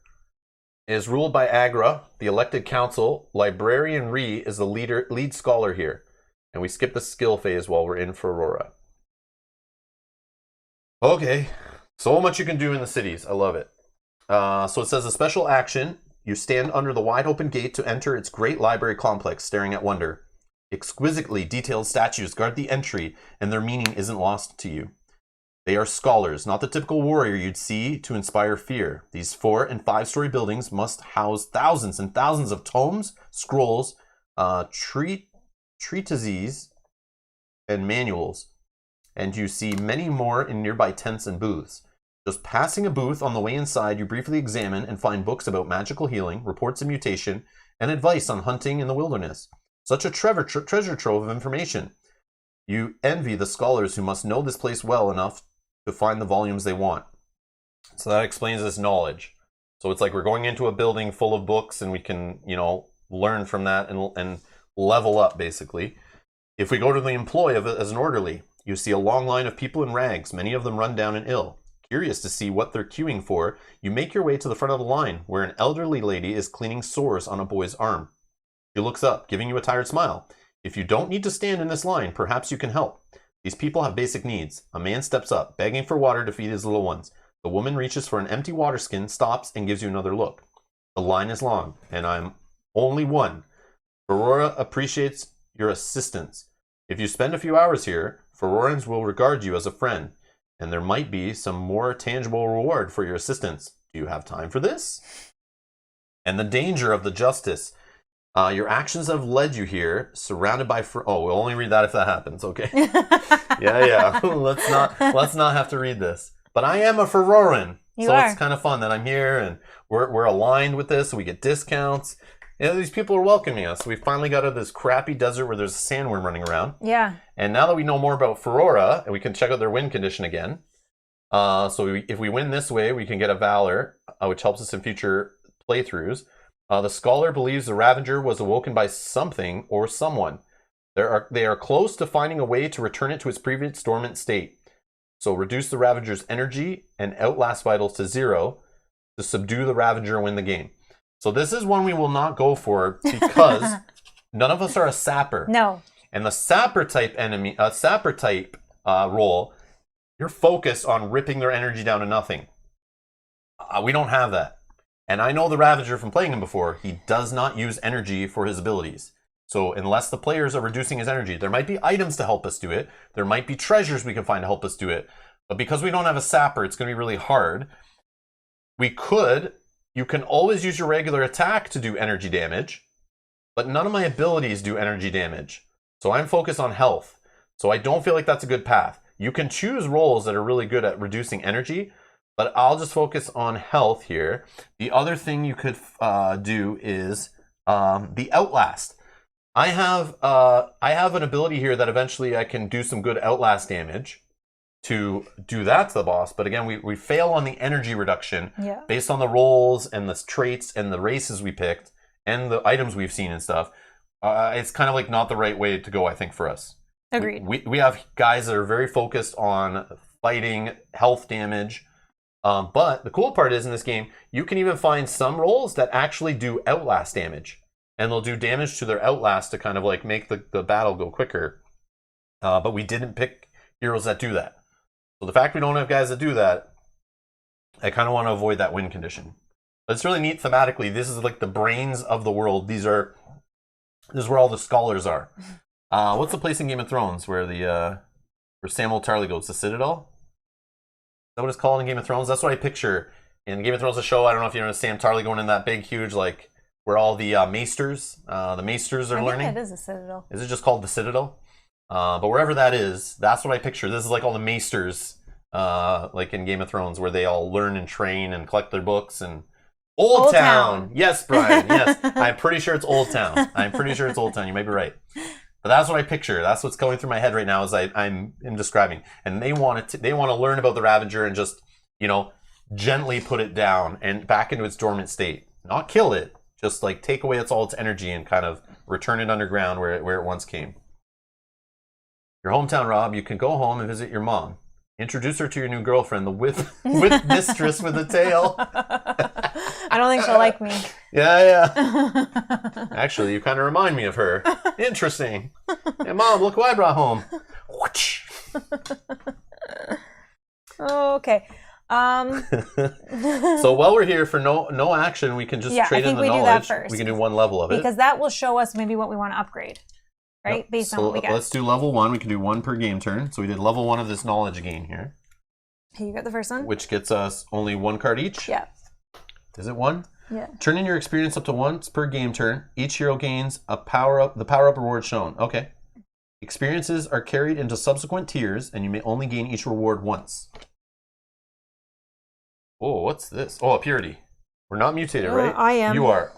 is ruled by Agra, the elected council. Librarian Ree is the lead scholar here. And we skip the skill phase while we're in Fera. Okay, so much you can do in the cities. I love it. So it says a special action. You stand under the wide open gate to enter its great library complex, staring at wonder. Exquisitely detailed statues guard the entry, and their meaning isn't lost to you. They are scholars, not the typical warrior you'd see to inspire fear. These 4- and 5-story buildings must house thousands and thousands of tomes, scrolls, treatises, and manuals. And you see many more in nearby tents and booths. Just passing a booth on the way inside, you briefly examine and find books about magical healing, reports of mutation, and advice on hunting in the wilderness. Such a treasure trove of information. You envy the scholars who must know this place well enough to find the volumes they want. So that explains this knowledge. So it's like we're going into a building full of books and we can, learn from that and level up, basically. If we go to the employ of it as an orderly, you see a long line of people in rags, many of them run down and ill. Curious to see what they're queuing for, you make your way to the front of the line, where an elderly lady is cleaning sores on a boy's arm. She looks up, giving you a tired smile. If you don't need to stand in this line, perhaps you can help. These people have basic needs. A man steps up, begging for water to feed his little ones. The woman reaches for an empty water skin, stops, and gives you another look. The line is long, and I'm only one. Fera appreciates your assistance. If you spend a few hours here, Ferorans will regard you as a friend, and there might be some more tangible reward for your assistance. Do you have time for this? And the danger of the justice. Your actions have led you here, surrounded by... we'll only read that if that happens, okay? yeah. let's not have to read this. But I am a Feroran, it's kind of fun that I'm here, and we're aligned with this, so we get discounts. These people are welcoming us. We finally got out of this crappy desert where there's a sandworm running around. Yeah. And now that we know more about Fera, and we can check out their win condition again. If we win this way, we can get a Valor, which helps us in future playthroughs. The scholar believes the Ravager was awoken by something or someone. They are close to finding a way to return it to its previous dormant state. So reduce the Ravager's energy and Outlast vitals to 0 to subdue the Ravager and win the game. So this is one we will not go for because none of us are a sapper. No. And the sapper type role, you're focused on ripping their energy down to nothing. We don't have that. And I know the Ravager from playing him before, he does not use energy for his abilities. So unless the players are reducing his energy, there might be items to help us do it. There might be treasures we can find to help us do it. But because we don't have a sapper, it's going to be really hard. You can always use your regular attack to do energy damage, but none of my abilities do energy damage. So I'm focused on health. So I don't feel like that's a good path. You can choose roles that are really good at reducing energy, but I'll just focus on health here. The other thing you could do is the Outlast. I have an ability here that eventually I can do some good Outlast damage to do that to the boss. But again, we fail on the energy reduction based on the roles and the traits and the races we picked and the items we've seen and stuff. It's kind of like not the right way to go, I think, for us. Agreed. We have guys that are very focused on fighting, health damage. But the cool part is in this game, you can even find some rolls that actually do Outlast damage. And they'll do damage to their Outlast to kind of like make the battle go quicker. But we didn't pick heroes that do that. So the fact we don't have guys that do that, I kind of want to avoid that win condition. But it's really neat thematically. This is like the brains of the world. This is where all the scholars are. What's the place in Game of Thrones where where Samuel Tarly goes? The Citadel? Is that what it's called in Game of Thrones? That's what I picture in Game of Thrones. The show. I don't know if you know Sam Tarly going in that big, huge, like where all the maesters are learning. I think it is a Citadel. Is it just called the Citadel? But wherever that is, that's what I picture. This is like all the maesters, like in Game of Thrones, where they all learn and train and collect their books and. Old Town. Yes, Brian. Yes, I'm pretty sure it's Old Town. You may be right. But that's what I picture. That's what's going through my head right now as I'm describing. And they want to learn about the Ravager and just, gently put it down and back into its dormant state. Not kill it, just like take away all its energy and kind of return it underground where it once came. Your hometown, Rob, you can go home and visit your mom. Introduce her to your new girlfriend, the with mistress with a tail. I don't think she'll like me. Yeah. Actually, you kind of remind me of her. Interesting. Hey, Mom, look who I brought home. Okay. So while we're here for no action, we can just trade in the knowledge. Do that first. We can do one level of it. Because that will show us maybe what we want to upgrade. Right? Yep. Based on what we get. Let's do level 1. We can do 1 per game turn. So we did level 1 of this knowledge gain here. Okay, you got the first one? Which gets us only 1 card each. Yeah. Is it 1? Yeah. Turn in your experience up to once per game turn. Each hero gains the power-up reward shown. Okay. Experiences are carried into subsequent tiers, and you may only gain each reward once. Oh, what's this? Oh, a purity. We're not mutated, right? I am. You are.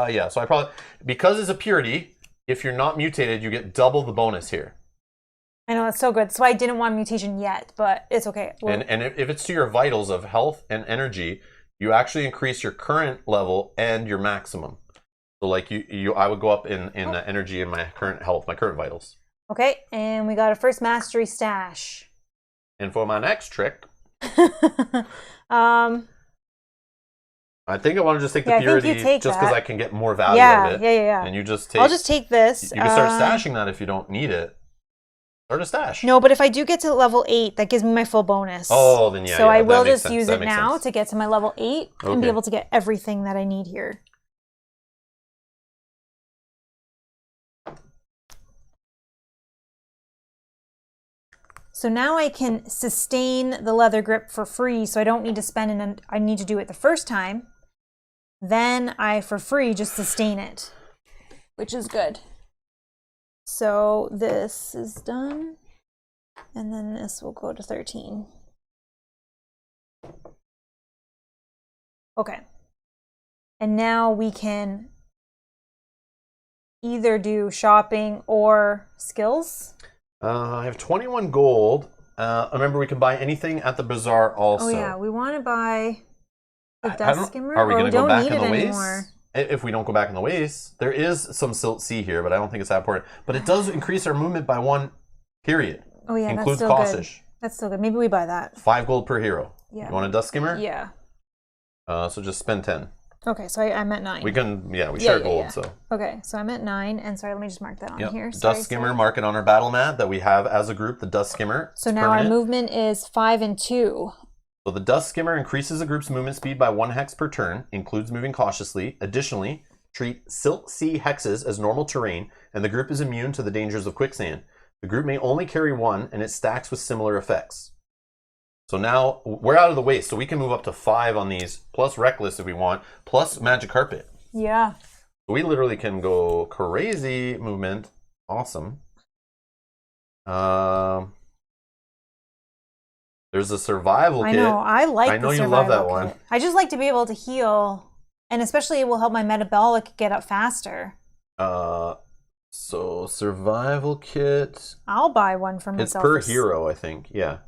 Yeah. So I probably... Because it's a purity... If you're not mutated, you get double the bonus here. I know, that's so good. So I didn't want mutation yet, but it's okay. And if it's to your vitals of health and energy, you actually increase your current level and your maximum. So like I would go up in energy and my current health, my current vitals. Okay, and we got a first mastery stash. And for my next trick... I think I want to just take the purity just because I can get more value out of it. Yeah. And you just take... I'll just take this. You can start stashing that if you don't need it. Start a stash. No, but if I do get to level 8, that gives me my full bonus. Oh, then yeah. So I will just use it now to get to my level 8 and be able to get everything that I need here. So now I can sustain the leather grip for free, so I don't need to spend I need to do it the first time. Then I, for free, just sustain it, which is good. So this is done, and then this will go to 13. Okay. And now we can either do shopping or skills. I have 21 gold. Remember, we can buy anything at the bazaar also. Oh yeah, we want to buy the dust skimmer. Are we going to go back in the ways? Anymore. If we don't go back in the ways, there is some Silt Sea here, but I don't think it's that important. But it does increase our movement by 1 period. Oh yeah, includes that's still Caussish. good. That's still good. Maybe we buy that. 5 gold per hero. Yeah. You want a dust skimmer? Yeah. So just spend 10. Okay, so I'm at 9. We can, we share gold, so. Okay, so I'm at 9, and sorry, let me just mark that on here. Dust skimmer, mark it on our battle mat that we have as a group, the dust skimmer. So now our movement is 5 and 2. So the dust skimmer increases the group's movement speed by 1 hex per turn, includes moving cautiously. Additionally, treat Silt Sea hexes as normal terrain, and the group is immune to the dangers of quicksand. The group may only carry 1, and it stacks with similar effects. So now we're out of the waste, so we can move up to 5 on these, plus Reckless if we want, plus Magic Carpet. Yeah. We literally can go crazy movement. Awesome. There's a survival kit. I know, I like I know you love that one. I just like to be able to heal, and especially it will help my metabolic get up faster. So survival kit. I'll buy one for myself. It's per hero, I think. Yeah.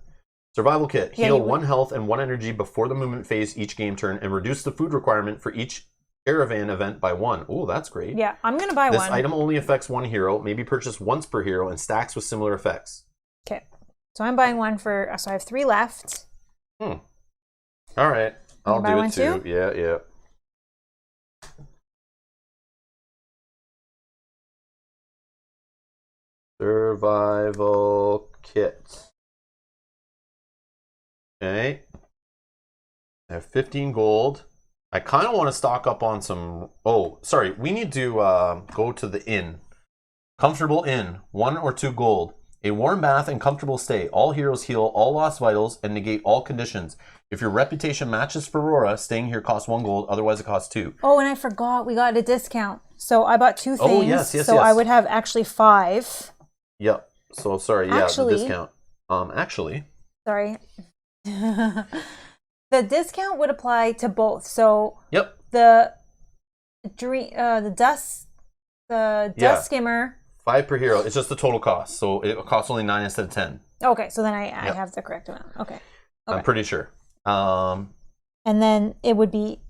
Survival kit. Heal 1 health and 1 energy before the movement phase each game turn and reduce the food requirement for each caravan event by 1. Oh, that's great. Yeah, I'm going to buy This one. item only affects 1 hero, may be purchased once per hero, and stacks with similar effects. Okay. So I'm buying one for, so I have 3 left. All right. I'll do it too. Yeah, yeah. Survival kit. Okay. I have 15 gold. I kind of want to stock up on some... Oh, sorry. We need to go to the inn. Comfortable inn. 1 or 2 gold. A warm bath and comfortable stay. All heroes heal all lost vitals and negate all conditions. If your reputation matches Fera, staying here costs 1 gold. Otherwise, it costs 2. Oh, and I forgot. We got a discount. So I bought 2 things. Oh, yes. So I would have actually 5. Yep. So, sorry. Yeah, Actually, the discount. Actually. Sorry. The discount would apply to both. So Yep. the dust skimmer. 5 per hero. It's just the total cost. So it costs only 9 instead of 10. Okay, so then I have the correct amount. Okay. I'm pretty sure. And then it would be,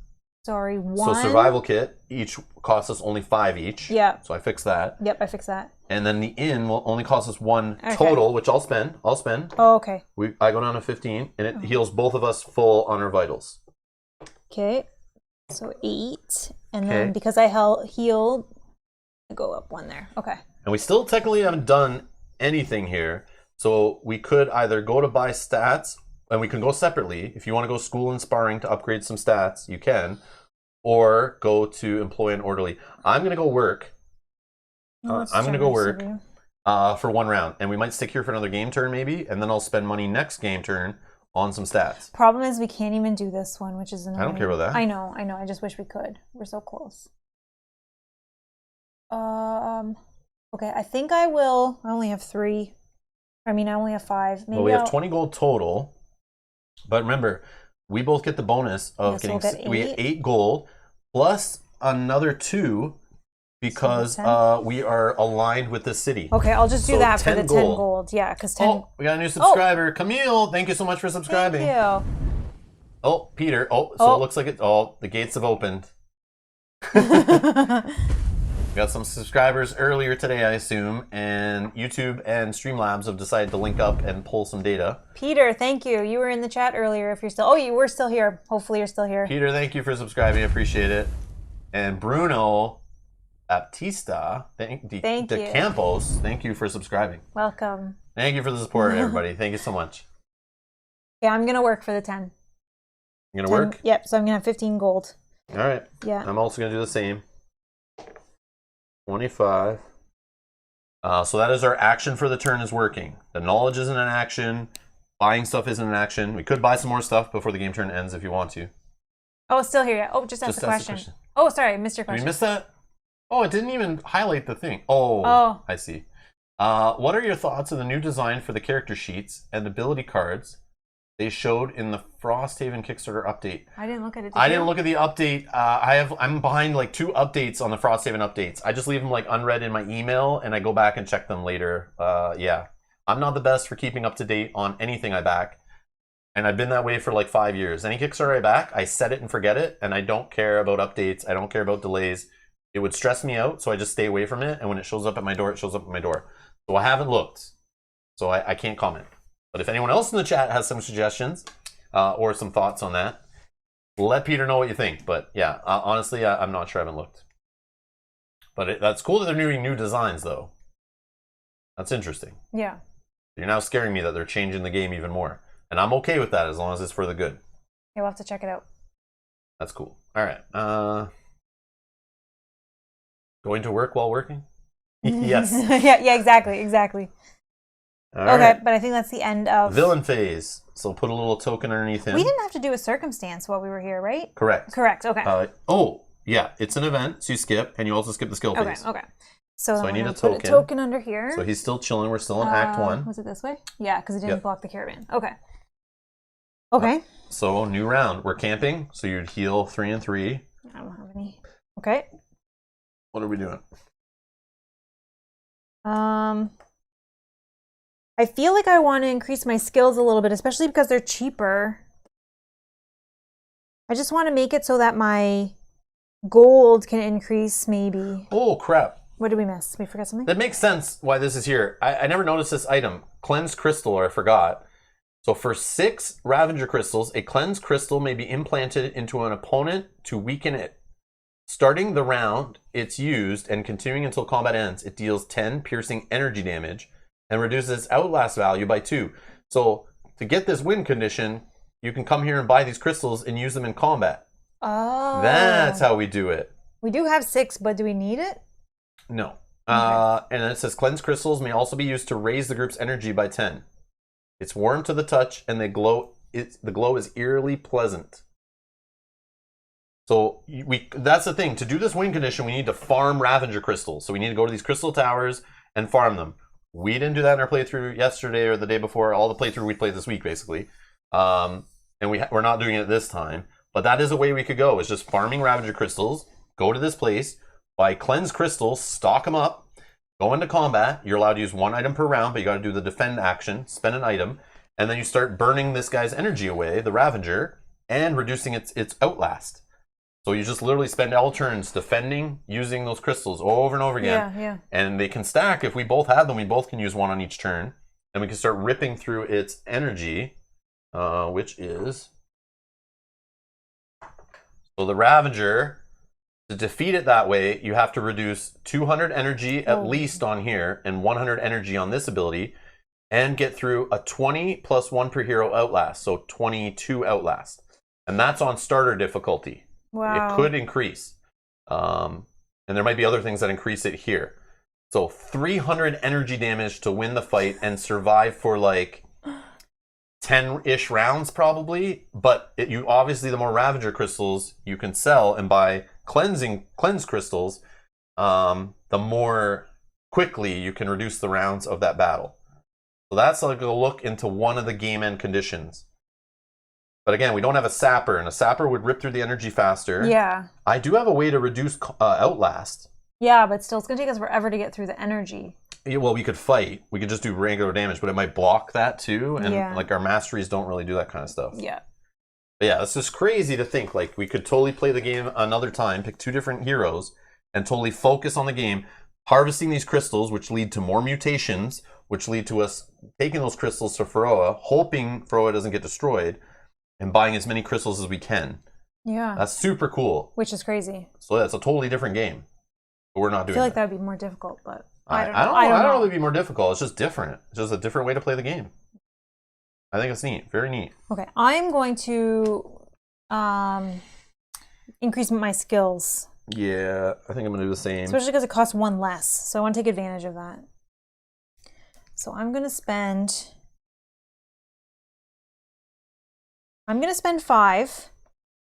1. So survival kit, each costs us only 5 each. Yeah. So I fixed that. Yep, I fixed that. And then the inn will only cost us 1 total, which I'll spend. Oh, okay. I go down to 15, and it heals both of us full on our vitals. Okay. So 8. And then because I healed, I go up 1 there. Okay. And we still technically haven't done anything here. So we could either go to buy stats, and we can go separately. If you want to go school and sparring to upgrade some stats, you can. Or go to employ an orderly. I'm going to go work. I'm going to go work for 1 round. And we might stick here for another game turn maybe. And then I'll spend money next game turn on some stats. Problem is we can't even do this one, which is annoying. I don't care about that. I know. I just wish we could. We're so close. Okay, I think I will. I only have 3. I mean, I only have 5. Maybe well, we have 20 gold total. But remember, we both get the bonus of getting... We get 8 gold plus another 2 because we are aligned with the city. Okay, I'll just do that for the 10 gold. Yeah, because 10... Oh, we got a new subscriber. Camille, thank you so much for subscribing. Thank you. Oh, Peter. Oh, so it looks like it... Oh, the gates have opened. We got some subscribers earlier today, I assume, and YouTube and Streamlabs have decided to link up and pull some data. Peter, thank you. You were in the chat earlier. If you're still... Oh, you were still here. Hopefully you're still here. Peter, thank you for subscribing. I appreciate it. And Bruno Baptista, thank you. Campos, thank you for subscribing. Welcome. Thank you for the support, everybody. Thank you so much. Yeah, I'm going to work for the 10. You're going to work? Yep, so I'm going to have 15 gold. All right. Yeah. I'm also going to do the same. 25. So that is our action for the turn is working. The knowledge isn't an action. Buying stuff isn't an action. We could buy some more stuff before the game turn ends if you want to. Oh, it's still here yet. Oh, just ask the question. Oh, sorry, I missed your question. Did we miss that? Oh, it didn't even highlight the thing. Oh. I see. What are your thoughts on the new design for the character sheets and ability cards they showed in the Frosthaven Kickstarter update? I didn't look at it. I didn't look at the update. I'm behind like 2 updates on the Frosthaven updates. I just leave them like unread in my email and I go back and check them later. Yeah. I'm not the best for keeping up to date on anything I back. And I've been that way for like 5 years. Any Kickstarter I back, I set it and forget it. And I don't care about updates. I don't care about delays. It would stress me out, so I just stay away from it. And when it shows up at my door, it shows up at my door. So I haven't looked. So I can't comment. But if anyone else in the chat has some suggestions or some thoughts on that, let Peter know what you think. But yeah, honestly, I'm not sure. I haven't looked. But that's cool that they're doing new designs, though. That's interesting. Yeah. You're now scaring me that they're changing the game even more. And I'm okay with that as long as it's for the good. You'll have to check it out. That's cool. All right. Going to work while working? Yes. yeah, exactly. All okay, right. But I think that's the end of... Villain phase. So put a little token underneath him. We didn't have to do a circumstance while we were here, right? Correct. Okay. Oh, yeah. It's an event, so you skip, and you also skip the skill phase. Okay. So I need a token. Put a token under here. So he's still chilling. We're still in Act 1. Was it this way? Yeah, because it didn't block the caravan. Okay. So new round. We're camping, so you'd heal 3 and 3. I don't have any. Okay. What are we doing? I feel like I want to increase my skills a little bit, especially because they're cheaper. I just want to make it so that my Gold can increase maybe. Oh, crap. What did we miss? We forgot something? That makes sense why this is here. I never noticed this item. Cleanse crystal, or I forgot. So for 6 Ravager crystals, a cleanse crystal may be implanted into an opponent to weaken it. Starting the round it's used and continuing until combat ends, it deals 10 piercing energy damage and reduces its Outlast value by 2. So to get this win condition, you can come here and buy these crystals and use them in combat. Oh. That's how we do it. We do have 6, but do we need it? No. Okay. And then it says cleanse crystals may also be used to raise the group's energy by 10. It's warm to the touch, and the glow is eerily pleasant. So that's the thing. To do this win condition, we need to farm Ravager crystals. So we need to go to these crystal towers and farm them. We didn't do that in our playthrough yesterday or the day before. All the playthrough we played this week, basically. And we're not doing it this time. But that is a way we could go. It's just farming Ravager crystals. Go to this place, buy cleanse crystals, stock them up, go into combat. You're allowed to use 1 item per round, but you got to do the defend action, spend an item, and then you start burning this guy's energy away, the Ravager, and reducing its Outlast. So you just literally spend all turns defending, using those crystals over and over again. Yeah. And they can stack. If we both have them, we both can use 1 on each turn. And we can start ripping through its energy, which is... So the Ravager, to defeat it that way, you have to reduce 200 energy at least on here, and 100 energy on this ability, and get through a 20 plus 1 per hero Outlast, so 22 Outlast. And that's on starter difficulty. Wow. It could increase. And there might be other things that increase it here. So 300 energy damage to win the fight and survive for like 10-ish rounds probably. But you obviously, the more Ravager crystals you can sell and buy cleanse crystals, the more quickly you can reduce the rounds of that battle. So that's like a look into one of the game end conditions. But again, we don't have a sapper, and a sapper would rip through the energy faster. Yeah. I do have a way to reduce Outlast. Yeah, but still, it's going to take us forever to get through the energy. Yeah, well, we could fight. We could just do regular damage, but it might block that too. And Yeah. like our masteries don't really do that kind of stuff. Yeah. But yeah, it's just crazy to think like we could totally play the game another time, pick 2 different heroes, and totally focus on the game, harvesting these crystals, which lead to more mutations, which lead to us taking those crystals to Fera, hoping Fera doesn't get destroyed, and buying as many crystals as we can. Yeah. That's super cool. Which is crazy. So that's a totally different game. But we're not doing I feel like that. that would be more difficult, but I don't know. It'd be more difficult. It's just different. It's just a different way to play the game. I think it's neat. Very neat. Okay. I'm going to increase my skills. Yeah, I think I'm going to do the same. Especially because it costs 1 less. So I want to take advantage of that. So I'm going to spend 5,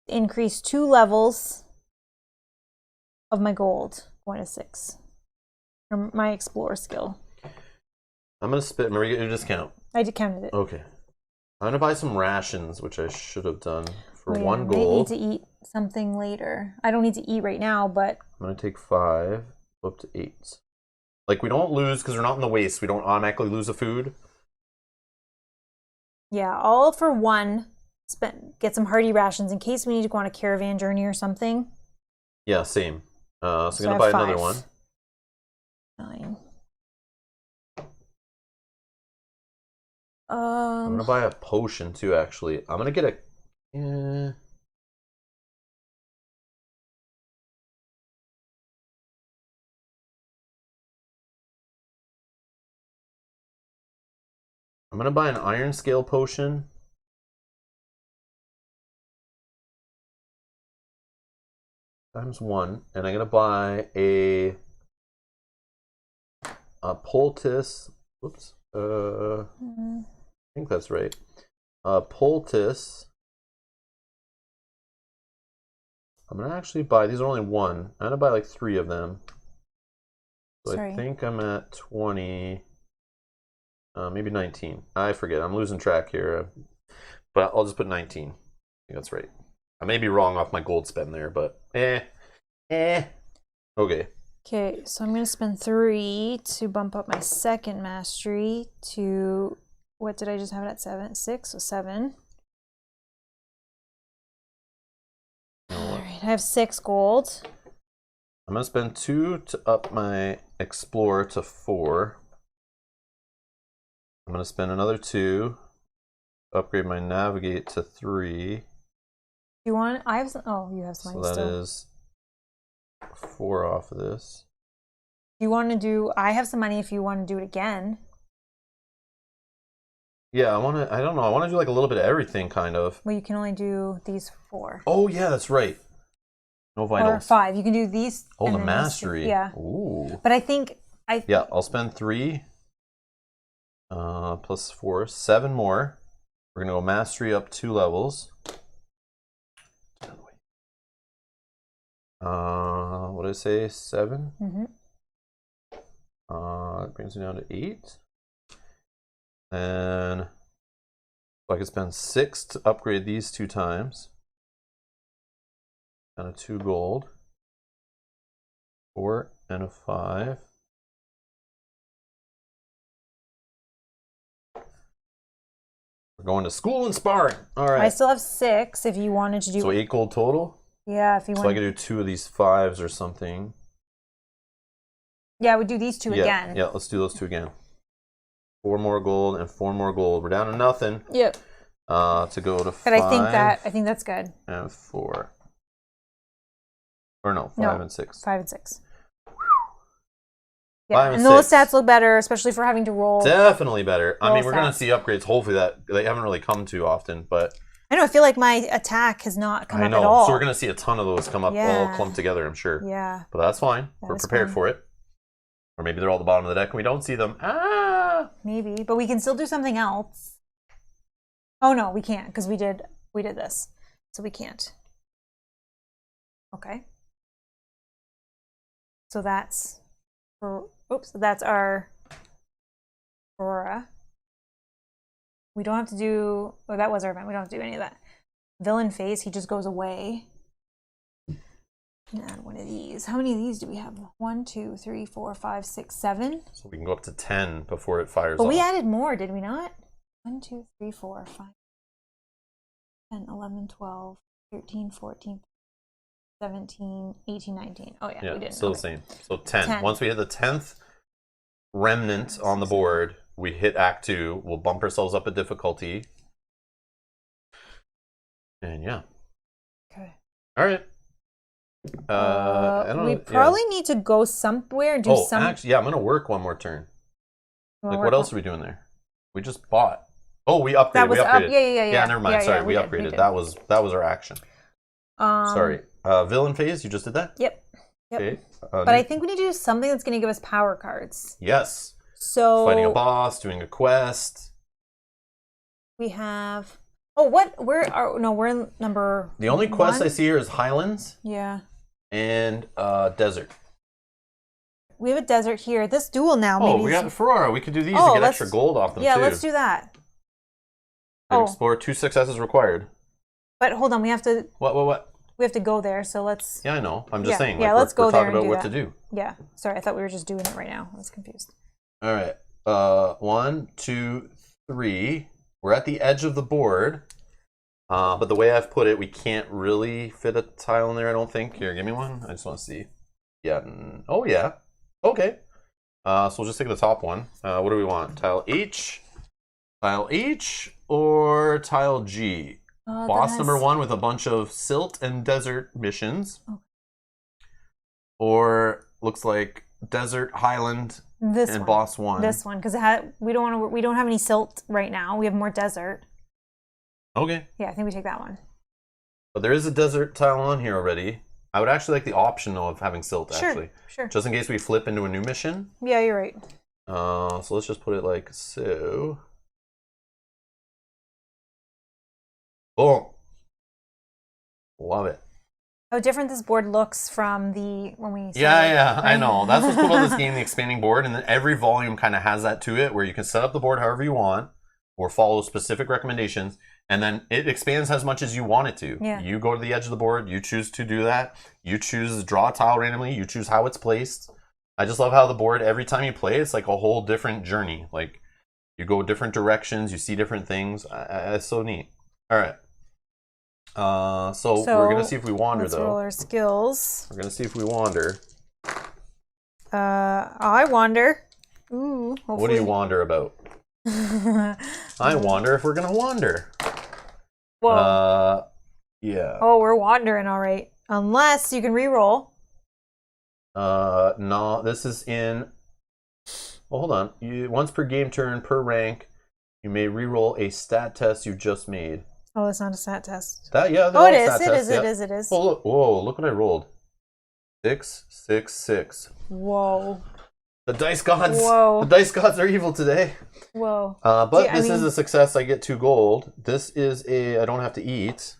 increase 2 levels of my gold, going to 6. Or my explore skill. I'm going to spit. Remember, you get your discount. I counted it. Okay. I'm going to buy some rations, which I should have done for Oh, yeah. 1 I gold. need to eat something later. I don't need to eat right now, but... I'm going to take 5, up to 8. Like, we don't lose, because we're not in the waste. We don't automatically lose the food. Yeah, all for 1. Get some hearty rations in case we need to go on a caravan journey or something. Yeah, same. So I'm So going to I buy have another 5. one. 9. I'm going to buy a potion, too, actually. I'm going to get a... I'm going to buy an iron scale potion. Times 1. And I'm going to buy a poultice. Whoops. I think that's right. Poultice. I'm going to actually buy, these are only 1. I'm going to buy like 3 of them. So I think I'm at 20, maybe 19. I forget. I'm losing track here. But I'll just put 19. I think that's right. I may be wrong off my gold spend there, but Okay. Okay, so I'm going to spend 3 to bump up my second mastery to, what did I just have it at? 7? 6? So 7. Alright, I have 6 gold. I'm gonna spend 2 to up my explore to 4. I'm gonna spend another 2 to upgrade my navigate to 3. You want? I have some. Oh, you have some So money that still. is 4 off of this. You want to do? I have some money if you want to do it again. Yeah, I don't know. I want to do like a little bit of everything, kind of. Well, you can only do these 4. Oh, yeah, that's right. No Or vitals. 5. You can do these. Oh, and the then these 2. mastery. Yeah. Ooh. But I think Yeah, I'll spend 3. Plus 4. 7 more. We're going to go mastery up 2 levels. What did I say? 7? Mm-hmm. It brings me down to 8. And so I could spend 6 to upgrade these 2 times. And a 2 gold. 4 and a 5. We're going to school and sparring. All right. I still have 6 if you wanted to do. So 8 gold total? Yeah, if you want. So I could do 2 of these 5s or something. Yeah, we do these 2 again. Yeah, let's do those 2 again. 4 more gold and 4 more gold. We're down to nothing. Yep. To go to 5. But I think that's good. And 4. Or no, 5 and 6. 5 and 6. Yeah, 5 and those stats look better, especially for having to roll. Definitely better. I mean, we're going stats. to see upgrades, hopefully, that they haven't really come too often, but... I know, I feel like my attack has not come I up know. at all. So we're going to see a ton of those come up all clumped together, I'm sure. Yeah. But that's fine. We're prepared for it. Or maybe they're all at the bottom of the deck and we don't see them. Ah! Maybe, but we can still do something else. Oh no, we can't because we did this, so we can't. Okay. So that's that's our Aurora. We don't have to do. Oh, that was our event. We don't have to do any of that. Villain phase. He just goes away. Add one of these. How many of these do we have? 1, 2, 3, 4, 5, 6, 7. So we can go up to 10 before it fires But off. we added more, did we not? 1, 2, 3, 4, 5, 10, 11, 12, 13, 14, 17, 18, 19. Oh, yeah, we didn't. Still the same. So 10. Once we hit the 10th remnant on the board, we hit Act 2. We'll bump ourselves up a difficulty. And yeah. Okay. All right. We probably need to go somewhere and do some. Actually, yeah, I'm gonna work one more turn. Like, what else are we doing there? We just bought. Oh, we upgraded. That was we upgraded. Yeah. Yeah, never mind. Sorry, we upgraded. Did. That was our action. Sorry. Villain phase. You just did that. Yep. Okay. But I think we need to do something that's going to give us power cards. Yes. So fighting a boss, doing a quest. We have. Oh, what? We're in number. The only quest 1? I see here is Highlands. Yeah. And desert. We have a desert here. This duel now. Oh, maybe we got Fera. We could do these to get extra gold off them too. Yeah, let's do that. Explore 2 successes required. But hold on, we have to. What? We have to go there. So let's. Yeah, I know. I'm just saying. Yeah, let's go there and about do what that. to do. Yeah. Sorry, I thought we were just doing it right now. I was confused. All right. 1, 2, 3. We're at the edge of the board. But the way I've put it, we can't really fit a tile in there, I don't think. Here, give me one. I just want to see. Yeah. Oh, yeah. Okay. So we'll just take the top one. What do we want? Tile H, or tile G? Boss number 1 with a bunch of silt and desert missions. Oh. Or looks like desert, highland, and boss 1. This one, because we don't have any silt right now. We have more desert. Okay. Yeah, I think we take that one. But there is a desert tile on here already. I would actually like the option though of having silt actually. Sure. Just in case we flip into a new mission. Yeah, you're right. So let's just put it like so. Boom. Love it. How different this board looks from when we. Yeah, I know. That's what's cool about this game, the expanding board, and then every volume kind of has that to it, where you can set up the board however you want, or follow specific recommendations, and then it expands as much as you want it to. Yeah. You go to the edge of the board, you choose to do that. You choose to draw a tile randomly. You choose how it's placed. I just love how the board, every time you play, it's like a whole different journey. Like you go different directions, you see different things. It's so neat. All right. So we're gonna see if we wander let's though. roll our skills. We're gonna see if we wander. I wander. Ooh, hopefully. What do you wander about? I wonder if we're gonna wander. Whoa. Yeah. Oh, we're wandering, all right. Unless you can re-roll. No, this is in. Well, hold on. Once per game turn per rank, you may re-roll a stat test you just made. Oh, that's not a stat test. Oh, it is. It is. Oh, look! Whoa! Look what I rolled. 6, 6, 6. Whoa. The dice gods. Whoa. The dice gods are evil today. Whoa. But this is a success. I get 2 gold. This is I don't have to eat.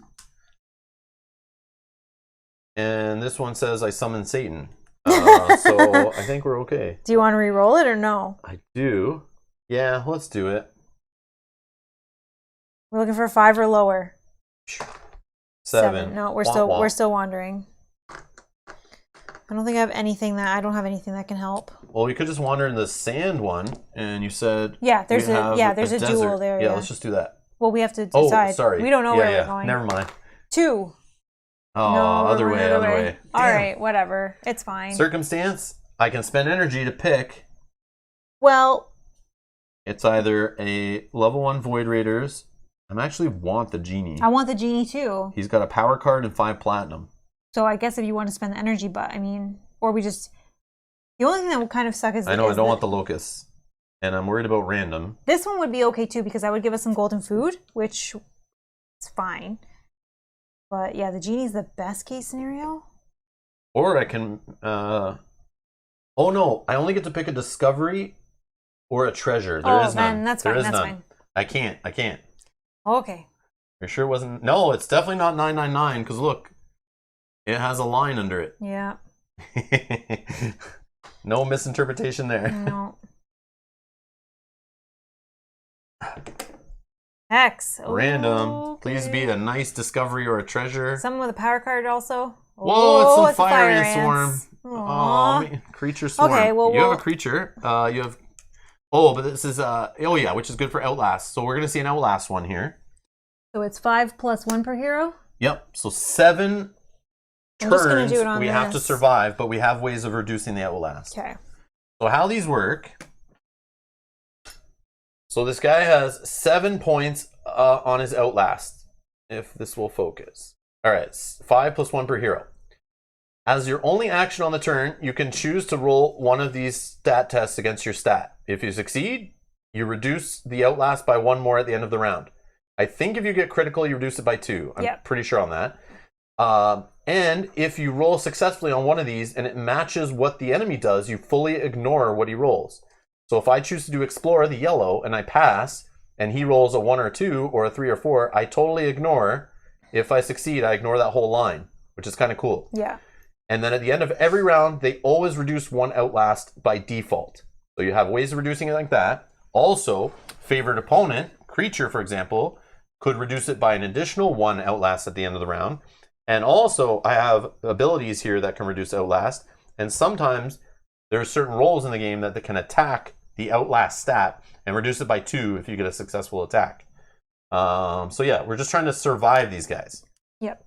And this one says I summon Satan. So I think we're okay. Do you want to re-roll it or no? I do. Yeah, let's do it. We're looking for 5 or lower. 7. No, we're still wandering. I don't think I have anything that can help. Well, we could just wander in the sand one, and you said there's a desert. duel there. Yeah, let's just do that. Well, we have to decide. Oh, sorry. We don't know where we're going. Never mind. 2. Oh, no, other way. All right, whatever. It's fine. Circumstance. I can spend energy to pick. Well, it's either a level 1 Void Raiders. I actually want the Genie. I want the Genie too. He's got a power card and 5 platinum. So I guess if you want to spend the energy, or we just... The only thing that would kind of suck is... I know, I don't want the Locusts. And I'm worried about random. This one would be okay too, because that would give us some golden food, which is fine. But yeah, the Genie's the best case scenario. Or I can... Oh no, I only get to pick a discovery or a treasure. There is none. That's fine, fine. I can't. Okay. You sure it wasn't... No, it's definitely not 999, because look. It has a line under it. Yeah. No misinterpretation there. No. Hex. Random. Okay. Please be a nice discovery or a treasure. Someone with a power card also. Whoa, it's some fire swarm. Aww. Oh, creature swarm. Okay, well, you have a creature. You have... Oh, but this is... Oh, yeah, which is good for Outlast. So we're going to see an Outlast one here. So it's 5 + 1 per hero? Yep. So 7 turns we have to this. survive, but we have ways of reducing the Outlast. Okay. So how these work... So this guy has 7 points on his Outlast, if this will focus. All right, 5 + 1 per hero. As your only action on the turn, you can choose to roll one of these stat tests against your stat. If you succeed, you reduce the Outlast by 1 more at the end of the round. I think if you get critical, you reduce it by 2. I'm pretty sure on that. And if you roll successfully on one of these and it matches what the enemy does, you fully ignore what he rolls. So if I choose to do Explore, the yellow, and I pass, and he rolls a 1 or 2 or a 3 or 4, I totally ignore. If I succeed, I ignore that whole line, which is kind of cool. Yeah. And then at the end of every round, they always reduce 1 Outlast by default. So you have ways of reducing it like that. Also, favorite opponent, creature, for example, could reduce it by an additional 1 Outlast at the end of the round. And also, I have abilities here that can reduce Outlast. And sometimes there are certain roles in the game that can attack the Outlast stat and reduce it by 2 if you get a successful attack. So yeah, we're just trying to survive these guys. Yep.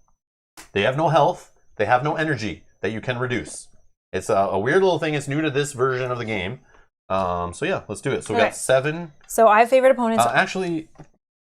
They have no health. They have no energy that you can reduce. It's a weird little thing. It's new to this version of the game. So yeah, let's do it. So we got 7. So I have favorite opponents. Actually,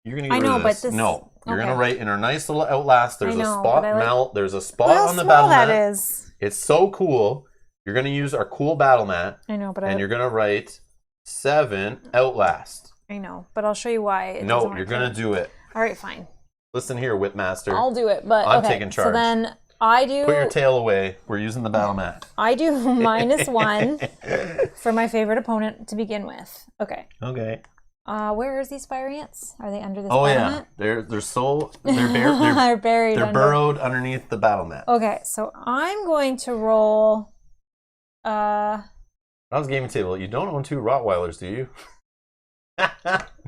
you're going to get rid of this. But no, you're going to write in our nice little Outlast. There's a spot melt. There's a spot on the battle mat. That is. It's so cool. You're going to use our cool battle mat. I know, but you're going to write 7 Outlast. I know, but I'll show you why. No, you're going to do it. All right, fine. Listen here, Whipmaster. I'll do it, but I'm taking charge. So then I do... Put your tail away. We're using the battle mat. I do -1 for my favorite opponent to begin with. Okay. Okay. Where is these fire ants? Are they under this battle mat? They're buried. They're buried. They're burrowed underneath the battle mat. Okay, so I'm going to roll... How's Gaming Table? You don't own 2 Rottweilers, do you?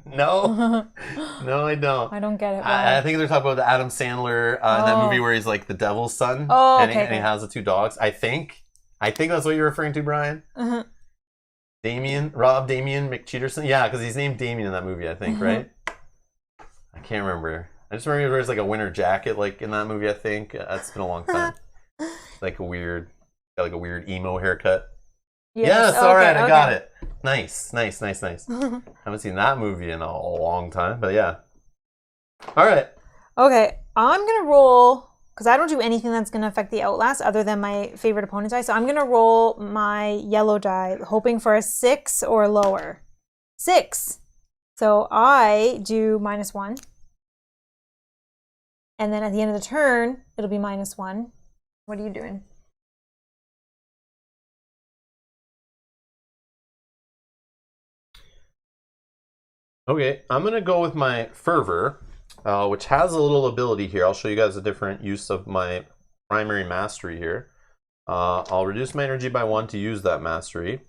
No. No, I don't. I don't get it. I think they're talking about the Adam Sandler in that movie where he's like the devil's son. Oh, and okay. He has the 2 dogs. I think that's what you're referring to, Brian. Rob Damien McCheaterson. Yeah, because he's named Damien in that movie, I think, right? I can't remember. I just remember he wears like a winter jacket, like in that movie. I think that's been a long time. Like a weird, got like a weird emo haircut. Yes, all right, I got it. Nice. Haven't seen that movie in a long time, but yeah. All right. Okay, I'm gonna roll because I don't do anything that's gonna affect the Outlast other than my favorite opponent die. So I'm gonna roll my yellow die, hoping for a 6 or lower. 6. So I do -1. And then at the end of the turn, it'll be -1. What are you doing? Okay, I'm going to go with my Fervor, which has a little ability here. I'll show you guys a different use of my primary mastery here. I'll reduce my energy by 1 to use that mastery.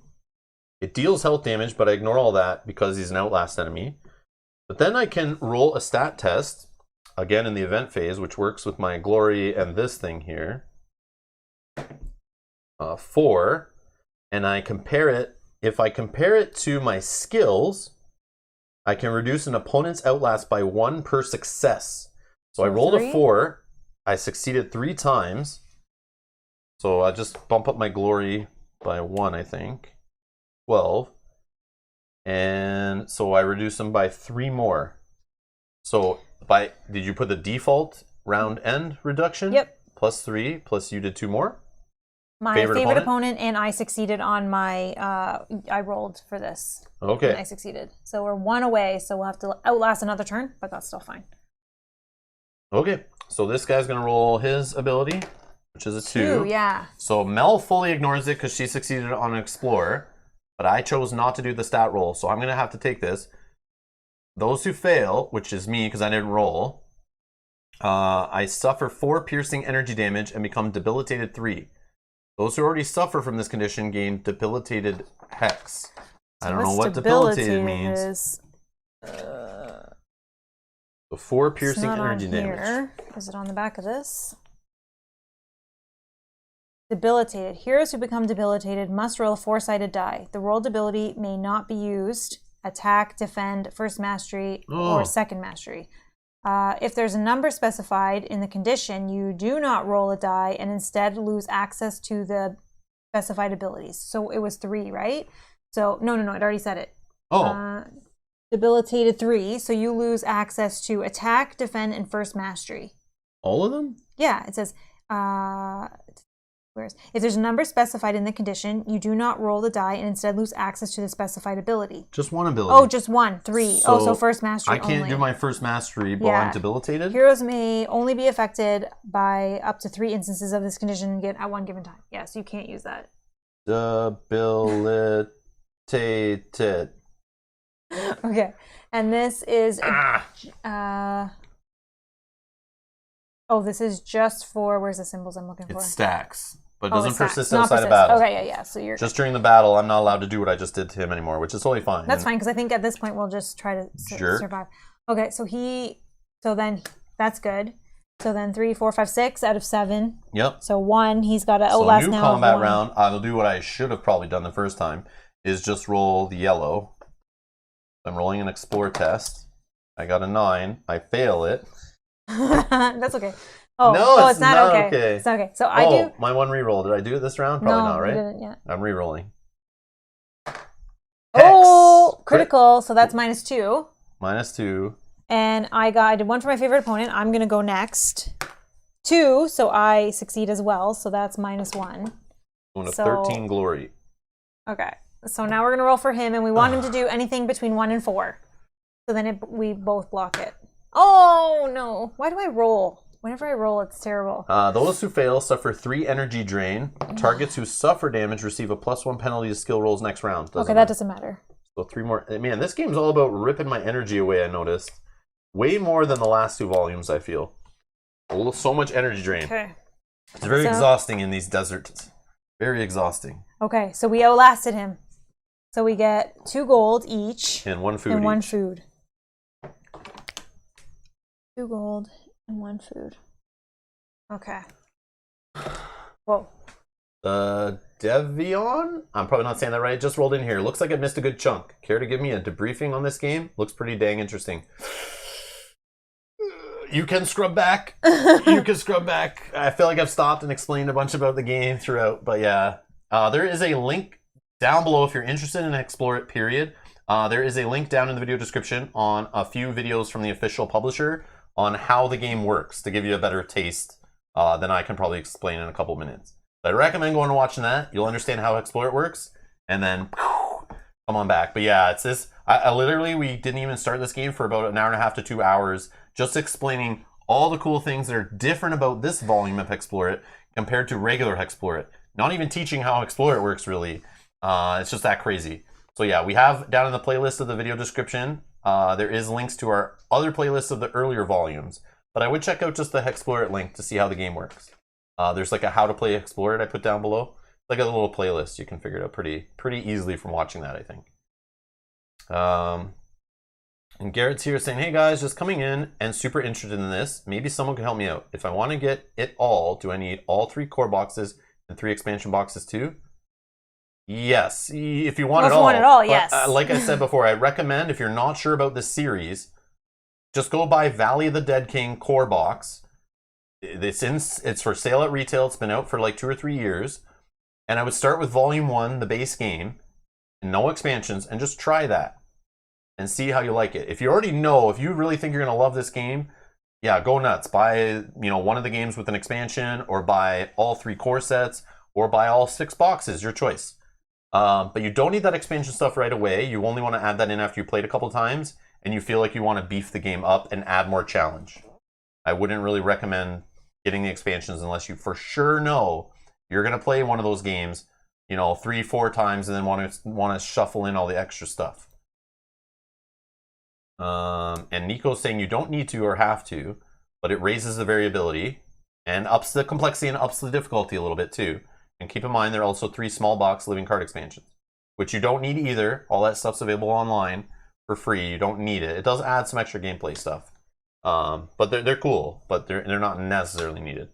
It deals health damage, but I ignore all that because he's an Outlast enemy. But then I can roll a stat test, again in the event phase, which works with my glory and this thing here. 4, and I compare it. If I compare it to my skills, I can reduce an opponent's Outlast by 1 per success. So I rolled a 4. I succeeded 3 times. So I just bump up my glory by 1, I think. 12. And so I reduce them by 3 more. So did you put the default round end reduction? Yep. Plus 3, plus you did 2 more? My favorite opponent, and I succeeded on my, I rolled for this. Okay. And I succeeded. So we're 1 away, so we'll have to Outlast another turn, but that's still fine. Okay, so this guy's going to roll his ability, which is a 2. 2, yeah. So Mel fully ignores it because she succeeded on Explorer, but I chose not to do the stat roll, so I'm going to have to take this. Those who fail, which is me because I didn't roll, I suffer 4 piercing energy damage and become debilitated 3. Those who already suffer from this condition gain debilitated hex. I don't know what debilitated means. So 4 piercing energy damage. Is it on the back of this? Debilitated. Heroes who become debilitated must roll a 4-sided die. The rolled ability may not be used. Attack, defend, first mastery, or second mastery. If there's a number specified in the condition, you do not roll a die and instead lose access to the specified abilities. So it was 3, right? So, no, it already said it. Debilitated 3, so you lose access to attack, defend, and first mastery. All of them? Yeah, it says, if there's a number specified in the condition, you do not roll the die and instead lose access to the specified ability. Just 1 ability. Oh, just 1. 3. So first mastery I can't only. do my first mastery while I'm debilitated? Heroes may only be affected by up to 3 instances of this condition at one given time. Yeah, so you can't use that. Debilitated. Okay, and this is... this is just for... Where's the symbols I'm looking for? It stacks. But it doesn't persist not outside of battle. Okay, yeah. So you're just during the battle, I'm not allowed to do what I just did to him anymore, which is totally fine. That's fine because I think at this point we'll just try to survive. Okay, so then that's good. So then 3, 4, 5, 6 out of 7. Yep. So 1, he's got to Outlast now. So new combat round. I'll do what I should have probably done the first time, is just roll the yellow. I'm rolling an Explore test. I got a 9. I fail it. That's okay. It's not okay. It's not okay. So I do my 1 reroll. Did I do it this round? Probably not, right? No, you didn't yet. I'm rerolling. Critical. So that's -2. -2. And I did 1 for my favorite opponent. I'm gonna go next. 2, so I succeed as well. So that's -1. Going to 13 glory. Okay. So now we're gonna roll for him, and we want him to do anything between 1 and 4. So then we both block it. Oh no! Why do I roll? Whenever I roll, it's terrible. Those who fail suffer 3 energy drain. Targets who suffer damage receive a +1 penalty to skill rolls next round. That doesn't matter. So 3 more. Man, this game's all about ripping my energy away, I noticed. Way more than the last 2 volumes, I feel. So much energy drain. Okay. It's very exhausting in these deserts. Very exhausting. Okay, so we outlasted him. So we get 2 gold each. And 1 food And 1 each. food. 2 gold and 1 food. Okay. Whoa. Devion? I'm probably not saying that right. Just rolled in here. Looks like I missed a good chunk. Care to give me a debriefing on this game? Looks pretty dang interesting. You can scrub back. You can scrub back. I feel like I've stopped and explained a bunch about the game throughout, but yeah. There is a link down below if you're interested in HEXplore It, period. There is a link down in the video description on a few videos from the official publisher on how the game works to give you a better taste than I can probably explain in a couple minutes. But I recommend going and watching that. You'll understand how HEXplore It works, and then come on back. But yeah, it's this. I literally, we didn't even start this game for about an hour and a half to 2 hours, just explaining all the cool things that are different about this volume of HEXplore It compared to regular HEXplore It. Not even teaching how HEXplore It works, really. It's just that crazy. So yeah, we have down in the playlist of the video description, there is links to our other playlists of the earlier volumes. But I would check out just the HEXplore It link to see how the game works. There's like a how to play HEXplore It I put down below. It's like a little playlist. You can figure it out pretty easily from watching that, I think. And Garrett's here saying, hey guys, just coming in and super interested in this. Maybe someone can help me out. If I want to get it all, do I need all 3 core boxes and 3 expansion boxes too? Yes, if you want it all. If you want it all, yes. Like I said before, I recommend, if you're not sure about this series, just go buy Valley of the Dead King core box. It's for sale at retail. It's been out for like 2 or 3 years. And I would start with Volume 1, the base game, and no expansions, and just try that and see how you like it. If you already know, if you really think you're going to love this game, yeah, go nuts. Buy, one of the games with an expansion, or buy all 3 core sets, or buy all 6 boxes, your choice. But you don't need that expansion stuff right away. You only want to add that in after you played a couple times and you feel like you want to beef the game up and add more challenge. I wouldn't really recommend getting the expansions unless you for sure know you're going to play one of those games, 3-4 times and then want to shuffle in all the extra stuff. And Nico's saying you don't need to or have to, but it raises the variability and ups the complexity and ups the difficulty a little bit too. And keep in mind, there are also 3 small box living card expansions, which you don't need either. All that stuff's available online for free. You don't need it. It does add some extra gameplay stuff, but they're cool, but they're not necessarily needed.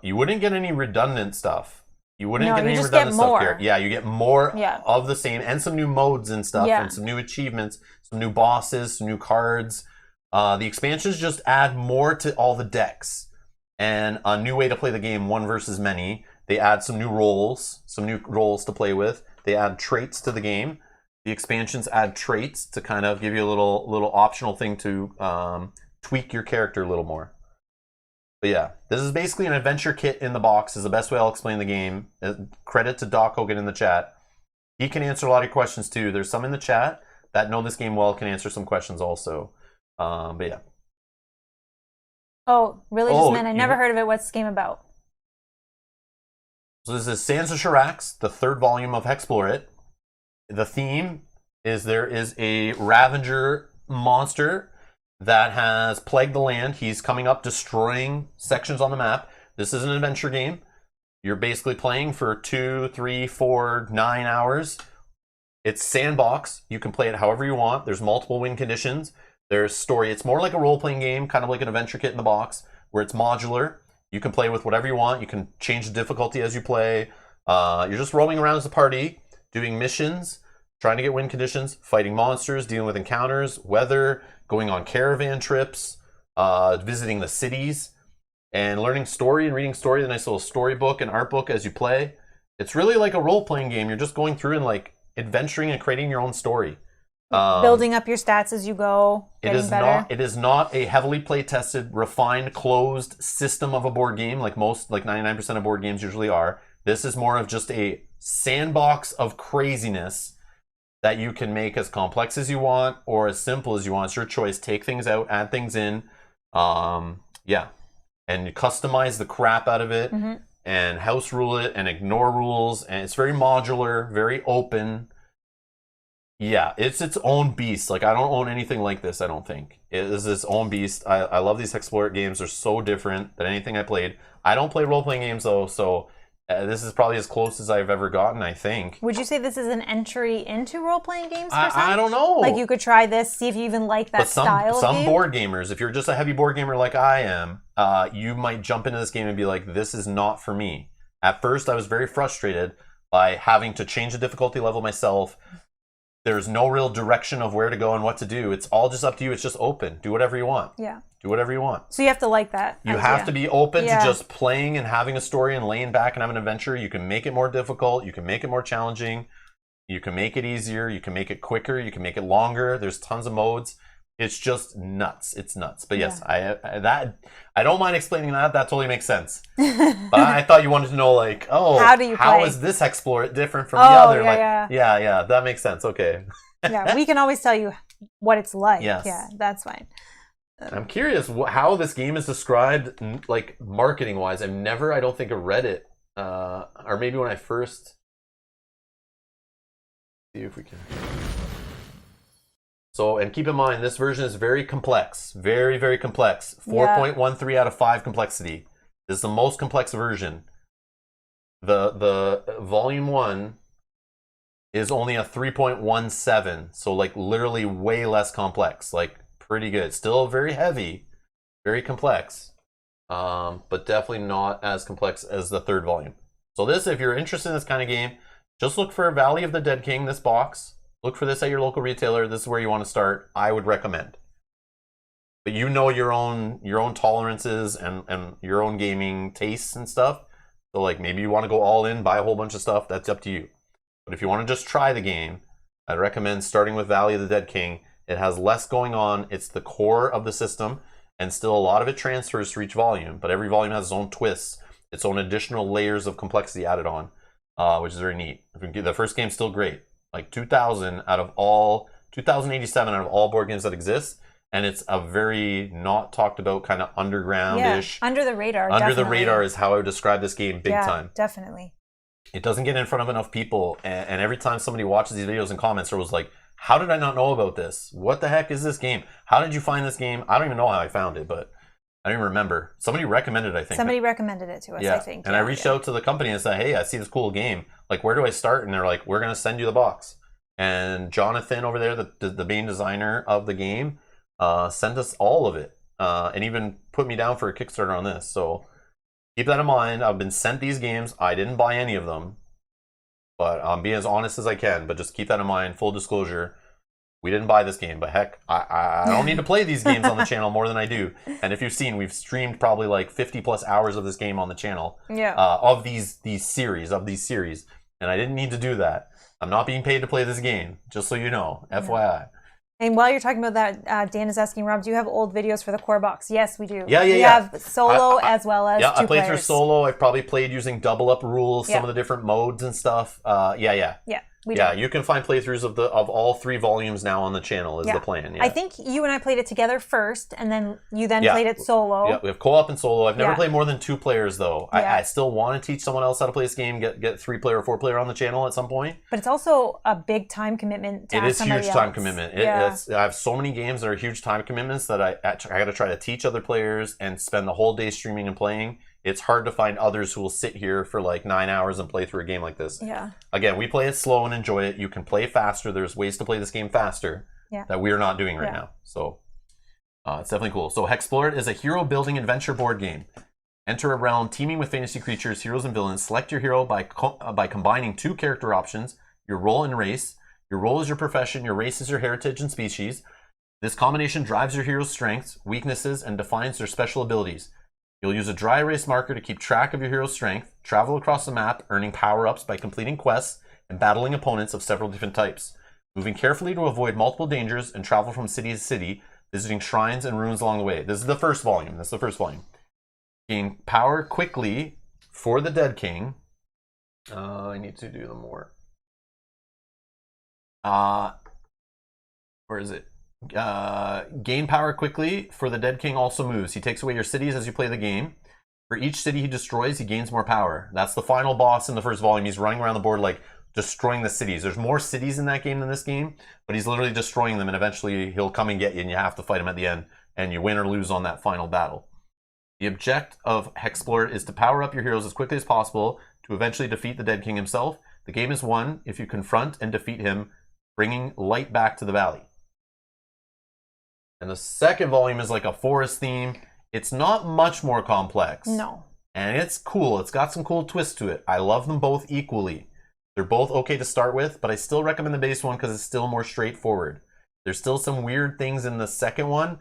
You wouldn't get any redundant stuff. You wouldn't get any redundant stuff here. Yeah, you get more of the same and some new modes and stuff and some new achievements, some new bosses, some new cards. The expansions just add more to all the decks and a new way to play the game, one versus many. They add some new roles to play with. They add traits to the game. The expansions add traits to kind of give you a little optional thing to tweak your character a little more. But yeah, this is basically an adventure kit in the box is the best way I'll explain the game. Credit to Doc Hogan in the chat. He can answer a lot of your questions too. There's some in the chat that know this game well, can answer some questions also. But yeah. Oh, really? Just meant I never heard of it. What's this game about? So this is Sands of Shurax, the 3rd volume of HEXplore It. The theme is there is a Ravager monster that has plagued the land. He's coming up, destroying sections on the map. This is an adventure game. You're basically playing for 2, 3, 4, 9 hours. It's sandbox. You can play it however you want. There's multiple win conditions. There's story. It's more like a role-playing game, kind of like an adventure kit in the box, where it's modular. You can play with whatever you want. You can change the difficulty as you play. You're just roaming around as a party, doing missions, trying to get win conditions, fighting monsters, dealing with encounters, weather, going on caravan trips, visiting the cities, and learning story and reading story, the nice little storybook and art book as you play. It's really like a role-playing game. You're just going through and like adventuring and creating your own story. Building up your stats as you go. It is not a heavily play-tested, refined, closed system of a board game like 99% of board games usually are. This is more of just a sandbox of craziness that you can make as complex as you want or as simple as you want. It's your choice. Take things out, add things in. Yeah. And you customize the crap out of it and house rule it and ignore rules. And it's very modular, very open. Yeah, it's its own beast. Like, I don't own anything like this, I don't think. It is its own beast. I love these HEXplore It games. They're so different than anything I played. I don't play role-playing games, though, so this is probably as close as I've ever gotten, I think. Would you say this is an entry into role-playing games for some? I don't know. Like, you could try this, see if you even like that style of game? Some board gamers, if you're just a heavy board gamer like I am, you might jump into this game and be like, this is not for me. At first, I was very frustrated by having to change the difficulty level myself. There's no real direction of where to go and what to do. It's all just up to you. It's just open. Do whatever you want. Yeah. Do whatever you want. So you have to like that. You have to be open to just playing and having a story and laying back and having an adventure. You can make it more difficult. You can make it more challenging. You can make it easier. You can make it quicker. You can make it longer. There's tons of modes. It's just nuts. It's nuts. But yes, I don't mind explaining that. That totally makes sense. But I thought you wanted to know, like, how is this HEXplore It different from the other? Yeah, that makes sense. Okay. Yeah, we can always tell you what it's like. Yes. Yeah, that's fine. I'm curious how this game is described, like, marketing-wise. I don't think I've read it. Or maybe when I first... See if we can... So, and keep in mind, this version is very complex. Very, very complex. 4.13 out of 5 complexity. This is the most complex version. The volume 1 is only a 3.17. So, like, literally way less complex. Like, pretty good. Still very heavy. Very complex. But definitely not as complex as the third volume. So this, if you're interested in this kind of game, just look for Valley of the Dead King, this box. Look for this at your local retailer. This is where you want to start. I would recommend. But you know your own tolerances and your own gaming tastes and stuff. So like maybe you want to go all in, buy a whole bunch of stuff. That's up to you. But if you want to just try the game, I'd recommend starting with Valley of the Dead King. It has less going on. It's the core of the system, and still a lot of it transfers to each volume. But every volume has its own twists, its own additional layers of complexity added on, which is very neat. The first game's still great. Like 2087 out of all board games that exist, and it's a very not talked about kind of underground-ish. Yeah, under the radar. Under the radar is how I would describe this game big time. Definitely. It doesn't get in front of enough people, and every time somebody watches these videos and comments, there was like, how did I not know about this? What the heck is this game? How did you find this game? I don't even know how I found it, but I don't even remember. Somebody recommended it, I think. Somebody recommended it to us, I think. And I reached out to the company and said, hey, I see this cool game. Like, where do I start? And they're like, we're going to send you the box. And Jonathan over there, the main designer of the game, sent us all of it. And even put me down for a Kickstarter on this. So keep that in mind. I've been sent these games. I didn't buy any of them. But I'm being as honest as I can. But just keep that in mind. Full disclosure. We didn't buy this game, but heck, I don't need to play these games on the channel more than I do. And if you've seen, we've streamed probably like 50 plus hours of this game on the channel. Yeah. Of these series. And I didn't need to do that. I'm not being paid to play this game, just so you know, FYI. And while you're talking about that, Dan is asking, Rob, do you have old videos for the core box? Yes, we do. Yeah. We have solo as well as I two played players. through solo. I've probably played using double up rules, some of the different modes and stuff. Yeah, you can find playthroughs of all 3 volumes now on the channel is the plan. Yeah. I think you and I played it together first, and then you played it solo. Yeah, we have co-op and solo. I've never played more than 2 players, though. I still want to teach someone else how to play this game, get 3-player or 4-player on the channel at some point. But it's also a big time commitment to It ask is somebody huge time else. commitment. Yeah. I have so many games that are huge time commitments that I got to try to teach other players and spend the whole day streaming and playing. It's hard to find others who will sit here for like 9 hours and play through a game like this. Yeah. Again, we play it slow and enjoy it. You can play faster. There's ways to play this game faster that we are not doing right now. So it's definitely cool. So HEXplore It is a hero building adventure board game. Enter a realm teeming with fantasy creatures, heroes, and villains. Select your hero by combining 2 character options, your role and race. Your role is your profession. Your race is your heritage and species. This combination drives your hero's strengths, weaknesses, and defines their special abilities. You'll use a dry erase marker to keep track of your hero's strength, travel across the map, earning power-ups by completing quests, and battling opponents of several different types. Moving carefully to avoid multiple dangers and travel from city to city, visiting shrines and ruins along the way. This is the first volume. Gain power quickly for the Dead King. I need to do them more. Where is it? Gain power quickly, for the Dead King also moves. He takes away your cities as you play the game. For each city he destroys, he gains more power. That's the final boss in the first volume. He's running around the board like destroying the cities. There's more cities in that game than this game, but he's literally destroying them, and eventually he'll come and get you, and you have to fight him at the end, and you win or lose on that final battle. The objective of HEXplore It is to power up your heroes as quickly as possible to eventually defeat the Dead King himself. The game is won if you confront and defeat him, bringing light back to the valley. And the second volume is like a forest theme. It's not much more complex. No. And it's cool. It's got some cool twists to it. I love them both equally. They're both okay to start with, but I still recommend the base one because it's still more straightforward. There's still some weird things in the second one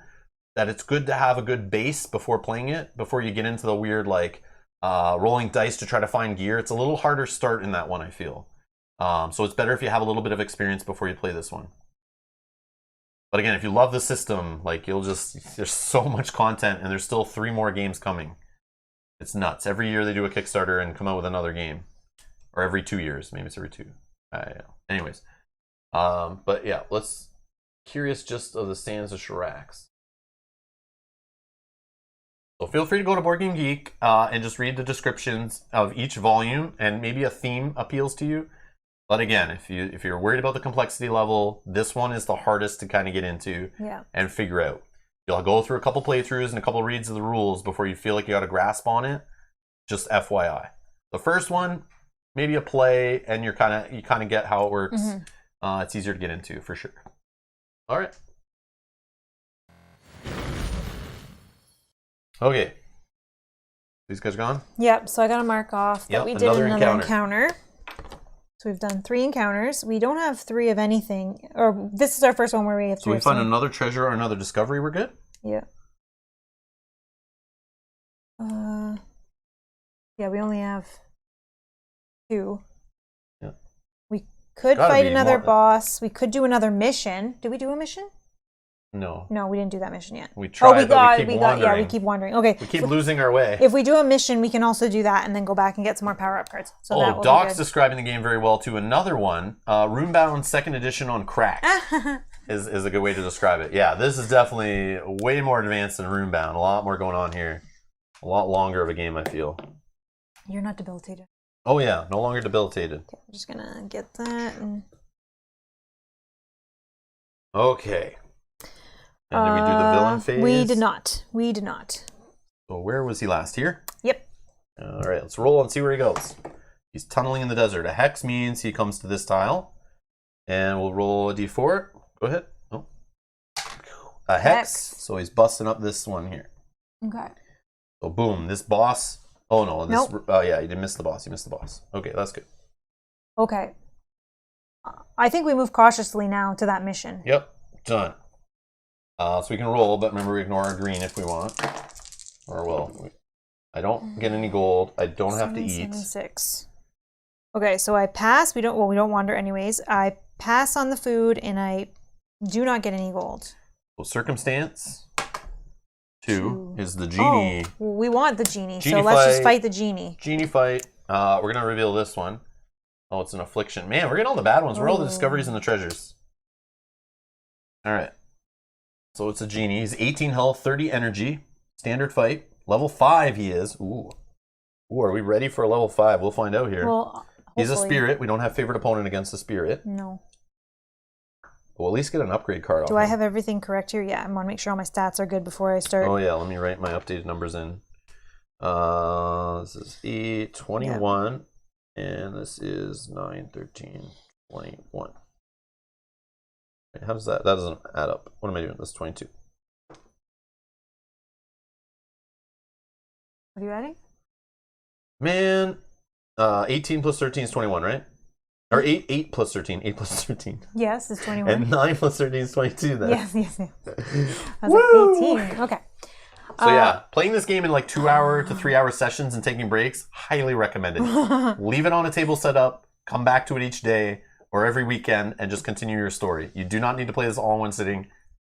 that it's good to have a good base before playing it, before you get into the weird, like, rolling dice to try to find gear. It's a little harder start in that one, I feel. So it's better if you have a little bit of experience before you play this one. But again, if you love the system, like, there's so much content, and there's still 3 more games coming. It's nuts. Every year they do a Kickstarter and come out with another game. Or every 2 years. Maybe it's every 2. Anyways. But yeah, curious just of the Sands of Shurax. So feel free to go to Board Game Geek and just read the descriptions of each volume, and maybe a theme appeals to you. But again, if you're worried about the complexity level, this one is the hardest to kind of get into and figure out. You'll go through a couple playthroughs and a couple reads of the rules before you feel like you got a grasp on it. Just FYI. The first one, maybe a play, and you kind of get how it works. It's easier to get into for sure. All right. Okay. These guys are gone? Yep, so I got to mark off that we did another encounter. So we've done 3 encounters. We don't have 3 of anything. Or this is our first one where we have 3. So we find another treasure or another discovery, we're good? Yeah. Yeah, we only have 2. Yeah. We could fight another boss. We could do another mission. Did we do a mission? No. No, we didn't do that mission yet. We tried, but we keep wandering. Yeah, we keep wandering. Okay. We keep losing our way. If we do a mission, we can also do that and then go back and get some more power-up cards. So that will Doc's describing the game very well too. Another one, Runebound 2nd Edition on crack is a good way to describe it. Yeah, this is definitely way more advanced than Runebound. A lot more going on here. A lot longer of a game, I feel. You're not debilitated. Oh yeah, no longer debilitated. Okay, I'm just going to get that. Okay. And did we do the villain phase? We did not. We did not. So where was he last? Here? Yep. All right, let's roll and see where he goes. He's tunneling in the desert. A hex means he comes to this tile. And we'll roll a d4. Go ahead. Oh. A hex. So he's busting up this one here. Okay. So boom, this boss. Oh no, this. Nope. Oh yeah, you didn't miss the boss. You missed the boss. Okay, that's good. Okay. I think we move cautiously now to that mission. Yep, done. So we can roll, but remember we ignore our green if we want. Or well, I don't get any gold. I don't have to eat. 6. Okay, so I pass. We don't wander anyways. I pass on the food and I do not get any gold. So circumstance 2 is the genie. Oh, well, we want the genie, Genie so let's just fight. fight the genie. Genie fight. We're gonna reveal this one. Oh, it's an affliction. Man, we're getting all the bad ones. We're all the discoveries and the treasures. All right. So it's a genie. He's 18 health, 30 energy. Standard fight. Level 5 he is. Ooh. Ooh, are we ready for a level 5? We'll find out here. Well, he's a spirit. We don't have favorite opponent against the spirit. No. We'll at least get an upgrade card off Do I have everything correct here? Yeah, I want to make sure all my stats are good before I start. Oh yeah, let me write my updated numbers in. This is 8, 21, and this is 9, 13, 21. Wait, how does that? That doesn't add up. What am I doing? That's 22. What are you adding? Man, 18 plus 13 is 21, right? Or 8 plus 13. 8 plus 13. Yes, it's 21. And 9 plus 13 is 22 then. Yes. I was like 18. Okay. So yeah, playing this game in like 2-hour to 3-hour sessions and taking breaks, highly recommended. Leave it on a table set up, come back to it each day or every weekend and just continue your story. You do not need to play this all in one sitting,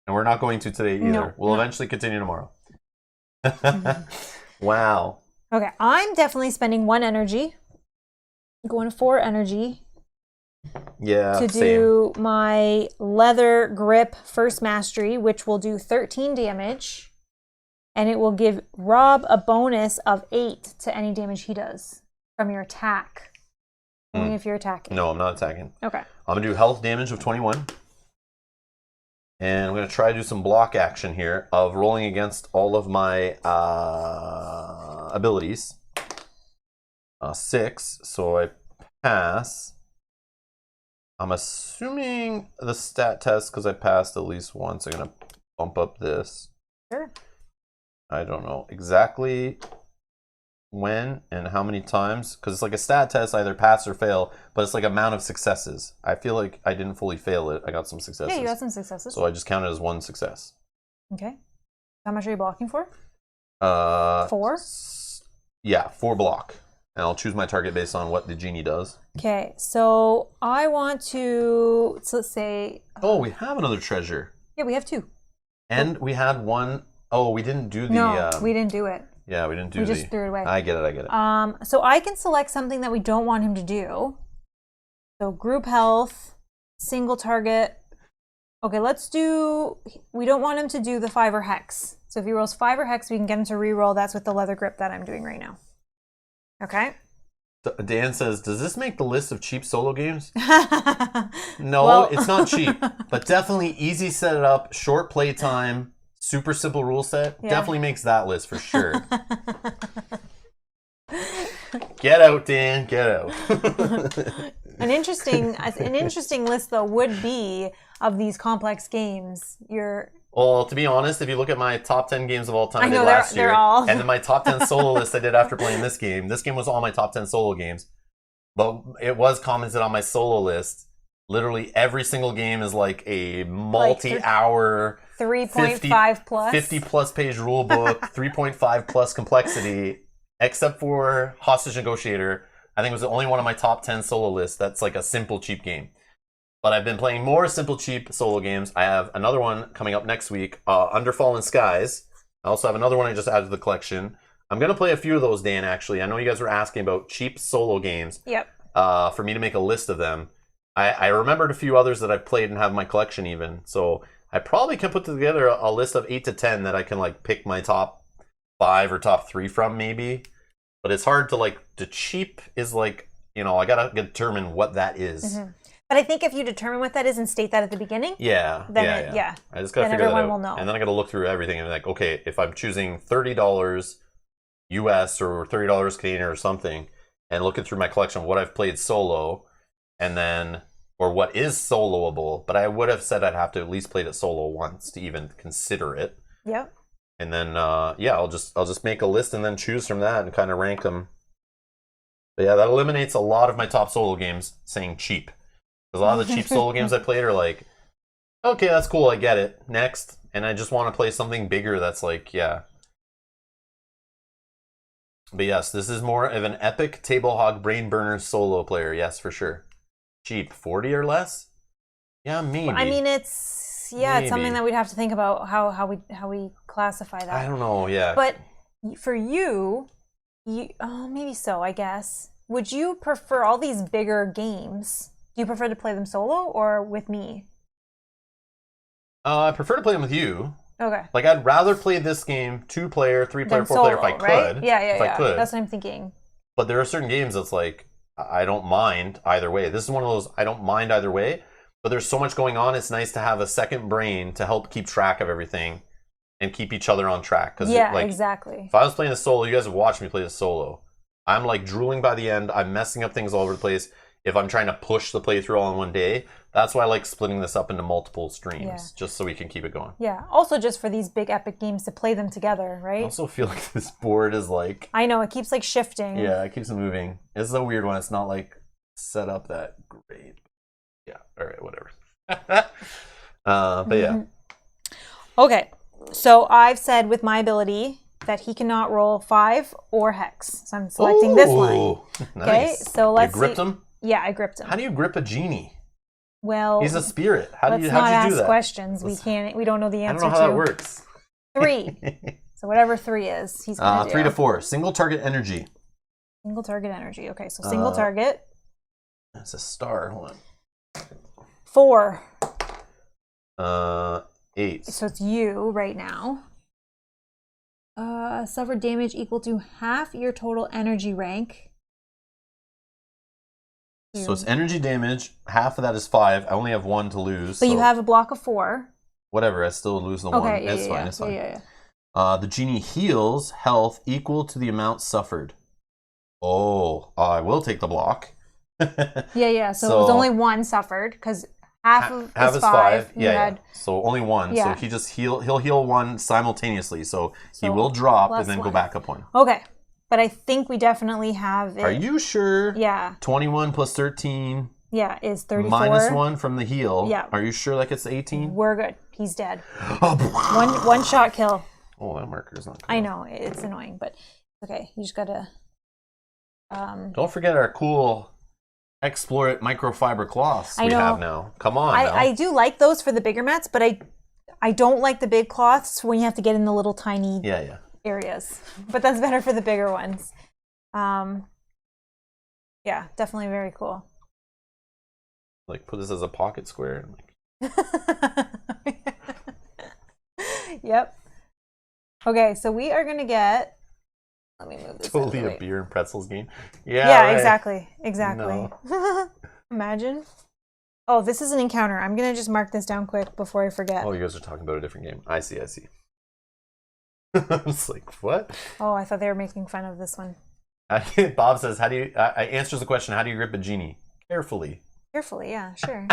and we're not going to today either. No, we'll eventually continue tomorrow. Wow. Okay, I'm definitely spending 1 energy. Going to 4 energy. Yeah, to do my leather grip first mastery, which will do 13 damage, and it will give Rob a bonus of 8 to any damage he does from your attack. Only if you're attacking. No, I'm not attacking. Okay. I'm gonna do health damage of 21, and I'm gonna try to do some block action here of rolling against all of my abilities. 6, so I pass. I'm assuming the stat test, because I passed at least once, I'm going to bump up this. Sure. I don't know exactly when and how many times, because it's like a stat test, either pass or fail, but it's like amount of successes. I feel like I didn't fully fail it. I got some successes. Yeah, you got some successes. So I just counted as one success. Okay. How much are you blocking for? 4? Yeah, 4 block. And I'll choose my target based on what the genie does. Okay, so I want to, so let's say... Oh, we have another treasure. Yeah, we have 2. And we had one... Oh, we didn't do the... No, we didn't do it. Yeah, we didn't do We just threw it away. I get it. So I can select something that we don't want him to do. So group health, single target. Okay, let's do... We don't want him to do the 5 or hex. So if he rolls 5 or hex, we can get him to reroll. That's with the leather grip that I'm doing right now. Okay? Dan says, does this make the list of cheap solo games? No, Well- it's not cheap. But definitely easy setup, short play time, super simple rule set. Yeah. Definitely makes that list for sure. Get out, Dan. Get out. An interesting list though would be of these complex games. Well, to be honest, if you look at my top 10 games of all time I know, I did last they're year, all... and then my top 10 solo list I did after playing this game was all my top 10 solo games. But it was commented on my solo list. Literally every single game is like a multi-hour, 3.5 plus 50 plus page rule book, 3.5 plus complexity, except for Hostage Negotiator. I think it was the only one on my top 10 solo list that's like a simple, cheap game. But I've been playing more simple, cheap solo games. I have another one coming up next week, Under Fallen Skies. I also have another one I just added to the collection. I'm going to play a few of those, Dan, actually. I know you guys were asking about cheap solo games. Yep. For me to make a list of them. I remembered a few others that I've played and have in my collection even. So I probably can put together a list of 8 to 10 that I can like pick my top 5 or top 3 from maybe. But it's hard to like, the cheap is like, I got to determine what that is. Mm-hmm. But I think if you determine what that is and state that at the beginning, yeah. I just gotta figure that out. Will know. And then I gotta look through everything and be like, okay, if I'm choosing $30 US or $30 Canadian or something, and looking through my collection of what I've played solo, and then or what is soloable, but I would have said I'd have to at least play it solo once to even consider it. Yep. And then I'll just make a list and then choose from that and kind of rank them. But yeah, that eliminates a lot of my top solo games saying cheap. Because a lot of the cheap solo games I played are like, okay, that's cool, I get it. Next. And I just want to play something bigger that's like, yeah. But yes, this is more of an epic table hog brain burner solo player. Yes, for sure. Cheap. 40 or less? Yeah, maybe. I mean, it's something that we'd have to think about how we classify that. I don't know, yeah. But for you maybe so, I guess. Would you prefer all these bigger games? Do you prefer to play them solo or with me? I prefer to play them with you. Okay. Like, I'd rather play this game 2-player, 3-player, 4-player if I could. Right? Yeah. If I could. That's what I'm thinking. But there are certain games that's like, I don't mind either way. This is one of those, I don't mind either way. But there's so much going on, it's nice to have a second brain to help keep track of everything and keep each other on track. Yeah, exactly. If I was playing this solo, you guys have watched me play this solo. I'm like drooling by the end. I'm messing up things all over the place. If I'm trying to push the playthrough all in one day, that's why I like splitting this up into multiple streams, just so we can keep it going. Yeah. Also, just for these big epic games to play them together, right? I also feel like this board is like... I know, it keeps like shifting. Yeah, it keeps moving. It's a weird one. It's not like set up that great. Yeah, all right, whatever. But yeah. Okay, so I've said with my ability that he cannot roll 5 or hex. So I'm selecting this line. Nice. Okay, so let's You gripped him? Yeah, I gripped him. How do you grip a genie? Well, he's a spirit. How'd you do that? Let's not ask questions. We don't know the answer to. I don't know how that works. 3. So whatever 3 is, he's going to do. 3 to 4. Single target energy. Single target energy. Okay, so single target. That's a star. Hold on. 4. 8. So it's you right now. Suffer damage equal to half your total energy rank. So it's energy damage. Half of that is 5. I only have 1 to lose. But so you have a block of 4. Whatever. I still lose the 1. It's fine. It's fine. The genie heals health equal to the amount suffered. Oh, I will take the block. Yeah. So it was only 1 suffered because half is 5. Yeah. So only 1. Yeah. So he'll heal 1 simultaneously. So he will drop and then go back up 1. Okay. but I think we definitely have it. Are you sure? Yeah. 21 plus 13. Yeah, is 34. Minus 1 from the heal. Yeah. Are you sure that gets 18? We're good. He's dead. One shot kill. Oh, that marker's not coming. I know, it's annoying, but okay, you just gotta... Don't forget our cool HEXplore It microfiber cloths we know. have now. Come on now. I do like those for the bigger mats, but I don't like the big cloths when you have to get in the little tiny areas. But that's better for the bigger ones. Yeah, definitely very cool. Like, put this as a pocket square. Yep. Okay, so we are gonna get... Let me move this. Totally a beer and pretzels game. Yeah, right. Exactly. No. Imagine. Oh, this is an encounter. I'm gonna just mark this down quick before I forget. Oh, you guys are talking about a different game. I see. I was like, what? Oh, I thought they were making fun of this one. Bob says, "How do you?" I answers the question. How do you grip a genie? Carefully. Carefully, yeah, sure.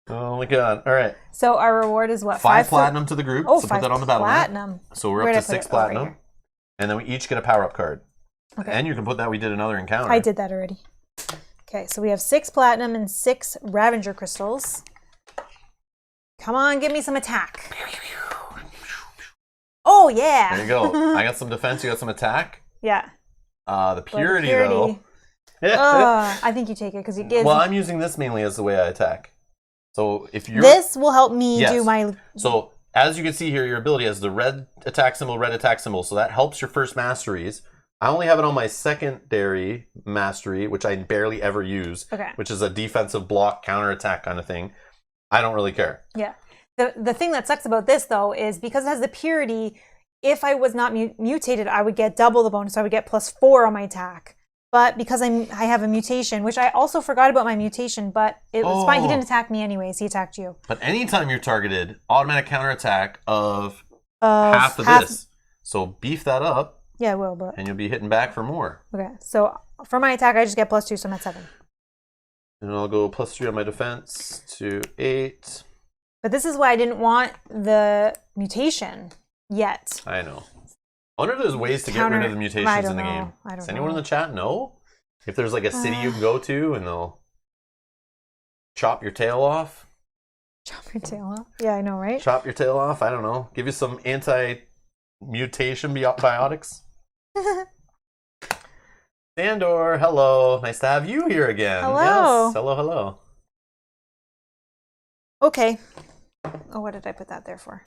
Oh my god! All right. So our reward is what? 5 platinum to the group. Oh, so 5 put that on the battle platinum. map. So we're up to 6 platinum, right, and then we each get a power up card. Okay. And you can put that. We did another encounter. I did that already. Okay, so we have 6 platinum and 6 Ravager crystals. Come on, give me some attack. Oh yeah. There you go. I got some defense. You got some attack. Yeah. The purity though. I think you take it because you give. Well, I'm using this mainly as the way I attack. So if you're... This will help me do my... So as you can see here, your ability has the red attack symbol, so that helps your first masteries. I only have it on my secondary mastery, which I barely ever use, which is a defensive block, counterattack kind of thing. I don't really care. Yeah. The thing that sucks about this, though, is because it has the purity, if I was not mutated, I would get double the bonus. I would get +4 on my attack. But because I have a mutation, which I also forgot about my mutation, but it was fine. He didn't attack me anyways. He attacked you. But anytime you're targeted, automatic counterattack of half of this. So beef that up. Yeah, I will, but... And you'll be hitting back for more. Okay, so for my attack, I just get +2, so I'm at 7. And I'll go +3 on my defense to 8. But this is why I didn't want the mutation yet. I know. I wonder if there's ways to get rid of the mutations in the game. Does anyone in the chat know? If there's like a city you can go to and they'll chop your tail off? Chop your tail off? Yeah, I know, right? Chop your tail off? I don't know. Give you some anti-mutation biotics? Sandor, hello. Nice to have you here again. Hello. Yes. Hello, hello. Okay. Oh, what did I put that there for?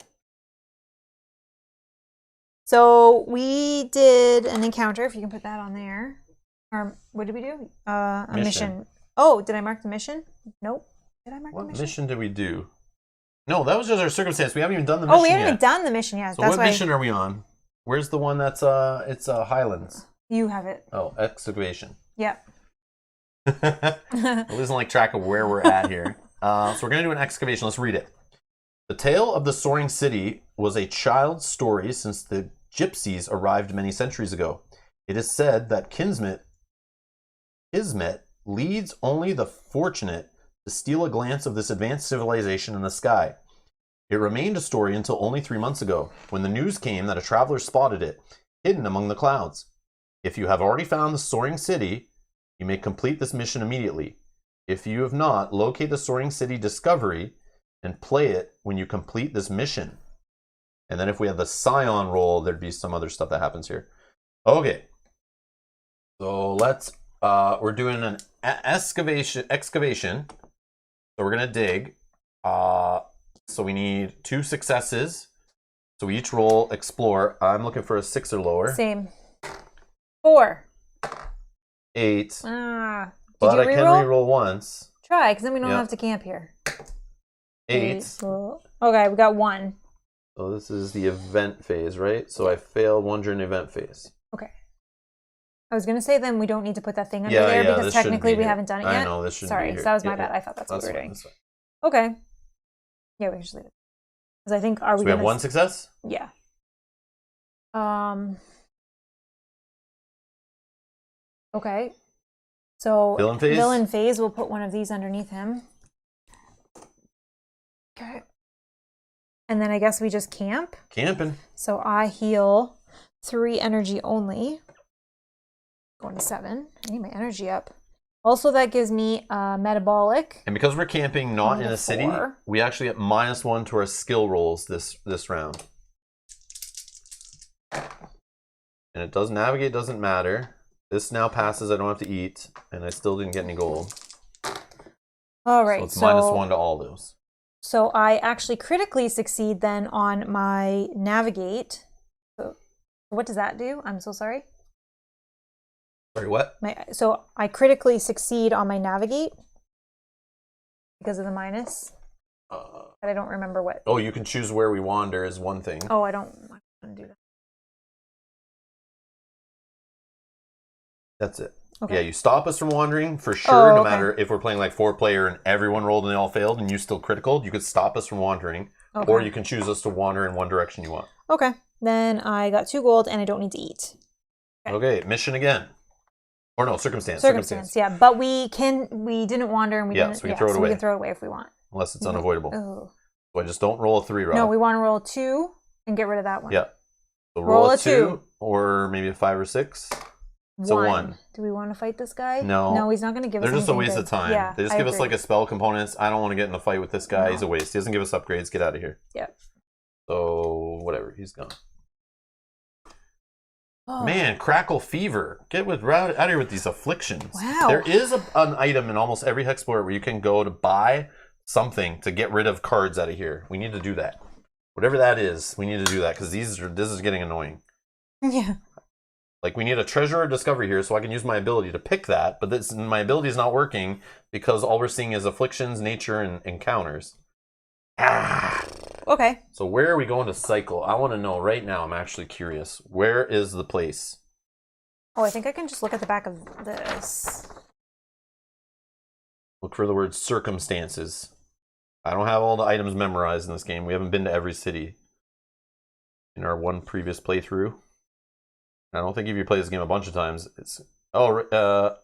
So we did an encounter, if you can put that on there. Or what did we do? A mission. Oh, did I mark the mission? Nope. Did I mark the mission? What mission did we do? No, that was just our circumstance. We haven't even done the mission yet. Oh, we haven't even done the mission yet. So what mission are we on? Where's the one that's, it's Highlands? You have it. Oh, excavation. Yep. We're losing like track of where we're at here. So we're going to do an excavation. Let's read it. The tale of the soaring city was a child's story since the gypsies arrived many centuries ago. It is said that Kismet leads only the fortunate to steal a glance of this advanced civilization in the sky. It remained a story until only 3 months ago, when the news came that a traveler spotted it, hidden among the clouds. If you have already found the soaring city, you may complete this mission immediately. If you have not, locate the soaring city discovery and play it when you complete this mission. And then if we have the Scion roll, there'd be some other stuff that happens here. Okay. So let's, we're doing an excavation. So we're going to dig. So we need 2 successes. So we each roll explore. I'm looking for a 6 or lower. Same. 4. 8. Ah. But I can re-roll once. Try, because then we don't have to camp here. 8. Okay, we got 1. So this is the event phase, right? So I failed 1 during the event phase. Okay. I was going to say then we don't need to put that thing under there because technically we haven't done it yet. I know, this shouldn't Sorry, be here. So that was my bad. I thought that's what we were doing. Okay. Yeah, we should leave it. Because I think, are we So we have 1 success? Yeah. Okay. So villain phase, we'll put one of these underneath him. Okay. And then I guess we just camp. Camping. So I heal 3 energy only. Going to 7. I need my energy up. Also, that gives me metabolic. And because we're camping not in a city, 4. we actually get -1 to our skill rolls this round. And it does navigate, doesn't matter. This now passes, I don't have to eat, and I still didn't get any gold. All right. So it's -1 to all those. So I actually critically succeed then on my navigate. So what does that do? I'm so sorry. Sorry, what? So I critically succeed on my navigate because of the minus. But I don't remember what. Oh, you can choose where we wander is one thing. Oh, I don't want to do that. That's it. Okay. Yeah, you stop us from wandering for sure, Oh, no okay. matter if we're playing like 4-player and everyone rolled and they all failed and you still critical, you could stop us from wandering. Okay. Or you can choose us to wander in one direction you want. Okay. Then I got 2 gold and I don't need to eat. Okay, mission again. Or no, circumstance. Circumstance, yeah. But we didn't wander and we Yeah, didn't. so we can throw it away. We can throw it away if we want. Unless it's unavoidable. Oh. So I just don't roll a 3, Rob. No, we want to roll 2 and get rid of that one. Yeah. So Roll a 2 2. or maybe a 5 or 6. It's a 1. Do we want to fight this guy? No. No, he's not going to give us They're just a anything waste good. of time. Yeah, They just I give us agree. like a spell components. I don't want to get in a fight with this guy. No. He's a waste. He doesn't give us upgrades. Get out of here. Yeah. So whatever. He's gone. Oh. Man, crackle fever. Get out of here with these afflictions. Wow. There is an item in almost every HEXplore where you can go to buy something to get rid of cards out of here. We need to do that. Whatever that is, we need to do that because this is getting annoying. Yeah. Like, we need a treasure or discovery here so I can use my ability to pick that, but my ability is not working because all we're seeing is afflictions, nature, and encounters. Ah. Okay. So where are we going to cycle? I want to know right now. I'm actually curious. Where is the place? Oh, I think I can just look at the back of this. Look for the word circumstances. I don't have all the items memorized in this game. We haven't been to every city in our one previous playthrough. I don't think if you play this game a bunch of times, it's... Oh, oh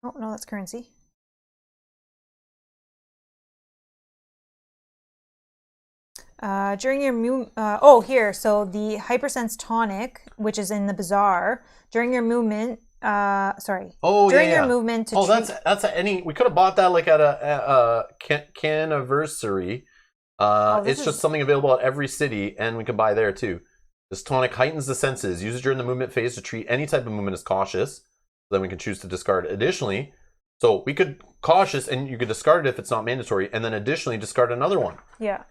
no, that's currency. During your here. So the hypersense tonic, which is in the bazaar, during your movement. During your movement to. Oh, that's any. We could have bought that like at a caniversary. It's just something available at every city, and we can buy there too. This tonic heightens the senses. Use it during the movement phase to treat any type of movement as cautious. Then we can choose to discard. Additionally, so we could cautious, and you could discard it if it's not mandatory, and then additionally discard another one. Yeah.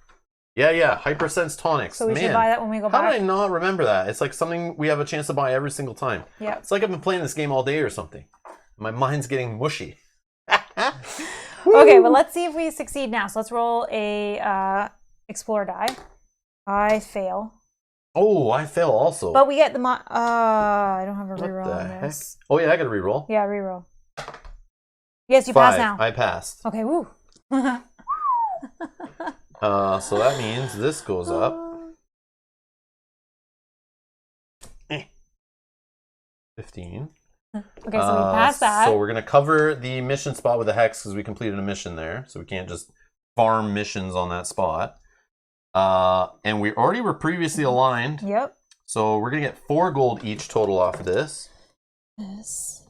Yeah. Hypersense tonics. So we should buy that when we go back. How did I not remember that? It's like something we have a chance to buy every single time. Yeah. It's like I've been playing this game all day or something. My mind's getting mushy. Okay, well, let's see if we succeed now. So let's roll a explore die. I fail. Oh, I fail also. But we get the I don't have a What reroll the on heck? this. Oh yeah, I got a reroll. Yeah, reroll. Yes, you 5. pass now. I passed. Okay, woo. So that means this goes up. 15. Okay, so we passed that. So we're going to cover the mission spot with a hex because we completed a mission there. So we can't just farm missions on that spot. And we already were previously aligned. Yep. So we're going to get 4 gold each total off of this. Yes.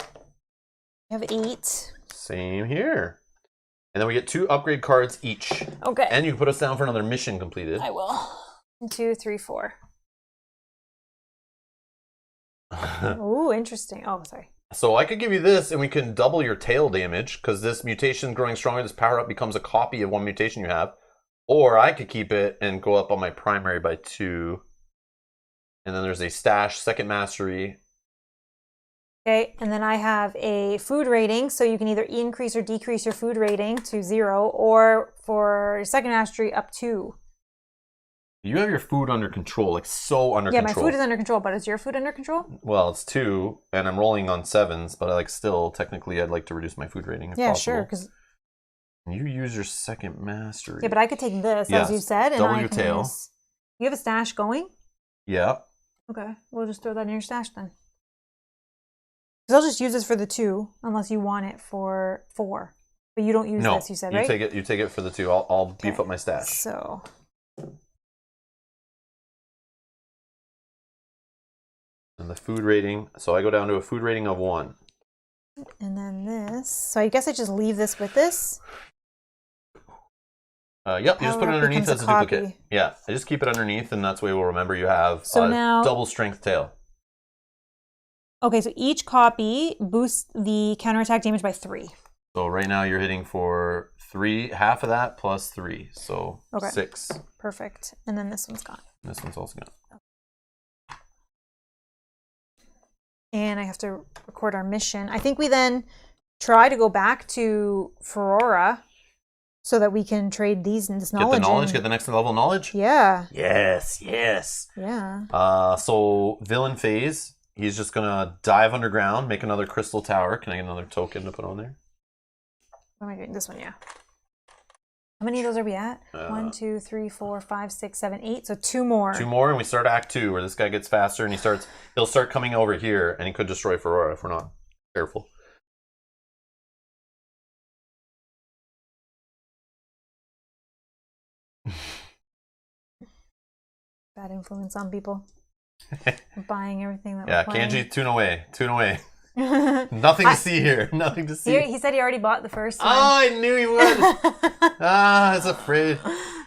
We have 8. Same here. And then we get 2 upgrade cards each. Okay. And you can put us down for another mission completed. I will. 1, 2, 3, 4. Ooh, interesting. Oh, sorry. So I could give you this and we can double your tail damage because this mutation growing stronger, this power up becomes a copy of one mutation you have. Or I could keep it and go up on my primary by 2. And then there's a stash, second mastery. Okay, and then I have a food rating, so you can either increase or decrease your food rating to 0, or for your second mastery, up 2. You have your food under control, like so under control. Yeah, my food is under control, but is your food under control? Well, it's 2, and I'm rolling on 7s, but technically I'd like to reduce my food rating if possible. Sure, because... You use your second mastery. Yeah, but I could take this, as you said, and double I your can tail. use... You have a stash going? Yeah. Okay, we'll just throw that in your stash then. Because I'll just use this for the 2, unless you want it for 4. But you don't use this, you said, right? You take it for the 2. I'll beef up my stash. So... And the food rating. So I go down to a food rating of 1. And then this. So I guess I just leave this with this. Yep, you just put it underneath as a duplicate. Copy. Yeah, I just keep it underneath, and that's way we'll remember you have So now, double strength tail. Okay, so each copy boosts the counterattack damage by 3. So right now you're hitting for 3, half of that plus 3, so 6. Perfect. And then this one's gone. This one's also gone. And I have to record our mission. I think we then try to go back to Fera so that we can trade these and this knowledge. Get the knowledge, get the next level knowledge? Yeah. Yes, yes. Yeah. So villain phase, he's just gonna dive underground, make another crystal tower. Can I get another token to put on there? What am I doing? This one, yeah. How many of those are we at? 1, 2, 3, 4, 5, 6, 7, 8. So 2 more. 2 more, and we start Act 2, where this guy gets faster, and he'll start coming over here, and he could destroy Fera if we're not careful. Bad influence on people. Buying everything that yeah, we're playing. Kanji, tune away. Nothing to see here. Nothing to see. He said he already bought the first one. Oh, I knew he would. I was afraid.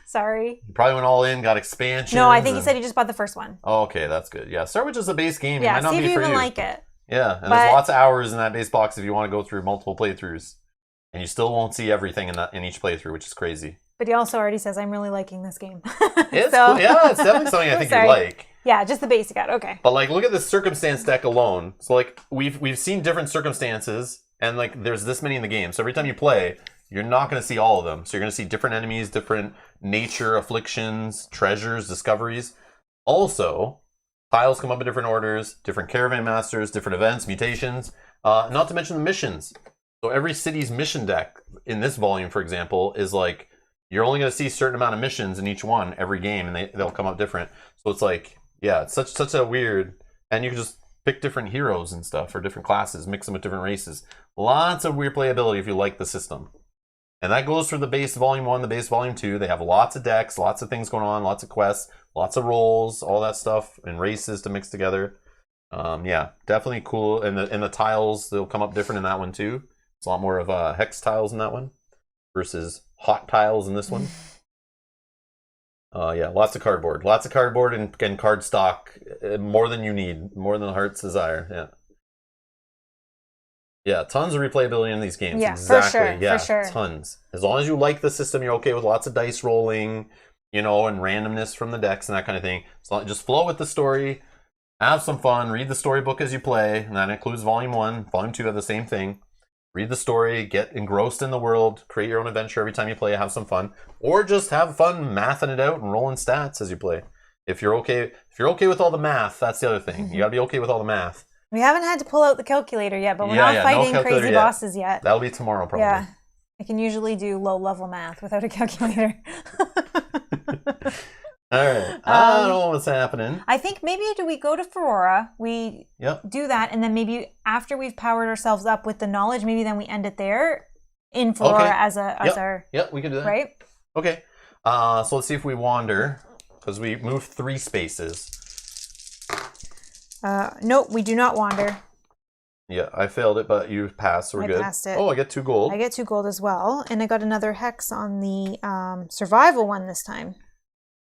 Sorry. He probably went all in, got expansions. No, I think he said he just bought the first one. Oh, okay, that's good. Yeah, start with just a base game. Yeah, it might not see if be you for even you. like it. Yeah, and there's lots of hours in that base box if you want to go through multiple playthroughs. And you still won't see everything in each playthrough, which is crazy. But he also already says, I'm really liking this game. It's cool. Yeah, it's definitely something I think you like. Yeah, just the base you got. Okay. But like, look at the circumstance deck alone. So like, we've seen different circumstances, and like, there's this many in the game. So every time you play, you're not going to see all of them. So you're going to see different enemies, different nature, afflictions, treasures, discoveries. Also, tiles come up in different orders, different caravan masters, different events, mutations. Not to mention the missions. So every city's mission deck in this volume, for example, is like, you're only going to see a certain amount of missions in each one every game, and they'll come up different. So it's like, yeah, it's such a weird, and you can just pick different heroes and stuff or different classes, mix them with different races. Lots of weird playability if you like the system. And that goes for the base volume 1, the base volume 2. They have lots of decks, lots of things going on, lots of quests, lots of roles, all that stuff, and races to mix together. Yeah, definitely cool. And the tiles, they'll come up different in that one too. It's a lot more of hex tiles in that one versus hot tiles in this one. Yeah, lots of cardboard and card stock, more than you need, more than the heart's desire. Yeah, yeah, tons of replayability in these games. Yeah, exactly. for sure, Yeah, for sure. Tons. As long as you like the system, you're okay with lots of dice rolling, and randomness from the decks and that kind of thing. So just flow with the story, have some fun, read the storybook as you play, and that includes Volume 1. Volume 2 have the same thing. Read the story, get engrossed in the world, create your own adventure every time you play, have some fun. Or just have fun mathing it out and rolling stats as you play. If you're okay with all the math, that's the other thing. You gotta be okay with all the math. We haven't had to pull out the calculator yet, but we're not fighting crazy bosses yet. That'll be tomorrow, probably. Yeah. I can usually do low-level math without a calculator. All right. I don't know what's happening. I think maybe do we go to Fera, we do that, and then maybe after we've powered ourselves up with the knowledge, maybe then we end it there in Fera as our... Yep, we can do that. Right? Okay. So let's see if we wander, because we moved 3 spaces. Nope, we do not wander. Yeah, I failed it, but you passed, so we're good. I passed it. Oh, I get 2 gold. I get 2 gold as well, and I got another hex on the survival one this time.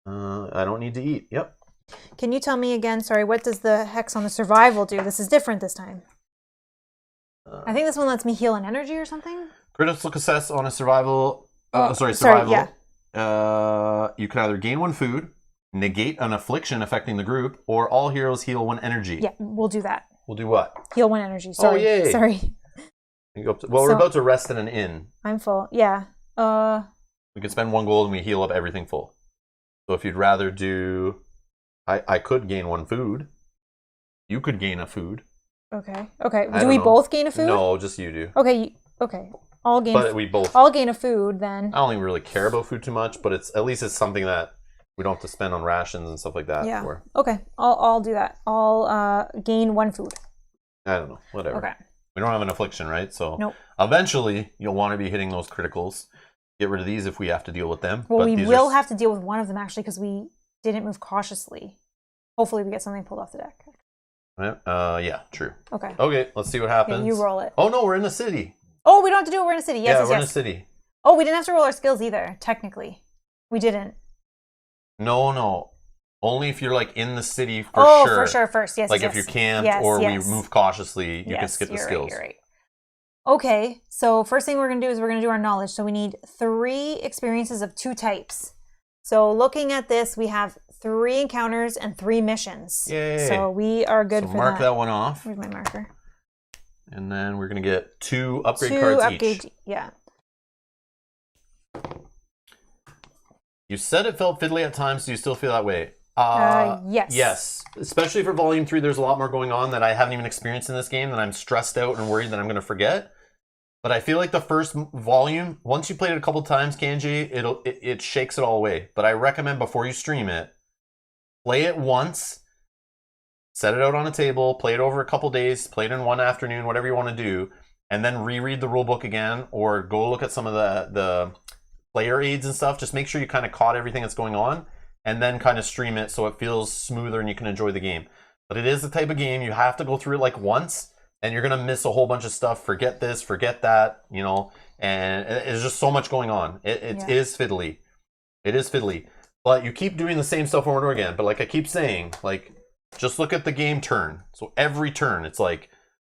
I don't need to eat. Yep. Can you tell me again, sorry, what does the hex on the survival do? This is different this time. I think this one lets me heal an energy or something. Critical success on a survival... survival. Sorry, yeah. You can either gain 1 food, negate an affliction affecting the group, or all heroes heal 1 energy. Yeah, we'll do that. We'll do what? Heal 1 energy. Sorry. Oh, yay. Sorry. We're about to rest in an inn. I'm full. Yeah. We can spend 1 gold and we heal up everything full. So if you'd rather do... I could gain 1 food. You could gain a food. Okay. Do we both gain a food? No, just you do. Okay. Okay. I'll gain a food then. I don't even really care about food too much, but at least it's something that we don't have to spend on rations and stuff like that. Yeah. Okay. I'll do that. I'll gain 1 food. I don't know. Whatever. Okay. We don't have an affliction, right? So nope. Eventually you'll want to be hitting those criticals. Get rid of these if we have to deal with them. Well, we will have to deal with one of them actually because we didn't move cautiously. Hopefully we get something pulled off the deck. Yeah, true. Okay. Okay, let's see what happens. Yeah, you roll it. Oh no, we're in a city. Oh, we don't have to do it. We're in a city. Yes, yeah, yes, we're yes. in a city. Oh, we didn't have to roll our skills either, technically. We didn't. No. Only if you're like in the city for oh, sure. for sure, first. Yes, Like yes, if you yes. camped Yes, or yes. we move cautiously, you can Yes, skip the you're skills. Right, you're right. Okay, so first thing we're going to do is we're going to do our knowledge. So we need 3 experiences of 2 types. So looking at this, we have 3 encounters and 3 missions. Yay. So we are good for mark that one off. Where's my marker? And then we're going to get 2 upgrade cards each. Yeah. You said it felt fiddly at times. Do you still feel that way? Yes. Yes. Especially for Volume 3, there's a lot more going on that I haven't even experienced in this game that I'm stressed out and worried that I'm going to forget. But I feel like the first volume, once you played it a couple times, Kanji, it shakes it all away. But I recommend before you stream it, play it once, set it out on a table, play it over a couple days, play it in one afternoon, whatever you want to do, and then reread the rulebook again or go look at some of the player aids and stuff. Just make sure you kind of caught everything that's going on and then kind of stream it so it feels smoother and you can enjoy the game. But it is the type of game you have to go through it like once and you're going to miss a whole bunch of stuff. Forget this, forget that, you know, and there's just so much going on. It is fiddly. It is fiddly. But you keep doing the same stuff over and over again. But like I keep saying, like, just look at the game turn. So every turn, it's like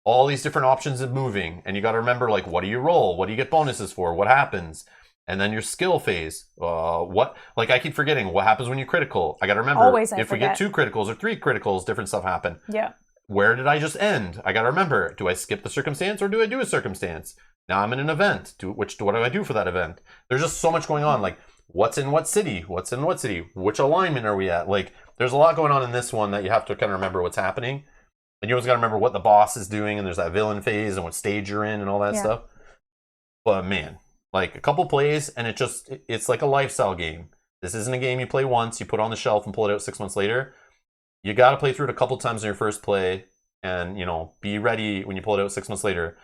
all these different options of moving. And you got to remember, like, what do you roll? What do you get bonuses for? What happens? And then your skill phase. Like I keep forgetting, what happens when you critical? I got to remember, Always I if forget. we get 2 criticals or 3 criticals, different stuff happen. Yeah. Where did I just end? I got to remember, do I skip the circumstance or do I do a circumstance? Now I'm in an event. What do I do for that event? There's just so much going on. Like, what's in what city? What's in what city? Which alignment are we at? Like, there's a lot going on in this one that you have to kind of remember what's happening. And you always got to remember what the boss is doing, and there's that villain phase and what stage you're in and all that stuff. But man, like a couple plays and it's like a lifestyle game. This isn't a game you play once, you put on the shelf and pull it out 6 months later. You got to play through it a couple times in your first play and, you know, be ready when you pull it out 6 months later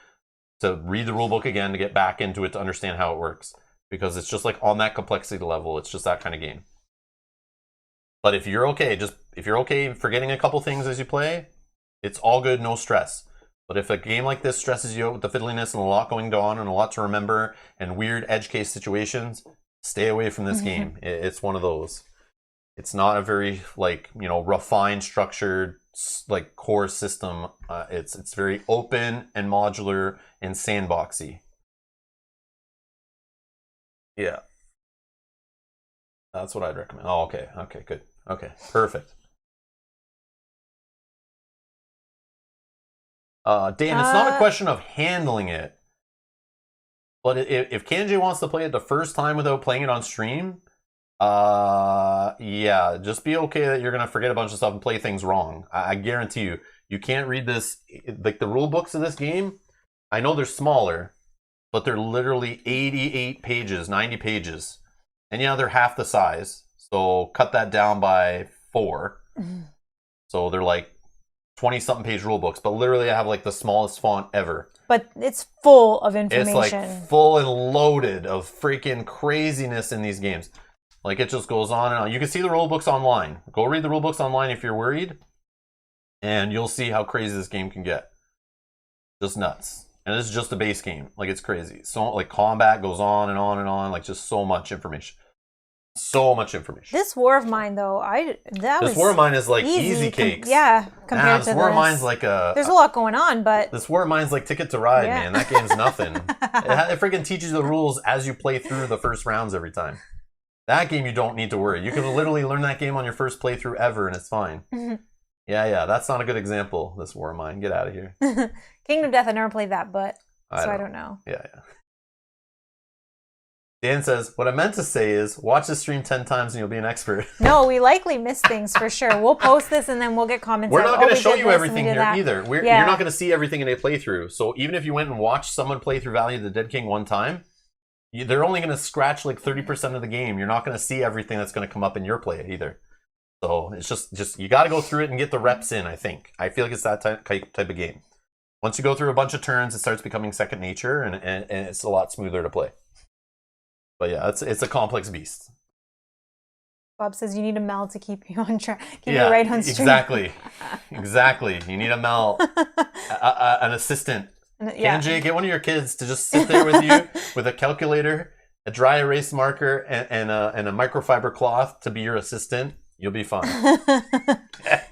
to read the rule book again, to get back into it, to understand how it works. Because it's just like on that complexity level, it's just that kind of game. But if you're okay forgetting a couple things as you play, it's all good, no stress. But if a game like this stresses you out with the fiddliness and a lot going on and a lot to remember and weird edge case situations, stay away from this game. It's one of those. It's not a very, like, you know, refined, structured, like, core system. It's very open and modular and sandboxy. Yeah. That's what I'd recommend. Oh, okay. Okay, good. Okay, perfect. Dan, it's not a question of handling it. But if Kanji wants to play it the first time without playing it on stream, yeah, just be okay that you're going to forget a bunch of stuff and play things wrong. I guarantee you. You can't read this, like the rule books of this game, I know they're smaller, but they're literally 88 pages, 90 pages. And yeah, they're half the size. So cut that down by 4. So they're like 20-something page rule books, but literally I have like the smallest font ever. But it's full of information. It's like full and loaded of freaking craziness in these games. Like it just goes on and on. You can see the rule books online. Go read the rule books online if you're worried, and you'll see how crazy this game can get. Just nuts. And this is just the base game. Like it's crazy. So like combat goes on and on and on. Like just so much information. So much information. This War of Mine, though, This War of Mine is like easy cakes. Compared to this War of Mine's like there's a lot going on, but this War of Mine's like Ticket to Ride, man. That game's nothing. It freaking teaches you the rules as you play through the first rounds every time. That game you don't need to worry. You can literally learn that game on your first playthrough ever, and it's fine. Yeah, that's not a good example. This War of Mine, get out of here. Kingdom Death, I never played that, but I don't know. Yeah. Dan says, what I meant to say is, watch the stream 10 times and you'll be an expert. No, we likely miss things for sure. We'll post this and then we'll get comments. We're not going to show you everything here either. You're Yeah. not going to see everything in a playthrough. So even if you went and watched someone play through Valley of the Dead King one time, they're only going to scratch like 30% of the game. You're not going to see everything that's going to come up in your play either. So it's just you got to go through it and get the reps in, I think. I feel like it's that type of game. Once you go through a bunch of turns, it starts becoming second nature, and it's a lot smoother to play. But yeah, it's a complex beast. Bob says you need a Mel to keep you on track. Keep you right on stream. Exactly. You need a Mel, an assistant. Yeah. Kenji, get one of your kids to just sit there with you with a calculator, a dry erase marker, and a microfiber cloth to be your assistant. You'll be fine.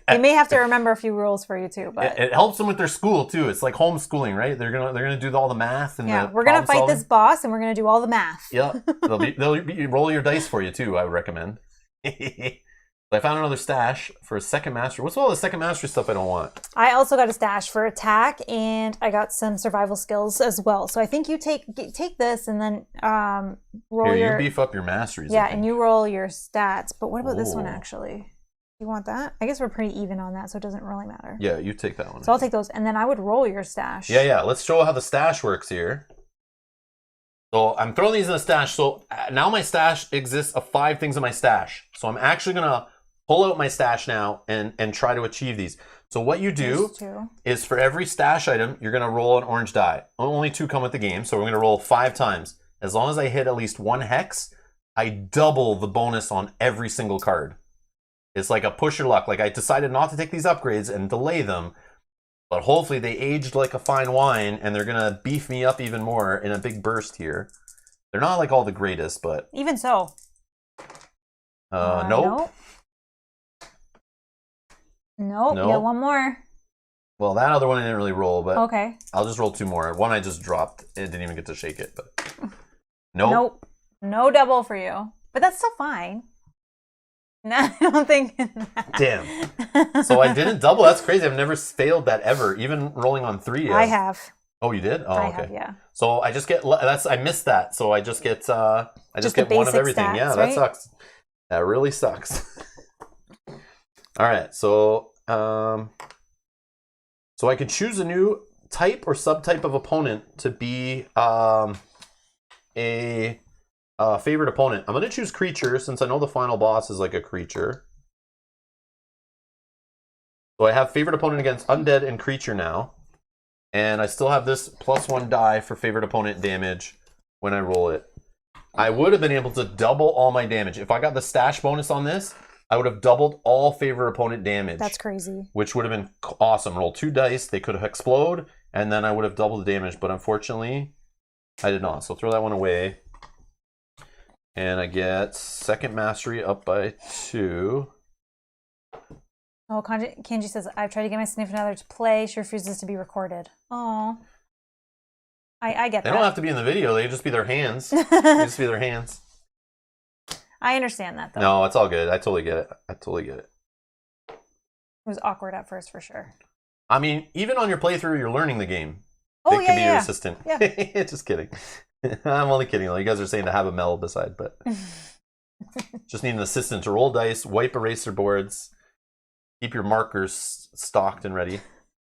They may have to remember a few rules for you too, but it helps them with their school too. It's like homeschooling, right? They're gonna do all the math and we're gonna fight this boss and we're gonna do all the math. Yeah, they'll roll your dice for you too. I would recommend. I found another stash for a second mastery. What's all the second mastery stuff I don't want? I also got a stash for attack, and I got some survival skills as well. So I think you take this and then roll you beef up your masteries. Yeah, and you roll your stats. But what about this one actually? You want that? I guess we're pretty even on that, so it doesn't really matter. Yeah, you take that one. So I'll take those, and then I would roll your stash. Yeah. Let's show how the stash works here. So I'm throwing these in a stash. So now my stash exists of 5 things in my stash. So I'm actually gonna pull out my stash now and try to achieve these. So what you do is for every stash item, you're gonna roll an orange die. Only 2 come with the game, so we're gonna roll 5 times. As long as I hit at least 1 hex, I double the bonus on every single card. It's like a push your luck. Like I decided not to take these upgrades and delay them, but hopefully they aged like a fine wine and they're gonna beef me up even more in a big burst here. They're not like all the greatest, but even so. Nope. Nope. You got one more. Well, that other one I didn't really roll, but okay. I'll just roll 2 more. One I just dropped. It didn't even get to shake it, but nope. No double for you, but that's still fine. No, I don't think. Damn. So I didn't double. That's crazy. I've never failed that ever, even rolling on 3. I have. Oh, you did? Oh, I okay. Have, yeah. So I just get I missed that. So I just get one of everything. Stats, yeah, right? that sucks. That really sucks. All right, so I could choose a new type or subtype of opponent to be a favorite opponent. I'm going to choose creature since I know the final boss is like a creature. So I have favorite opponent against undead and creature now. And I still have this +1 die for favorite opponent damage when I roll it. I would have been able to double all my damage. If I got the stash bonus on this, I would have doubled all favorite opponent damage. That's crazy. Which would have been awesome. Roll 2 dice, they could have explode, and then I would have doubled the damage. But unfortunately, I did not. So throw that one away. And I get second mastery up by 2. Oh, Kenji says, I've tried to get my significant other to play. She refuses to be recorded. Oh. I get that. They don't have to be in the video. They just be their hands. They just be their hands. I understand that, though. No, it's all good. I totally get it. It was awkward at first, for sure. I mean, even on your playthrough, you're learning the game. Oh, they can be your assistant. Yeah. Just kidding. I'm only kidding. You guys are saying to have a Mel beside, but just need an assistant to roll dice, wipe eraser boards, keep your markers stocked and ready.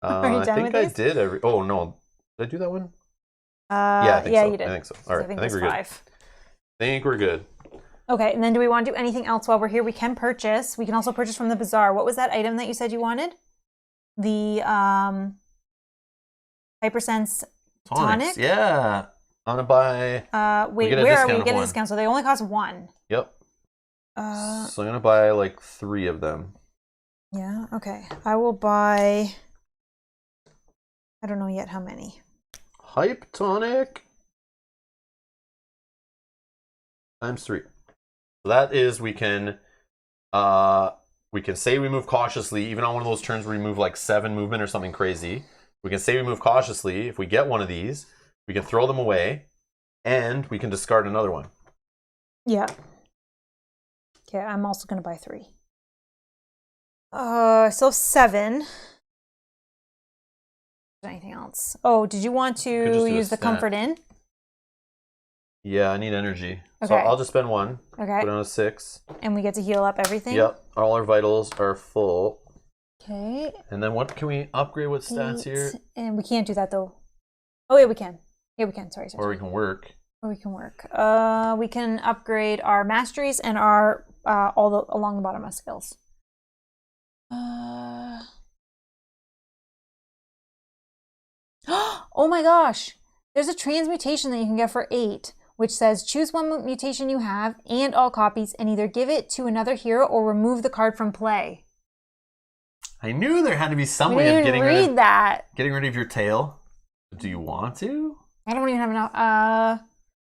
Are you done with these? I did every. Oh no, did I do that one? Yeah, I think so. you did. I think so. All right, I think we're 5. good. I think we're good. Okay, and then do we want to do anything else while we're here? We can purchase. We can also purchase from the bazaar. What was that item that you said you wanted? The Hypersense tonic? Yeah. I'm gonna buy. Wait, where are we? We get a discount, so they only cost 1. Yep. So I'm gonna buy like 3 of them. Yeah. Okay. I will buy. I don't know yet how many. Hype tonic times 3. So that is we can say we move cautiously, even on one of those turns where we move like 7 movement or something crazy. We can say we move cautiously. If we get one of these, we can throw them away, and we can discard another one. Yeah. Okay, I'm also going to buy 3. So 7. Anything else? Oh, did you want to use the comfort in? Yeah, I need energy. Okay. So I'll just spend 1. Okay. Put on a 6. And we get to heal up everything? Yep. All our vitals are full. Okay. And then what can we upgrade with stats 8. here? And we can't do that though. Oh yeah, we can. Yeah, we can. Sorry. Or we can work. We can upgrade our masteries and our along the bottom of skills. Oh my gosh! There's a transmutation that you can get for 8. which says choose one mutation you have and all copies and either give it to another hero or remove the card from play. I knew there had to be some We way of didn't read that. getting rid of your tail. Do you want to? I don't even have enough.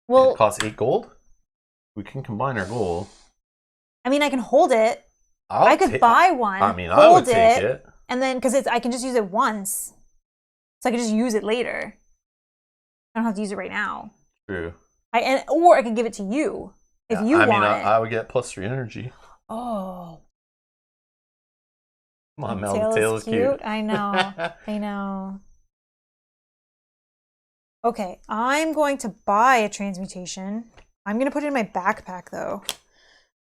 Well, it costs 8 gold. We can combine our gold. I mean, I can hold it. I could buy one. I mean, I would take it. And then, because I can just use it once. So I can just use it later. I don't have to use it right now. True. Or I could give it to you if you want it. I would get +3 energy. Oh. Come on, Mel. The tail is cute. I know. I know. Okay, I'm going to buy a transmutation. I'm going to put it in my backpack, though.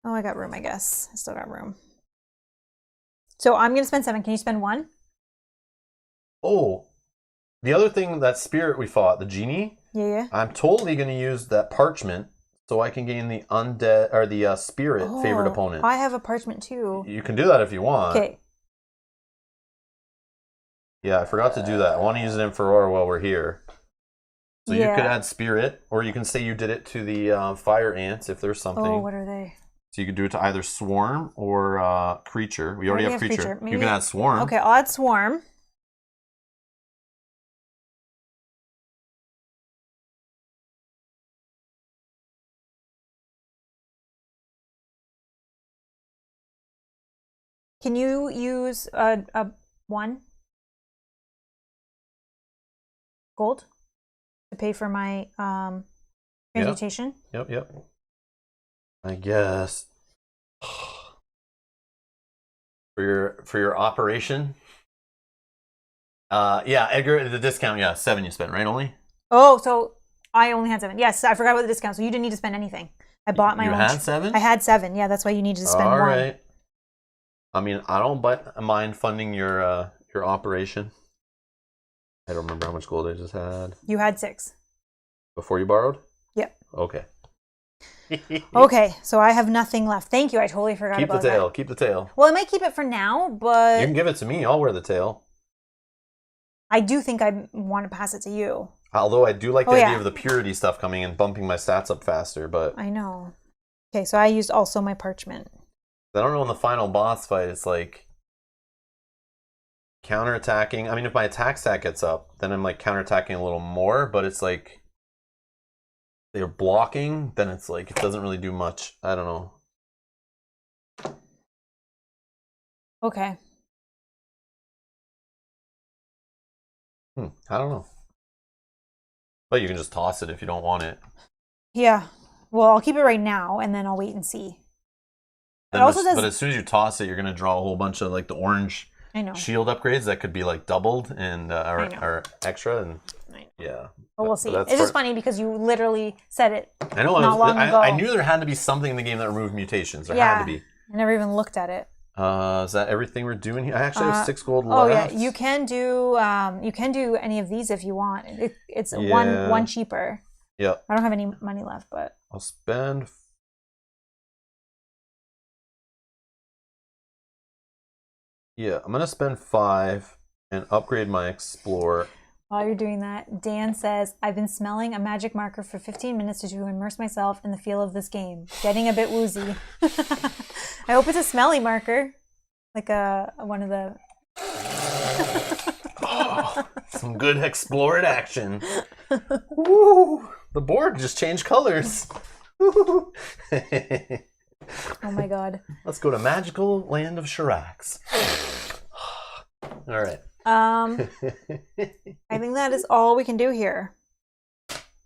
Oh, I got room, I guess. I still got room. So I'm going to spend 7. Can you spend 1? Oh, the other thing, that spirit we fought, the Genie. Yeah. I'm totally going to use that parchment so I can gain the undead or the spirit favored opponent. I have a parchment too. You can do that if you want. Okay. Yeah, I forgot to do that. I want to use it in Fera while we're here. So you could add spirit, or you can say you did it to the fire ants if there's something. Oh, what are they? So you could do it to either swarm or creature. We already have creature. Maybe... You can add swarm. Okay, I'll add swarm. Can you use a 1 gold to pay for my transmutation? Yep. I guess for your operation. Yeah, Edgar, the discount. 7 you spent, right? Only. Oh, so I only had 7. Yes, I forgot about the discount. So you didn't need to spend anything. I bought my own. You had 7? I had 7. Yeah, that's why you needed to spend 1. All right. I mean, I don't mind funding your operation. I don't remember how much gold I just had. You had 6. Before you borrowed? Yep. Okay. Okay, so I have nothing left. Thank you. I totally forgot about that. Keep the tail. Well, I might keep it for now, but... You can give it to me. I'll wear the tail. I do think I want to pass it to you. Although I do like the idea of the purity stuff coming and bumping my stats up faster, but... I know. Okay, so I used also my parchment. I don't know in the final boss fight, it's like... counterattacking. I mean, if my attack stat gets up, then I'm like counterattacking a little more, but it's like... they're blocking, then it's like, it doesn't really do much. I don't know. Okay. I don't know. But you can just toss it if you don't want it. Yeah. Well, I'll keep it right now, and then I'll wait and see. But as soon as you toss it, you're going to draw a whole bunch of like the orange shield upgrades that could be like doubled and or extra. And yeah. But we'll see. It's just funny because you literally said it I know, not long ago. I knew there had to be something in the game that removed mutations. There had to be. I never even looked at it. Is that everything we're doing here? I actually have 6 gold left. Oh yeah, you can do any of these if you want. It's one cheaper. Yeah. I don't have any money left, but I'll spend. Yeah, I'm gonna spend 5 and upgrade my HEXplore. While you're doing that, Dan says, I've been smelling a magic marker for 15 minutes to immerse myself in the feel of this game. Getting a bit woozy. I hope it's a smelly marker. Like one of the... Some good HEXplore It action. Woo! The board just changed colors. Oh my god. Let's go to magical land of Shurax. All right. I think that is all we can do here.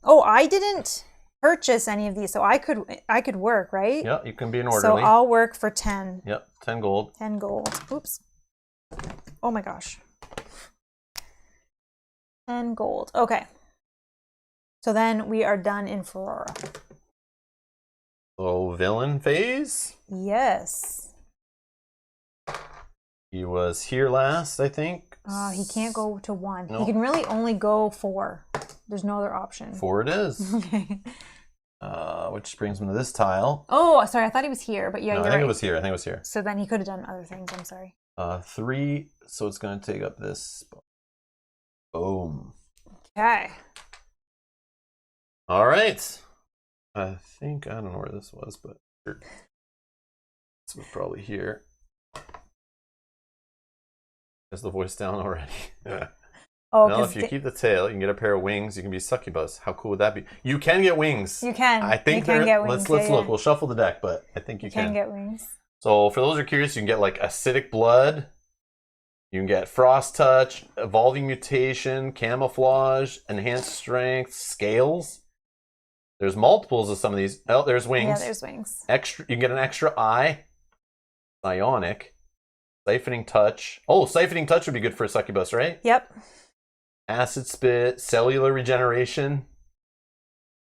Oh, I didn't purchase any of these, so I could work, right? Yeah, you can be an orderly. So I'll work for 10. Yep, 10 gold. 10 gold. Oops. Oh my gosh. 10 gold. Okay. So then we are done in Fera. So villain phase? Yes. He was here last, I think. He can't go to 1. Nope. He can really only go 4. There's no other option. 4 it is. Okay. Which brings me to this tile. Oh, sorry. I thought he was here, but yeah, no, you're I think right. it was here. I think it was here. So then he could have done other things. I'm sorry. 3, so it's going to take up this. Boom. Okay. All right. I think, I don't know where this was, but this was probably here. Is the voice down already? Oh, no, if you keep the tail, you can get a pair of wings. You can be succubus. How cool would that be? You can get wings. You can. I think you can get wings. Let's look. We'll shuffle the deck, but I think you can get wings. So for those who are curious, you can get like acidic blood. You can get frost touch, evolving mutation, camouflage, enhanced strength, scales. There's multiples of some of these. Oh, there's wings. Yeah, there's wings. Extra. You can get an extra eye. Psionic. Siphoning touch. Oh, siphoning touch would be good for a succubus, right? Yep. Acid spit, cellular regeneration.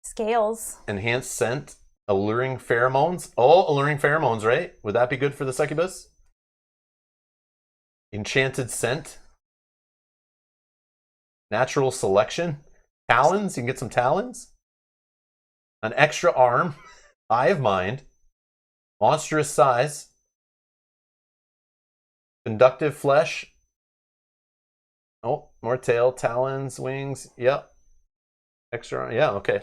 Scales. Enhanced scent. Alluring pheromones. Oh, alluring pheromones, right? Would that be good for the succubus? Enchanted scent. Natural selection. Talons. You can get some talons. An extra arm. Eye of mind. Monstrous size. Conductive flesh. Oh, more tail, talons, wings. Yep. Extra. Yeah, okay.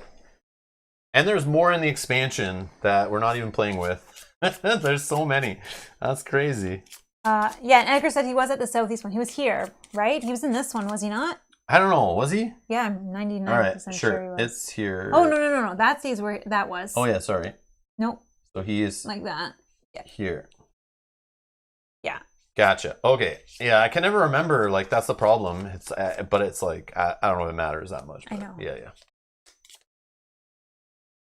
And there's more in the expansion that we're not even playing with. There's so many. That's crazy. Yeah, and Edgar said he was at the southeast one. He was here, right? He was in this one, was he not? I don't know. Was he? Yeah, I'm 99% All right, sure he was. It's here. Oh, no. That's where that was. Oh, yeah, sorry. Nope. So he is like that. Yeah. Here. Yeah. Gotcha. Okay. Yeah, I can never remember. Like, that's the problem. It's, but it's like, I don't know if it matters that much. But I know. Yeah.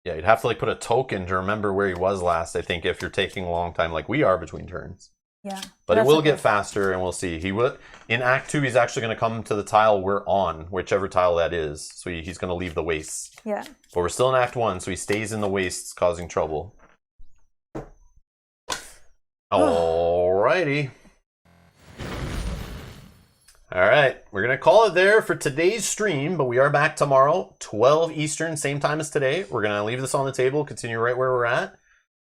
Yeah, you'd have to like put a token to remember where he was last, I think, if you're taking a long time like we are between turns. Yeah. But it will get faster, and we'll see. He will in Act 2, he's actually going to come to the tile we're on, whichever tile that is. So he's going to leave the wastes. Yeah. But we're still in Act 1, so he stays in the wastes, causing trouble. Alrighty. Alright, we're going to call it there for today's stream, but we are back tomorrow, 12 Eastern, same time as today. We're going to leave this on the table, continue right where we're at,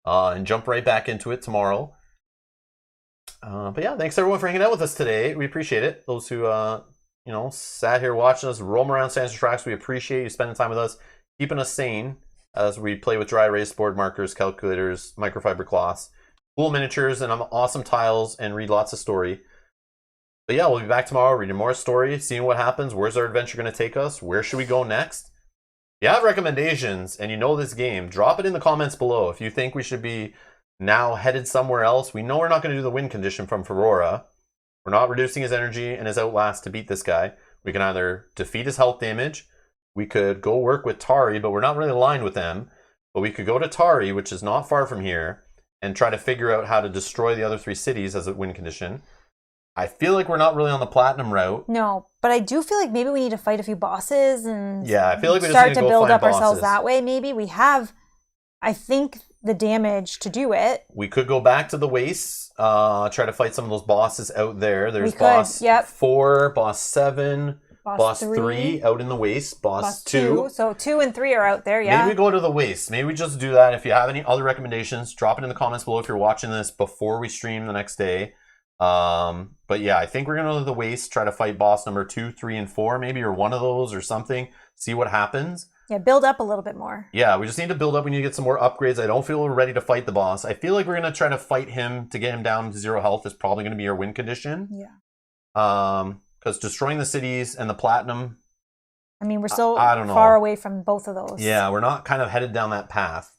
and jump right back into it tomorrow. But yeah, thanks everyone for hanging out with us today. We appreciate it. Those who, sat here watching us roam around Sands of Shurax, we appreciate you spending time with us, keeping us sane as we play with dry erase board markers, calculators, microfiber cloths, cool miniatures, and awesome tiles, and read lots of story. But yeah, we'll be back tomorrow reading more story, seeing what happens. Where's our adventure going to take us? Where should we go next? If you have recommendations and you know this game, drop it in the comments below. If you think we should be now headed somewhere else, we know we're not going to do the win condition from Fera. We're not reducing his energy and his Outlast to beat this guy. We can either defeat his health damage, we could go work with Tari, but we're not really aligned with them. But we could go to Tari, which is not far from here, and try to figure out how to destroy the other 3 cities as a win condition. I feel like we're not really on the platinum route. No, but I do feel like maybe we need to fight a few bosses and I feel like we just start need to go build find up bosses. ourselves that way. Maybe we have, I think, the damage to do it. We could go back to the wastes, try to fight some of those bosses out there. There's boss 4, boss 7, boss 3 out in the waste, boss 2. So 2 and 3 are out there, yeah. Maybe we go to the waste. Maybe we just do that. If you have any other recommendations, drop it in the comments below if you're watching this before we stream the next day. But yeah, I think we're going to go to the waste, try to fight boss number 2, 3, and 4, maybe, or one of those or something. See what happens. Yeah, build up a little bit more. Yeah, we just need to build up. We need to get some more upgrades. I don't feel we're ready to fight the boss. I feel like we're going to try to fight him to get him down to 0 health is probably going to be our win condition. Yeah. Because destroying the cities and the platinum. I mean, we're still I don't know. far away from both of those. Yeah, we're not kind of headed down that path.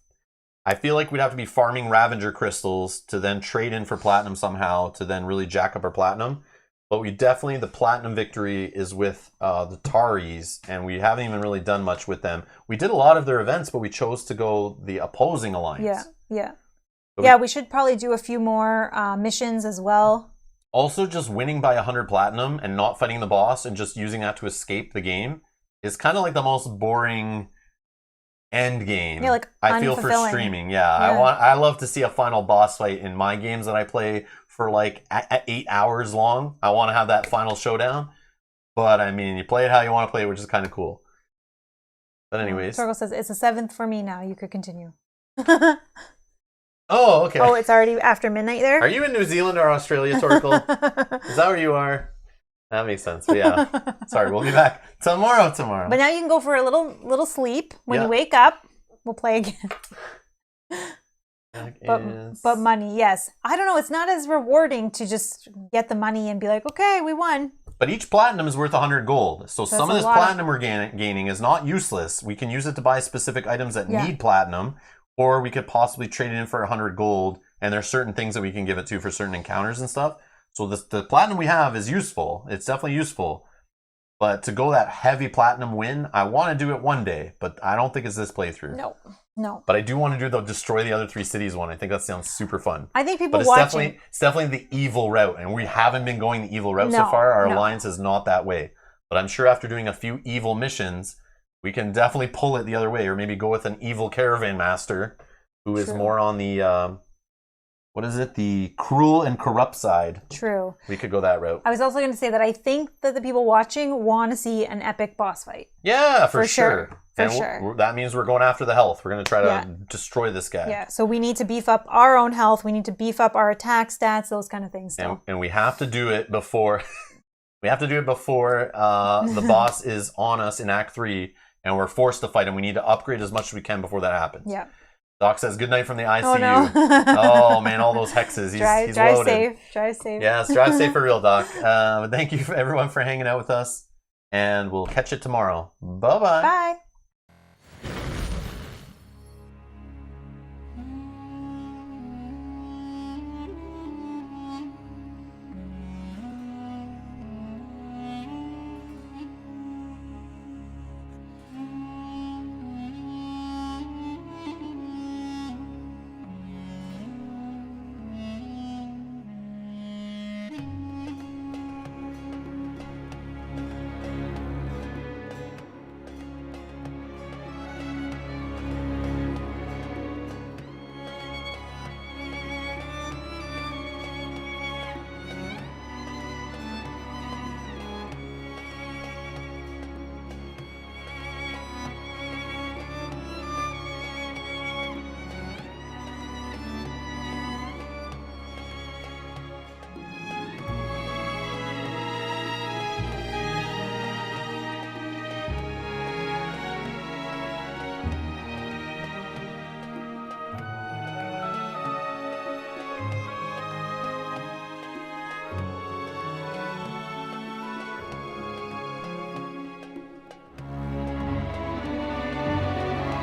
I feel like we'd have to be farming Ravager crystals to then trade in for platinum somehow to then really jack up our platinum. But we definitely, the platinum victory is with the Taris, and we haven't even really done much with them. We did a lot of their events, but we chose to go the opposing alliance. Yeah. So we should probably do a few more missions as well. Also, just winning by 100 platinum and not fighting the boss and just using that to escape the game is kind of like the most boring end game. Yeah, like I feel for streaming. Yeah. I love to see a final boss fight in my games that I play for like 8 hours long. I want to have that final showdown. But I mean, you play it how you want to play it, which is kind of cool. But anyways. Torgal says, it's the 7th for me now. You could continue. Oh, okay. Oh, it's already after midnight there? Are you in New Zealand or Australia, Torgal? Is that where you are? That makes sense. But yeah. Sorry, we'll be back tomorrow. But now you can go for a little sleep when you wake up. we'll play again. But But money, yes. I don't know. It's not as rewarding to just get the money and be like, okay, we won. But each platinum is worth 100 gold. So some of this platinum we're gaining is not useless. We can use it to buy specific items that need platinum, or we could possibly trade it in for 100 gold. And there's certain things that we can give it to for certain encounters and stuff. So the platinum we have is useful. It's definitely useful. But to go that heavy platinum win, I want to do it one day, but I don't think it's this playthrough. No. But I do want to do the destroy the other 3 cities one. I think that sounds super fun. I think people It's definitely the evil route, and we haven't been going the evil route so far. Our alliance is not that way. But I'm sure after doing a few evil missions, we can definitely pull it the other way, or maybe go with an evil caravan master who is more on the what is it? The cruel and corrupt side. True. We could go that route. I was also going to say that I think that the people watching want to see an epic boss fight. Yeah, for sure. For sure. That means we're going after the health. We're going to try to destroy this guy. Yeah, so we need to beef up our own health. We need to beef up our attack stats, those kind of things. And we have to do it before... we have to do it before the boss is on us in Act 3, and we're forced to fight him. We need to upgrade as much as we can before that happens. Yeah. Doc says, good night from the ICU. Oh, no. Oh man, all those hexes. He's drive loaded. Safe. Drive safe. Yes, drive safe for real, Doc. Thank you everyone for hanging out with us, and we'll catch you tomorrow. Bye-bye. Bye.